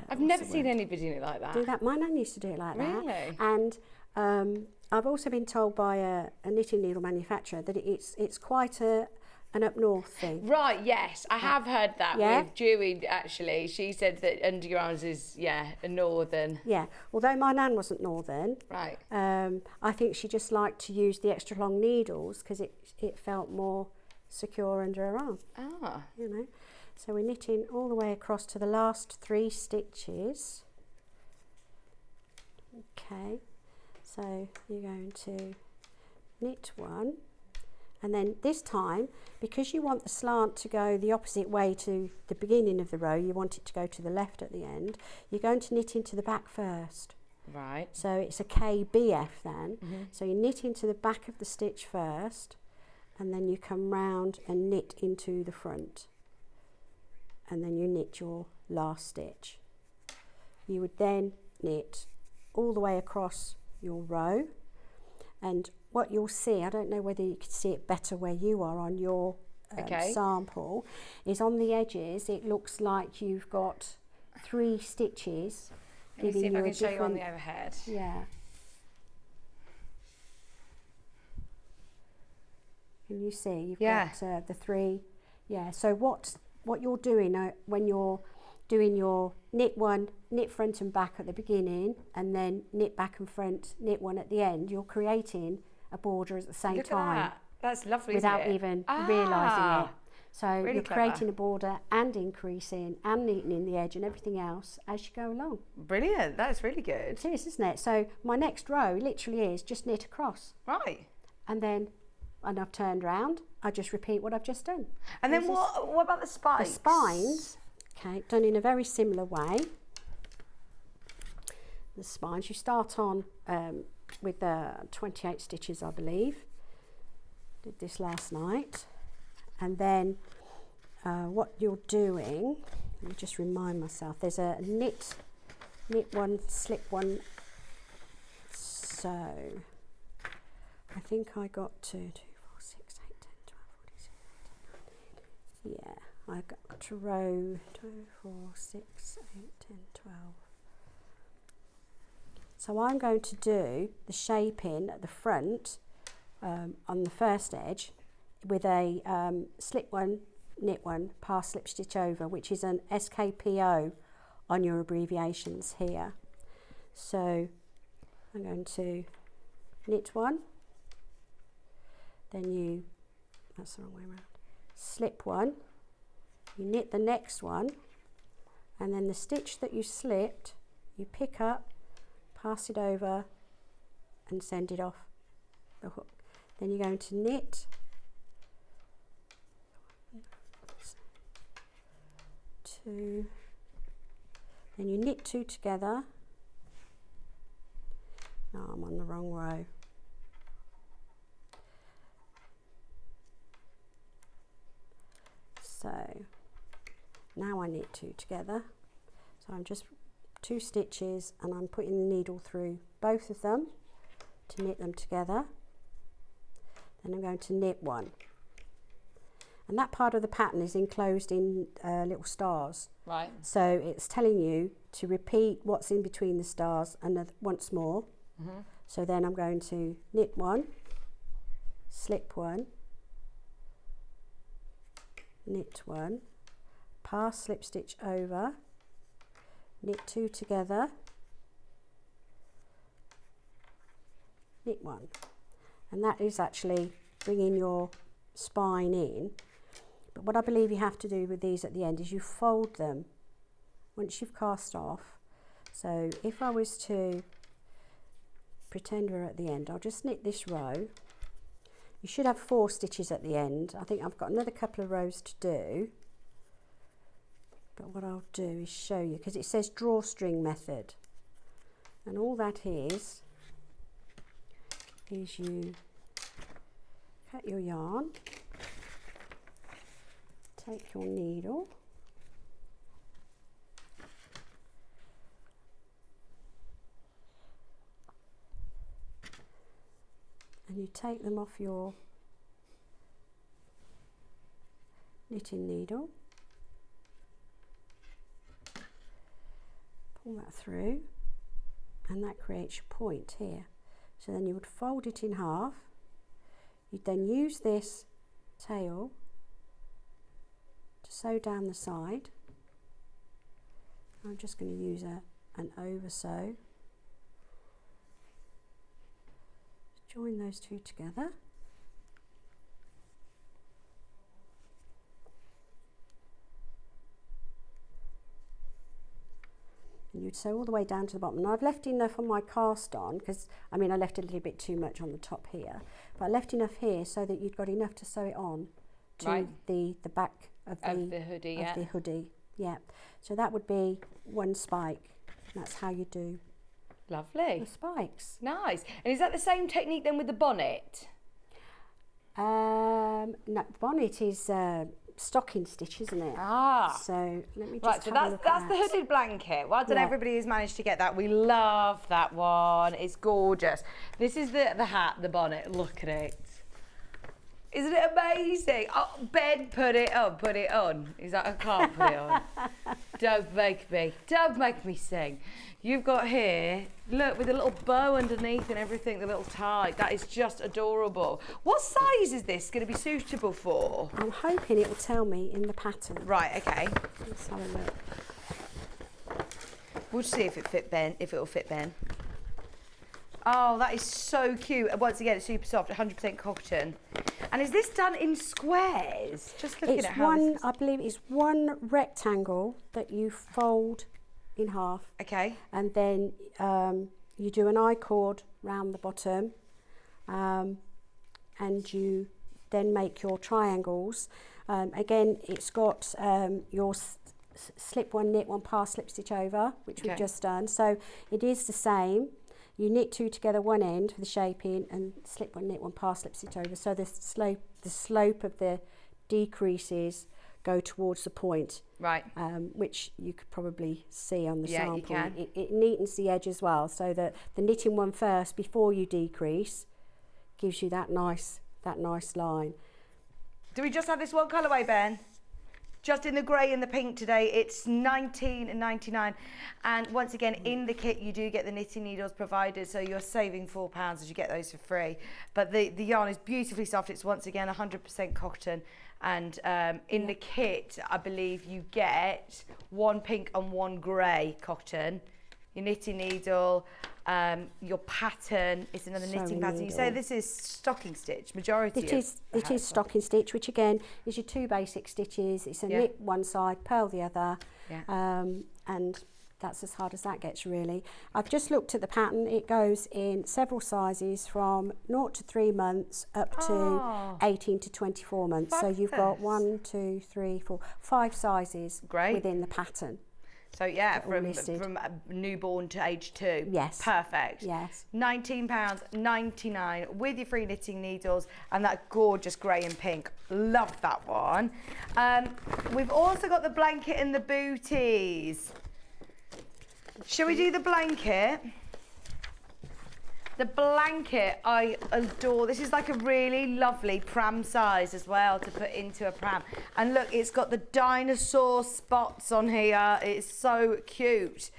I've never seen anybody do it like that. do that. My nan used to do it like that. Really? And I've also been told by a knitting needle manufacturer that it's quite an up north thing. Right, yes, I have heard that Yeah? with Dewey, actually. She said that under your arms is, a northern. Yeah, although my nan wasn't northern, Right. I think she just liked to use the extra long needles because it felt more secure under her arm. Ah. You know, so we're knitting all the way across to the last 3 stitches. Okay, so you're going to knit 1, and then this time, because you want the slant to go the opposite way to the beginning of the row, you want it to go to the left at the end, you're going to knit into the back first. Right. So it's a KBF then. So you knit into the back of the stitch first, and then you come round and knit into the front, and then you knit your last stitch. You would then knit all the way across your row, and what you'll see, I don't know whether you can see it better where you are on your sample, is on the edges it looks like you've got 3 stitches. Let me see if I you a can show you on the different- overhead. Yeah. Can you see? You've got the 3. Yeah. So what you're doing when you're doing your knit one, knit front and back at the beginning, and then knit back and front, knit one at the end, you're creating a border at the same Look time. at that. That's lovely, without isn't it? even realising it. So really you're clever. creating a border and increasing and neatening the edge and everything else as you go along. Brilliant. That's really good. It is, isn't it? So my next row literally is just knit across. Right. And then, and I've turned round, I just repeat what I've just done. And then what about the spikes? The spines, okay, done in a very similar way. The spines, you start on with 28 stitches, I believe. Did this last night. And then what you're doing, let me just remind myself, there's a knit one, slip one. So I think I got to 2, 4, 6, 8, 10, 12, 14, 15, 19. Yeah, I got to row 2, 4, 6, 8, 10, 12. So I'm going to do the shaping at the front on the first edge with a slip one, knit one, pass slip stitch over, which is an SKPO on your abbreviations here. So I'm going to knit one, then you, that's the wrong way around, slip one, you knit the next one, and then the stitch that you slipped, you pick up, pass it over and send it off the hook. Then you're going to knit 2, then you knit 2 together. No, I'm on the wrong row. So now I knit 2 together. So I'm just 2 stitches and I'm putting the needle through both of them to knit them together. Then I'm going to knit 1. And that part of the pattern is enclosed in little stars. Right. So it's telling you to repeat what's in between the stars once more. Mm-hmm. So then I'm going to knit 1, slip 1, knit 1, pass slip stitch over, knit 2 together, knit 1. And that is actually bringing your spine in. But what I believe you have to do with these at the end is you fold them once you've cast off. So if I was to pretend we're at the end, I'll just knit this row. You should have 4 stitches at the end. I think I've got another couple of rows to do. But what I'll do is show you, because it says drawstring method. And all that is you cut your yarn, take your needle, and you take them off your knitting needle, pull that through, and that creates your point here. So then you would fold it in half. You'd then use this tail to sew down the side. I'm just going to use an over sew. Join those 2 together. And you'd sew all the way down to the bottom. Now I've left enough on my cast on, because I mean I left a little bit too much on the top here, but I left enough here so that you'd got enough to sew it on to the back of the hoodie. The hoodie. Yeah. So that would be 1 spike. That's how you do Lovely. the spikes. Nice. And is that the same technique then with the bonnet? No, bonnet is stocking stitch, isn't it? Ah. So let me just Right, so have a look that's at the that. hooded blanket. Well done, Yeah. everybody who's managed to get that. We love that one. It's gorgeous. This is the hat, the bonnet. Look at it. Isn't it amazing? Oh, Ben, put it on. He's like, I can't put it on. Don't make me sing. You've got here, look, with a little bow underneath and everything, the little tie. That is just adorable. What size is this going to be suitable for? I'm hoping it will tell me in the pattern. Right, okay. Let's have a look. We'll see if it fit Ben. If it'll fit Ben. Oh, that is so cute. And once again, it's super soft, 100% cotton. And is this done in squares? Just looking It's at how one, this is... I believe it's one rectangle that you fold in half. Okay. And then you do an I-cord round the bottom, and you then make your triangles. Again, it's got your slip one, knit one, pass slip stitch over, which we've just done. So it is the same. You knit two together one end for the shaping and slip one, knit one, pass slip stitch over. So the slope of the decreases go towards the point, right? Which you could probably see on the sample. You can. It neatens the edge as well, so that the knitting one first before you decrease gives you that nice line. Do we just have this one colourway, Ben? Just in the grey and the pink today. It's $19.99, and once again in the kit you do get the knitting needles provided, so you're saving £4 as you get those for free. But the yarn is beautifully soft. It's once again 100% cotton, and in the kit I believe you get one pink and one grey cotton. Your knitting needle, your pattern is another knitting pattern. You say this is stocking stitch, majority It is stocking stitch, which again is your two basic stitches. It's a knit one side, purl the other, and that's as hard as that gets really. I've just looked at the pattern. It goes in several sizes from 0 to 3 months up to 18 to 24 months. So you've got 1, 2, 3, 4, 5 sizes within the pattern. So yeah, from newborn to age 2. Yes. Perfect. Yes. £19.99 with your free knitting needles and that gorgeous grey and pink. Love that one. We've also got the blanket and the booties. Shall we do the blanket? The blanket I adore. This is like a really lovely pram size as well to put into a pram. And look, it's got the dinosaur spots on here. It's so cute.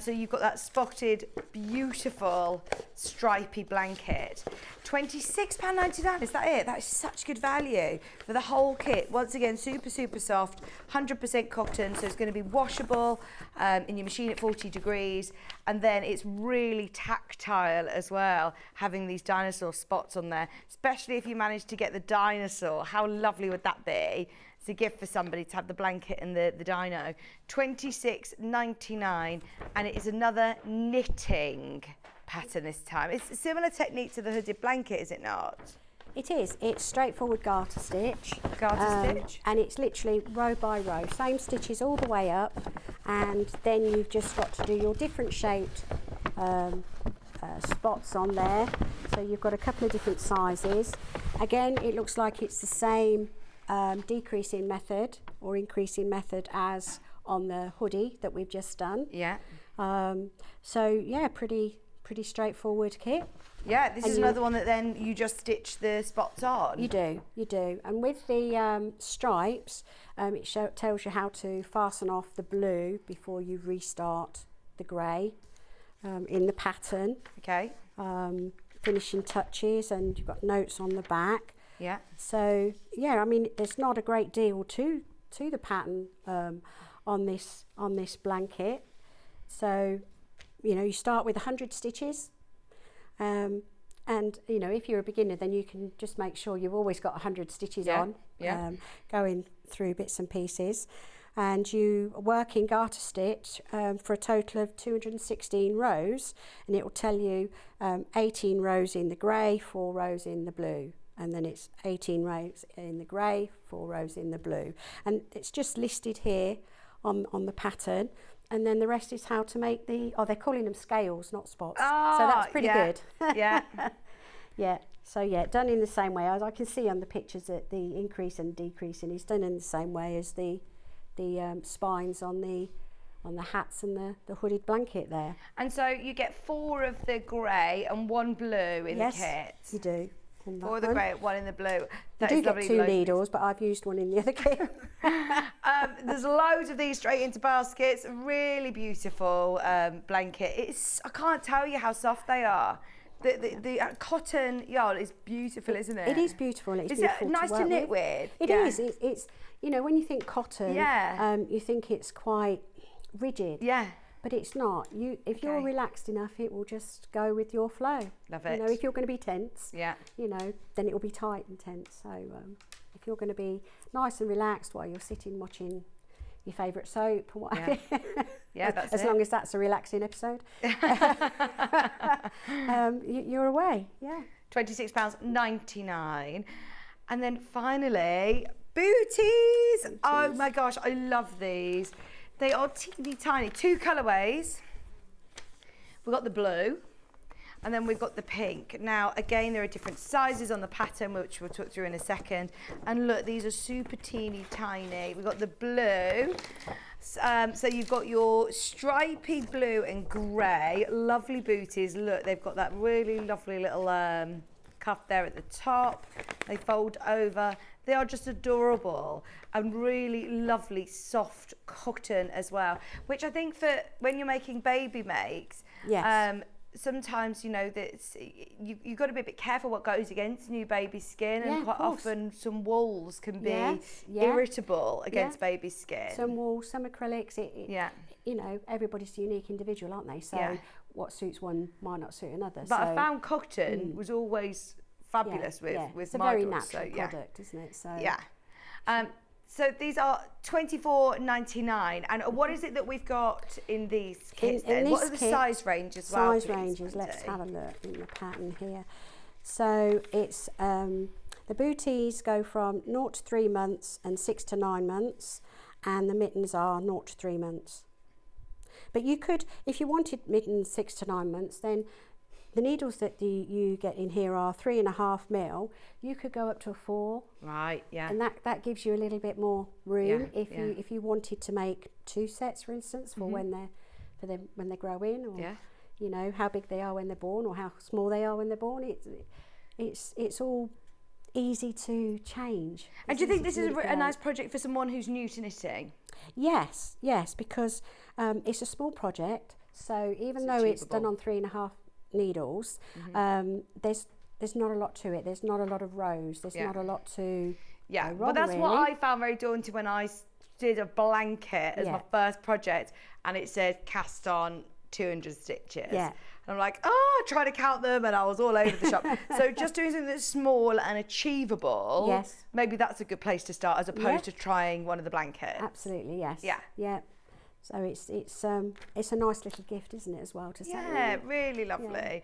So you've got that spotted, beautiful, stripy blanket. £26.99, is that it? That is such good value for the whole kit. Once again, super, super soft, 100% cotton, so it's going to be washable in your machine at 40 degrees. And then it's really tactile as well, having these dinosaur spots on there, especially if you manage to get the dinosaur. How lovely would that be? It's a gift for somebody to have the blanket and the dino. £26.99, and it is another knitting pattern this time. It's a similar technique to the hooded blanket, is it not? It is. It's straightforward garter stitch. Garter stitch. And it's literally row by row. Same stitches all the way up, and then you've just got to do your different shaped spots on there. So you've got a couple of different sizes. Again, it looks like it's the same decreasing method or increasing method as on the hoodie that we've just done. Yeah. So yeah, pretty straighttells kit. Yeah, this is another one that then you just stitch the spots on. You do. And with the stripes, it tells you how to fasten off the blue before you restart the grey in the pattern. Okay. Finishing touches, and you've got notes on the back. Yeah. So yeah, I mean, there's not a great deal to the pattern on this blanket. So, you know, you start with 100 stitches, and you know, if you're a beginner, then you can just make sure you've always got 100 stitches on, going through bits and pieces, and you work in garter stitch for a total of 216 rows, and it will tell you 18 rows in the grey, 4 rows in the blue. And then it's 18 rows in the grey, 4 rows in the blue. And it's just listed here on the pattern. And then the rest is how to make they're calling them scales, not spots. Oh, so that's pretty good. Yeah. Yeah. So yeah, done in the same way. As I can see on the pictures that the increase and decreasing is done in the same way as the spines on the hats and the hooded blanket there. And so you get 4 of the grey and 1 blue in the kit. Yes, you do. 4 of the grey, 1 in the blue. You do get 2 needles, but I've used one in the other kit. There's loads of these straight into baskets. Really beautiful blanket. I can't tell you how soft they are. The cotton yarn is beautiful, isn't it? It is beautiful. Is it nice to knit with? It is. It's you know, when you think cotton, yeah, you think it's quite rigid. Yeah. but it's not. If you're relaxed enough, it will just go with your flow. Love it. You know, if you're going to be tense, yeah, you know, then it will be tight and tense. So if you're going to be nice and relaxed while you're sitting watching your favourite soap and what have you, yeah, that's as long as that's a relaxing episode, you're away. Yeah. £26.99. And then finally, booties. Oh my gosh, I love these. They are teeny tiny. 2 colourways. We've got the blue and then we've got the pink. Now, again, there are different sizes on the pattern, which we'll talk through in a second. And look, these are super teeny tiny. We've got the blue. So you've got your stripy blue and grey. Lovely booties. Look, they've got that really lovely little cuff there at the top. They fold over. They are just adorable and really lovely soft cotton as well, which I think for when you're making baby makes, sometimes, you know, that you've got to be a bit careful what goes against new baby skin, and quite often some wools can be irritable against baby skin. Some wools, some acrylics. You know, everybody's a unique individual, aren't they? So what suits one might not suit another. But I found cotton was always fabulous with it's a my very daughters, natural product, isn't it? So so these are £24.99. And what is it that we've got in these kits then? What are the size ranges? Size ranges, let's have a look in the pattern here. So it's the booties go from 0 to 3 months and 6 to 9 months, and the mittens are 0 to 3 months. But you could, if you wanted mittens 6 to 9 months, then the needles that you get in here are 3.5 mil. You could go up to a 4. Right, yeah. And that gives you a little bit more room if you wanted to make 2 sets, for instance, for when they grow in, or you know, how big they are when they're born, or how small they are when they're born. It's all easy to change. And do you think this is a nice project for someone who's new to knitting? Yes, because it's a small project. So even though it's done on 3.5 needles, there's not a lot to it. There's not a lot of rows. There's not a lot to well, that's what I found very daunting when I did a blanket as my first project, and it said cast on 200 stitches. And I'm like, trying to count them, and I was all over the shop. So just doing something that's small and achievable, maybe that's a good place to start, as opposed to trying one of the blankets. Absolutely, yes. Yeah. So it's a nice little gift, isn't it, as well, to say. Yeah, really lovely.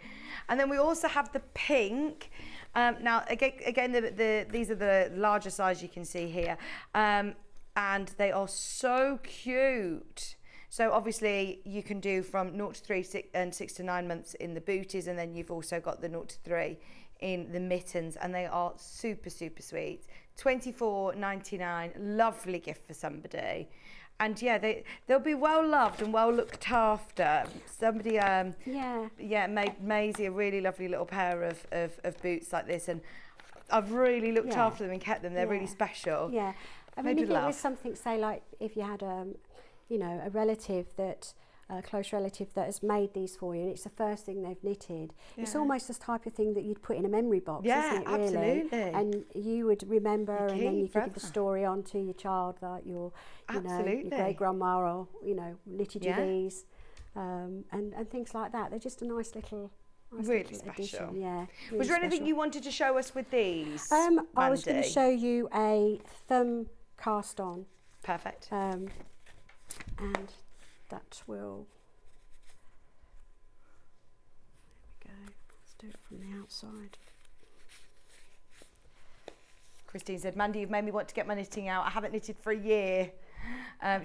And then we also have the pink. Now again, these are the larger size you can see here, and they are so cute. So obviously you can do from 0 to 3 and 6 to 9 months in the booties, and then you've also got the 0 to 3 in the mittens, and they are super, super sweet. £24.99, lovely gift for somebody. And they'll be well loved and well looked after. Somebody made Maisie a really lovely little pair of boots like this, and I've really looked after them and kept them. They're really special. Yeah, I mean, if it was something, say, like if you had a relative a close relative that has made these for you, and it's the first thing they've knitted. It's almost this type of thing that you'd put in a memory box, isn't it, really? Absolutely. And you would remember, and then you could give the story on to your child, like your great grandma, or knitted you these, and things like that. They're just a nice little really special addition. Yeah. Really was there anything you wanted to show us with these? I was going to show you a thumb cast on. Perfect. And that will, there we go, let's do it from the outside. Christine said, Mandy, you've made me want to get my knitting out. I haven't knitted for a year.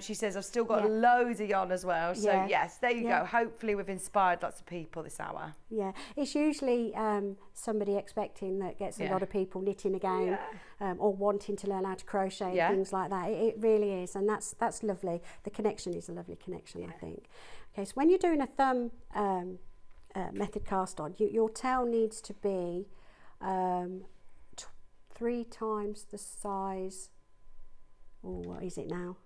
She says, I've still got loads of yarn as well. So yes, there you go. Hopefully we've inspired lots of people this hour. Yeah, it's usually somebody expecting that gets a lot of people knitting again, or wanting to learn how to crochet and things like that. It really is, and that's lovely. The connection is a lovely connection, I think. Okay, so when you're doing a thumb method cast on, your tail needs to be 3 times the size. Oh, what is it now?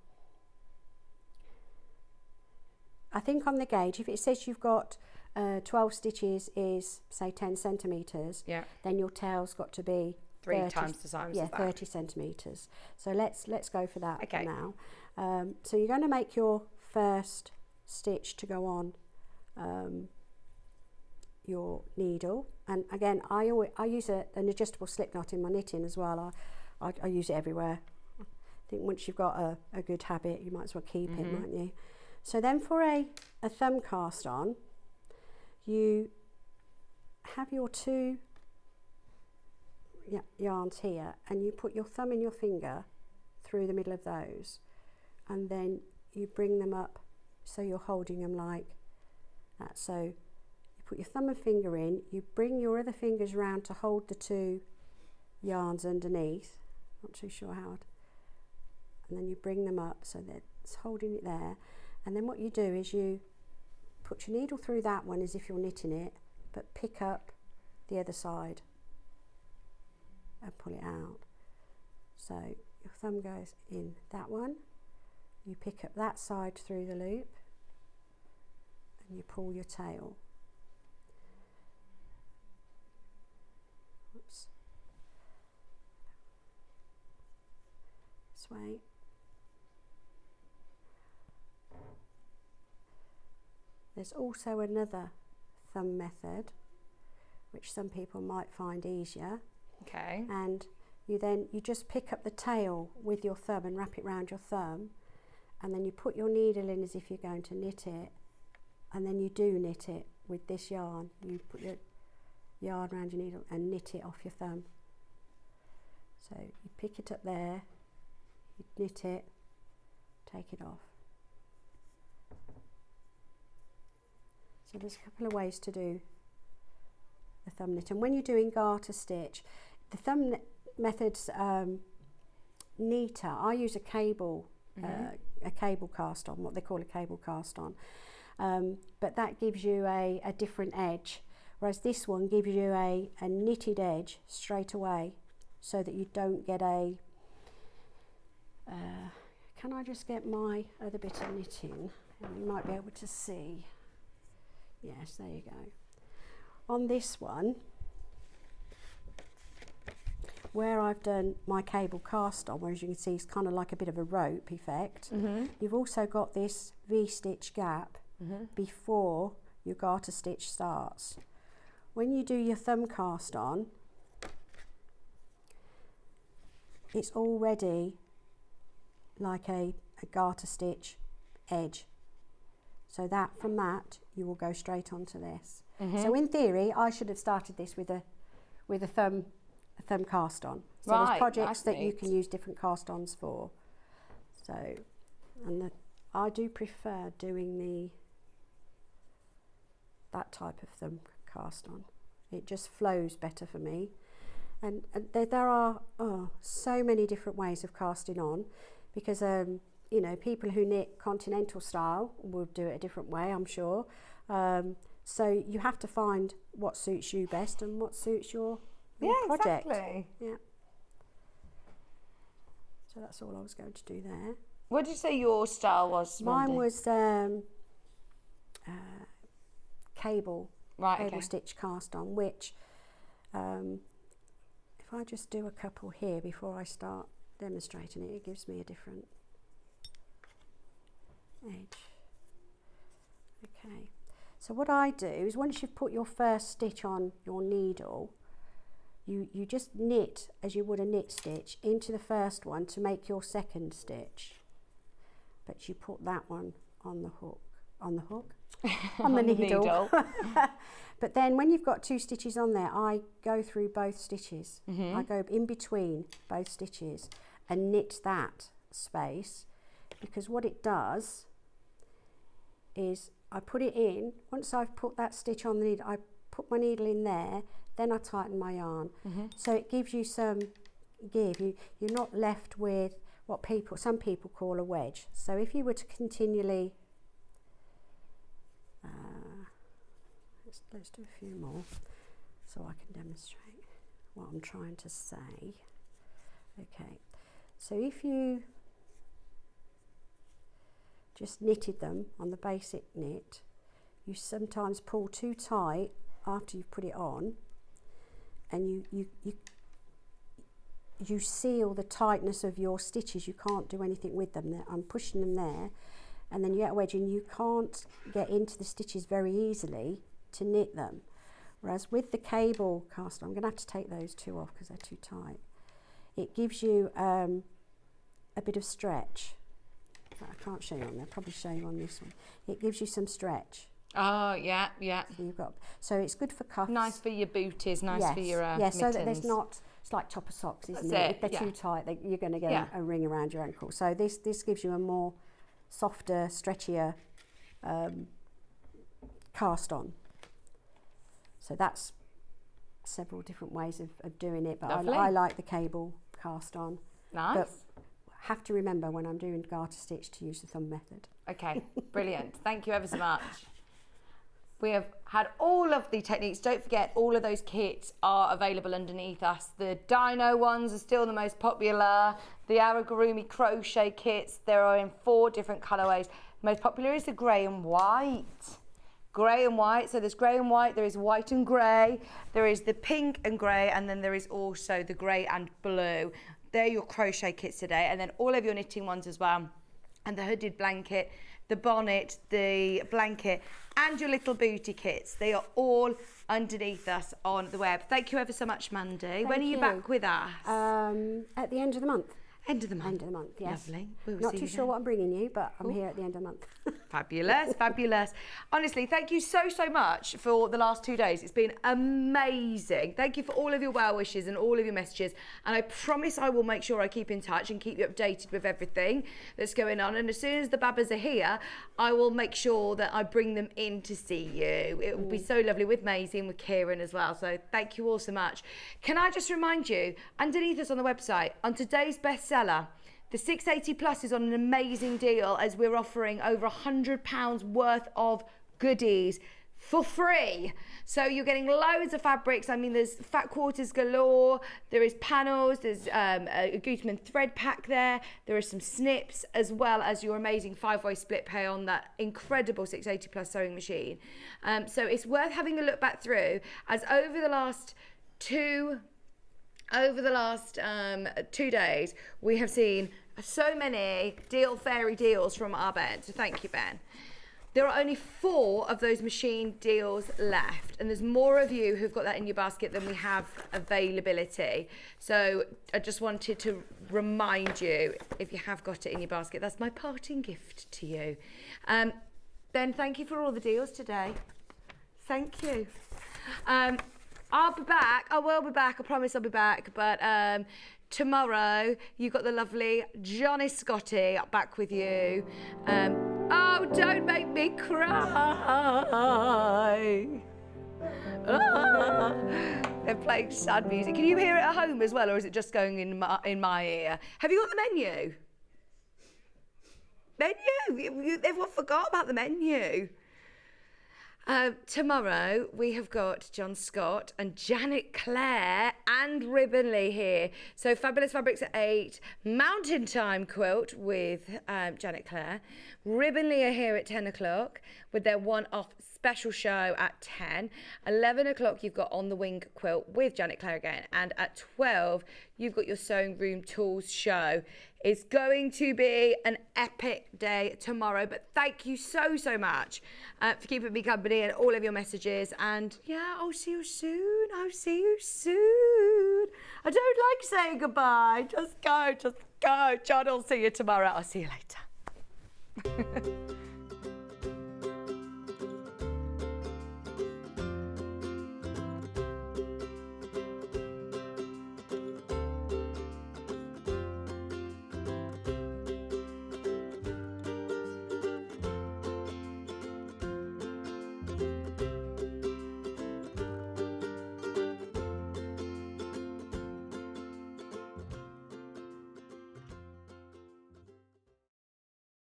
I think on the gauge, if it says you've got 12 stitches is, say, 10 centimetres, then your tail's got to be 3 times the size of that. 30 centimetres. So let's go for that for now. So you're going to make your first stitch to go on your needle. And again, I use an adjustable slip knot in my knitting as well. I use it everywhere. I think once you've got a good habit, you might as well keep it, mightn't you? So then for a thumb cast on, you have your 2 yarns here, and you put your thumb and your finger through the middle of those, and then you bring them up so you're holding them like that. So you put your thumb and finger in, you bring your other fingers round to hold the 2 yarns underneath, not too sure how, and then you bring them up so that it's holding it there. And then what you do is you put your needle through that one as if you're knitting it, but pick up the other side and pull it out. So your thumb goes in that one, you pick up that side through the loop, and you pull your tail. Oops. This way. There's also another thumb method, which some people might find easier. Okay. And you just pick up the tail with your thumb and wrap it round your thumb, and then you put your needle in as if you're going to knit it, and then you do knit it with this yarn. You put your yarn around your needle and knit it off your thumb. So you pick it up there, you knit it, take it off. So there's a couple of ways to do the thumb knit, and when you're doing garter stitch, the thumb method's neater. I use a cable cast on, what they call a cable cast on, but that gives you a different edge, whereas this one gives you a knitted edge straight away, so that you don't get a can I just get my other bit of knitting, and you might be able to see. Yes, there you go. On this one, where I've done my cable cast on, where as you can see it's kind of like a bit of a rope effect, you've also got this V-stitch gap before your garter stitch starts. When you do your thumb cast on, it's already like a garter stitch edge. So that from that you will go straight onto this. So in theory, I should have started this with a thumb cast on. So there's projects that you can use different cast ons for. So, and I do prefer doing that type of thumb cast on. It just flows better for me. And there are so many different ways of casting on, because you know, people who knit continental style will do it a different way, I'm sure. So you have to find what suits you best and what suits your project. Exactly. Yeah. So that's all I was going to do there. What did you say your style was, Mandy? Mine was cable stitch cast on, which if I just do a couple here before I start demonstrating it, it gives me a different edge. Okay, so what I do is once you've put your first stitch on your needle, you just knit as you would a knit stitch into the first one to make your second stitch, but you put that one on the hook, on the needle. But then when you've got two stitches on there, I go through both stitches. I go in between both stitches and knit that space, because what it does is I put it in, once I've put that stitch on the needle, I put my needle in there, then I tighten my yarn. So it gives you some give. You're not left with what some people call a wedge. So if you were to continually, let's do a few more so I can demonstrate what I'm trying to say. Okay, so if you just knitted them on the basic knit, you sometimes pull too tight after you've put it on, and you seal the tightness of your stitches. You can't do anything with them. I'm pushing them there, and then you get a wedge and you can't get into the stitches very easily to knit them. Whereas with the cable cast on, I'm going to have to take those two off because they're too tight. It gives you a bit of stretch. I can't show you on there, probably show you on this one. It gives you some stretch. Oh, yeah. So it's good for cuffs. Nice for your booties, nice yes. for your so that there's mittens. not, it's like topper socks, isn't That's it? If they're too tight, you're going to get a ring around your ankle. So this gives you a more softer, stretchier cast on. So that's several different ways of doing it, but I like the cable cast on. Nice. But have to remember when I'm doing garter stitch to use the thumb method. Okay, brilliant. Thank you ever so much. We have had all of the techniques. Don't forget, all of those kits are available underneath us. The Dino ones are still the most popular. The Aragurumi crochet kits, there are in 4 different colourways. The most popular is the grey and white. Grey and white, so there's grey and white, there is white and grey, there is the pink and grey, and then there is also the grey and blue. They're your crochet kits today, and then all of your knitting ones as well. And the hooded blanket, the bonnet, the blanket, and your little booty kits. They are all underneath us on the web. Thank you ever so much, Mandy. When are you back with us? At the end of the month. End of the month? End of the month, yes. Lovely. We'll Not see too you sure then. what I'm bringing you, but I'm here at the end of the month. Fabulous, fabulous. Honestly, thank you so much for the last 2 days. It's been amazing. Thank you for all of your well wishes and all of your messages. And I promise I will make sure I keep in touch and keep you updated with everything that's going on. And as soon as the Babbas are here, I will make sure that I bring them in to see you. It will be so lovely with Maisie and with Kieran as well. So thank you all so much. Can I just remind you, underneath us on the website, on today's bestseller, the 680 Plus is on an amazing deal as we're offering over £100 worth of goodies for free. So you're getting loads of fabrics. I mean, there's fat quarters galore, there is panels, there's a Gooseman thread pack there are some snips, as well as your amazing 5-way split pay on that incredible 680 Plus sewing machine. So it's worth having a look back through, as over the last 2 days, we have seen so many fairy deals from our Ben. So thank you, Ben. There are only 4 of those machine deals left, and there's more of you who've got that in your basket than we have availability. So I just wanted to remind you, if you have got it in your basket, that's my parting gift to you. Ben, thank you for all the deals today. Thank you. I'll be back. I will be back. I promise I'll be back. But tomorrow, you've got the lovely Johnny Scotty back with you. Oh, don't make me cry. They're playing sad music. Can you hear it at home as well, or is it just going in my ear? Have you got the menu? Everyone forgot about the menu. Tomorrow we have got John Scott and Janet Clare and Ribbonly here. So Fabulous Fabrics at 8, Mountain Time Quilt with Janet Clare. Ribbonly are here at 10 o'clock with their one-off special show at 10. 11 o'clock you've got On the Wing Quilt with Janet Clare again. And at 12 you've got your Sewing Room Tools show. It's going to be an epic day tomorrow, but thank you so much for keeping me company and all of your messages. And yeah, I'll see you soon. I don't like saying goodbye. Just go. John, I'll see you tomorrow. I'll see you later.